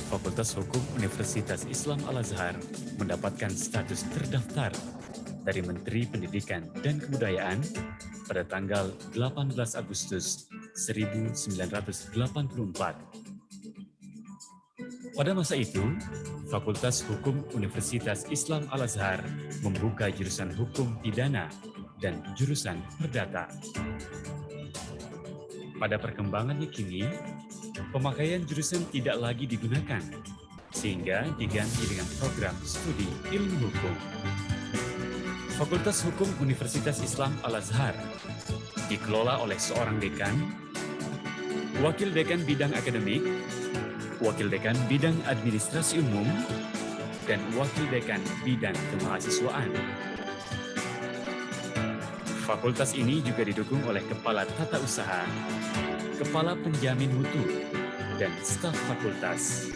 Fakultas Hukum Universitas Islam Al-Azhar mendapatkan status terdaftar dari Menteri Pendidikan dan Kebudayaan pada tanggal 18 Agustus 1984. Pada masa itu, Fakultas Hukum Universitas Islam Al-Azhar membuka jurusan Hukum Pidana dan jurusan Perdata. Pada perkembangannya kini, pemakaian jurusan tidak lagi digunakan, sehingga diganti dengan program studi ilmu hukum. Fakultas Hukum Universitas Islam Al-Azhar dikelola oleh seorang dekan, wakil dekan bidang akademik, wakil dekan bidang administrasi umum, dan wakil dekan bidang kemahasiswaan. Fakultas ini juga didukung oleh Kepala Tata Usaha, Kepala Penjamin Mutu, dan staf fakultas.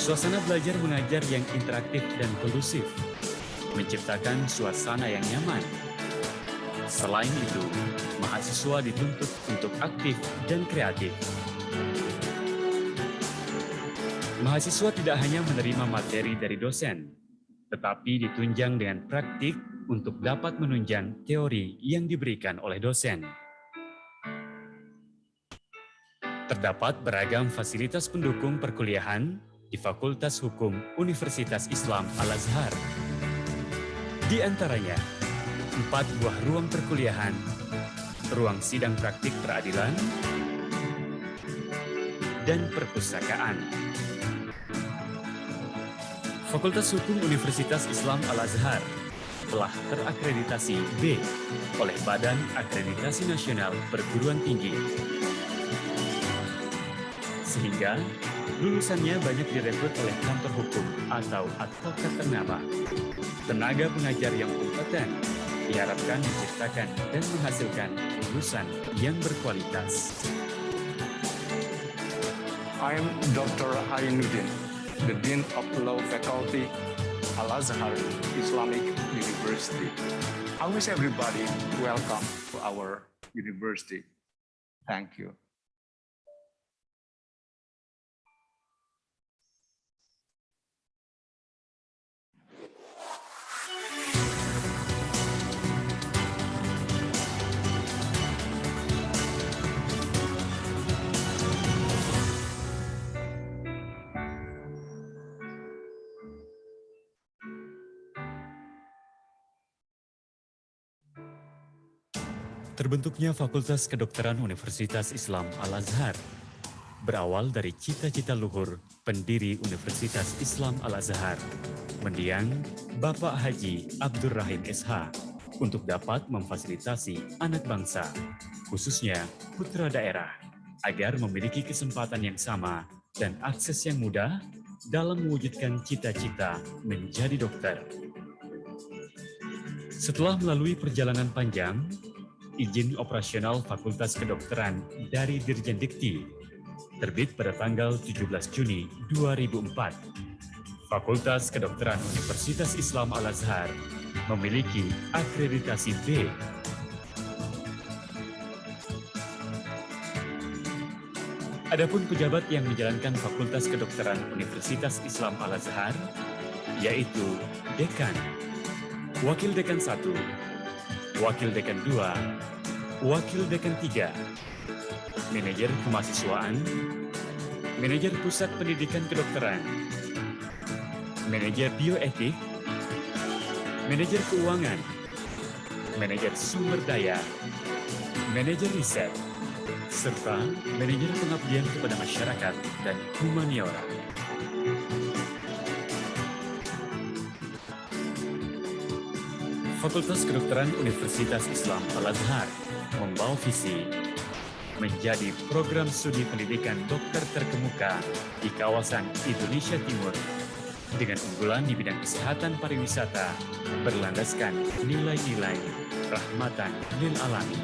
Suasana belajar mengajar yang interaktif dan kondusif, menciptakan suasana yang nyaman. Selain itu, mahasiswa dituntut untuk aktif dan kreatif. Mahasiswa tidak hanya menerima materi dari dosen, tetapi ditunjang dengan praktik untuk dapat menunjang teori yang diberikan oleh dosen. Terdapat beragam fasilitas pendukung perkuliahan di Fakultas Hukum Universitas Islam Al-Azhar. Di antaranya, 4 buah ruang perkuliahan, ruang sidang praktik peradilan, dan perpustakaan. Fakultas Hukum Universitas Islam Al-Azhar telah terakreditasi B oleh Badan Akreditasi Nasional Perguruan Tinggi. Sehingga lulusannya banyak direkrut oleh kantor hukum atau advokat ternama. Tenaga pengajar yang kompeten diharapkan menciptakan dan menghasilkan lulusan yang berkualitas. I am Dr. Ainuddin, the Dean of Law Faculty, Al-Azhar Islamic University. I wish everybody welcome to our university. Thank you. Terbentuknya Fakultas Kedokteran Universitas Islam Al-Azhar berawal dari cita-cita luhur pendiri Universitas Islam Al-Azhar, mendiang Bapak Haji Abdurrahim SH, untuk dapat memfasilitasi anak bangsa, khususnya putra daerah, agar memiliki kesempatan yang sama dan akses yang mudah dalam mewujudkan cita-cita menjadi dokter. Setelah melalui perjalanan panjang, izin operasional Fakultas Kedokteran dari Dirjen Dikti terbit pada tanggal 17 Juni 2004. Fakultas Kedokteran Universitas Islam Al-Azhar memiliki akreditasi B. Adapun pejabat yang menjalankan Fakultas Kedokteran Universitas Islam Al-Azhar, yaitu Dekan, Wakil Dekan 1, Wakil Dekan 2, Wakil Dekan 3, Manajer Kemahasiswaan, Manajer Pusat Pendidikan Kedokteran, Manajer Bioetik, Manajer Keuangan, Manajer Sumber Daya, Manajer Riset, serta Manajer Pengabdian kepada Masyarakat dan Humaniora. Fakultas Kedokteran Universitas Islam Al-Azhar membawa visi menjadi program studi pendidikan dokter terkemuka di kawasan Indonesia Timur dengan unggulan di bidang kesehatan pariwisata berlandaskan nilai-nilai rahmatan lil alamin.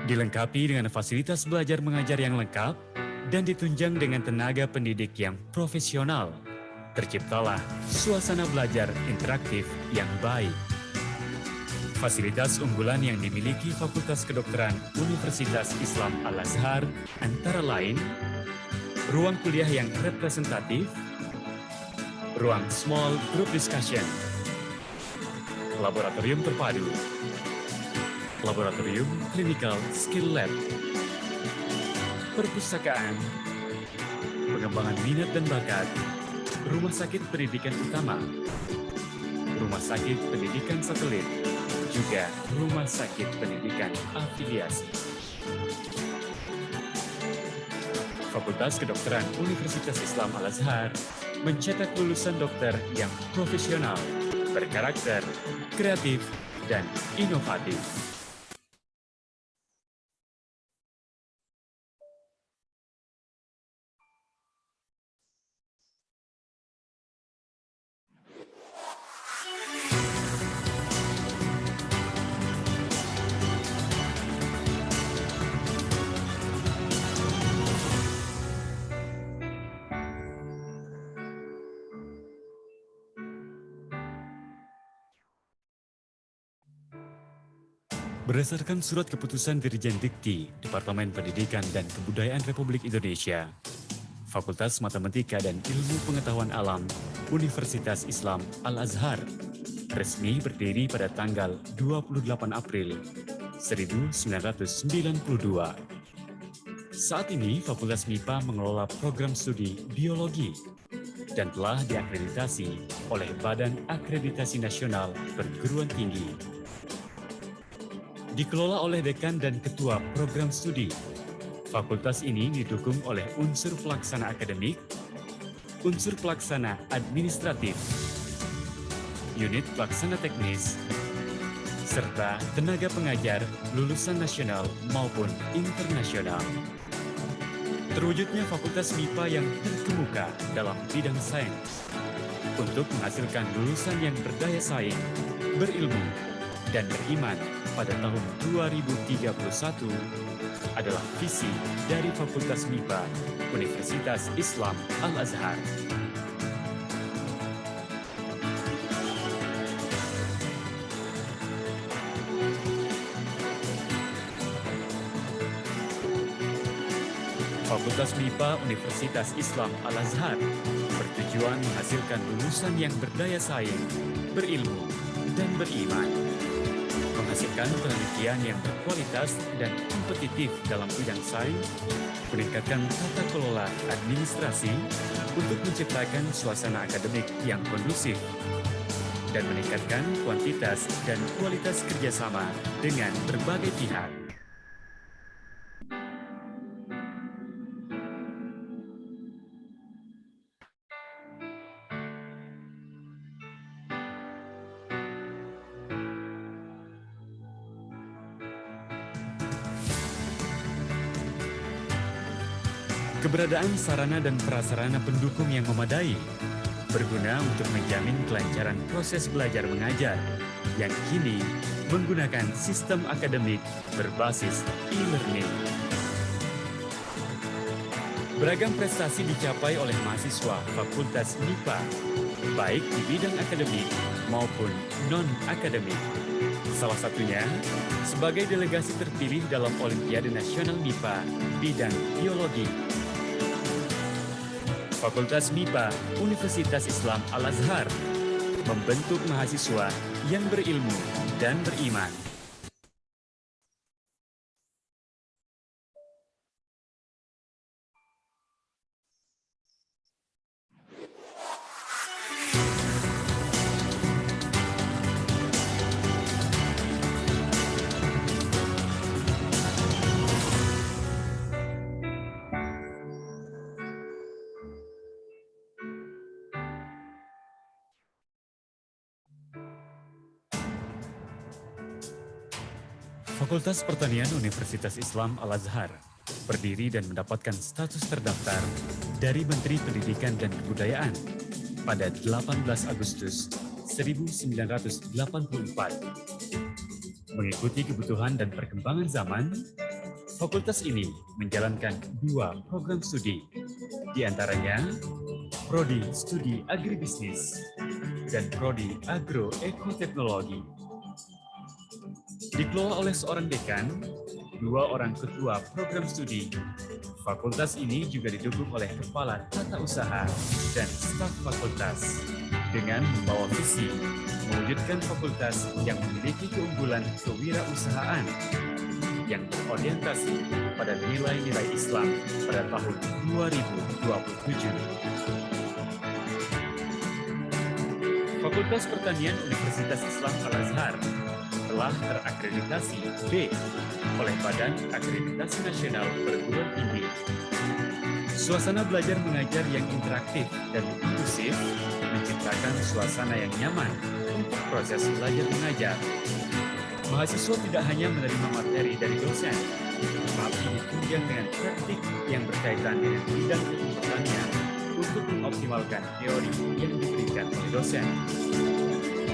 Dilengkapi dengan fasilitas belajar mengajar yang lengkap dan ditunjang dengan tenaga pendidik yang profesional, terciptalah suasana belajar interaktif yang baik. Fasilitas unggulan yang dimiliki Fakultas Kedokteran Universitas Islam Al-Azhar antara lain ruang kuliah yang representatif, ruang small group discussion, laboratorium terpadu, laboratorium clinical skill lab, perpustakaan, pengembangan minat dan bakat, rumah sakit pendidikan utama, rumah sakit pendidikan satelit, juga rumah sakit pendidikan afiliasi. Fakultas Kedokteran Universitas Islam Al-Azhar mencetak lulusan dokter yang profesional, berkarakter, kreatif, dan inovatif. Berdasarkan surat keputusan Dirjen Dikti, Departemen Pendidikan dan Kebudayaan Republik Indonesia, Fakultas Matematika dan Ilmu Pengetahuan Alam Universitas Islam Al-Azhar resmi berdiri pada tanggal 28 April 1992. Saat ini, Fakultas MIPA mengelola program studi biologi dan telah diakreditasi oleh Badan Akreditasi Nasional Perguruan Tinggi. Dikelola oleh dekan dan ketua program studi. Fakultas ini didukung oleh unsur pelaksana akademik, unsur pelaksana administratif, unit pelaksana teknis, serta tenaga pengajar lulusan nasional maupun internasional. Terwujudnya Fakultas MIPA yang terkemuka dalam bidang sains untuk menghasilkan lulusan yang berdaya saing, berilmu, dan beriman pada tahun 2031 adalah visi dari Fakultas MIPA Universitas Islam Al-Azhar. Fakultas MIPA Universitas Islam Al-Azhar bertujuan menghasilkan lulusan yang berdaya saing, berilmu, dan beriman. Menghasilkan penelitian yang berkualitas dan kompetitif dalam bidang sains, meningkatkan tata kelola administrasi untuk menciptakan suasana akademik yang kondusif, dan meningkatkan kuantitas dan kualitas kerjasama dengan berbagai pihak. Keberadaan sarana dan prasarana pendukung yang memadai berguna untuk menjamin kelancaran proses belajar mengajar yang kini menggunakan sistem akademik berbasis e-learning. Beragam prestasi dicapai oleh mahasiswa Fakultas MIPA, baik di bidang akademik maupun non-akademik. Salah satunya sebagai delegasi terpilih dalam Olimpiade Nasional MIPA bidang biologi. Fakultas MIPA Universitas Islam Al-Azhar membentuk mahasiswa yang berilmu dan beriman. Fakultas Pertanian Universitas Islam Al-Azhar berdiri dan mendapatkan status terdaftar dari Menteri Pendidikan dan Kebudayaan pada 18 Agustus 1984. Mengikuti kebutuhan dan perkembangan zaman, fakultas ini menjalankan 2 program studi, di antaranya Prodi Studi Agribisnis dan Prodi Agroekoteknologi. Dikelola oleh seorang dekan, 2 orang ketua program studi. Fakultas ini juga didukung oleh kepala tata usaha dan staf fakultas dengan membawa visi mewujudkan fakultas yang memiliki keunggulan kewirausahaan yang berorientasi pada nilai-nilai Islam pada tahun 2027. Fakultas Pertanian Universitas Islam Al-Azhar telah terakreditasi B oleh Badan Akreditasi Nasional Perguruan Tinggi. Suasana belajar mengajar yang interaktif dan inklusif menciptakan suasana yang nyaman untuk proses belajar mengajar. Mahasiswa tidak hanya menerima materi dari dosen, tetapi ditunjang dengan praktik yang berkaitan dengan bidang ilmu pertanian untuk mengoptimalkan teori yang diberikan oleh dosen.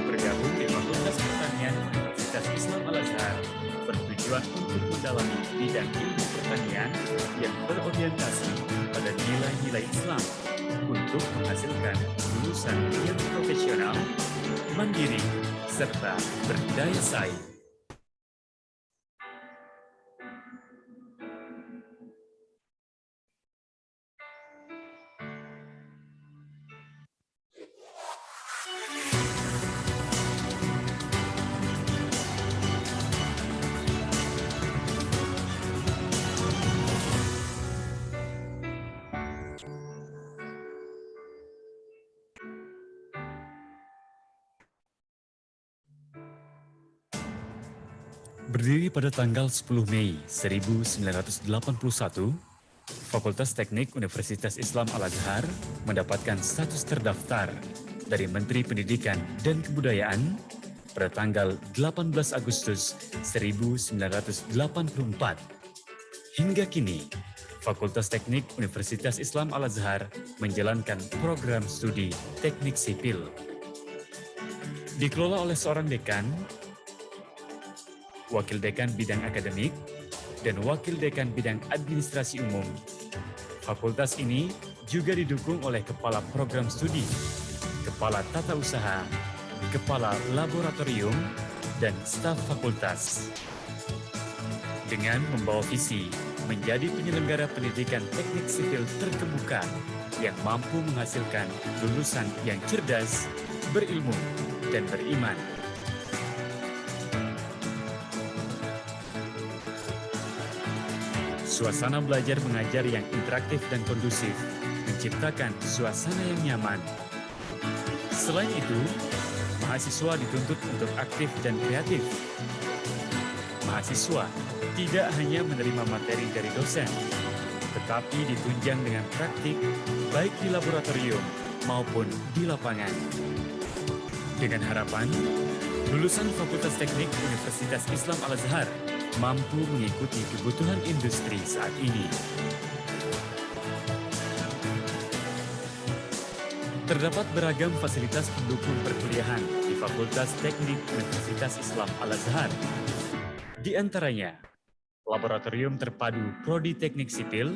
Bergabung di Fakultas Pertanian Universitas Islam Al-Azhar bertujuan untuk mendalami bidang ilmu pertanian yang berorientasi pada nilai-nilai Islam untuk menghasilkan lulusan yang profesional, mandiri, serta berdaya saing. Berdiri pada tanggal 10 Mei 1981, Fakultas Teknik Universitas Islam Al-Azhar mendapatkan status terdaftar dari Menteri Pendidikan dan Kebudayaan pada tanggal 18 Agustus 1984. Hingga kini, Fakultas Teknik Universitas Islam Al-Azhar menjalankan program studi teknik sipil. Dikelola oleh seorang dekan, wakil dekan bidang akademik, dan wakil dekan bidang administrasi umum. Fakultas ini juga didukung oleh kepala program studi, kepala tata usaha, kepala laboratorium, dan staf fakultas. Dengan membawa visi menjadi penyelenggara pendidikan teknik sipil terkemuka yang mampu menghasilkan lulusan yang cerdas, berilmu, dan beriman. Suasana belajar mengajar yang interaktif dan kondusif menciptakan suasana yang nyaman. Selain itu, Mahasiswa dituntut untuk aktif dan kreatif. Mahasiswa tidak hanya menerima materi dari dosen, tetapi ditunjang dengan praktik baik di laboratorium maupun di lapangan. Dengan harapan, lulusan Fakultas Teknik Universitas Islam Al-Azhar mampu mengikuti kebutuhan industri saat ini. Terdapat beragam fasilitas pendukung perkuliahan di Fakultas Teknik Universitas Islam Al-Azhar. Di antaranya, Laboratorium Terpadu Prodi Teknik Sipil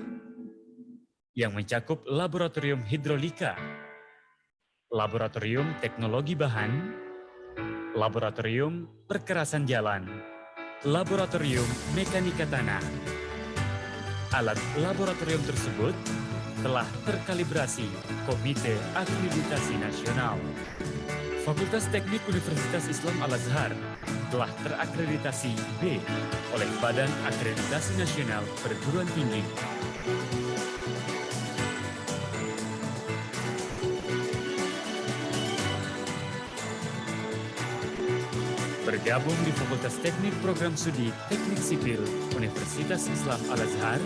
yang mencakup Laboratorium Hidrolika, Laboratorium Teknologi Bahan, Laboratorium Perkerasan Jalan, Laboratorium Mekanika Tanah. Alat laboratorium tersebut telah terkalibrasi Komite Akreditasi Nasional. Fakultas Teknik Universitas Islam Al-Azhar telah terakreditasi B oleh Badan Akreditasi Nasional Perguruan Tinggi. Bergabung di Fakultas Teknik Program Studi Teknik Sipil Universitas Islam Al-Azhar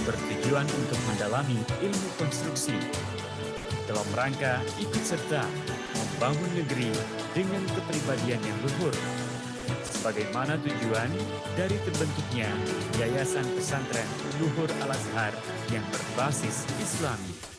bertujuan untuk mendalami ilmu konstruksi dalam rangka ikut serta membangun negeri dengan kepribadian yang luhur, sebagaimana tujuan dari terbentuknya Yayasan Pesantren Luhur Al-Azhar yang berbasis Islami.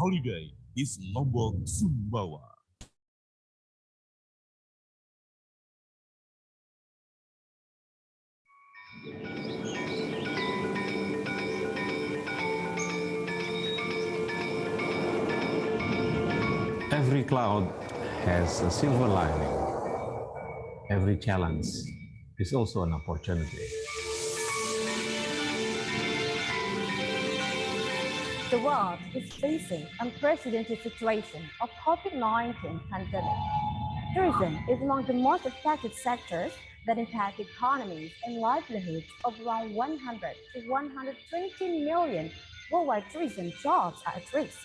holiday is Lombok, Sumbawa. Every cloud has a silver lining. Every challenge is also an opportunity. The world is facing unprecedented situation of COVID-19 pandemic. Tourism is among the most affected sectors that impact economies and livelihoods of around 100 to 120 million worldwide. Tourism jobs are at risk.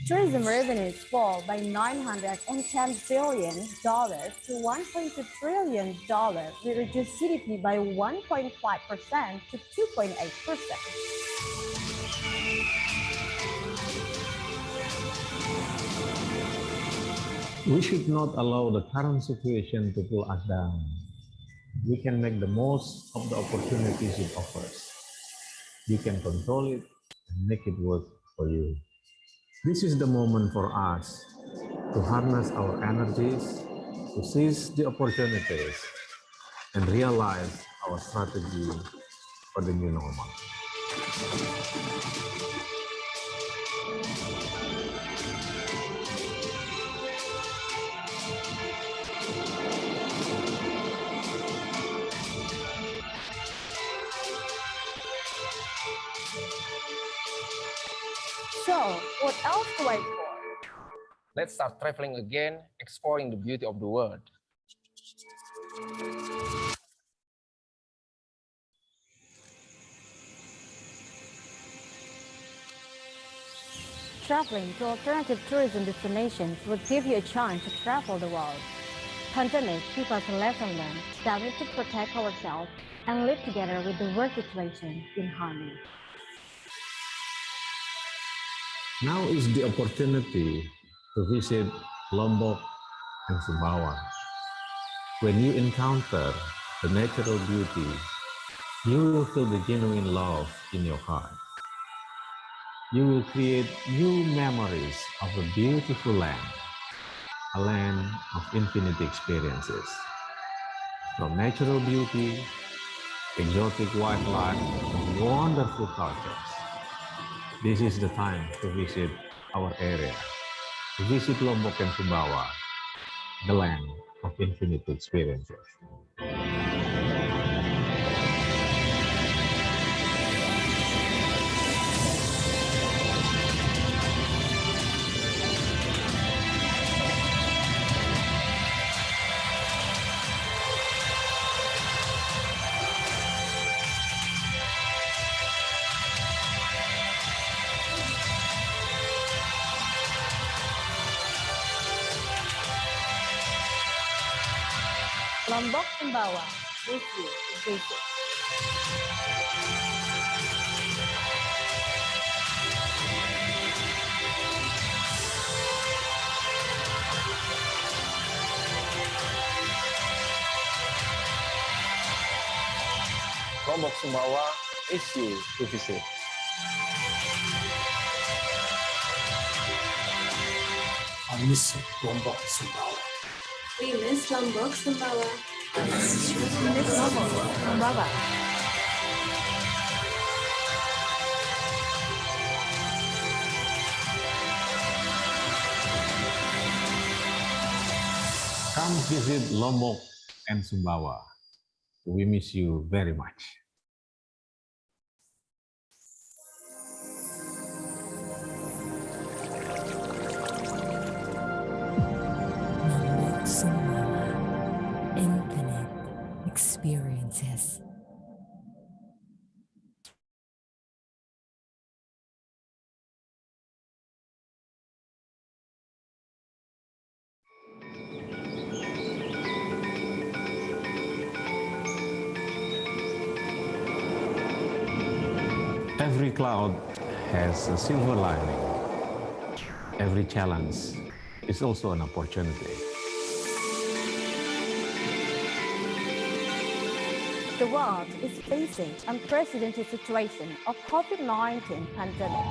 Tourism revenues fall by $910 billion to $1.2 trillion, will reduce GDP by 1.5% to 2.8%. We should not allow the current situation to pull us down. We can make the most of the opportunities it offers. You can control it and make it work for you. This is the moment for us to harness our energies, to seize the opportunities, and realize our strategy for the new normal. So, what else to wait for? Let's start traveling again, exploring the beauty of the world. Traveling to alternative tourism destinations will give you a chance to travel the world. Pandemic gives us a lesson learned that we need to protect ourselves and live together with the world situation in harmony. Now is the opportunity to visit Lombok and Sumbawa. When you encounter the natural beauty, you will feel the genuine love in your heart. You will create new memories of a beautiful land, a land of infinite experiences. From natural beauty, exotic wildlife, and wonderful cultures. This is the time to visit our area, to visit Lombok and Sumbawa, the land of infinite experiences. Lombok Sumbawa, with you to visit. Lombok Sumbawa is you to visit. I miss Lombok Sumbawa. We miss Lombok Sumbawa. Miss Lombok Sumbawa. Come visit Lombok and Sumbawa. We miss you very much. Lombok Sumbawa, infinite experiences. Every cloud has a silver lining. Every challenge is also an opportunity. The world is facing unprecedented situation of COVID-19 pandemic.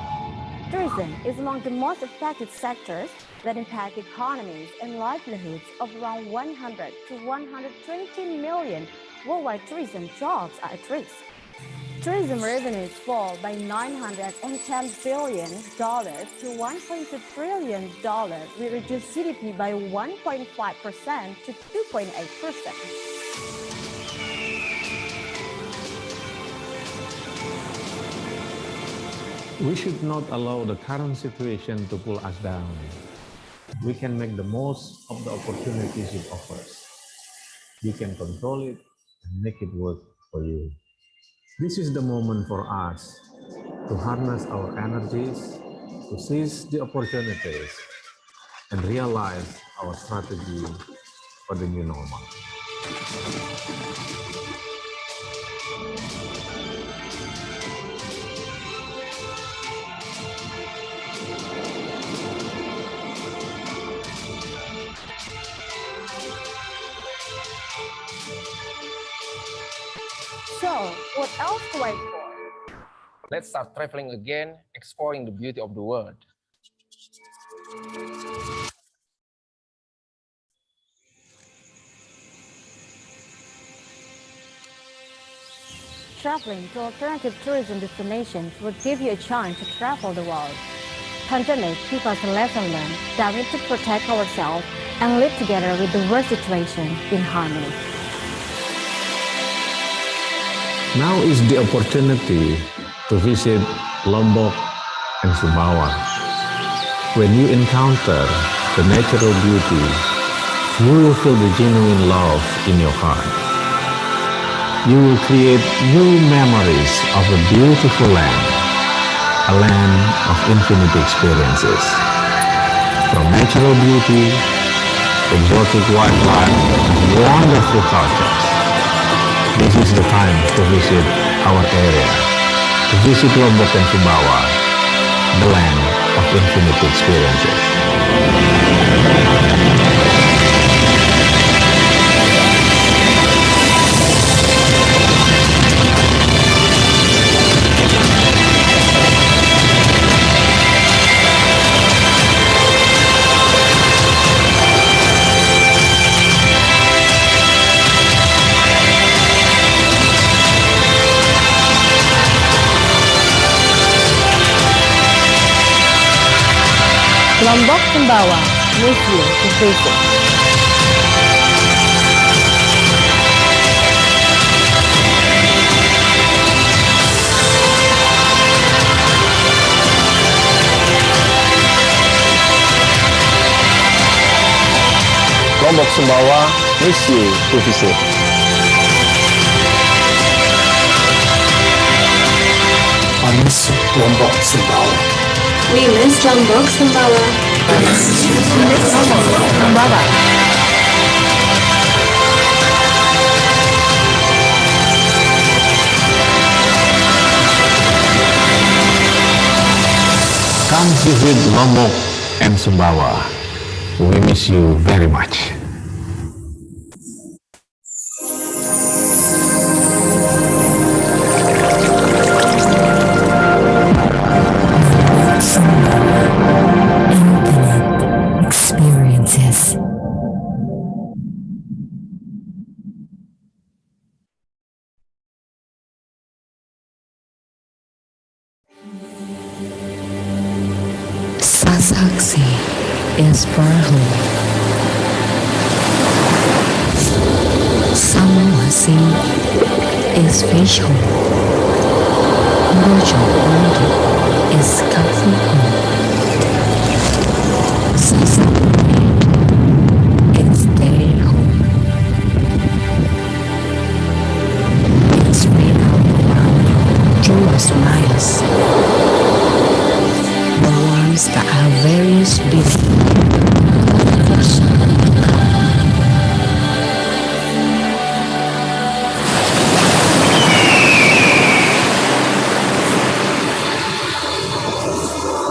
Tourism is among the most affected sectors that impact economies and livelihoods of around 100 to 120 million worldwide. Tourism jobs are at risk. Tourism revenues fall by $910 billion to $1.2 trillion, will reduce GDP by 1.5% to 2.8%. We should not allow the current situation to pull us down. We can make the most of the opportunities it offers. You can control it and make it work for you. This is the moment for us to harness our energies, to seize the opportunities, and realize our strategy for the new normal. So, what else to wait for? Let's start traveling again, exploring the beauty of the world. Traveling to alternative tourism destinations will give you a chance to travel the world. Pandemic gives us a lesson learned that we need to protect ourselves and live together with the world situation in harmony. Now is the opportunity to visit Lombok and Sumbawa. When you encounter the natural beauty, you will feel the genuine love in your heart. You will create new memories of a beautiful land, a land of infinite experiences. From natural beauty, exotic wildlife, and wonderful cultures. This is the time to visit our area, to visit Lombok and Sumbawa, the land of infinite experiences. Lombok Sumbawa, miss you to visit. Lombok Sumbawa, miss you to visit. I miss Lombok Sumbawa. We miss Lombok Sumbawa. We miss Lombok Sumbawa. Come visit Lombok and Sumbawa. We miss you very much. Infinite experiences. Sasaksi is Perahu. Samawasi is Vishnu. Rojo is Kafuku. Sasamat is Deho. It's made up of Jules Miles. The ones that are various busy.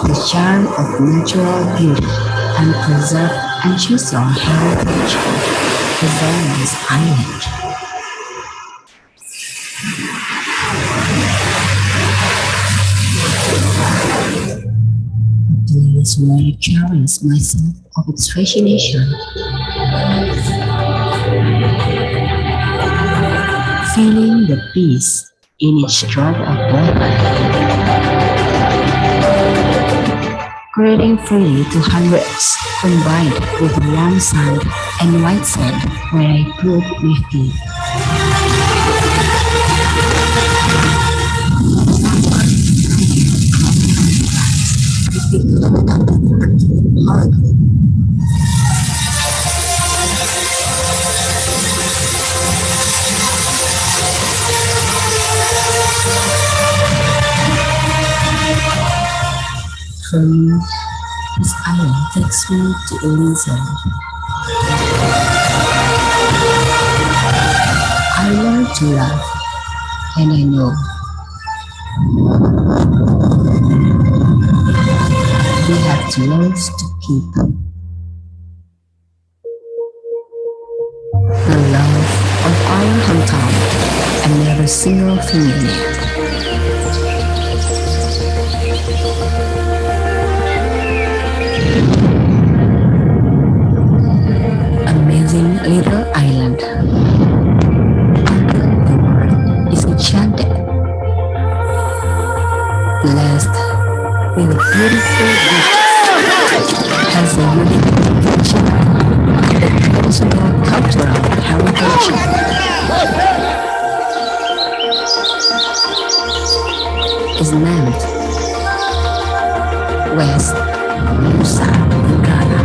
The charm of natural beauty and preserve ancestral heritage is on this island. is where I challenge myself of its fascination. Feeling the peace in each stroke of water. Creating freely to hundreds, combined with warm sand and white sand where I put my feet. For me, this island takes me to illusion. I learned to love, and I know we have to learn to keep the love of our hometown and never single familiar. Amazing little island. The world is enchanted, blessed with beautiful beaches, has a unique culture, and traditional cultural heritage. Is named West Nusa Tenggara.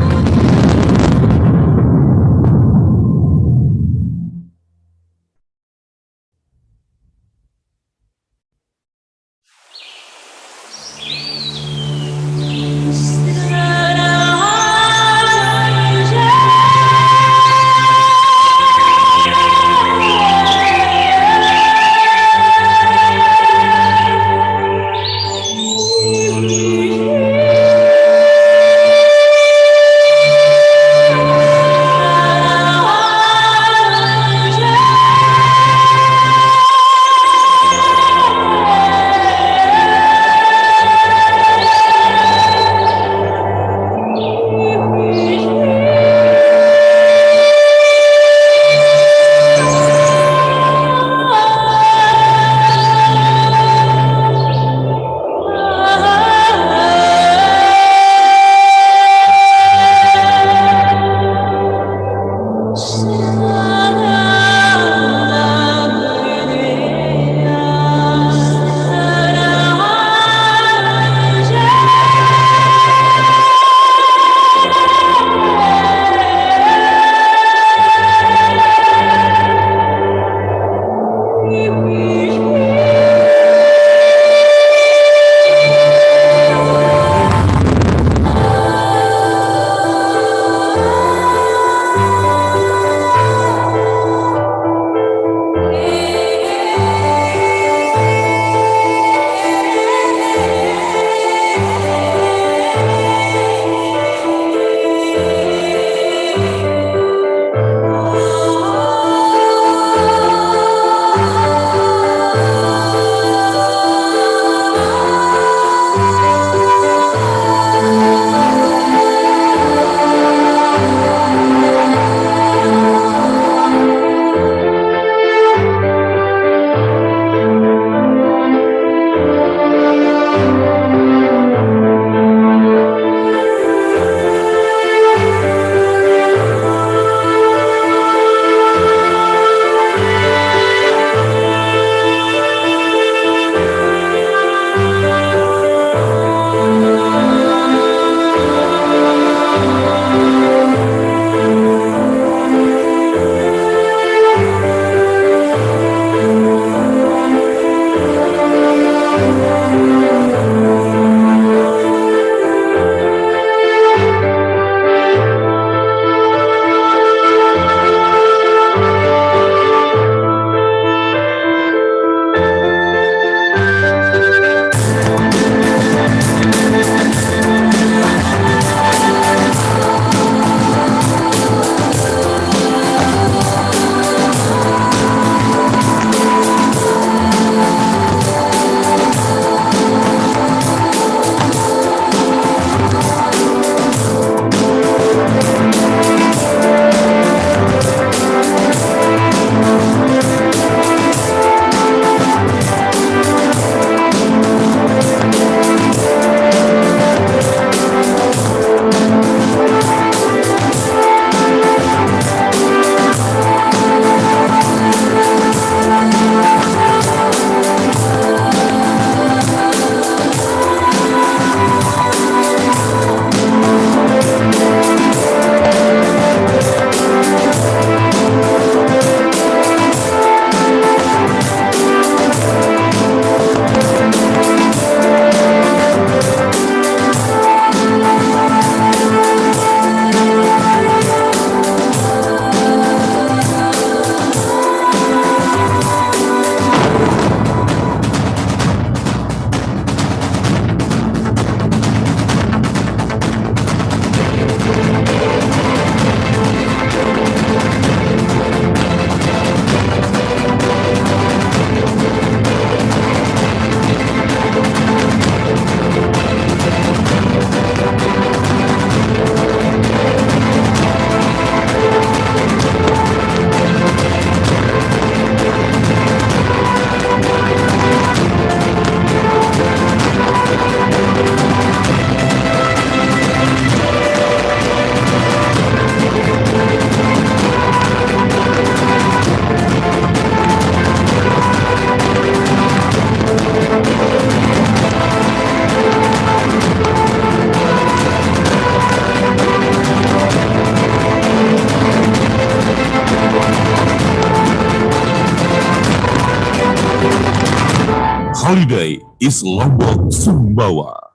holiday is Lombok Sumbawa.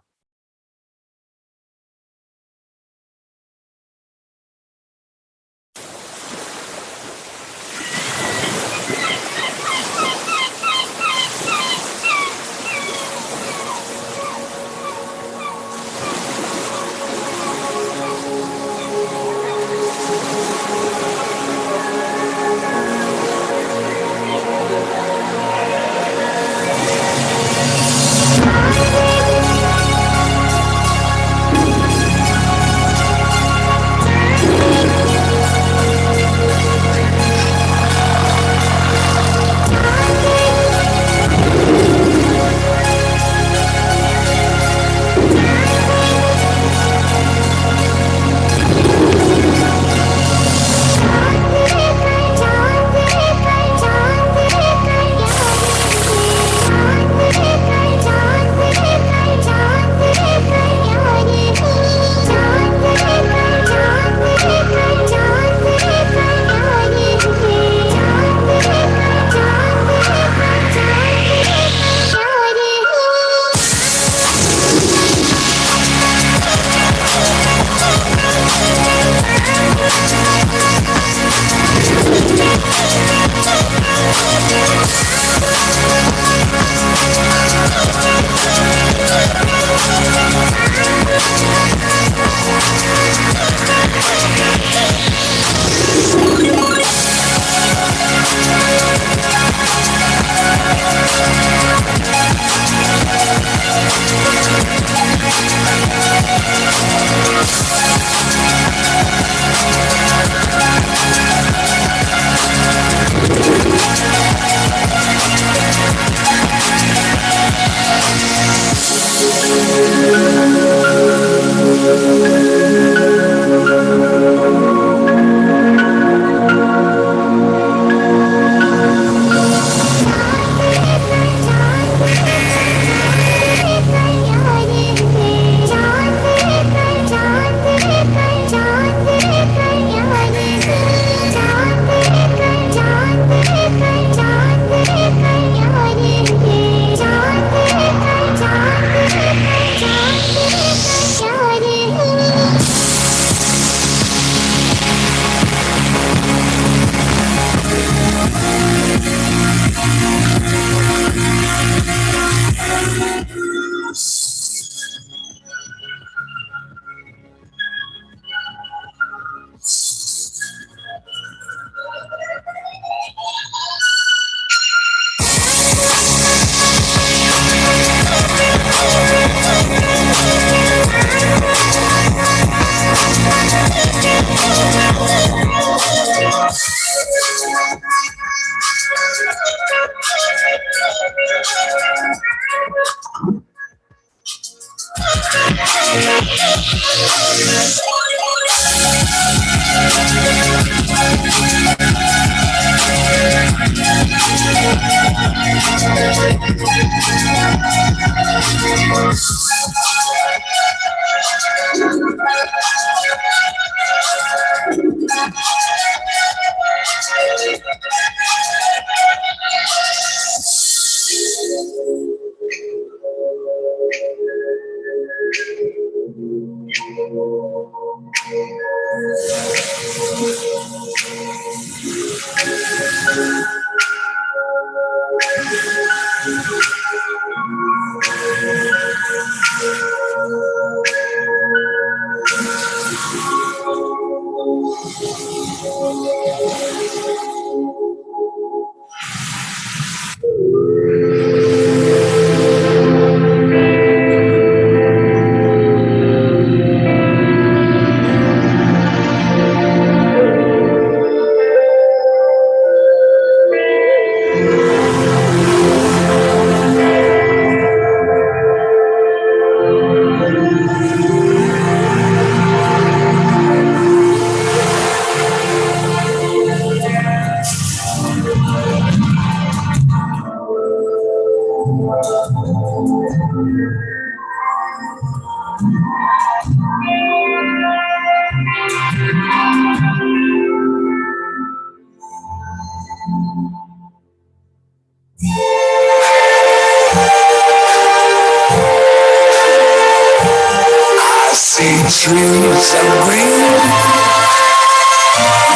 see trees of green,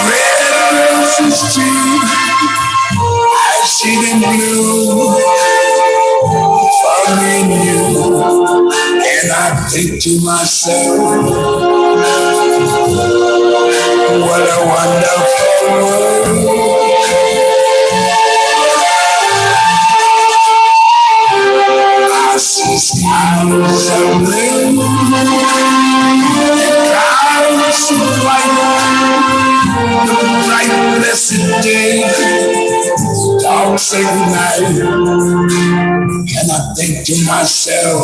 red roses too. I see them blue for me and you. And I think to myself, what a wonderful world. I see skies of blue, clouds of white, the bright blessed day, dark sacred night. And I think to myself,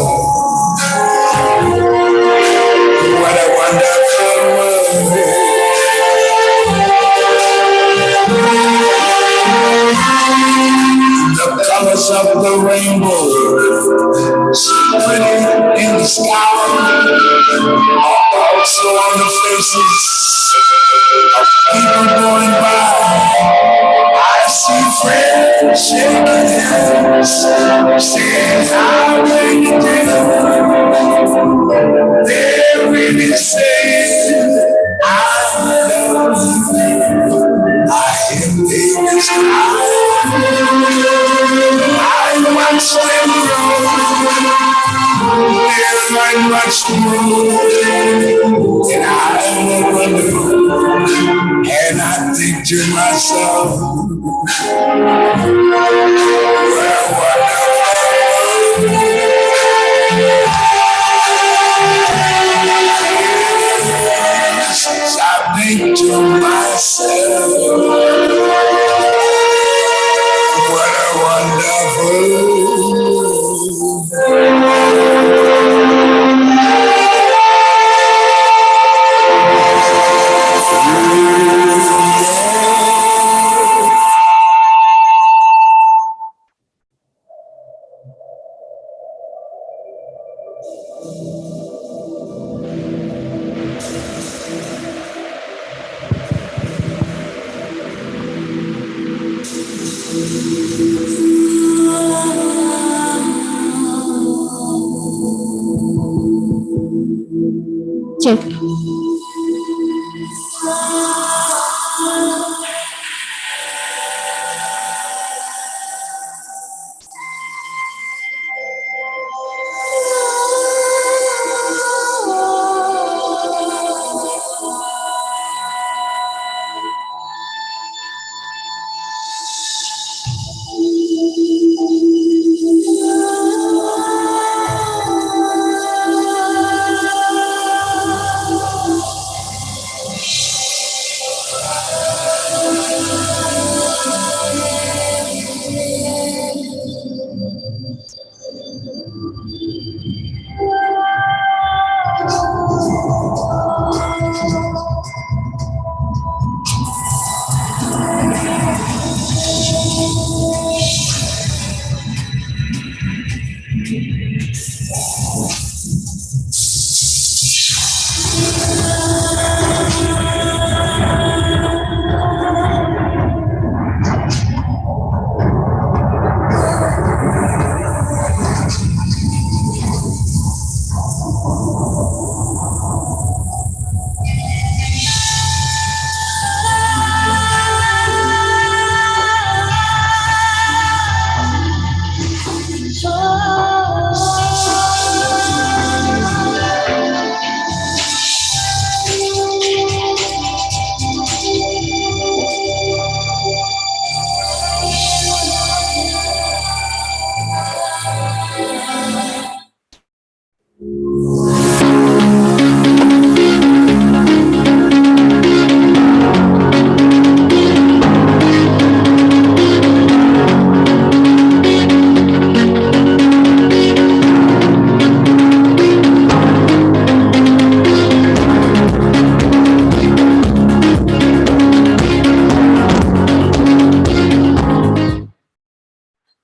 what a wonderful world. The colors of the rainbow, so pretty in the sky, are also on the faces of people going by. I see friends shaking hands, saying how do you do. They're really saying I love you. I hear babies cry, I watch them grow. They're like much more than I ever knew. And I think to myself, well, I think to myself, what a wonderful Cek.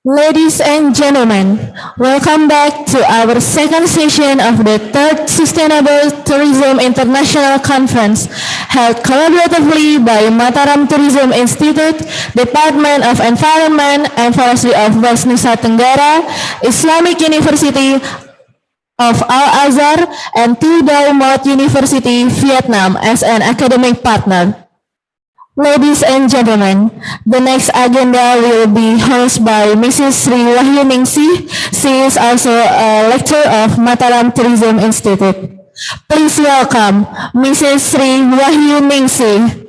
Ladies and gentlemen, welcome back to our second session of the third Sustainable Tourism International Conference, held collaboratively by Mataram Tourism Institute, Department of Environment and Forestry of West Nusa Tenggara, Islamic University, of Al-Azhar and Thu Dau Mot University, Vietnam as an academic partner. Ladies and gentlemen, the next agenda will be hosted by Mrs. Sri Wahyuningsih. She is also a lecturer of Mataram Tourism Institute. Please welcome Mrs. Sri Wahyuningsih.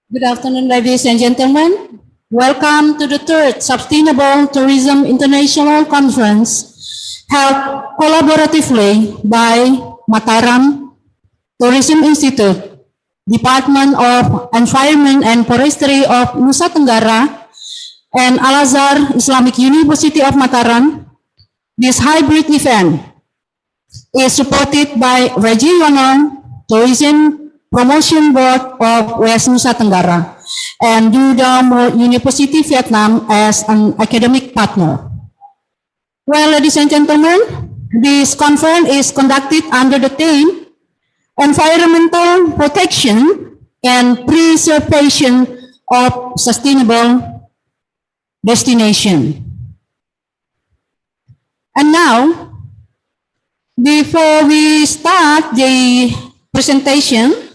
Good afternoon, ladies and gentlemen. Welcome to the third Sustainable Tourism International Conference held collaboratively by Mataram Tourism Institute, Department of Environment and Forestry of Nusa Tenggara, and Al-Azhar Islamic University of Mataram. This hybrid event is supported by Regional Tourism Promotion Board of West Nusa Tenggara and Thu Dau Mot University Vietnam as an academic partner. Well, ladies and gentlemen, this conference is conducted under the theme Environmental Protection and Preservation of Sustainable Destination. And now, before we start the presentation,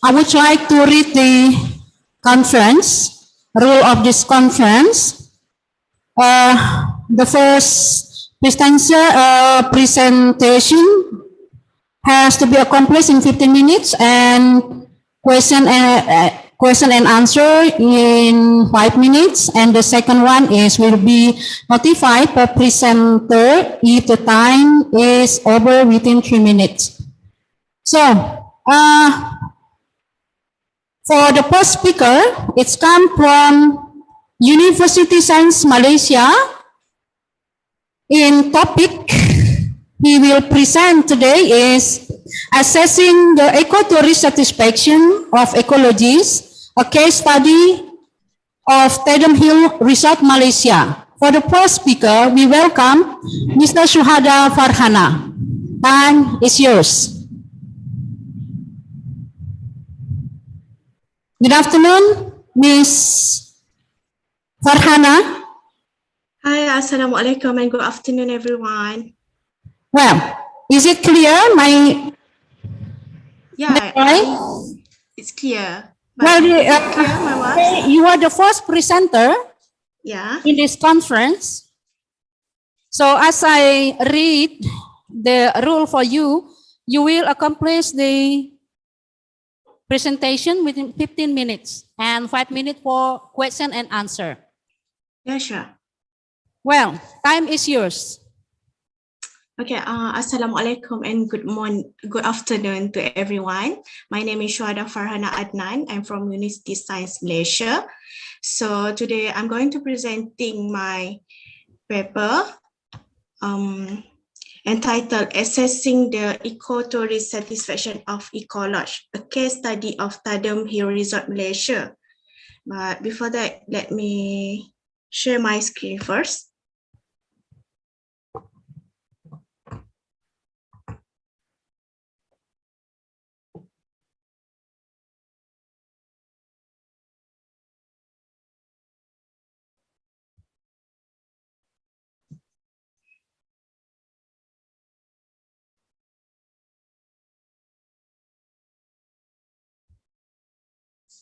I would like to read the conference, rule of this conference. The first presentation has to be accomplished in 15 minutes and question and answer in 5 minutes. And the second one will be notified per presenter if the time is over within 3 minutes. So, for the first speaker, it's come from University Science Malaysia. In topic he will present today is assessing the ecotourist satisfaction of ecologists, a case study of Tadem Hill Resort, Malaysia. For the first speaker, we welcome Mr. Syuhada Farhana. Time is yours. Good afternoon, Ms. Farhana. Hi, Assalamualaikum and good afternoon, everyone. Well, is it clear? It's clear. Well, clear, you are the first presenter in this conference. So as I read the rule for you, you will accomplish the presentation within 15 minutes and 5 minutes for question and answer. Yeah, sure. Well, time is yours. Okay, Assalamualaikum and good afternoon to everyone. My name is Syuhada Farhana Adnan. I'm from University Science Malaysia. So today I'm going to presenting my paper entitled Assessing the Ecotourist Satisfaction of Ecolodge, a case study of Tadem Hill Resort, Malaysia. But before that, let me share my screen first.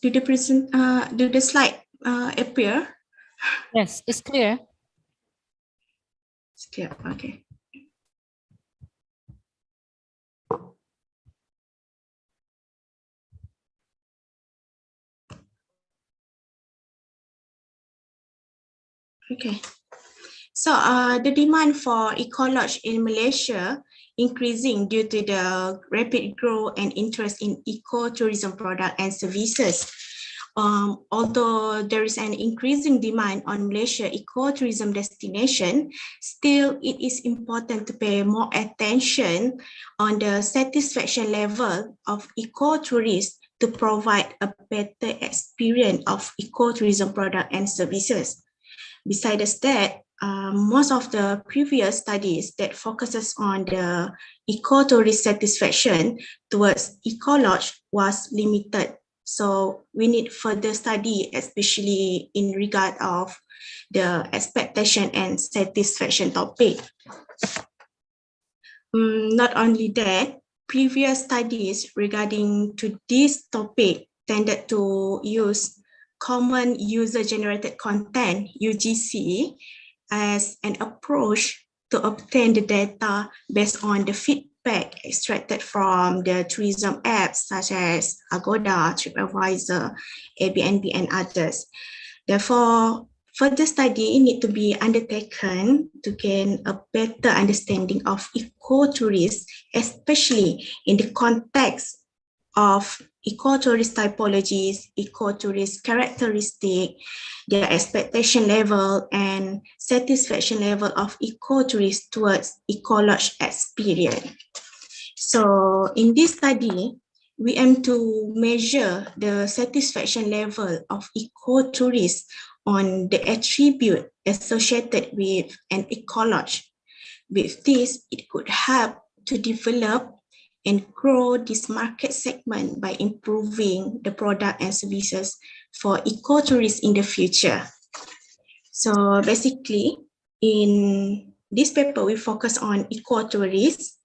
Do the slide appear? Yes, it's clear. It's clear, okay. Okay. So the demand for ecolodge in Malaysia increasing due to the rapid growth and interest in ecotourism products and services. Although there is an increasing demand on Malaysia ecotourism destination, still it is important to pay more attention on the satisfaction level of ecotourists to provide a better experience of ecotourism product and services. Besides that, most of the previous studies that focuses on the ecotourist satisfaction towards eco-lodge was limited. So we need further study, especially in regard of the expectation and satisfaction topic. Not only that, previous studies regarding to this topic tended to use common user-generated content, UGC, as an approach to obtain the data based on the feedback extracted from the tourism apps such as Agoda, TripAdvisor, Airbnb, and others. Therefore, further study need to be undertaken to gain a better understanding of ecotourism, especially in the context of ecotourist typologies, ecotourist characteristic, their expectation level and satisfaction level of ecotourists towards eco-lodge experience. So in this study, we aim to measure the satisfaction level of ecotourists on the attribute associated with an eco-lodge. With this, it could help to develop and grow this market segment by improving the product and services for ecotourists in the future. So basically, in this paper, we focus on ecotourists,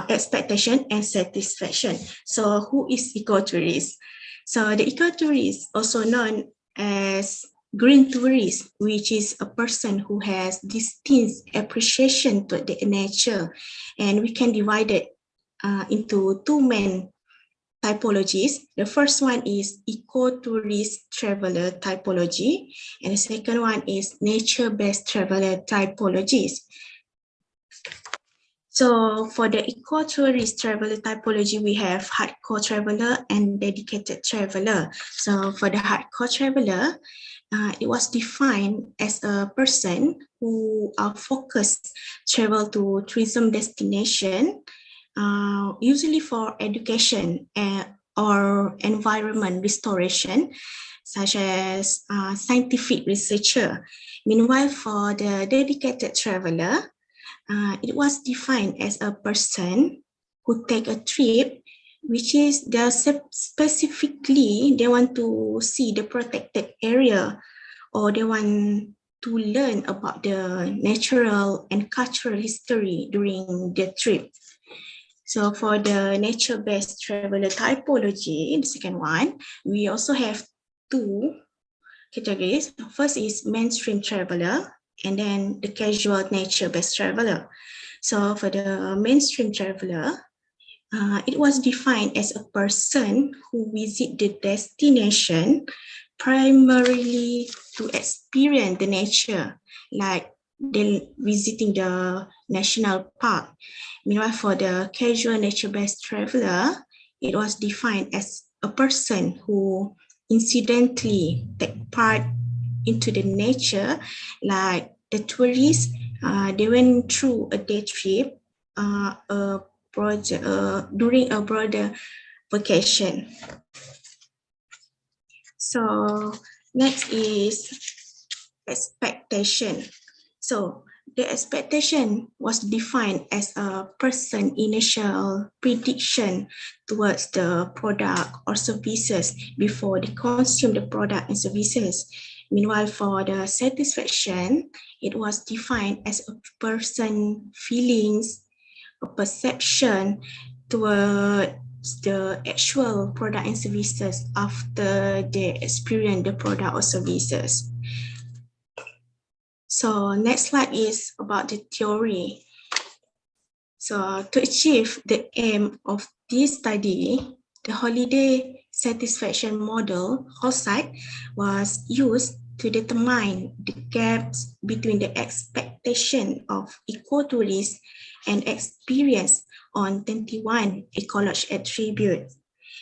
expectation and satisfaction. So who is ecotourist? So the ecotourist, also known as green tourist, which is a person who has distinct appreciation to the nature, and we can divide it into two main typologies. The first one is ecotourist traveler typology, and the second one is nature-based traveler typologies. So for the ecotourist traveler typology, we have hardcore traveler and dedicated traveler. So for the hardcore traveler, it was defined as a person who are focused travel to tourism destination, usually for education or environment restoration, such as scientific researcher. Meanwhile, for the dedicated traveler, it was defined as a person who take a trip, which is specifically they want to see the protected area, or they want to learn about the natural and cultural history during the trip. So for the nature-based traveler typology, the second one, we also have two categories. First is mainstream traveler, and then the casual nature-based traveler. So for the mainstream traveler, it was defined as a person who visit the destination primarily to experience the nature, like visiting the national park. Meanwhile, for the casual nature-based traveler, it was defined as a person who incidentally take part into the nature, like the tourists, they went through a day trip, during a broader vacation. So next is expectation. So the expectation was defined as a person's initial prediction towards the product or services before they consume the product and services. Meanwhile, for the satisfaction, it was defined as a person's feelings, a perception towards the actual product and services after they experience the product or services. So next slide is about the theory. So to achieve the aim of this study, the holiday satisfaction model, HOSAC, was used to determine the gaps between the expectation of ecotourists and experience on 21 ecological attributes.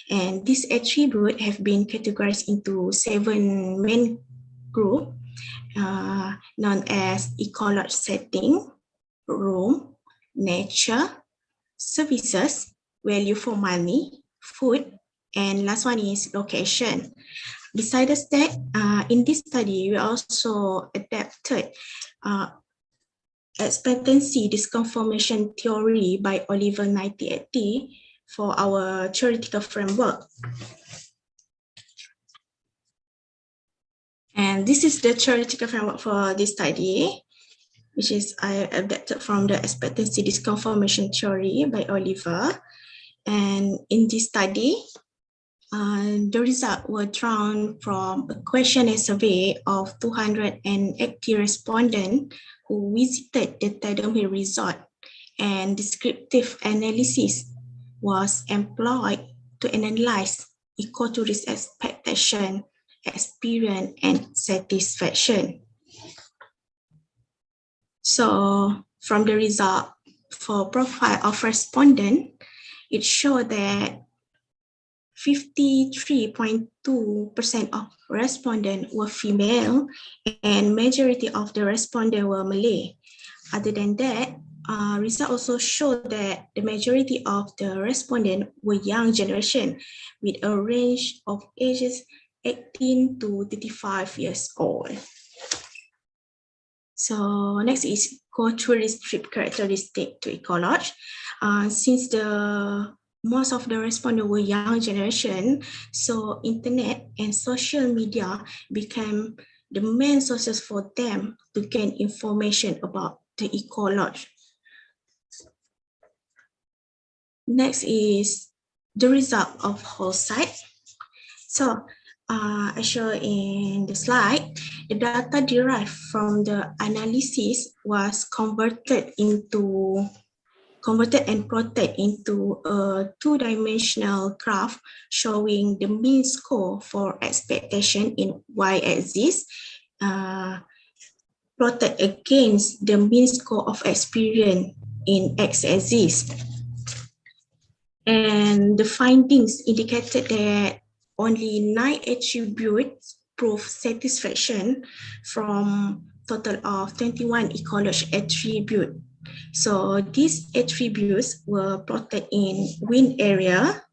And these attributes have been categorized into 7 main groups, known as ecological setting, room, nature, services, value for money, food, and last one is location. Besides that, in this study, we also adapted expectancy disconfirmation theory by Oliver 1980 for our theoretical framework. And this is the theoretical framework for this study, which is I adapted from the expectancy disconfirmation theory by Oliver. And in this study, the results were drawn from a questionnaire survey of 280 respondents who visited the Tadom Hill Resort, and descriptive analysis was employed to analyze ecotourist expectation, experience, and satisfaction. So from the result for profile of respondent, it showed that 53.2% of respondents were female and majority of the respondents were Malay. Other than that, results also show that the majority of the respondents were young generation with a range of ages 18 to 35 years old. So next is co-tourist trip characteristic to ecology. Since most of the respondents were young generation, so internet and social media became the main sources for them to gain information about the ecology. Next is the result of whole site. So I show in the slide, the data derived from the analysis was converted and plotted into a two-dimensional graph showing the mean score for expectation in y-axis plotted against the mean score of experience in x-axis. And the findings indicated that only 9 attributes prove satisfaction from total of 21 ecological attributes. So these attributes were plotted in wind area,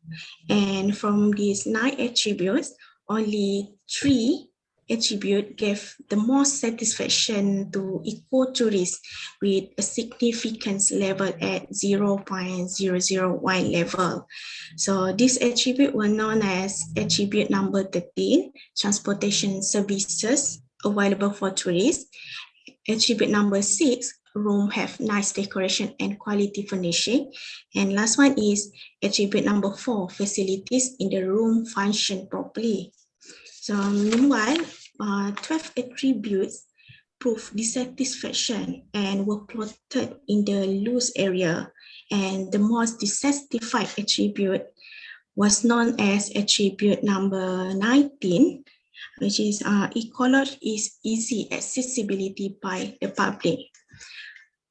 and from these 9 attributes, only 3 attributes gave the most satisfaction to ecotourists with a significance level at 0.001 level. So these attributes were known as attribute number 13, transportation services available for tourists. Attribute number 6, room have nice decoration and quality furnishing. And last one is attribute number 4, facilities in the room function properly. So meanwhile, 12 attributes prove dissatisfaction and were plotted in the loose area. And the most dissatisfied attribute was known as attribute number 19, which is ecology is easy accessibility by the public.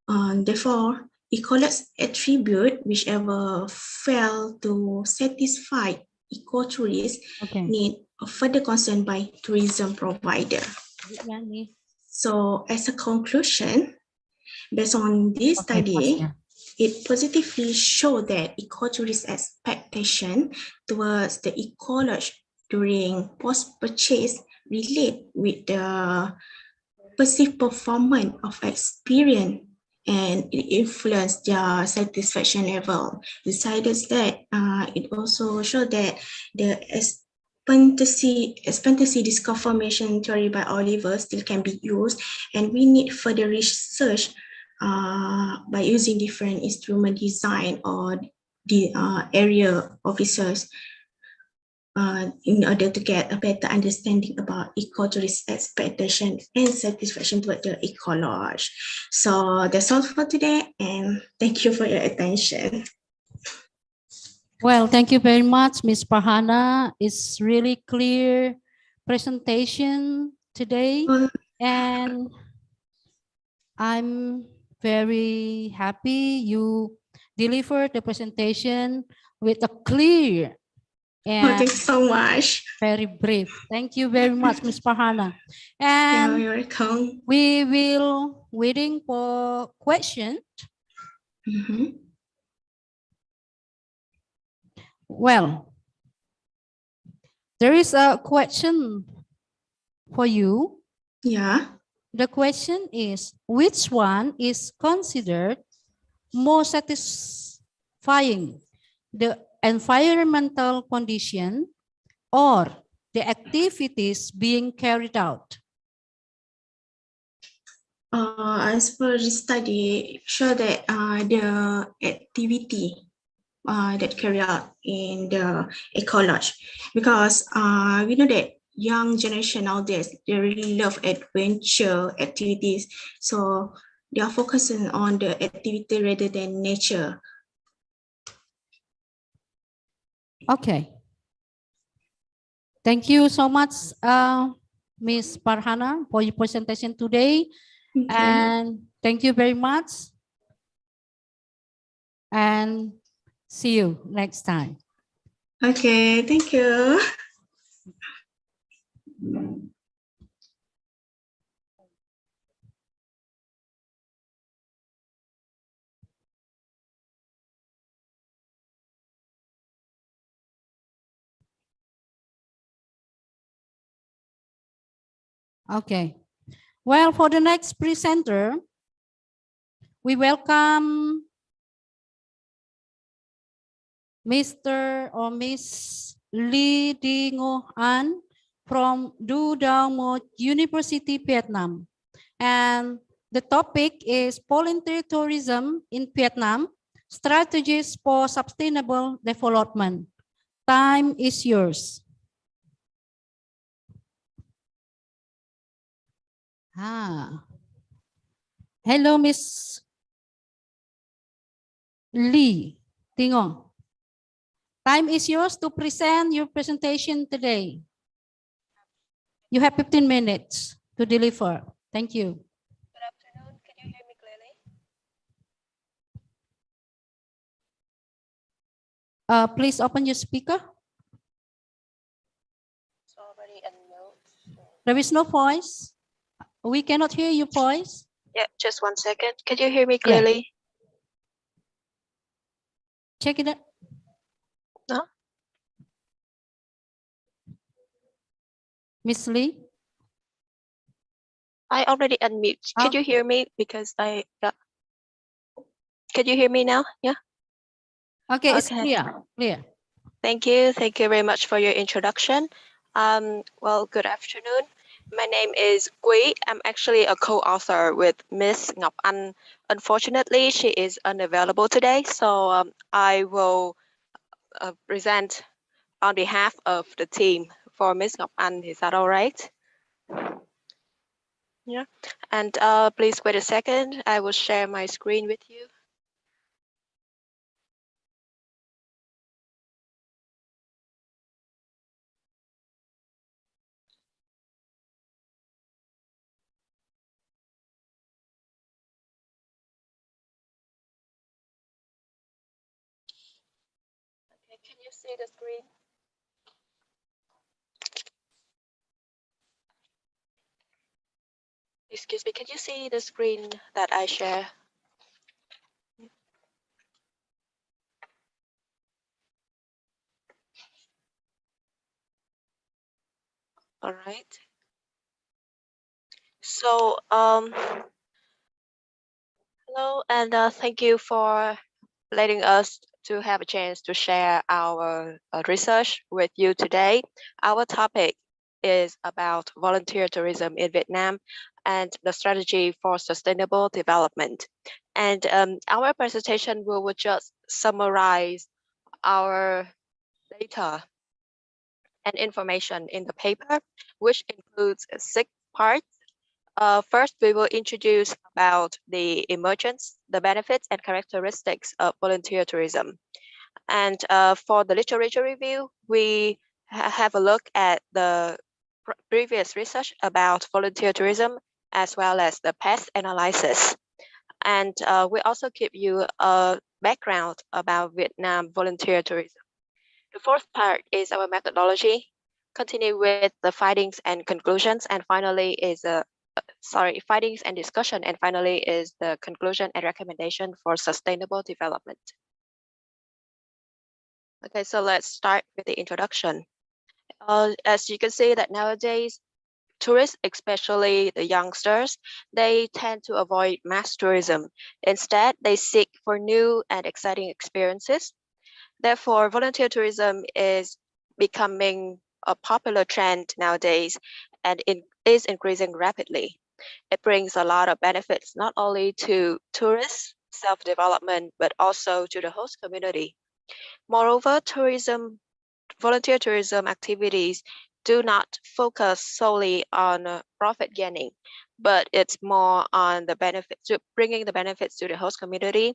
Therefore, ecology attribute whichever fail to satisfy ecotourists need further concern by tourism provider. So as a conclusion, based on this study, it positively showed that ecotourist expectation towards the ecology during post-purchase relate with the perceived performance of experience, and it influenced their satisfaction level. Besides that, it also showed that the expectancy disconfirmation theory by Oliver still can be used, and we need further research by using different instrument design or the area officers in order to get a better understanding about ecotourist expectation and satisfaction toward the ecology. So that's all for today, and thank you for your attention. Well, thank you very much, Ms. Farhana. It's really clear presentation today, and I'm very happy you delivered the presentation with a clear And thanks so much. Very brief. Thank you very much, Ms. Farhana. Yeah, And you're welcome. we will waiting for question. Well, there is a question for you. Yeah. The question is, which one is considered more satisfying, the environmental condition or the activities being carried out? As per the study, show that the activity that carry out in the ecology, because we know that young generation nowadays, they really love adventure activities, so they are focusing on the activity rather than nature. Okay. Thank you so much, Ms. Farhana, for your presentation today. And thank you very much. And see you next time. Okay, thank you. Okay. Well, for the next presenter, we welcome Mr. or Miss Lee Đi Ngo An from Du Dao Mo University, Vietnam. And the topic is voluntary tourism in Vietnam, strategies for sustainable development. Time is yours. Hello, Miss Lee Đi Ngo. Time is yours to present your presentation today. You have 15 minutes to deliver. Thank you. Good afternoon. Can you hear me clearly? Please open your speaker. It's already unmute. There is no voice. We cannot hear your voice. Yeah, just 1 second. Can you hear me clearly? Check it out. No? Miss Lee? I already unmute. Can you hear me? Because I got... Can you hear me now? Yeah? Okay, it's clear. Clear. Thank you. Thank you very much for your introduction. Well, good afternoon. My name is Quý. I'm actually a co-author with Miss Ngọc Anh. Unfortunately, she is unavailable today, so I will present on behalf of the team for Miss Ngọc Anh. Is that all right? Yeah. And please wait a second. I will share my screen with you. Okay, can you see the screen? Excuse me, can you see the screen that I share? All right. So, hello, and thank you for letting us to have a chance to share our research with you today. Our topic is about volunteer tourism in Vietnam and the strategy for sustainable development. And our presentation will just summarize our data and information in the paper, which includes 6 parts. First, we will introduce about the emergence, the benefits and characteristics of volunteer tourism. And for the literature review, we have a look at the previous research about volunteer tourism, as well as the past analysis. And we also give you a background about Vietnam volunteer tourism. The fourth part is our methodology, continue with the findings and conclusions, and finally is findings and discussion, and finally is the conclusion and recommendation for sustainable development. Okay, so let's start with the introduction. As you can see that nowadays, tourists, especially the youngsters, they tend to avoid mass tourism. Instead, they seek for new and exciting experiences. Therefore, volunteer tourism is becoming a popular trend nowadays and is increasing rapidly. It brings a lot of benefits, not only to tourists, self-development, but also to the host community. Moreover, volunteer tourism activities do not focus solely on profit gaining, but it's more on the benefits, bringing the benefits to the host community,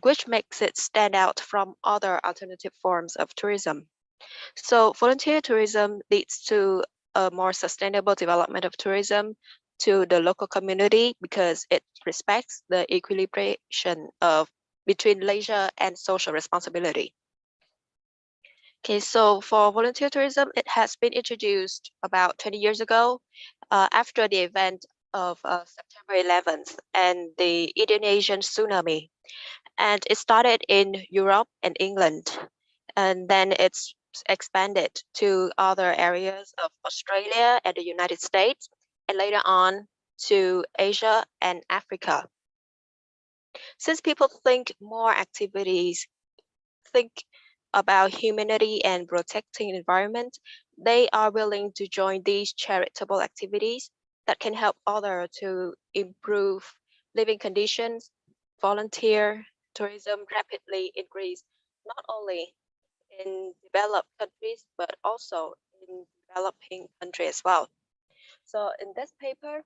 which makes it stand out from other alternative forms of tourism. So volunteer tourism leads to a more sustainable development of tourism to the local community because it respects the equilibration between leisure and social responsibility. Okay, so for volunteer tourism, it has been introduced about 20 years ago after the event of September 11th and the Indonesian tsunami. And it started in Europe and England, and then it's expanded to other areas of Australia and the United States, and later on to Asia and Africa. Since people think about humanity and protecting the environment, they are willing to join these charitable activities that can help others to improve living conditions. Volunteer tourism rapidly increase not only in developed countries, but also in developing countries as well. So in this paper,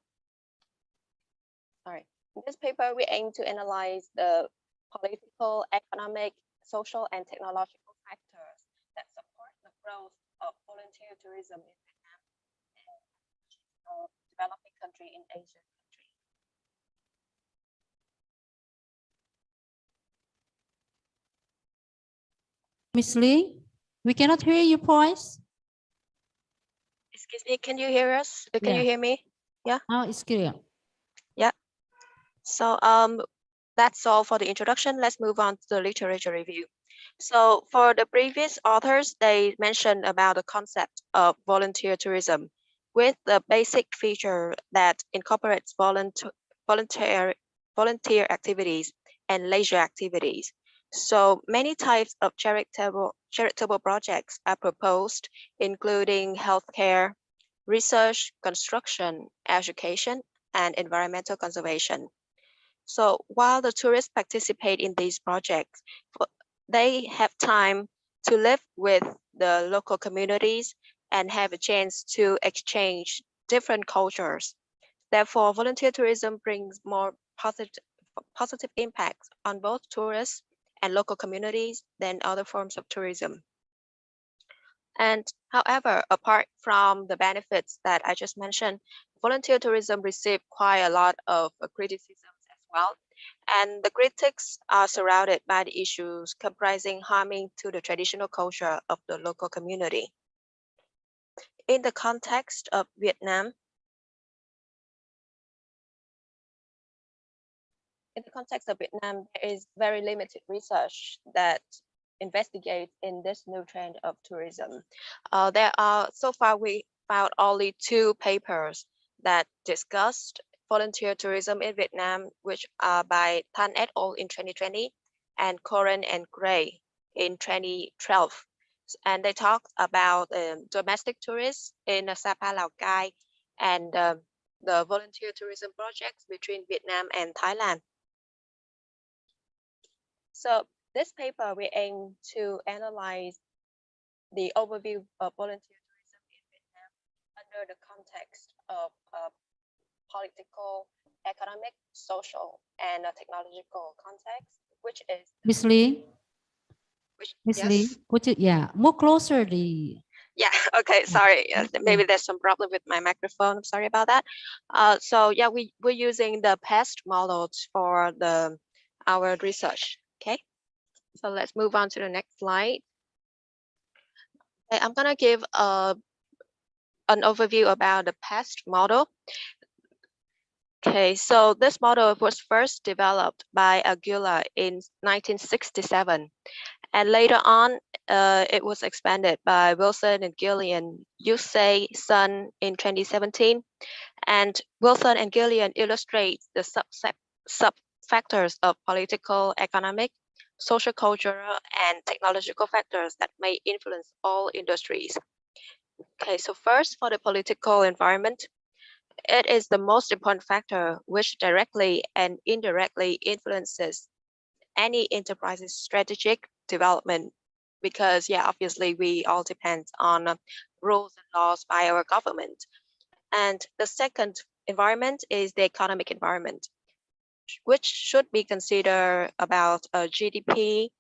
we aim to analyze the political, economic, social, and technological factors that support the growth of volunteer tourism in Vietnam and a developing country in Asia. Miss Lee, we cannot hear your voice. Excuse me, can you hear us? Can you hear me? Yeah. Now it's clear. Yeah. So that's all for the introduction. Let's move on to the literature review. So for the previous authors, they mentioned about the concept of volunteer tourism with the basic feature that incorporates volunteer activities and leisure activities. So many types of charitable projects are proposed, including healthcare, research, construction, education, and environmental conservation. So while the tourists participate in these projects, they have time to live with the local communities and have a chance to exchange different cultures. Therefore, volunteer tourism brings more positive impacts on both tourists and local communities than other forms of tourism. And however, apart from the benefits that I just mentioned, volunteer tourism received quite a lot of criticisms as well. And the critics are surrounded by the issues comprising harming to the traditional culture of the local community. In the context of Vietnam, there is very limited research that investigates in this new trend of tourism. So far we found only 2 papers that discussed volunteer tourism in Vietnam, which are by Tan et al. In 2020 and Coren and Gray in 2012. And they talked about domestic tourists in Sapa, Lào Cai, and the volunteer tourism projects between Vietnam and Thailand. So this paper, we aim to analyze the overview of volunteer tourism in Vietnam under the context of political, economic, social, and technological context, which is... Miss Lee? Miss yes? Lee, move closer the... Yeah, okay, sorry. Maybe there's some problem with my microphone. I'm sorry about that. So yeah, we're using the past models for our research, okay? So let's move on to the next slide. I'm gonna give an overview about the past model. Okay, so this model was first developed by Aguilar in 1967, and later on, it was expanded by Wilson and Gillian, Yusei Sun in 2017, and Wilson and Gillian illustrate the sub-factors of political, economic, social, cultural, and technological factors that may influence all industries. Okay, so first for the political environment, it is the most important factor which directly and indirectly influences any enterprise's strategic development, because obviously we all depend on rules and laws by our government. And the second environment is the economic environment, which should be considered about GDP,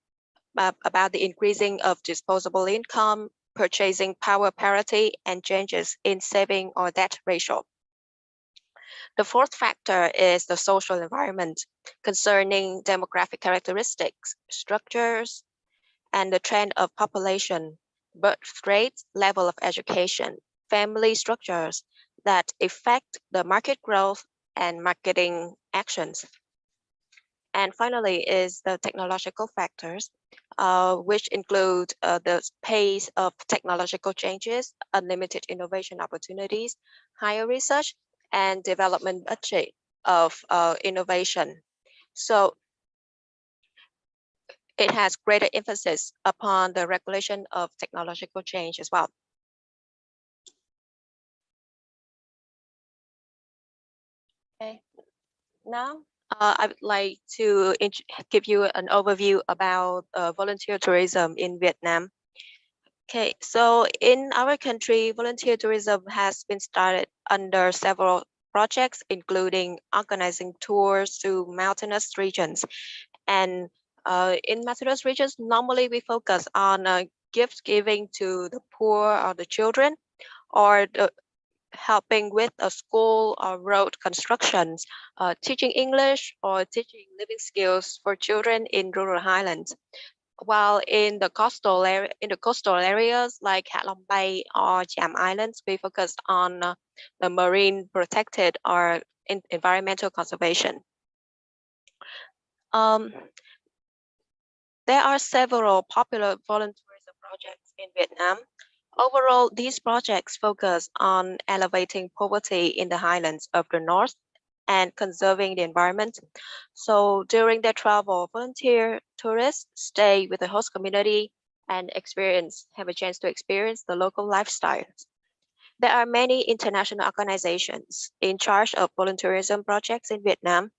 about the increasing of disposable income, purchasing power parity, and changes in saving or debt ratio. The fourth factor is the social environment, concerning demographic characteristics, structures, and the trend of population, birth rate, level of education, family structures that affect the market growth and marketing actions. And finally is the technological factors, which include the pace of technological changes, unlimited innovation opportunities, higher research and development budget of innovation. So it has greater emphasis upon the regulation of technological change as well. Okay, now I would like to give you an overview about volunteer tourism in Vietnam. Okay, so in our country, volunteer tourism has been started under several projects, including organizing tours to mountainous regions. And in mountainous regions, normally we focus on gift giving to the poor or the children, or helping with a school or road constructions, teaching English or teaching living skills for children in rural highlands. While in the coastal areas like Hạ Long Bay or Cham Islands, we focus on the marine protected or environmental conservation. There are several popular volunteerism projects in Vietnam. Overall, these projects focus on elevating poverty in the highlands of the north and conserving the environment. So during their travel, volunteer tourists stay with the host community and have a chance to experience the local lifestyle. There are many international organizations in charge of volunteerism projects in Vietnam.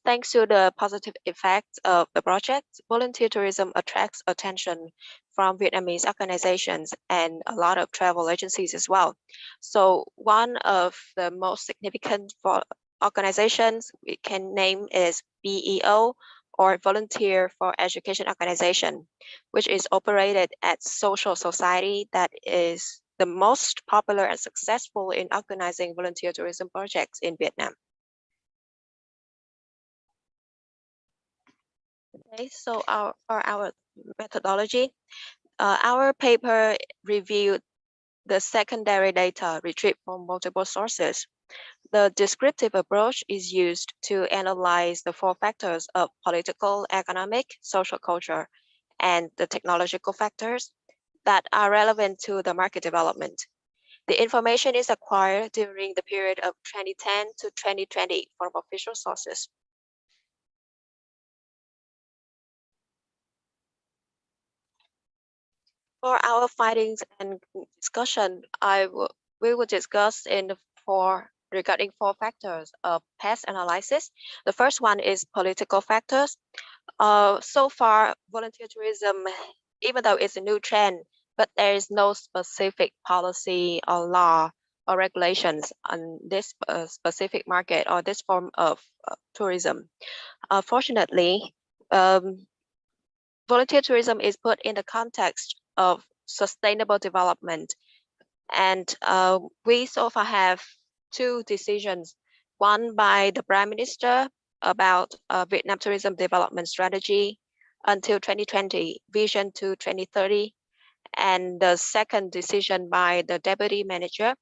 Thanks to the positive effects of the project, volunteer tourism attracts attention from Vietnamese organizations and a lot of travel agencies as well. So one of the most significant organizations we can name is VEO, or Volunteer for Education Organization, which is operated at social society that is the most popular and successful in organizing volunteer tourism projects in Vietnam. Okay, so our methodology, our paper reviewed the secondary data retrieved from multiple sources. The descriptive approach is used to analyze the four factors of political, economic, social, culture, and the technological factors that are relevant to the market development. The information is acquired during the period of 2010 to 2020 from official sources. For our findings and discussion, we will discuss regarding four factors of past analysis. The first one is political factors. So far, volunteer tourism, even though it's a new trend, but there is no specific policy or law or regulations on this specific market or this form of tourism. Fortunately, volunteer tourism is put in the context of sustainable development. And we so far have two decisions, one by the Prime Minister about Vietnam Tourism Development Strategy until 2020, Vision to 2030, And the second decision by the deputy minister,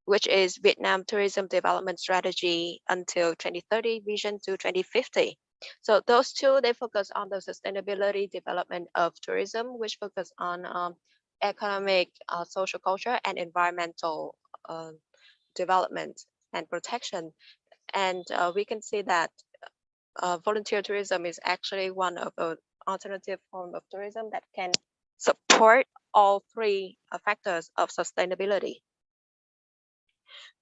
which is Vietnam Tourism Development Strategy until 2030 vision to 2050. So those two, they focus on the sustainability development of tourism, which focus on economic, social culture, and environmental development and protection. And we can see that volunteer tourism is actually one of the alternative form of tourism that can support all three factors of sustainability.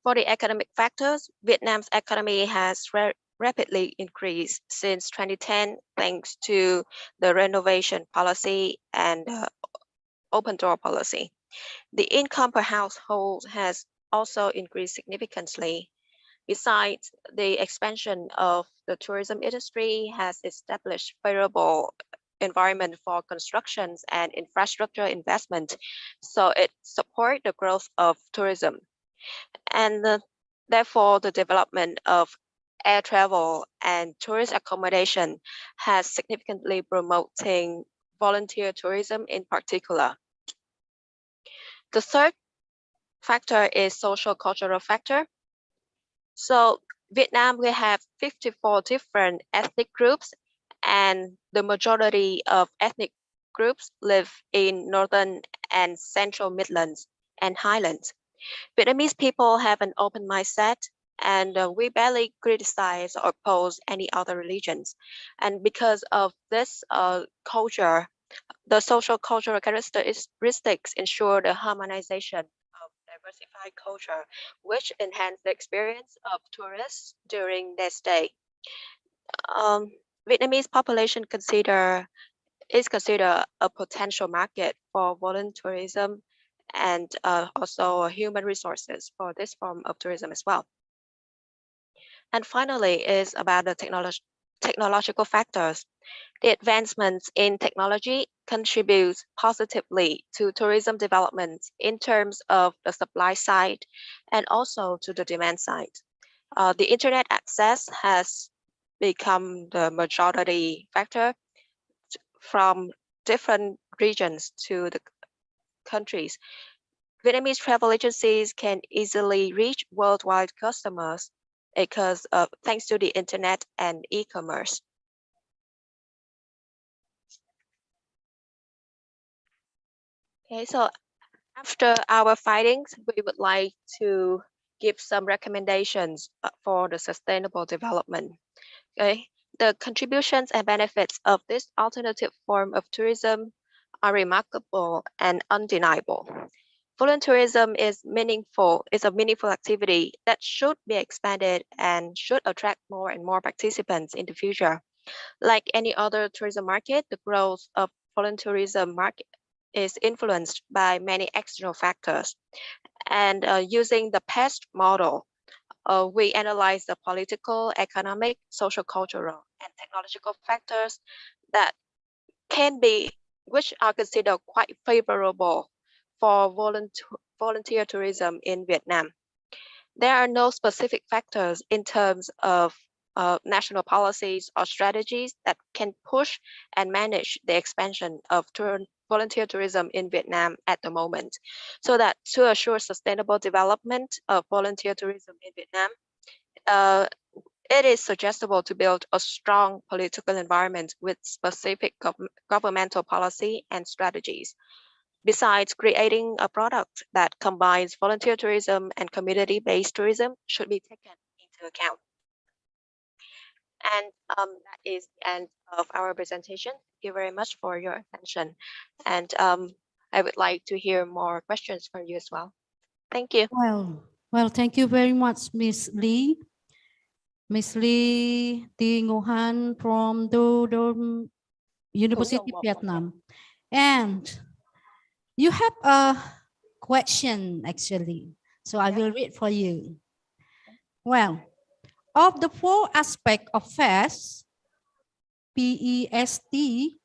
For the economic factors, Vietnam's economy has rapidly increased since 2010 thanks to the renovation policy and open door policy. The income per household has also increased significantly. Besides, the expansion of the tourism industry has established favorable environment for constructions and infrastructure investment, so it supports the growth of tourism. And therefore, the development of air travel and tourist accommodation has significantly promoting volunteer tourism in particular. The third factor is social cultural factor. So Vietnam, we have 54 different ethnic groups, and the majority of ethnic groups live in northern and central Midlands and Highlands. Vietnamese people have an open mindset, and we barely criticize or oppose any other religions. And because of this culture, the social cultural characteristics ensure the harmonization of diversified culture, which enhance the experience of tourists during their stay. Vietnamese population is considered a potential market for volunteerism and also human resources for this form of tourism as well. And finally is about the technological factors. The advancements in technology contribute positively to tourism development in terms of the supply side and also to the demand side. The internet access has become the majority factor from different regions to the countries. Vietnamese travel agencies can easily reach worldwide customers because of thanks to the internet and e-commerce. Okay, so after our findings, we would like to give some recommendations for the sustainable development. Okay, the contributions and benefits of this alternative form of tourism are remarkable and undeniable. Volunteerism is a meaningful activity that should be expanded and should attract more and more participants in the future. Like any other tourism market, the growth of volunteerism market is influenced by many external factors. And using the PEST model, we analyze the political, economic, social, cultural, and technological factors that which are considered quite favorable for volunteer tourism in Vietnam. There are no specific factors in terms of national policies or strategies that can push and manage the expansion of volunteer tourism in Vietnam at the moment. So that to assure sustainable development of volunteer tourism in Vietnam, it is suggestible to build a strong political environment with specific governmental policy and strategies. Besides, creating a product that combines volunteer tourism and community-based tourism should be taken into account. And that is the end of our presentation. Thank you very much for your attention. And I would like to hear more questions from you as well. Thank you. Well, thank you very much, Miss Lee. Miss Lee Thi Ngo Han from the University of Vietnam. And you have a question actually, so I will read for you. Well, of the four aspects of PEST, P-E-S-T,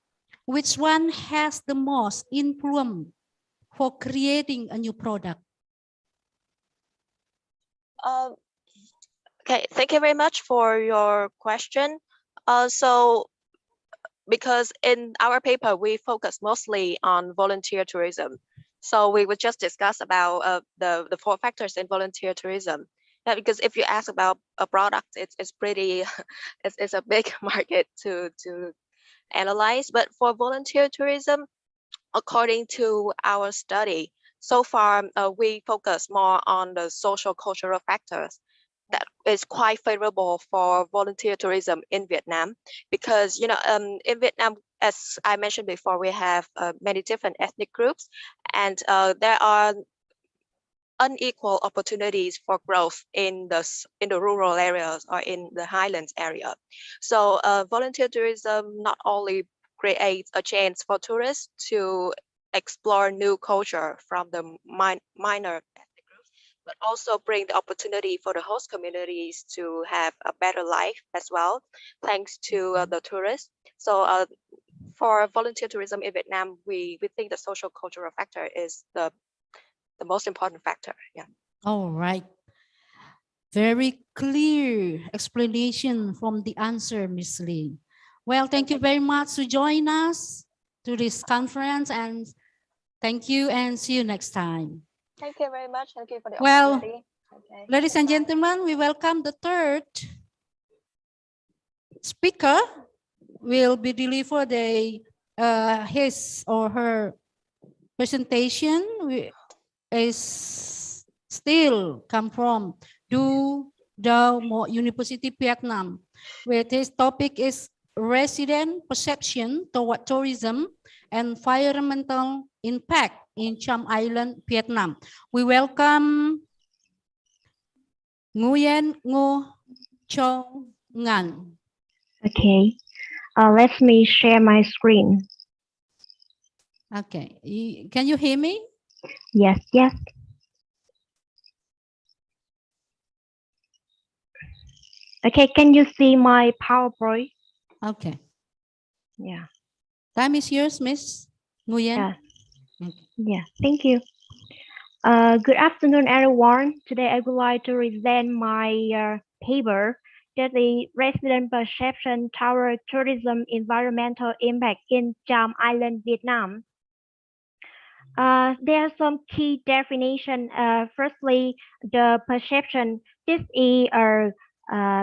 which one has the most influence for creating a new product? Okay, thank you very much for your question. So because in our paper, we focus mostly on volunteer tourism. So we would just discuss about the 4 factors in volunteer tourism. Yeah, because if you ask about a product, it's pretty, it's a big market to analyze. But for volunteer tourism, according to our study, so far we focus more on the social cultural factors that is quite favorable for volunteer tourism in Vietnam, because in Vietnam, as I mentioned before, we have many different ethnic groups, and there are unequal opportunities for growth in the rural areas or in the highlands area. So volunteer tourism not only creates a chance for tourists to explore new culture from the minor ethnic groups, but also bring the opportunity for the host communities to have a better life as well, thanks to the tourists. So for volunteer tourism in Vietnam, we think the social cultural factor is the most important factor. Yeah. All right. Very clear explanation from the answer, Ms. Lee. Well, thank you very much to join us to this conference, and thank you and see you next time. Thank you very much. Thank you for the Well, opportunity. Okay. ladies and gentlemen, we welcome the third speaker. Will be deliver his or her presentation is still come from Du Dao Mo University, Vietnam, where his topic is resident perception toward tourism and environmental impact in Cham Island, Vietnam. We welcome Nguyen Ngo Châu Ngan. Okay, let me share my screen. Okay, can you hear me? Yes, yes. Okay, can you see my PowerPoint? Okay. Yeah. Time is yours, Miss Nguyen. Yeah. Yeah, thank you. Good afternoon, everyone. Today I would like to present my paper, that the resident perception tower tourism environmental impact in Cham Island, Vietnam. There are some key definition. Firstly, the perception. This is a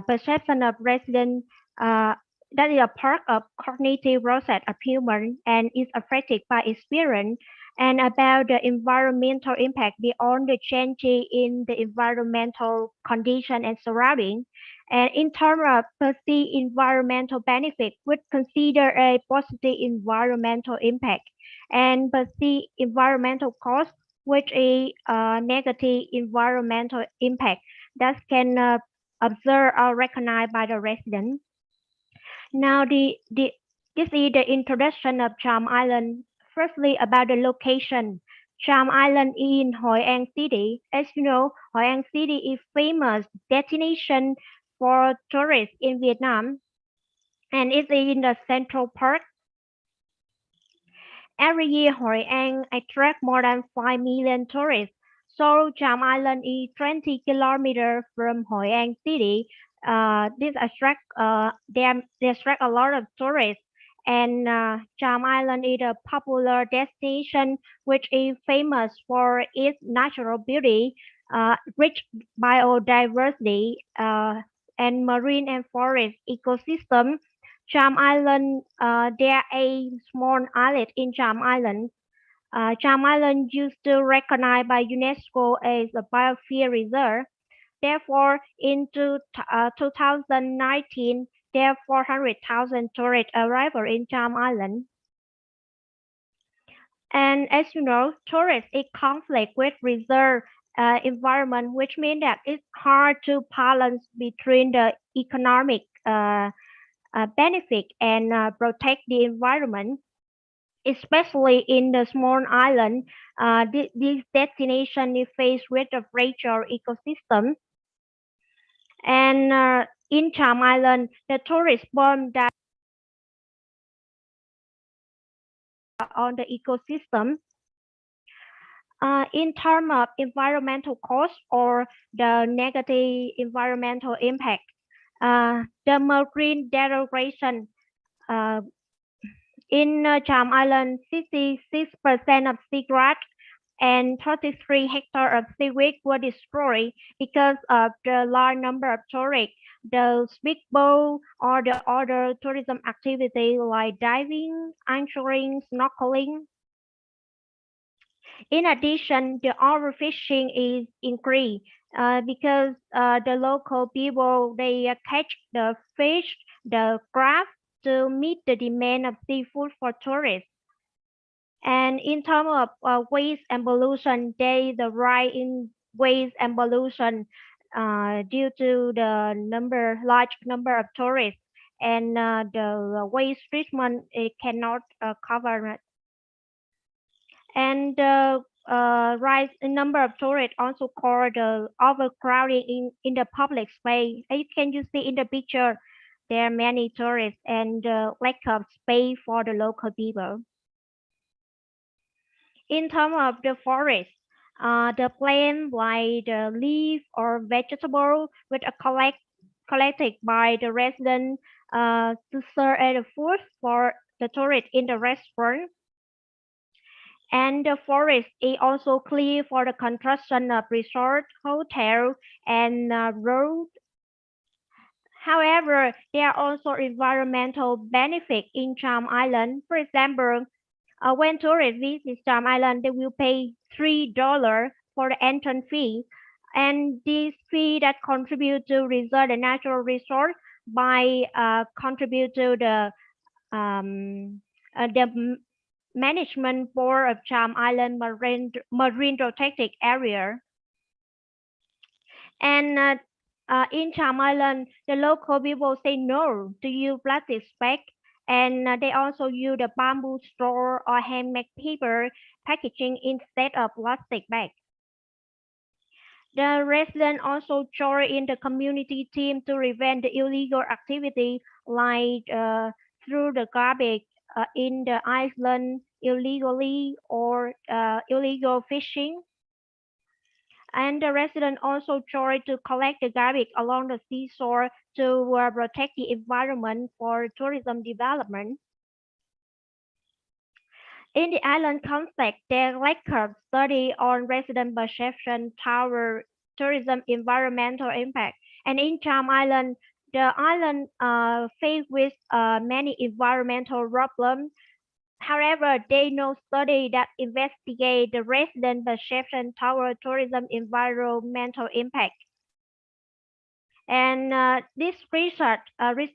perception of resident that is a part of cognitive process of human and is affected by experience and about the environmental impact beyond the change in the environmental condition and surrounding. And in terms of perceived environmental benefit, would consider a positive environmental impact and perceived environmental cost, which is a negative environmental impact that can observe or recognized by the resident. Now, this is the introduction of Cham Island. Firstly, about the location. Cham Island in Hoi An City. As you know, Hoi An City is famous destination for tourists in Vietnam, and it's in the Central Park. Every year, Hoi An attracts more than 5 million tourists. So Cham Island is 20 kilometers from Hoi An City. This they attract a lot of tourists, and Cham Island is a popular destination which is famous for its natural beauty, rich biodiversity, and marine and forest ecosystem. Cham Island, there a small islet in Cham Island. Cham Island used to recognized by UNESCO as a biosphere reserve. Therefore, in 2019, there are 400,000 tourists arrival in Cham Island. And as you know, tourists in conflict with reserve environment, which means that it's hard to balance between the economic benefit and protect the environment, especially in the small island. This destination is faced with a fragile ecosystem. And in Cham Island, the tourist bomb that on the ecosystem. In terms of environmental cost or the negative environmental impact, the marine degradation In Charm Island, 66% of seagrass and 33 hectares of seaweed were destroyed because of the large number of tourists. The speedboat or the other tourism activities like diving, anchoring, snorkeling. In addition, the overfishing is increased because the local people they catch the fish, the crab to meet the demand of seafood for tourists. And in terms of waste and pollution, there is a rise in waste and pollution due to the large number of tourists, and the waste treatment it cannot cover it. And the rise in number of tourists also cause the overcrowding in the public space. As you see in the picture, there are many tourists and lack of space for the local people. In terms of the forest, the plant like the leaf or vegetable which are collected by the resident to serve as a food for the tourists in the restaurant. And the forest is also clear for the construction of resort, hotel, and road. However, there are also environmental benefits in Charm Island. For example, when tourists visit Charm Island, they will pay $3 for the entrance fee, and this fee that contribute to reserve the natural resource by contribute to the management board of Charm Island Marine Protected Area. And in Charm Island, the local people say no to use plastic bag, and they also use the bamboo straw or handmade paper packaging instead of plastic bag. The residents also join in the community team to prevent the illegal activity like through the garbage in the island illegally or illegal fishing. And the residents also join to collect the garbage along the seashore to protect the environment for tourism development. In the island context, there record study on resident perception, tower, tourism, environmental impact. And in Charm Island, the island faced with many environmental problems. However, there no study that investigate the resident perception, tower, tourism, environmental impact. And this research,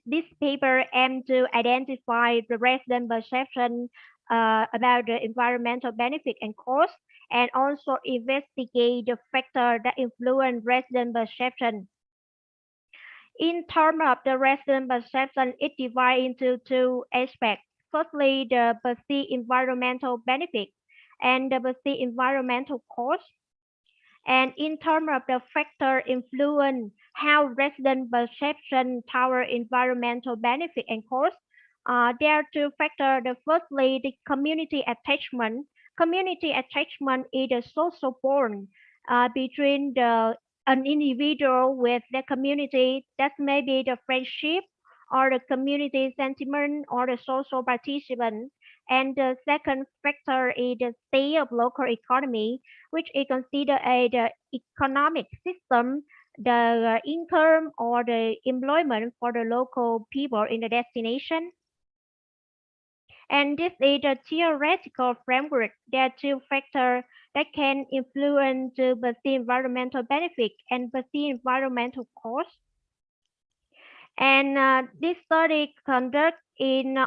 this paper aimed to identify the resident perception about the environmental benefit and cost, and also investigate the factor that influence resident perception. In terms of the resident perception, it divides into two aspects. Firstly, the perceived environmental benefit and the perceived environmental cost. And in terms of the factor influence, how resident perception tower environmental benefit and cost, there are two factors. The firstly, the community attachment. Community attachment is a social bond between an individual with the community. That may be the friendship or the community sentiment or the social participant. And the second factor is the state of local economy, which is considered as the economic system, the income or the employment for the local people in the destination. And this is a theoretical framework. There are two factors that can influence the environmental benefit and the environmental cost. And this study conducted in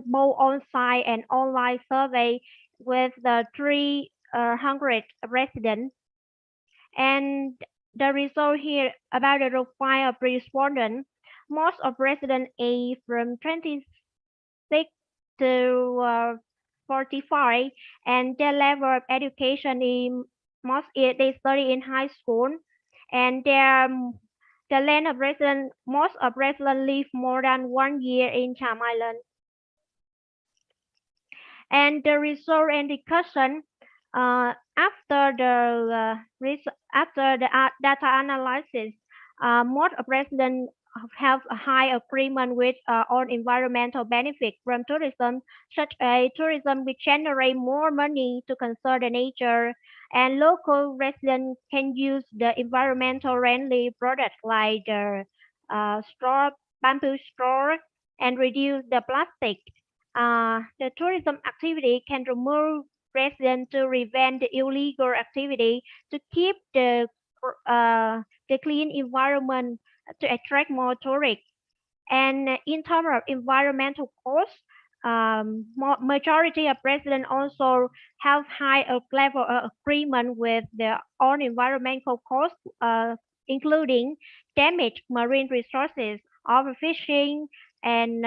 both on-site and online survey with the 300 residents. And the result here about the profile of respondents, most of residents age from 26 to 45, and their level of education in most they study in high school, and the length of residence, most of residents live more than 1 year in Charm Island. And the result and discussion after the data analysis, most of residents have a high agreement with on environmental benefit from tourism, such as tourism will generate more money to conserve the nature, and local residents can use the environmental friendly products like the straw, bamboo straw, and reduce the plastic. The tourism activity can remove residents to prevent the illegal activity to keep the clean environment to attract more tourists. And in terms of environmental costs, majority of residents also have high level of agreement with their own environmental costs, including damaged marine resources, overfishing, and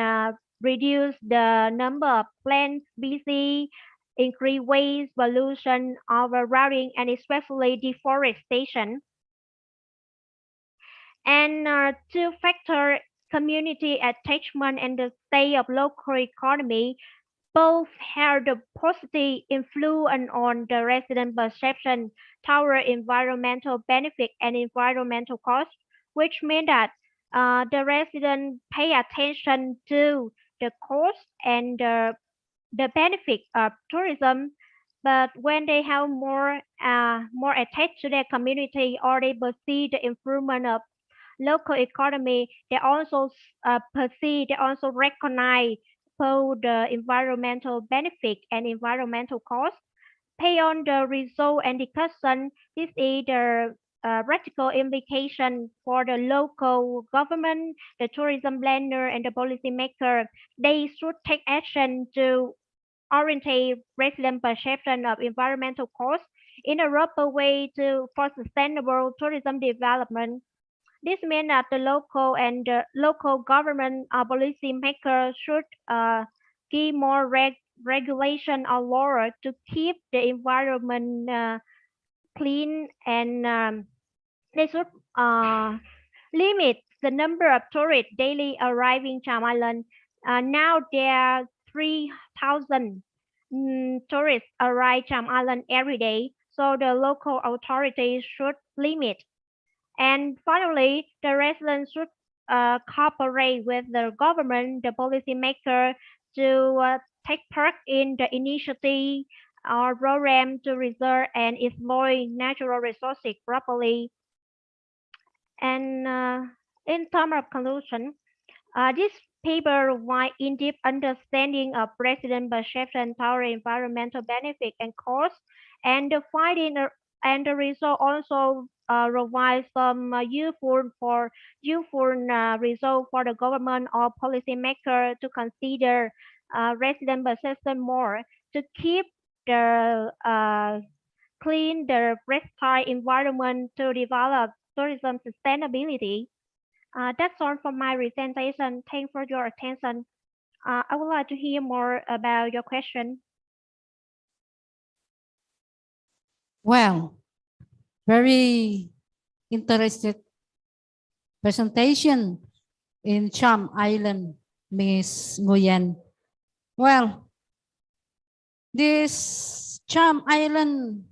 reduce the number of plant species, increase waste pollution, overcrowding, and especially deforestation. And to factor community attachment and the state of local economy, both have the positive influence on the resident perception toward environmental benefit and environmental cost, which means that the residents pay attention to the cost and the benefit of tourism. But when they have more attached to their community or they perceive the improvement of local economy, they also perceive, they also recognize both the environmental benefit and environmental cost. Pay on the result and discussion, this is the practical implication for the local government, the tourism planner, and the policymaker. They should take action to orientate resident perception of environmental costs in a proper way for sustainable tourism development. This means that the local and the local government policymakers should give more regulation or law to keep the environment clean, and they should limit the number of tourists daily arriving Cham Island. Now there are 3,000 tourists arrive Cham Island every day, so the local authorities should limit. And finally, the residents should cooperate with the government, the policymaker, to take part in the initiative or program to reserve and exploit natural resources properly. And in terms of conclusion, this paper provides in-depth understanding of resident perception toward environmental benefit and cost, and the finding and the result also provide some useful result for the government or policymaker to consider resident perception more to keep the clean the reptile environment to develop tourism sustainability. That's all for my presentation. Thanks for your attention. I would like to hear more about your question. Well, very interested presentation in Cham Island, Miss Nguyen. Well, this Cham Island,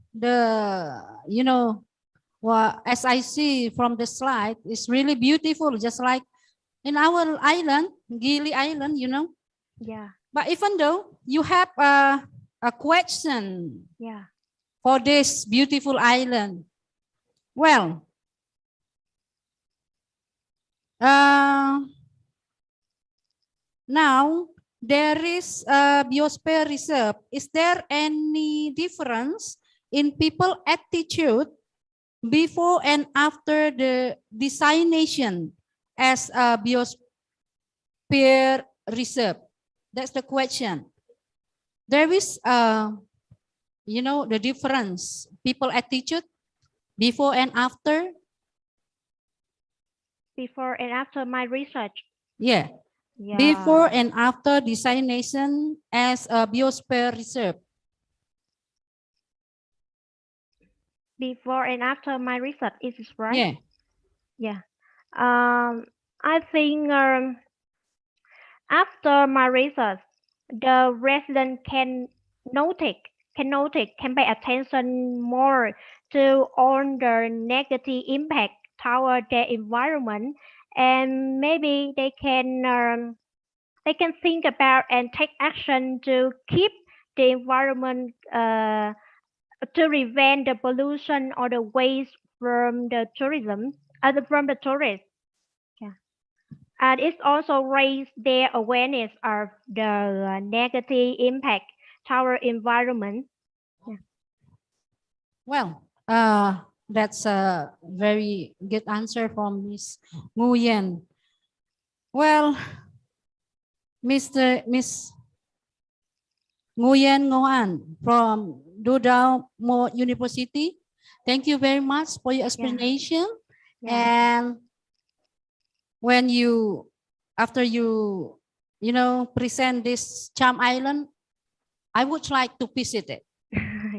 as I see from the slide, it's really beautiful, just like in our island, Gili Island, Yeah. But even though you have a question Yeah. for this beautiful island, well, now there is a biosphere reserve. Is there any difference in people attitude before and after the designation as a biosphere reserve? That's the question. There is, the difference, people attitude before and after. Before and after my research. Yeah. Yeah. Before and after designation as a biosphere reserve. Before and after my research, is this right? Yeah. Yeah. I think after my research, the resident can pay attention more to all the negative impact toward the environment, and maybe they can think about and take action to keep the environment to prevent the pollution or the waste from the tourism, from the tourists. Yeah. And it also raised their awareness of the negative impact to our environment. Yeah. Well, that's a very good answer from Miss Nguyen. Well, Miss Nguyen Ngoan from Dudao Mo University, thank you very much for your explanation. Yeah. And when after you present this Charm Island, I would like to visit it.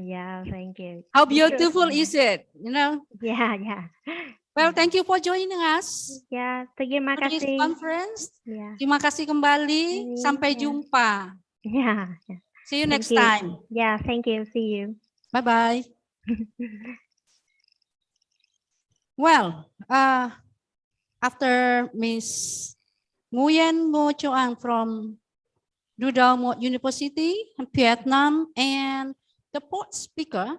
Yeah, thank you. How beautiful is it? Yeah, yeah. Well, thank you for joining us. Ya, terima For this kasih. conference. Ya. Terima kasih kembali. Sampai jumpa. Yeah. See you Thank next you. time. Yeah, thank you. See you. Bye-bye. Well, after Miss Nguyen Ngo Cho Ang from Du Dao Mo University, Vietnam, and the fourth speaker,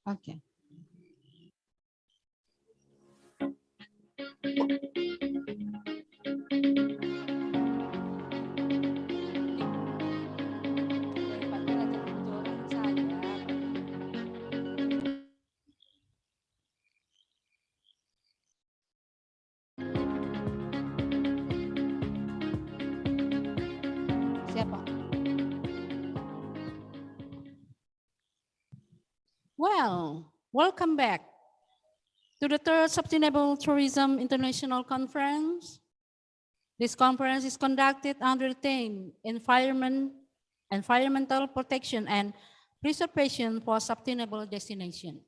okay. Siapa? Well, welcome back to the third Sustainable Tourism International Conference. This conference is conducted under the theme Environmental Protection and Preservation for Sustainable Destination.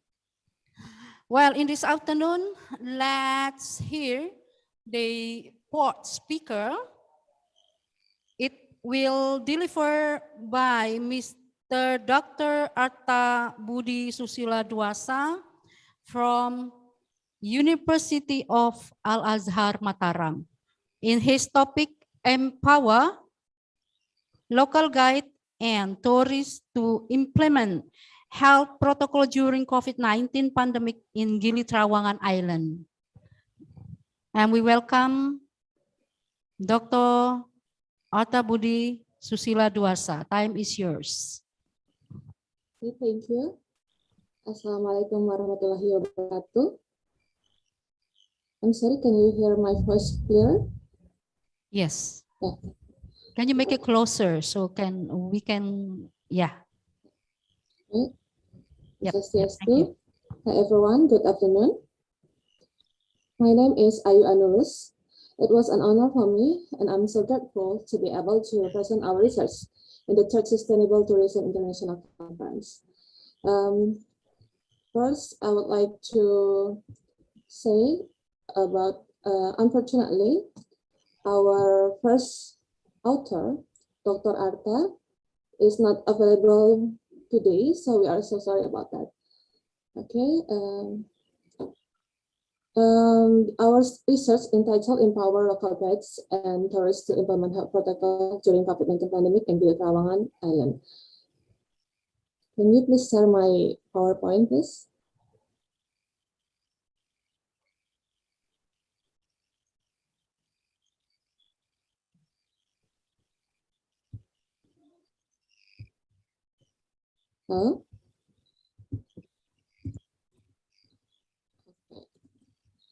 Well, in this afternoon, let's hear the fourth speaker. It will deliver by Mr. Dr. Arta Budi Susila Dwasa from University of Al-Azhar Mataram. In his topic, Empower Local Guide and Tourists to Implement Health Protocol during COVID-19 pandemic in Gili Trawangan Island. And we welcome Dr. Arta Budi Susila Dwasa. Time is yours. Okay, thank you. Assalamualaikum warahmatullahi wabarakatuh. I'm sorry, can you hear my voice clear? Yes. Yeah. Can you make it closer so we can, yeah. Okay. Yep. Hi everyone, good afternoon. My name is Ayu Anurus. It was an honor for me, and I'm so grateful to be able to represent our research in the third Sustainable Tourism International Conference. First, I would like to say about, unfortunately, our first author, Dr. Arta, is not available today, so we are so sorry about that. Okay. Our research entitled Empower Local Guides and Tourists to Implement Health Protocol during COVID-19 pandemic in Gili Trawangan Island. Can you please share my PowerPoint, please? Huh?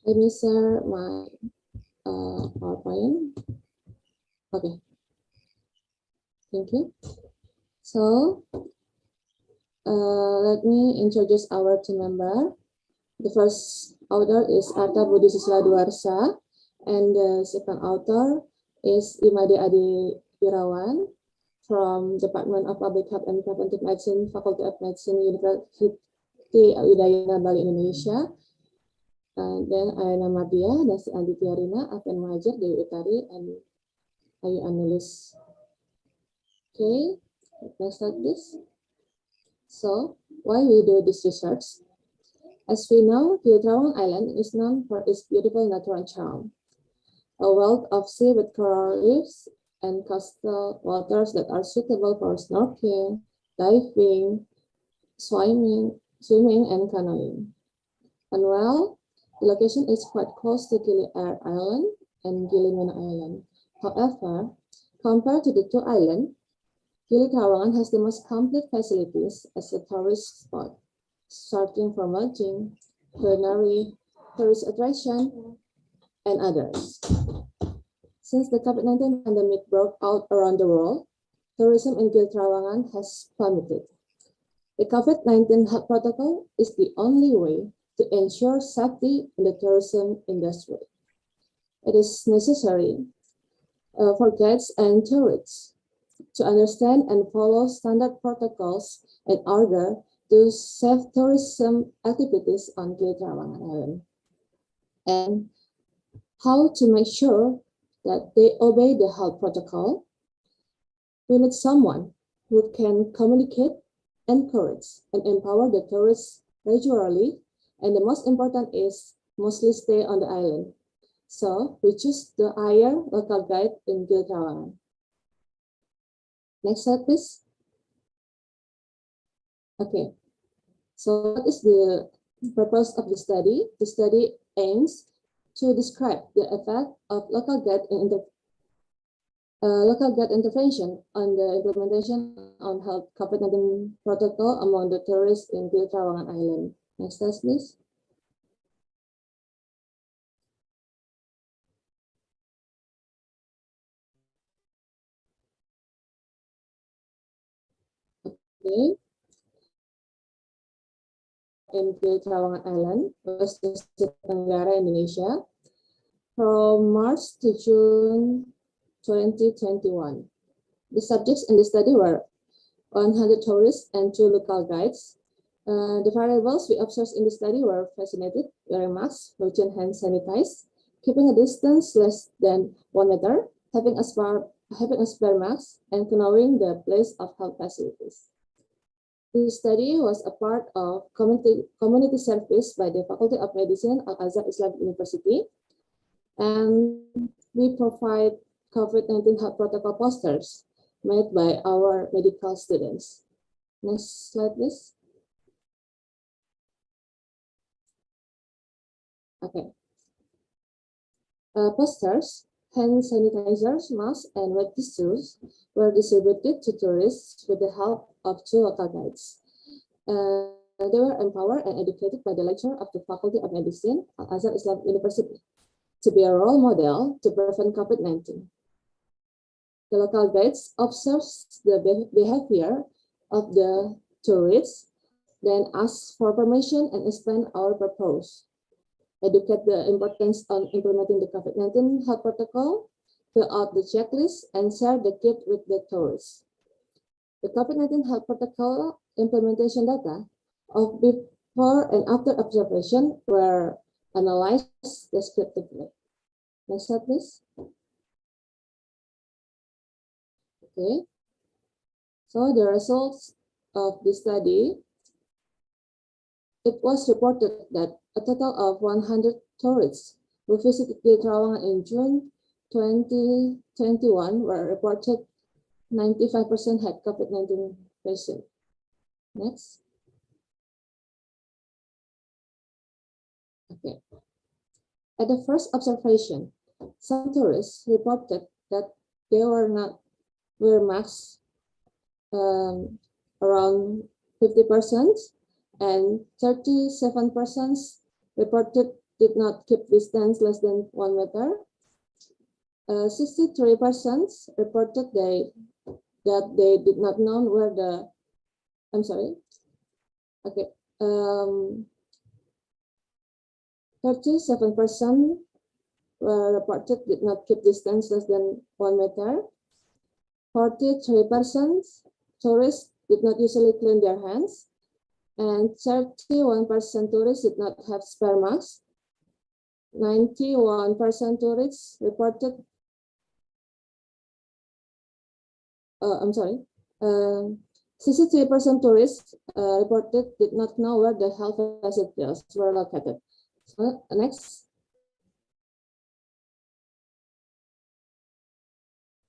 Let me share my PowerPoint. Okay. Thank you. So, let me introduce our team member. The first author is Arta Budi Susila Dwarsa, and the second author is Imade Adi Wirawan from Department of Public Health and Preventive Medicine, Faculty of Medicine, University Udayana Bali, Indonesia. And then Ayana Mardia, Dasi Andi Tiarina, Afen Mahajer, Dewi Utari, and Ayu Anulis. Okay, let's start this. So, why we do this research? As we know, Gili Island is known for its beautiful natural charm, a wealth of seaweed coral reefs and coastal waters that are suitable for snorkeling, diving, swimming, and canoeing. And well, the location is quite close to Gili Air Island and Gili Mina Island. However, compared to the two islands, Gili Trawangan has the most complete facilities as a tourist spot, starting from lodging, culinary, tourist attraction, and others. Since the COVID-19 pandemic broke out around the world, tourism in Gili Trawangan has plummeted. The COVID-19 health protocol is the only way to ensure safety in the tourism industry. It is necessary for guides and tourists to understand and follow standard protocols in order to save tourism activities on Gili Trawangan Island. And how to make sure that they obey the health protocol, we need someone who can communicate, encourage, and empower the tourists regularly, and the most important is mostly stay on the island. So we choose to hire local guide in Gili Trawangan. Next slide, please. Okay, so what is the purpose of the study? The study aims to describe the effect of local guide intervention on the implementation on health COVID-19 protocol among the tourists in Gili Trawangan Island. Next slide, please. Okay. In Gili Trawangan Island, West Tenggara, Indonesia, from March to June 2021. The subjects in the study were 100 tourists and 2 local guides. The variables we observed in the study were vaccinated, wearing masks, washing hands sanitized, keeping a distance less than 1 meter, having a spare mask, and knowing the place of health facilities. The study was a part of community service by the Faculty of Medicine, Al-Azhar Islamic University, and we provide COVID-19 health protocol posters made by our medical students. Next slide, please. Okay. Posters, hand sanitizers, masks, and wet tissues were distributed to tourists with the help of 2 local guides. They were empowered and educated by the lecturer of the Faculty of Medicine, Al-Azhar Islamic University, to be a role model to prevent COVID-19. The local guides observe the behavior of the tourists, then ask for permission and explain our purpose. Educate the importance on implementing the COVID-19 health protocol, fill out the checklist, and share the kit with the tourists. The COVID-19 health protocol implementation data of before and after observation were analyzed descriptively. Next slide, please. Okay. So the results of the study, it was reported that a total of 100 tourists who visited Gili Trawangan in June 2021 were reported 95% had COVID-19 patient. Next. Okay. At the first observation, some tourists reported that they were not wear masks around 50%, and 37% reported did not keep distance less than 1 meter. 63% reported that they did not know where the, I'm sorry, okay, 37% reported did not keep distance less than 1 meter. 43% tourists did not usually clean their hands, and 31% tourists did not have spare masks. 91% tourists reported, 63% tourists reported did not know where the health facilities were located. So, next.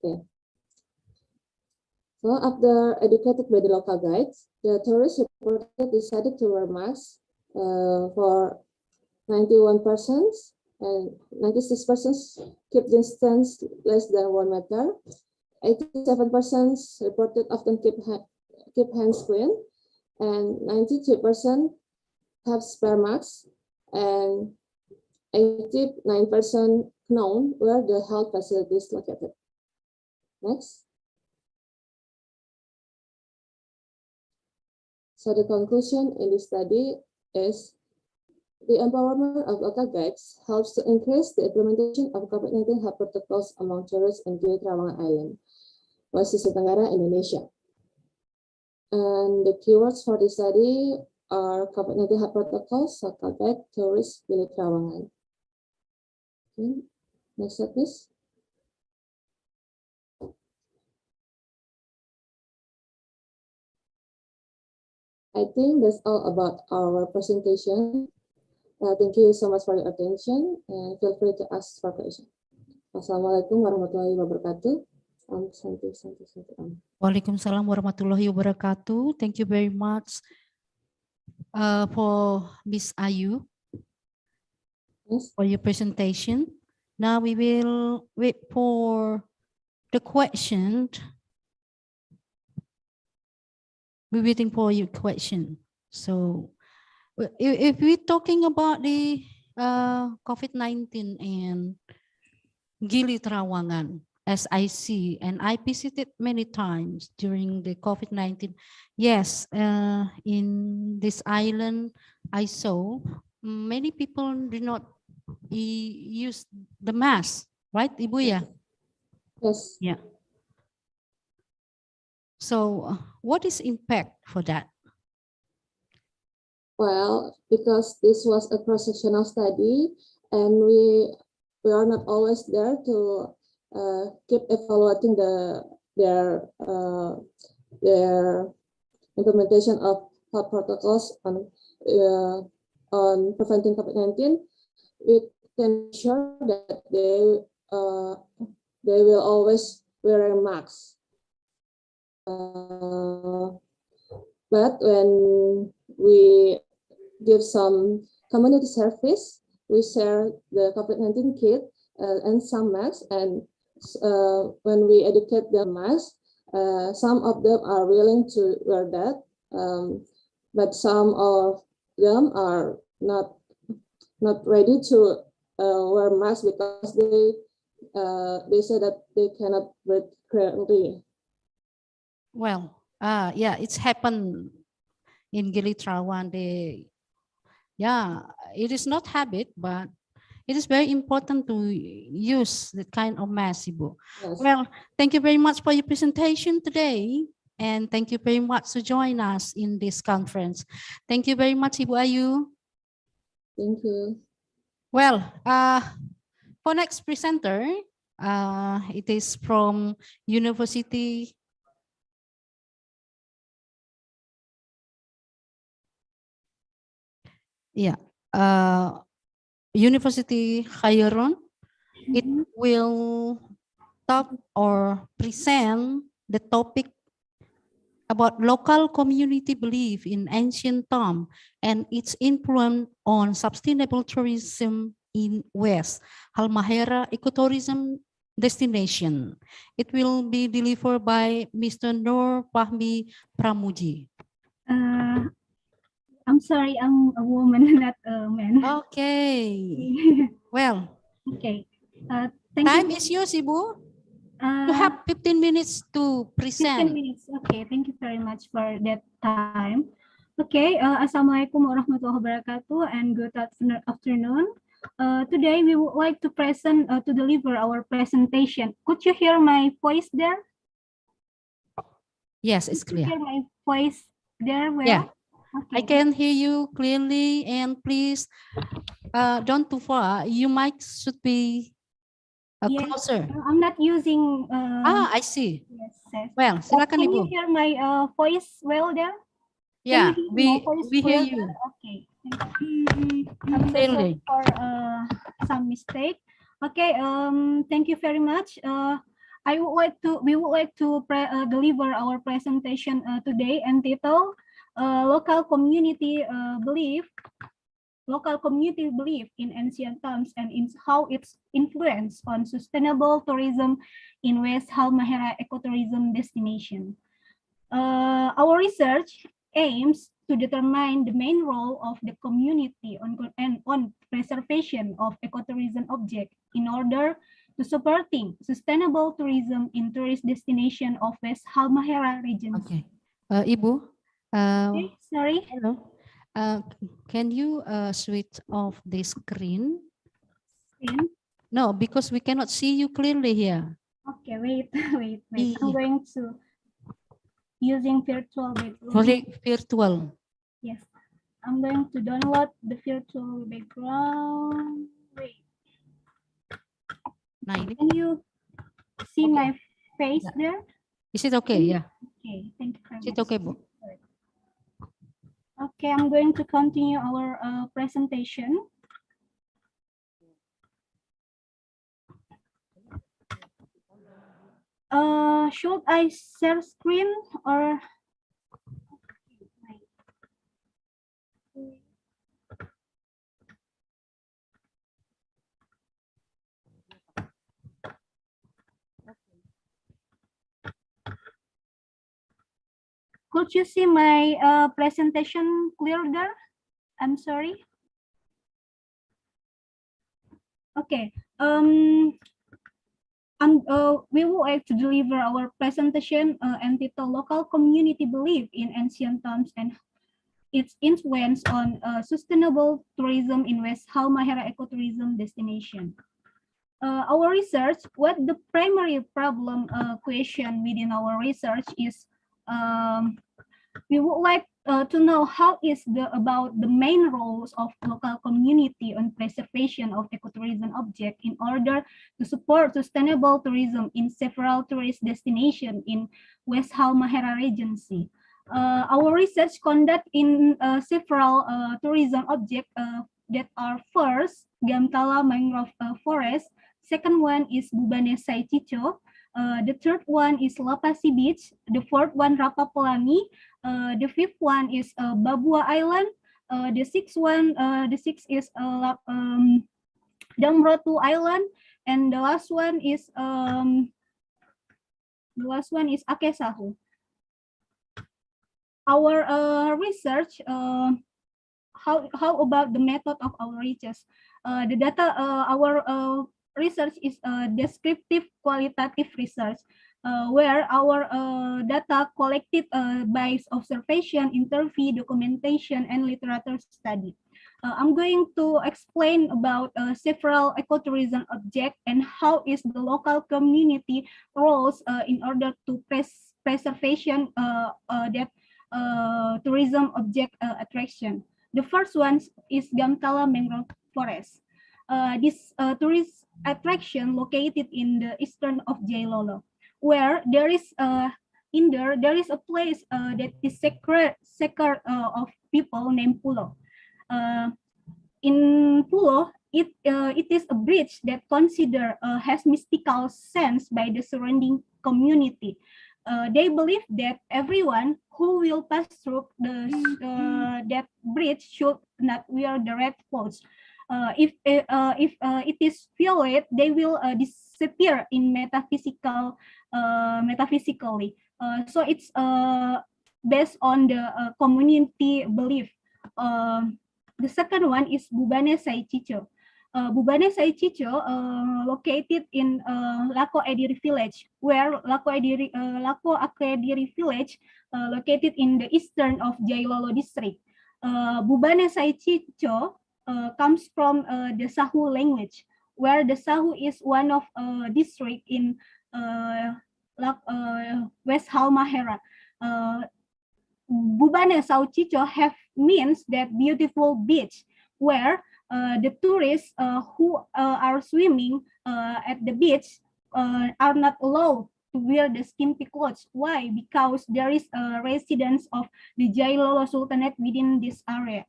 Okay. So after educated by the local guides, the tourists reported decided to wear masks for 91%, and 96% keep distance less than 1 meter. 87% reported often keep hands clean, and 92% have spare masks, and 89% known where the health facilities located. Next. So the conclusion in this study is the empowerment of local guides helps to increase the implementation of COVID-19 health protocols among tourists in Gili Trawangan Island, West Nusa Tenggara, Indonesia. And the keywords for this study are COVID-19 health protocols, local guide, tourists, Gili Trawangan. Okay. Next slide, please. I think that's all about our presentation. Thank you so much for your attention, and feel free to ask for questions. Assalamualaikum warahmatullahi wabarakatuh. Waalaikumsalam warahmatullahi wabarakatuh. Thank you very much for Miss Ayu for your presentation. Now we will wait for the question. We're waiting for your question. So if we're talking about the COVID-19 and Gili Trawangan, as I see, and I visited many times during the COVID-19. Yes, in this island, I saw many people do not use the mask, right, Ibu ya? Yes. Yeah. So what is impact for that? Well, because this was a cross-sectional study, and we are not always there to keep evaluating their implementation of health protocols on preventing COVID-19. We can ensure that they will always wear a mask. But when we give some community service, we share the COVID-19 kit and some masks, and when we educate the masks, some of them are willing to wear that, but some of them are not ready to wear masks because they say that they cannot breathe clearly. Well, yeah, it's happened in Gili Trawangan. Yeah, it is not habit, but it is very important to use that kind of mask, Ibu. Yes. Well, thank you very much for your presentation today, and thank you very much to join us in this conference. Thank you very much, Ibu Ayu. Thank you. Well, for next presenter, it is from University. Yeah, University Khairun. It will talk or present the topic about local community belief in ancient Tom and its influence on sustainable tourism in West Halmahera ecotourism destination. It will be delivered by Mr. Nur Fahmi Pramuji. I'm sorry, I'm a woman, not a man. Okay. Well. Okay. Time is yours, Ibu. You have 15 minutes to present. 15 minutes. Okay, thank you very much for that time. Okay, Assalamualaikum warahmatullahi wabarakatuh and good afternoon. Today we would like to deliver our presentation. Could you hear my voice there? Yes, it's clear. Could you hear my voice there well? Yeah. Okay. I can hear you clearly, and please don't too far. Your mic should be Yes, closer. I'm not using. I see. Yes, yes. Well, silakan Can Ibu. you hear my voice well there? Yeah, Can you hear my voice we hear well you. there? Okay. I'm so sorry Clearly. for some mistake. Okay. Thank you very much. We would like to deliver our presentation today entitled "Local Community Belief in Ancient Times and in how its influence on sustainable tourism in West Halmahera ecotourism destination." Our research aims to determine the main role of the community on preservation of ecotourism objects in order to supporting sustainable tourism in tourist destination of West Halmahera region. Okay. Ibu, Okay, sorry. hello. Can you switch off the screen? Screen? No, because we cannot see you clearly here. Okay, wait. I'm going to using virtual background. Virtual. Yes, I'm going to download the virtual background. Wait. Can you see my face there? Is it okay? Yeah. Okay, thank you very Is it much. okay, Bu? Okay, I'm going to continue our presentation. Should I share screen or? Could you see my presentation clear there? I'm sorry. Okay. We would like to deliver our presentation entitled "Local Community Belief in Ancient Times and its Influence on Sustainable Tourism in West Halmahera Ecotourism Destination." Our research, what the primary problem question within our research is, we would like to know how is about the main roles of local community on preservation of ecotourism object in order to support sustainable tourism in several tourist destinations in West Halmahera Regency. Our research conduct in several tourism objects that are first Gamtala Mangrove Forest, second one is Bubane Sai Cico, the third one is Lapasi Beach, the fourth one Rapa Pelangi, the fifth one is Babua Island, the sixth is Damrotu Island, and the last one is Akesahu. Our research, how about the method of our research? The data, our research is descriptive qualitative research, where our data collected by observation, interview, documentation, and literature study. I'm going to explain about several ecotourism objects and how is the local community roles in order to preservation that tourism object attraction. The first one is Gamtala Mangrove Forest. This tourist attraction located in the eastern of Jailolo, where there is there is a place that is sacred of people named Pulo. In Pulo, it is a bridge that has mystical sense by the surrounding community. They believe that everyone who will pass through that bridge should not wear the red clothes. If it is violet, they will disappear in metaphysically. So it's based on the community belief. The second one is Bubane Sai Cico. Bubane Sai Cico located in Lako Ediri village, where Lako Ediri village located in the eastern of Jailolo district. Bubane Sai Cico comes from the Sahu language, where the Sahu is one of district in West Halmahera. Bubane Sau Cico have means that beautiful beach, where The tourists who are swimming at the beach are not allowed to wear the skimpy clothes. Why? Because there is a residence of the Jailolo Sultanate within this area.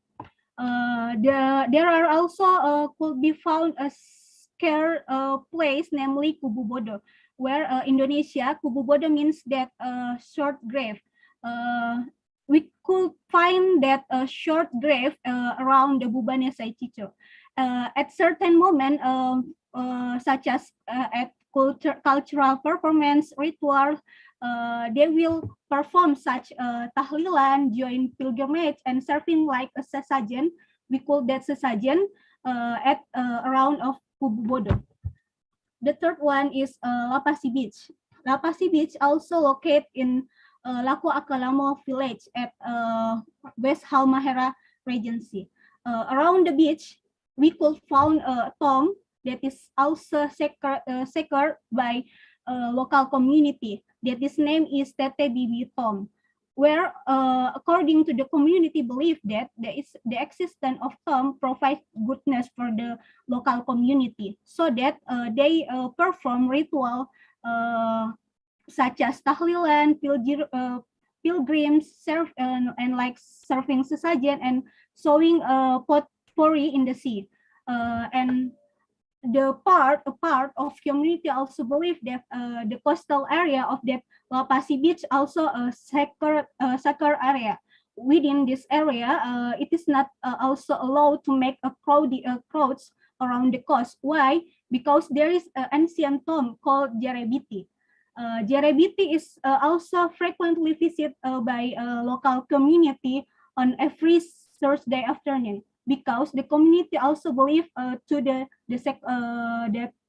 There are also could be found a scare place, namely Kubu Bodo, where Indonesia, Kubu Bodo means that short grave. We could find that short grave around the Bubane Saichicho. At certain moment, such as at cultural performance ritual, they will perform such tahlilan, join pilgrimage, and serving like a sesajen. We call that sesajen at around of Kubu Bodo. The third one is Lapasi Beach. Lapasi Beach also located in Laku Akalamo village at West Halmahera Regency. Around the beach, we could found a tomb that is also secured by local community. That its name is Tete Bibi Tomb, where according to the community belief that the existence of tomb provides goodness for the local community, so that they perform ritual such as tahlilan, pilgrims, serve and like serving sesajen and sowing potpourri in the sea. And a part of community also believe that the coastal area of that Lapasi Beach also a sacred area. Within this area, it is not also allowed to make a crowds around the coast. Why? Because there is an ancient tomb called Jerebiti. Jerebiti is also frequently visited by local community on every Thursday afternoon, because the community also believe to the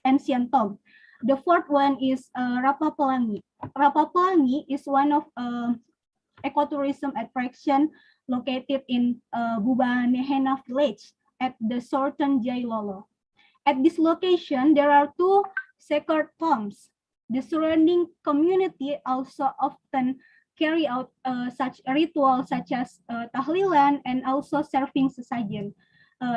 ancient tomb. The fourth one is Rapapelangi. Rapapelangi is one of ecotourism attraction located in Bubanehena village at the southern Jailolo. At this location, there are two sacred tombs. The surrounding community also often carry out such a ritual such as tahlilan and also serving sesajen.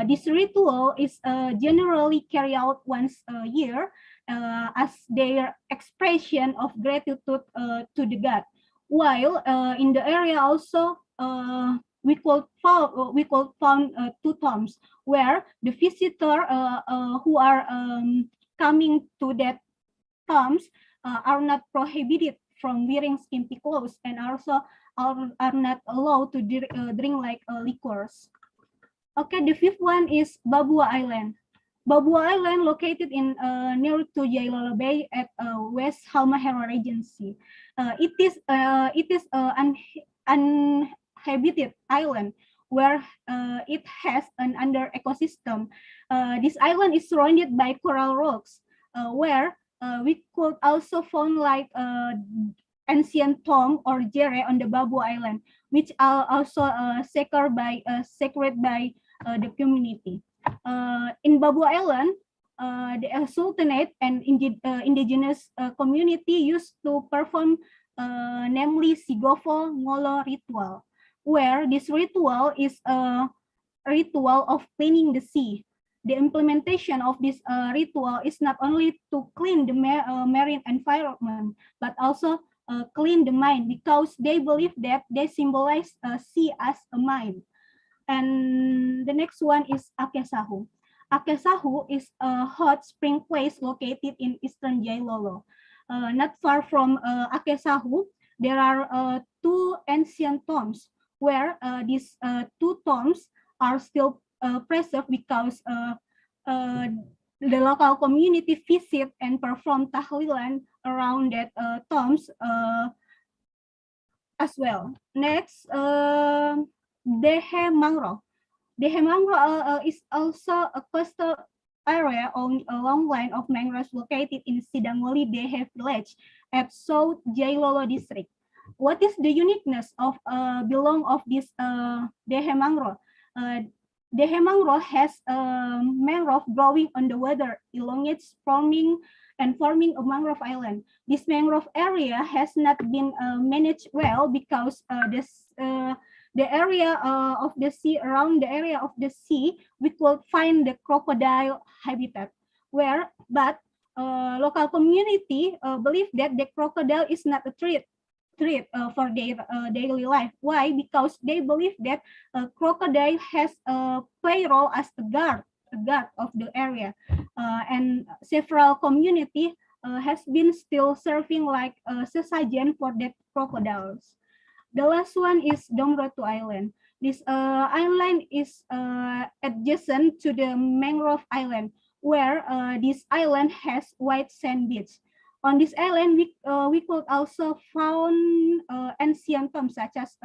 This ritual is generally carried out once a year as their expression of gratitude to the god. While in the area also we could found two tombs where the visitor who are coming to that tombs are not prohibited from wearing skimpy clothes and also are not allowed to drink like liquors. Okay, the fifth one is Babua Island. Babua Island located in near to Jailolo Bay at West Halmahera Regency. It is an uninhabited island where it has an under ecosystem. This island is surrounded by coral rocks, where we could also find like ancient tomb or jere on the Babu Island, which are also sacred by the community. In Babu Island, the Sultanate and indigenous community used to perform namely Sigofo Ngolo ritual, where this ritual is a ritual of cleaning the sea. The implementation of this ritual is not only to clean the marine environment, but also clean the mind, because they believe that they symbolize sea as a mind. And the next one is Akesahu. Akesahu is a hot spring place located in eastern Jailolo. Not far from Akesahu, there are two ancient tombs where these two tombs are still preserved because the local community visit and perform tahlilan around that tombs as well. Next, Dehe Mangrove. Dehe Mangrove is also a coastal area on a long line of mangroves located in Sidangoli Dehe village at South Jailolo district. What is the uniqueness of belong of this Dehe Mangrove? Dehe Mangrove has mangrove growing on the water, elongates, forming a mangrove island. This mangrove area has not been managed well because the area of the sea, around the area of the sea, we could find the crocodile habitat, but local community believe that the crocodile is not a threat for their daily life. Why? Because they believe that crocodile has play role as a guard of the area, and several community has been still serving like sesajen for that crocodiles. The last one is Domrotu Island. This island is adjacent to the mangrove island, where this island has white sand beach. On this island, we could also found ancient tombs, such as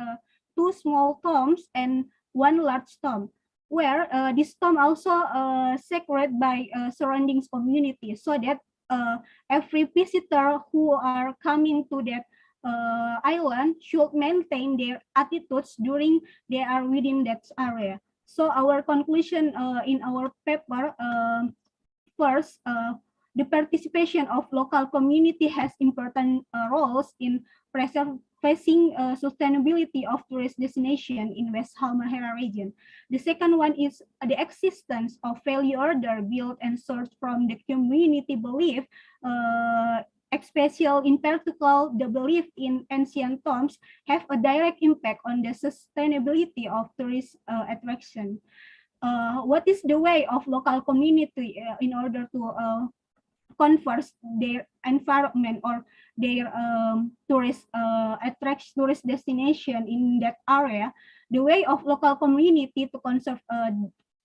2 small tombs and 1 large tomb, where this tomb also sacred by surroundings community, so that every visitor who are coming to that island should maintain their attitudes during they are within that area. So our conclusion in our paper, first, the participation of local community has important roles in preserving sustainability of tourist destination in West Halmahera region. The second one is the existence of value order built and sourced from the community belief, especially in particular the belief in ancient tombs have a direct impact on the sustainability of tourist attraction. What is the way of local community in order to convert their environment or their tourist destination in that area? The way of local community to conserve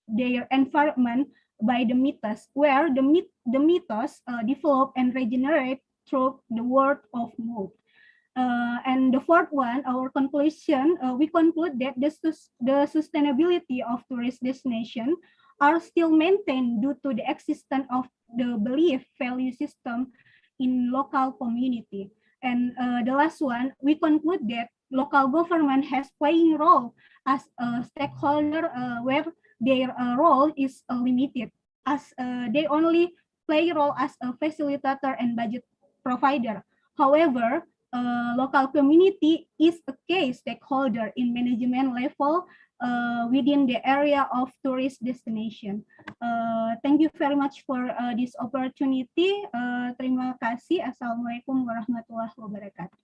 their environment by the mythos, where the mythos develop and regenerate through the word of mouth. And the fourth one, our conclusion, we conclude that the sustainability of tourist destination are still maintained due to the existence of the belief value system in local community. And the last one, we conclude that local government has playing role as a stakeholder where their role is limited, as they only play role as a facilitator and budget provider. However, local community is a key stakeholder in management level within the area of tourist destination. Thank you very much for this opportunity. Terima kasih. Assalamualaikum warahmatullahi wabarakatuh.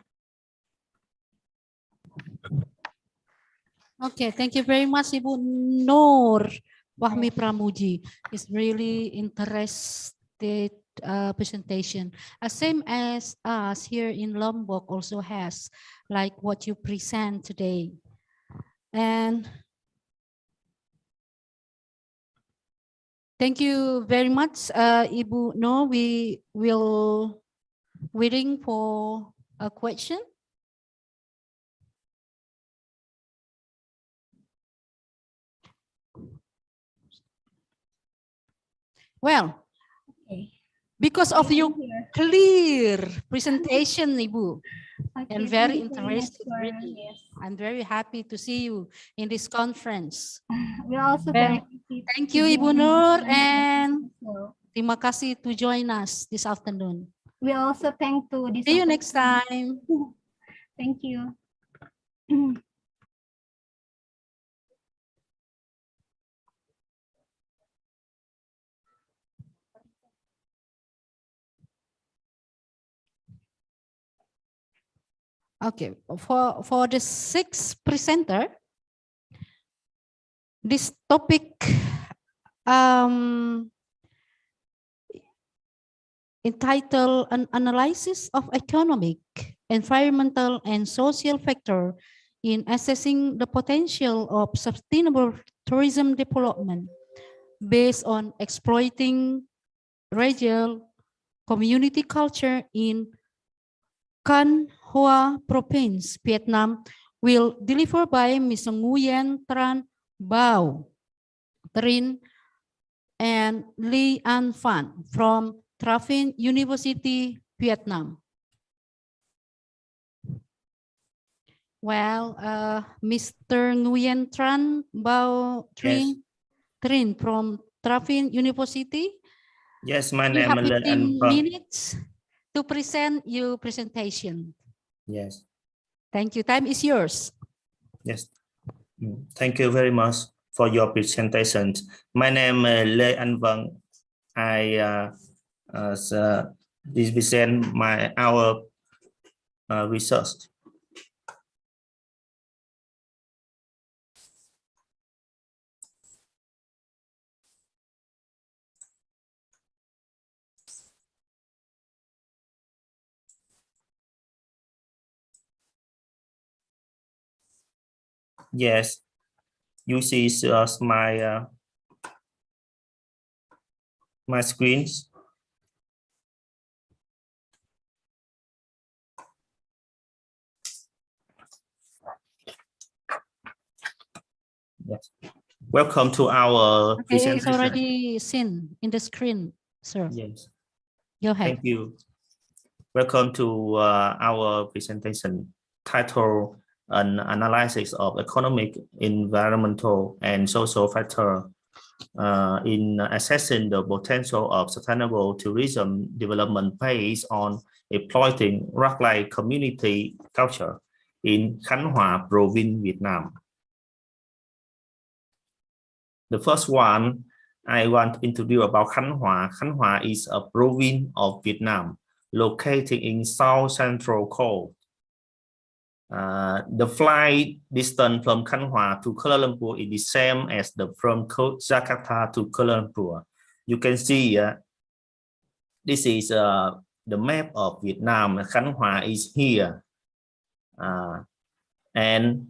Okay, thank you very much, Ibu Nur Wahmi Pramuji. It's really interesting presentation. Same as us here in Lombok also has, like what you present today. And thank you very much, Ibu Nur. We will waiting for a question. Well, okay. Because of your clear presentation, Ibu, okay, and very interesting, really. Yes. I'm very happy to see you in this conference. We also thank you, Ibu Nur, and terima kasih to join us this afternoon. We also thank to this. See you next time. Thank you. Okay, for the sixth presenter, this topic entitled An Analysis of Economic, Environmental, and Social Factor in Assessing the Potential of Sustainable Tourism Development based on exploiting regional community culture in Can Hoa Province, Vietnam, will deliver by Ms. Nguyen Tran Bao Trin and Lee An Phan from Trafin University, Vietnam. Well, Mr. Nguyen Tran Bao Trin, Trin from Trafin University. Yes, my you name have is 15 minutes to present your presentation. Yes. Thank you. Time is yours. Yes. Thank you very much for your presentation. My name is Lê Anh Vân. I present our research. Yes, you see my screens. Yes. Welcome to our Okay, presentation. it's already seen in the screen, sir. Yes. Go ahead. Thank you. Welcome to our presentation titled An Analysis of Economic, Environmental, and Social Factors in Assessing the Potential of Sustainable Tourism Development based on Exploiting Rock-like Community Culture in Khánh Hòa Province, Vietnam. The first one I want to introduce about Khánh Hòa. Khánh Hòa is a province of Vietnam located in South Central Coast. The flight distance from Khánh Hòa to Kuala Lumpur is the same as from Jakarta to Kuala Lumpur. You can see this is the map of Vietnam. Khánh Hòa is here. And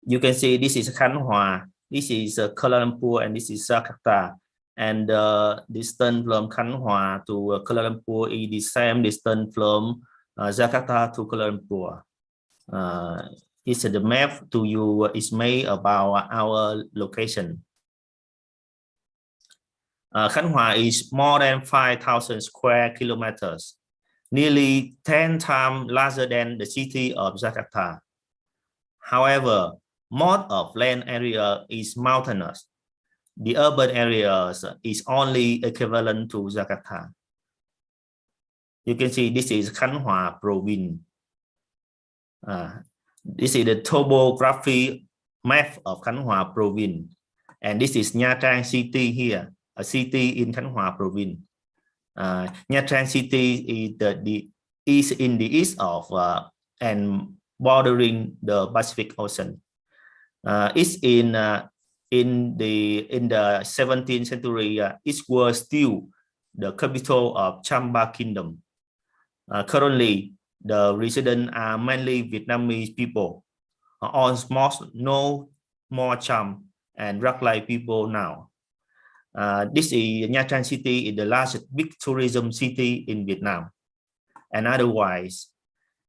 you can see this is Khánh Hòa, this is Kuala Lumpur, and this is Jakarta. And the distance from Khánh Hòa to Kuala Lumpur is the same distance from Jakarta to Kuala Lumpur. It's the map to you is made about our location. Khánh Hòa is more than 5,000 square kilometers, nearly 10 times larger than the city of Jakarta. However, most of land area is mountainous. The urban areas is only equivalent to Jakarta. You can see this is Khánh Hòa province. This is the topography map of Khánh Hòa province. And this is Nha Trang city here, a city in Khánh Hòa province. Nha Trang city is in the east of and bordering the Pacific Ocean. It's in the 17th century. It was still the capital of Chamba Kingdom. Currently, the residents are mainly Vietnamese people. Almost no more Cham and Rackline people now. This is Nha Trang city is the largest big tourism city in Vietnam. And otherwise,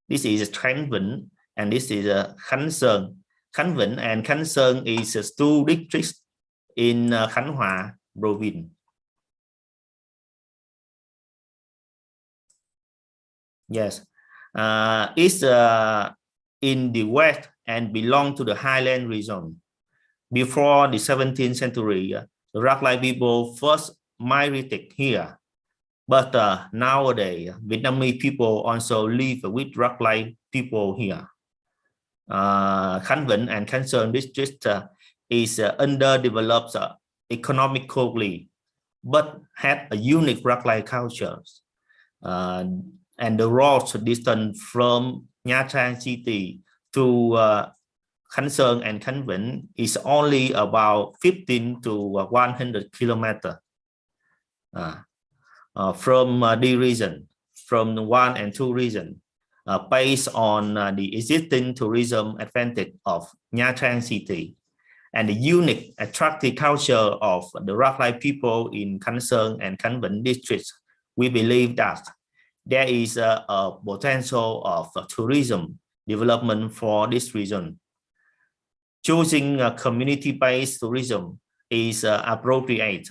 this is Khánh Vĩnh and this is Khánh Sơn. Khánh Vĩnh and Khánh Sơn is two districts in Khánh Hòa province. Yes, it's in the west and belong to the highland region. Before the 17th century, the Rackline people first migrated here. But nowadays, Vietnamese people also live with Rackline people here. Khánh Vĩnh and Khánh Sơn district is underdeveloped economically, but had a unique Rackline culture. And the road distance from Nha Trang city to Khánh Sơn and Khánh Vĩnh is only about 15 to 100 kilometers from the region, from 1 and 2 region, based on the existing tourism advantage of Nha Trang city and the unique attractive culture of the Rackline people in Khánh Sơn and Khánh Vĩnh districts. We believe that there is a potential of tourism development for this region. Choosing community-based tourism is appropriate.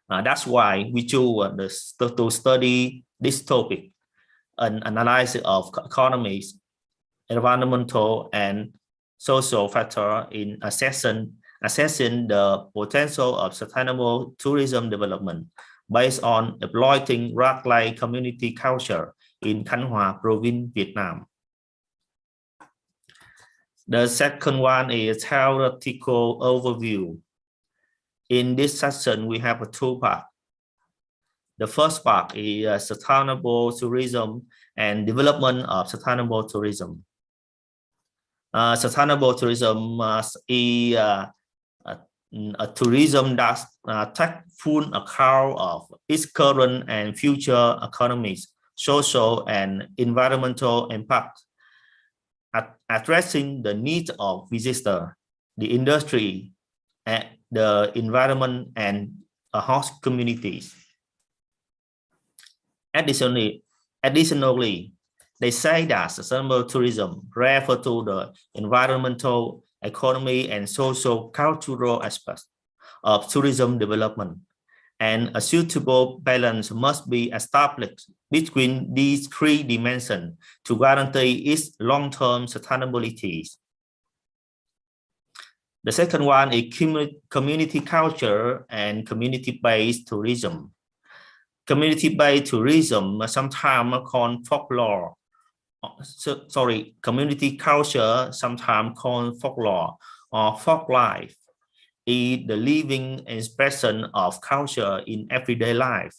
That's why we choose to study this topic, an analysis of economics, environmental, and social factors in assessing the potential of sustainable tourism development based on exploiting Rackline community culture in Khánh Hòa province, Vietnam. The second one is theoretical overview. In this session, we have two parts. The first part is sustainable tourism and development of sustainable tourism. Sustainable tourism is a tourism that takes full account of its current and future economies, social and environmental impact, addressing the needs of visitors, the industry, and the environment and host communities. Additionally, they say that sustainable tourism refers to the environmental, economy, and social cultural aspects of tourism development, and a suitable balance must be established between these three dimensions to guarantee its long-term sustainability. The second one is community culture and community-based tourism. Community-based tourism, sometimes called folklore, community culture, sometimes called folklore or folk life, is the living expression of culture in everyday life.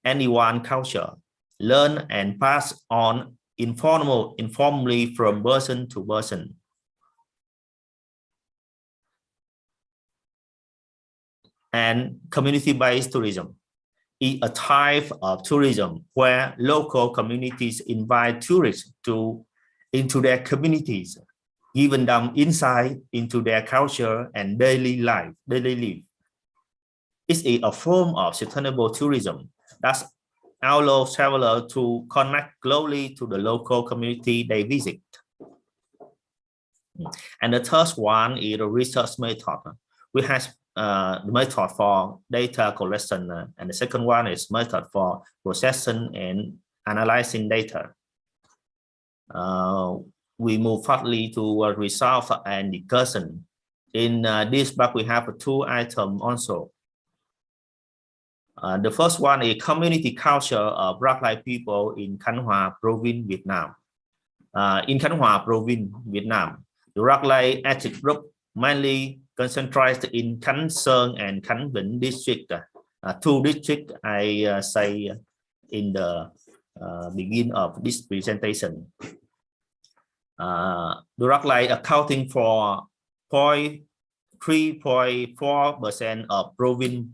Anyone culture, learn and pass on informally from person to person. And community-based tourism is a type of tourism where local communities invite tourists into their communities, giving them insight into their culture and daily life. It is a form of sustainable tourism that allows travelers to connect closely to the local community they visit. And the third one is the research method. We have the method for data collection, and the second one is method for processing and analyzing data. We move further to result and discussion. In this block, we have two items also. The first one is community culture of Rắc Lai people in Khánh Hòa province, Vietnam. In Khánh Hòa province, Vietnam, the Rắc Lai ethnic group mainly concentrated in Khánh Sơn and Khánh Vĩnh district. Two districts I say in the beginning of this presentation. The Rắc Lai accounting for 3.4% of province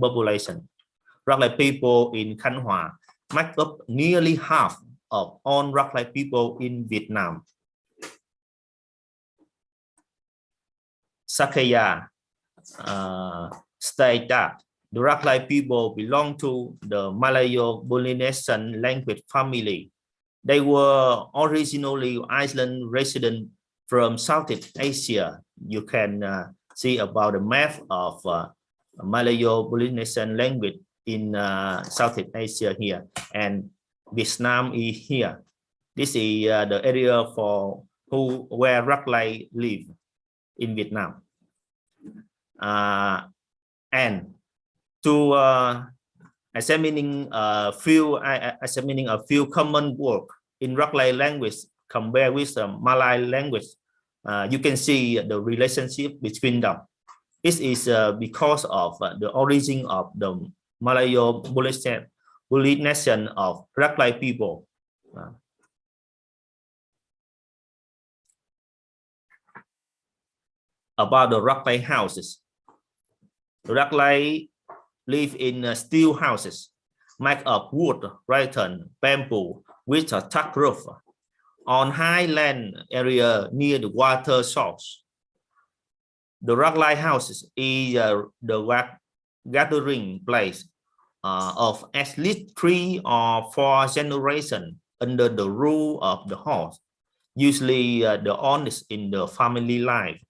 population. Rắc Lai people in Khánh Hòa make up nearly half of all Rắc Lai people in Vietnam. Sakaya state that the Rắc Lai people belong to the Malayo-Polynesian language family. They were originally Iceland resident from Southeast Asia. You can see about the map of Malayo-Polynesian language in Southeast Asia here, and Vietnam is here. This is the area for where Rắc Lai live in Vietnam. And to examining a few common words in Rắc Lai language compared with the Malay language, you can see the relationship between them. This is because of the origin of the Malayo-Polynesian of Rắc Lai people. About the Rắc Lai houses. The Rắc Lai live in steel houses made of wood, rattan, bamboo with a thatch roof on highland area near the water source. The Rắc Lai houses is the gathering place of at least 3 or 4 generations under the rule of the host, usually the oldest in the family life.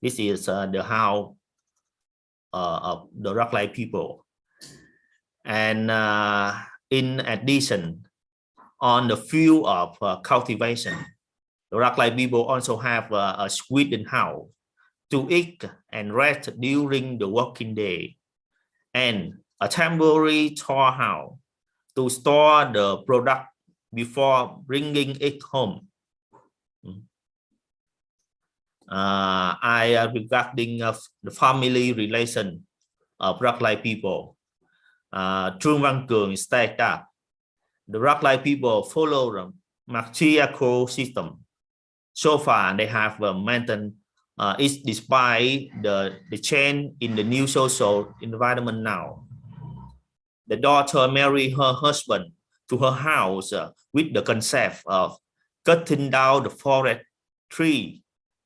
This is the house of the Rắc Lai people. And in addition, on the field of cultivation, the Rắc Lai people also have a sweeten house to eat and rest during the working day, and a temporary storehouse to store the product before bringing it home. regarding the family relation of Rackline people. Trương Văn Cường stated that the Rackline people follow the matriarchal system. So far, they have maintained it despite the change in the new social environment now. The daughter married her husband to her house with the concept of cutting down the forest tree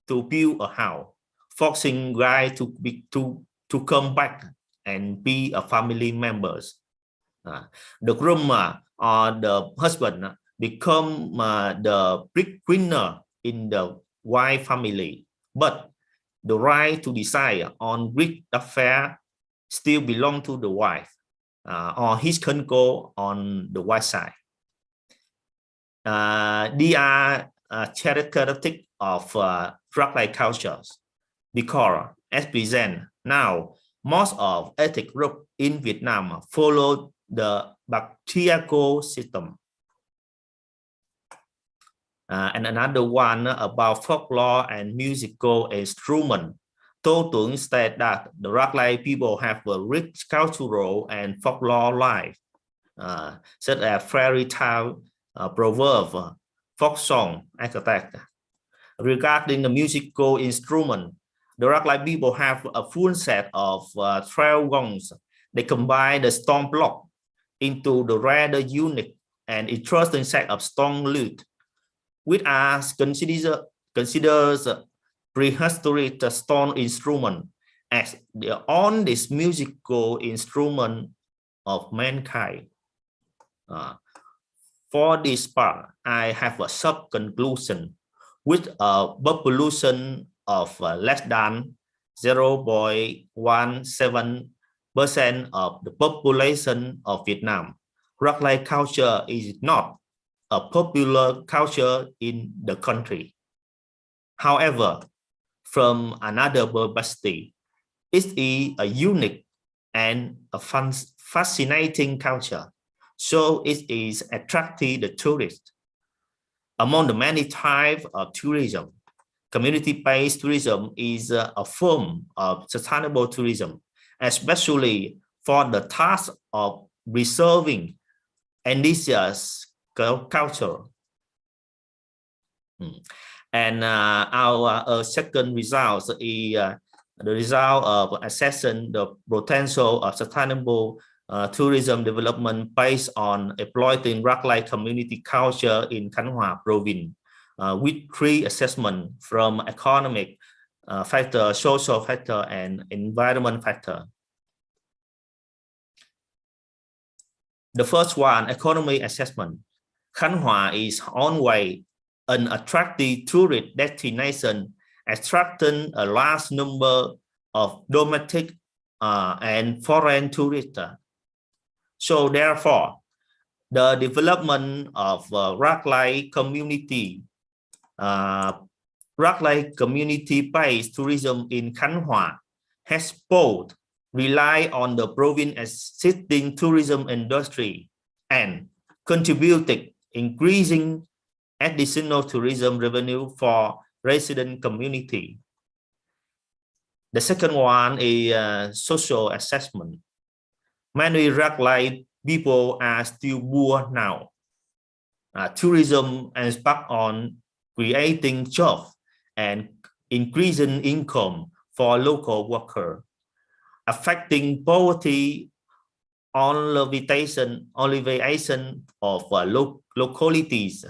to build a house, forcing guy to come back and be a family members. The groom or the husband become the breadwinner in the wife family, but the right to decide on which affair still belong to the wife or his control on the wife side. They are characteristic of Rackline cultures because, as present now, most of ethnic groups in Vietnam follow the patriarchal system. And another one about folklore and musical instrument. Tô Tuấn stated that the Rackline people have a rich cultural and folklore life, such as fairy tale, proverb, folk song, etc. Regarding the musical instrument, the Rackline people have a full set of 12 gongs. They combine the stone block into the rather unique and interesting set of stone lute, which are considered prehistoric stone instrument as the oldest musical instrument of mankind. For this part, I have a sub-conclusion with a population of less than 0.17% of the population of Vietnam. Rackline culture is not a popular culture in the country. However, from another perspective, it is a unique and a fascinating culture, so it is attracting the tourists. Among the many types of tourism, community-based tourism is a form of sustainable tourism, especially for the task of preserving indigenous culture. And our second result is the result of assessing the potential of sustainable tourism development based on exploiting Rackline community culture in Khánh Hòa province with 3 assessments from economic factor, social factor, and environment factor. The first one, economy assessment. Khánh Hòa is always an attractive tourist destination, attracting a large number of domestic and foreign tourists. So therefore, the development of Rackline community-based tourism in Khánh Hòa has both relied on the province's existing tourism industry and contributed increasing additional tourism revenue for resident community. The second one is social assessment. Many Rackline people are still poor now. Tourism is back on creating jobs and increasing income for local workers, affecting poverty alleviation of localities.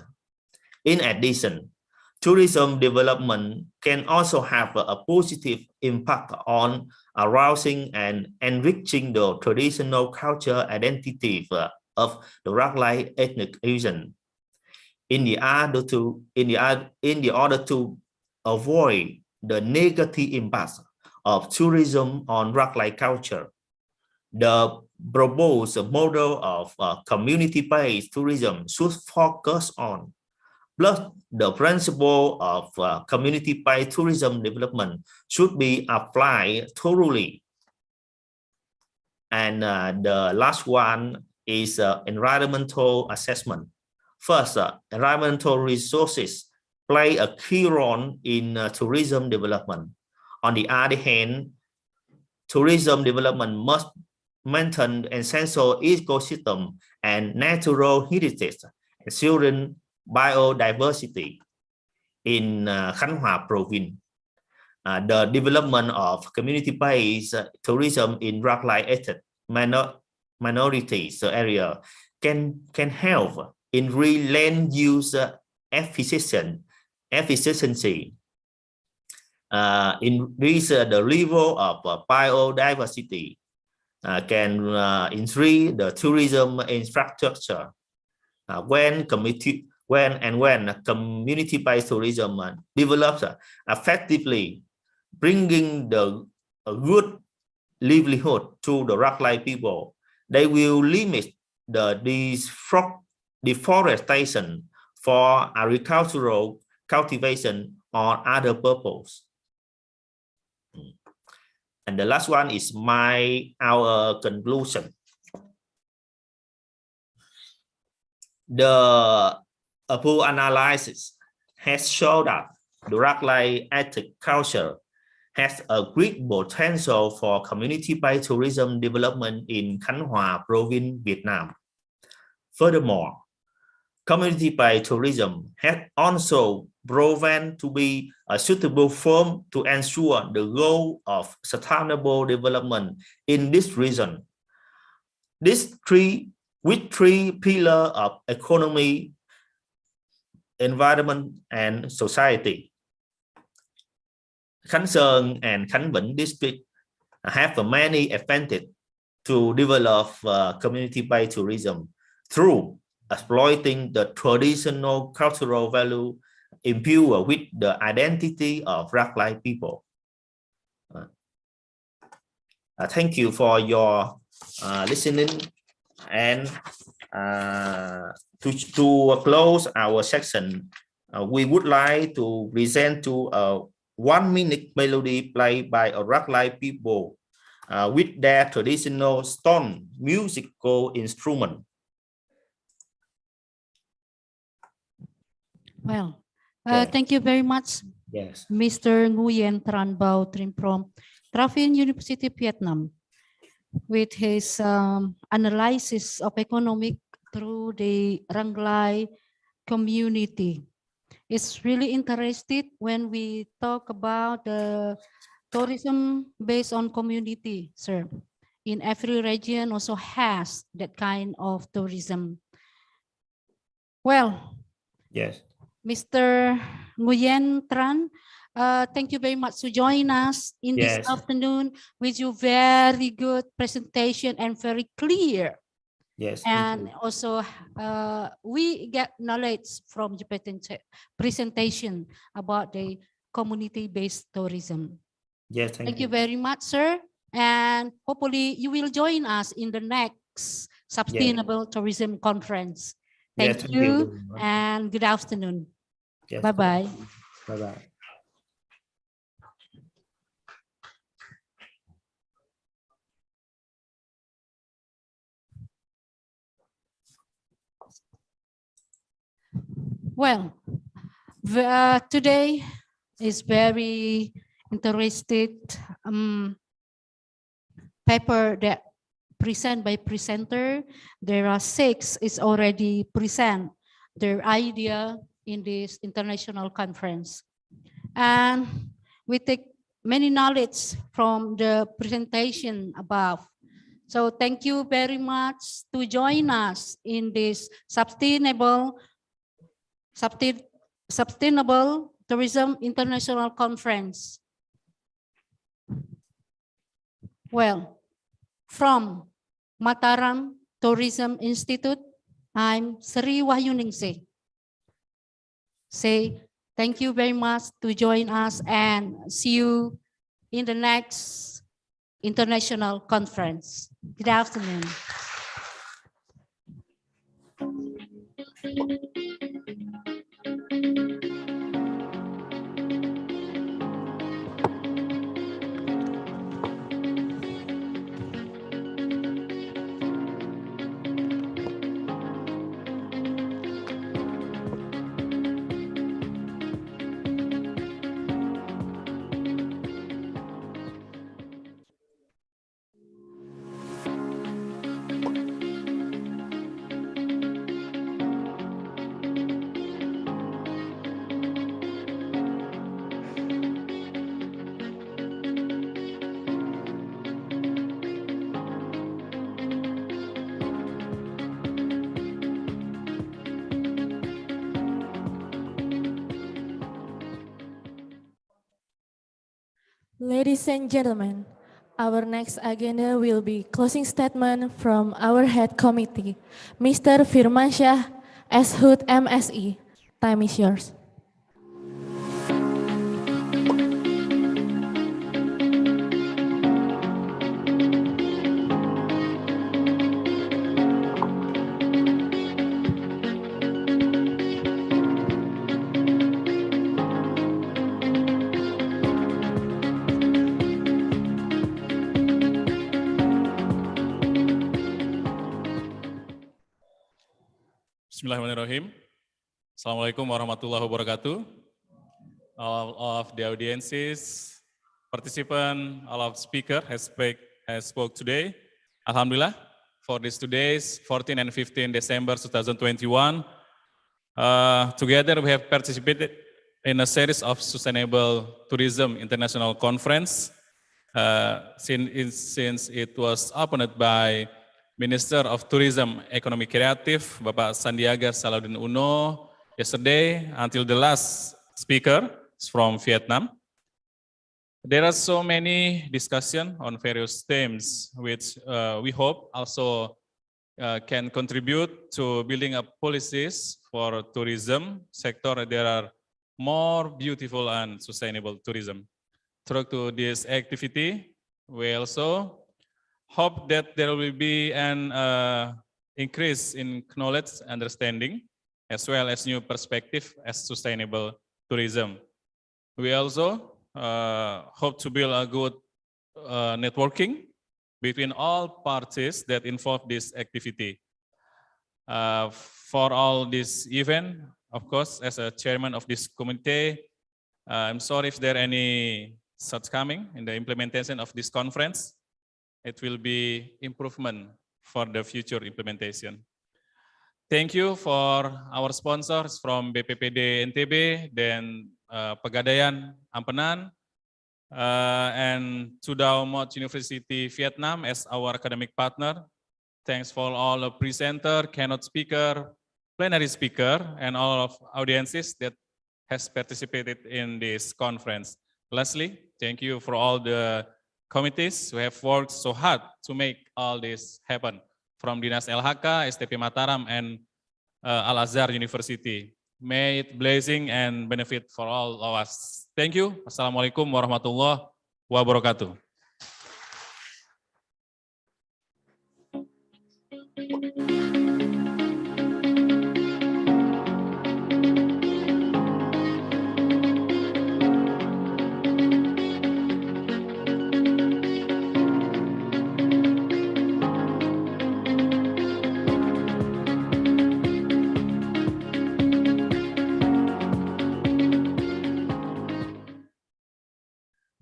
In addition, tourism development can also have a positive impact on arousing and enriching the traditional cultural identity of the Rackline ethnic region. In the order to avoid the negative impacts of tourism on Rackline culture, the proposed model of community-based tourism should focus on plus the principle of community-based tourism development should be applied thoroughly. And the last one is environmental assessment. First, environmental resources play a key role in tourism development. On the other hand, tourism development must maintain essential ecosystem and natural heritage, ensuring biodiversity in Khánh Hòa province. The development of community-based tourism in rock-like minorities area can help in land use efficiency, increase the level of biodiversity, can increase the tourism infrastructure. When community-based tourism develops effectively, bringing a good livelihood to the rock-like people, they will limit the deforestation for agricultural cultivation or other purpose. And the last one is our conclusion. The pool analysis has shown that the rock-like agriculture has a great potential for community-based tourism development in Khánh Hòa province, Vietnam. Furthermore, community-based tourism has also proven to be a suitable form to ensure the goal of sustainable development in this region. These three pillars of economy, environment, and society, Khánh Sơn and Khánh Vĩnh district have many advantages to develop community-based tourism through exploiting the traditional cultural value imbued with the identity of rock-like people. Thank you for your listening, and to close our section, we would like to present to a 1-minute melody played by a rock-like people with their traditional stone musical instrument. Well, thank you very much, yes, Mr. Nguyen Tran Bao Trim from Trafin University, Vietnam, with his analysis of economic through the Ranglai community. It's really interesting when we talk about the tourism based on community, sir. In every region also has that kind of tourism. Well, yes, Mr. Nguyen Tran, thank you very much to join us in this afternoon with your very good presentation and very clear. Yes, and also we get knowledge from the presentation about the community-based tourism. yes, Thank you very much, sir. And hopefully you will join us in the next Sustainable Tourism Conference. Yes, Thank you and good afternoon. Yes, Bye-bye. Bye-bye. Well, today is very interesting paper that present by presenter. There are 6 is already present their idea in this international conference. And we take many knowledge from the presentation above. So thank you very much to join us in this Sustainable Tourism International Conference. Well, from Mataram Tourism Institute, I'm Sri Wahyuningsih. Say thank you very much to join us and see you in the next international conference. Good afternoon. Ladies and gentlemen, our next agenda will be closing statement from our head committee, Mr. Firmansyah S. Hood, MSE. Time is yours. Bismillahirrahmanirrahim. Assalamualaikum warahmatullahi wabarakatuh. All of the audiences, participant, all of speaker has spoke today. Alhamdulillah, for this today's 14 and 15 December 2021. Together we have participated in a series of Sustainable Tourism International Conference since it was opened by Minister of Tourism Economy Kreatif, Bapak Sandiaga Salahuddin Uno, yesterday until the last speaker from Vietnam. There are so many discussions on various themes, which we hope also can contribute to building up policies for tourism sector. There are more beautiful and sustainable tourism. Through this activity, we also hope that there will be an increase in knowledge, understanding, as well as new perspective as sustainable tourism. We also hope to build a good networking between all parties that involve this activity. For all this event, of course, as a chairman of this committee, I'm sorry if there are any shortcomings in the implementation of this conference. It will be improvement for the future implementation. Thank you for our sponsors from BPPD NTB, then Pegadaian Ampenan, and Tudau Mot University Vietnam as our academic partner. Thanks for all the presenter, keynote speaker, plenary speaker, and all of audiences that has participated in this conference. Lastly, thank you for all the committees who have worked so hard to make all this happen, from Dinas LHK, STP Mataram, and Al-Azhar University. May it blessing and benefit for all of us. Thank you. Assalamualaikum warahmatullahi wabarakatuh.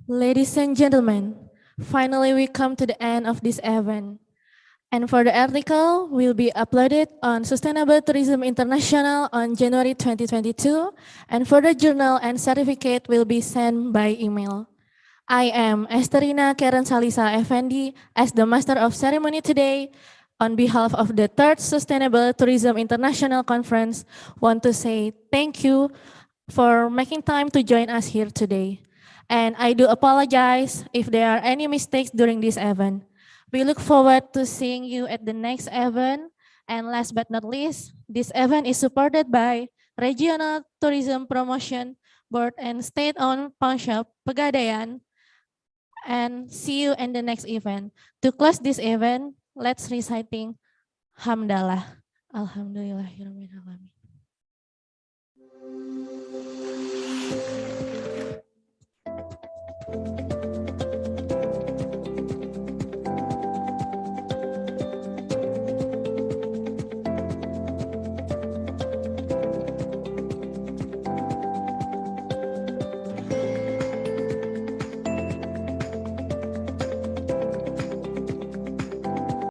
Ladies and gentlemen, finally we come to the end of this event. And for the article will be uploaded on Sustainable Tourism International on January 2022, and for the journal and certificate will be sent by email. I am Esterina Karen Salisa Effendi as the Master of Ceremony today. On behalf of the 3rd Sustainable Tourism International Conference, want to say thank you for making time to join us here today. And I do apologize if there are any mistakes during this event. We look forward to seeing you at the next event. And last but not least, this event is supported by Regional Tourism Promotion Board and State-owned pawn shop Pegadaian. And see you in the next event. To close this event, let's reciting Hamdalah. Alhamdulillahirrahmanirrahim. Thank you.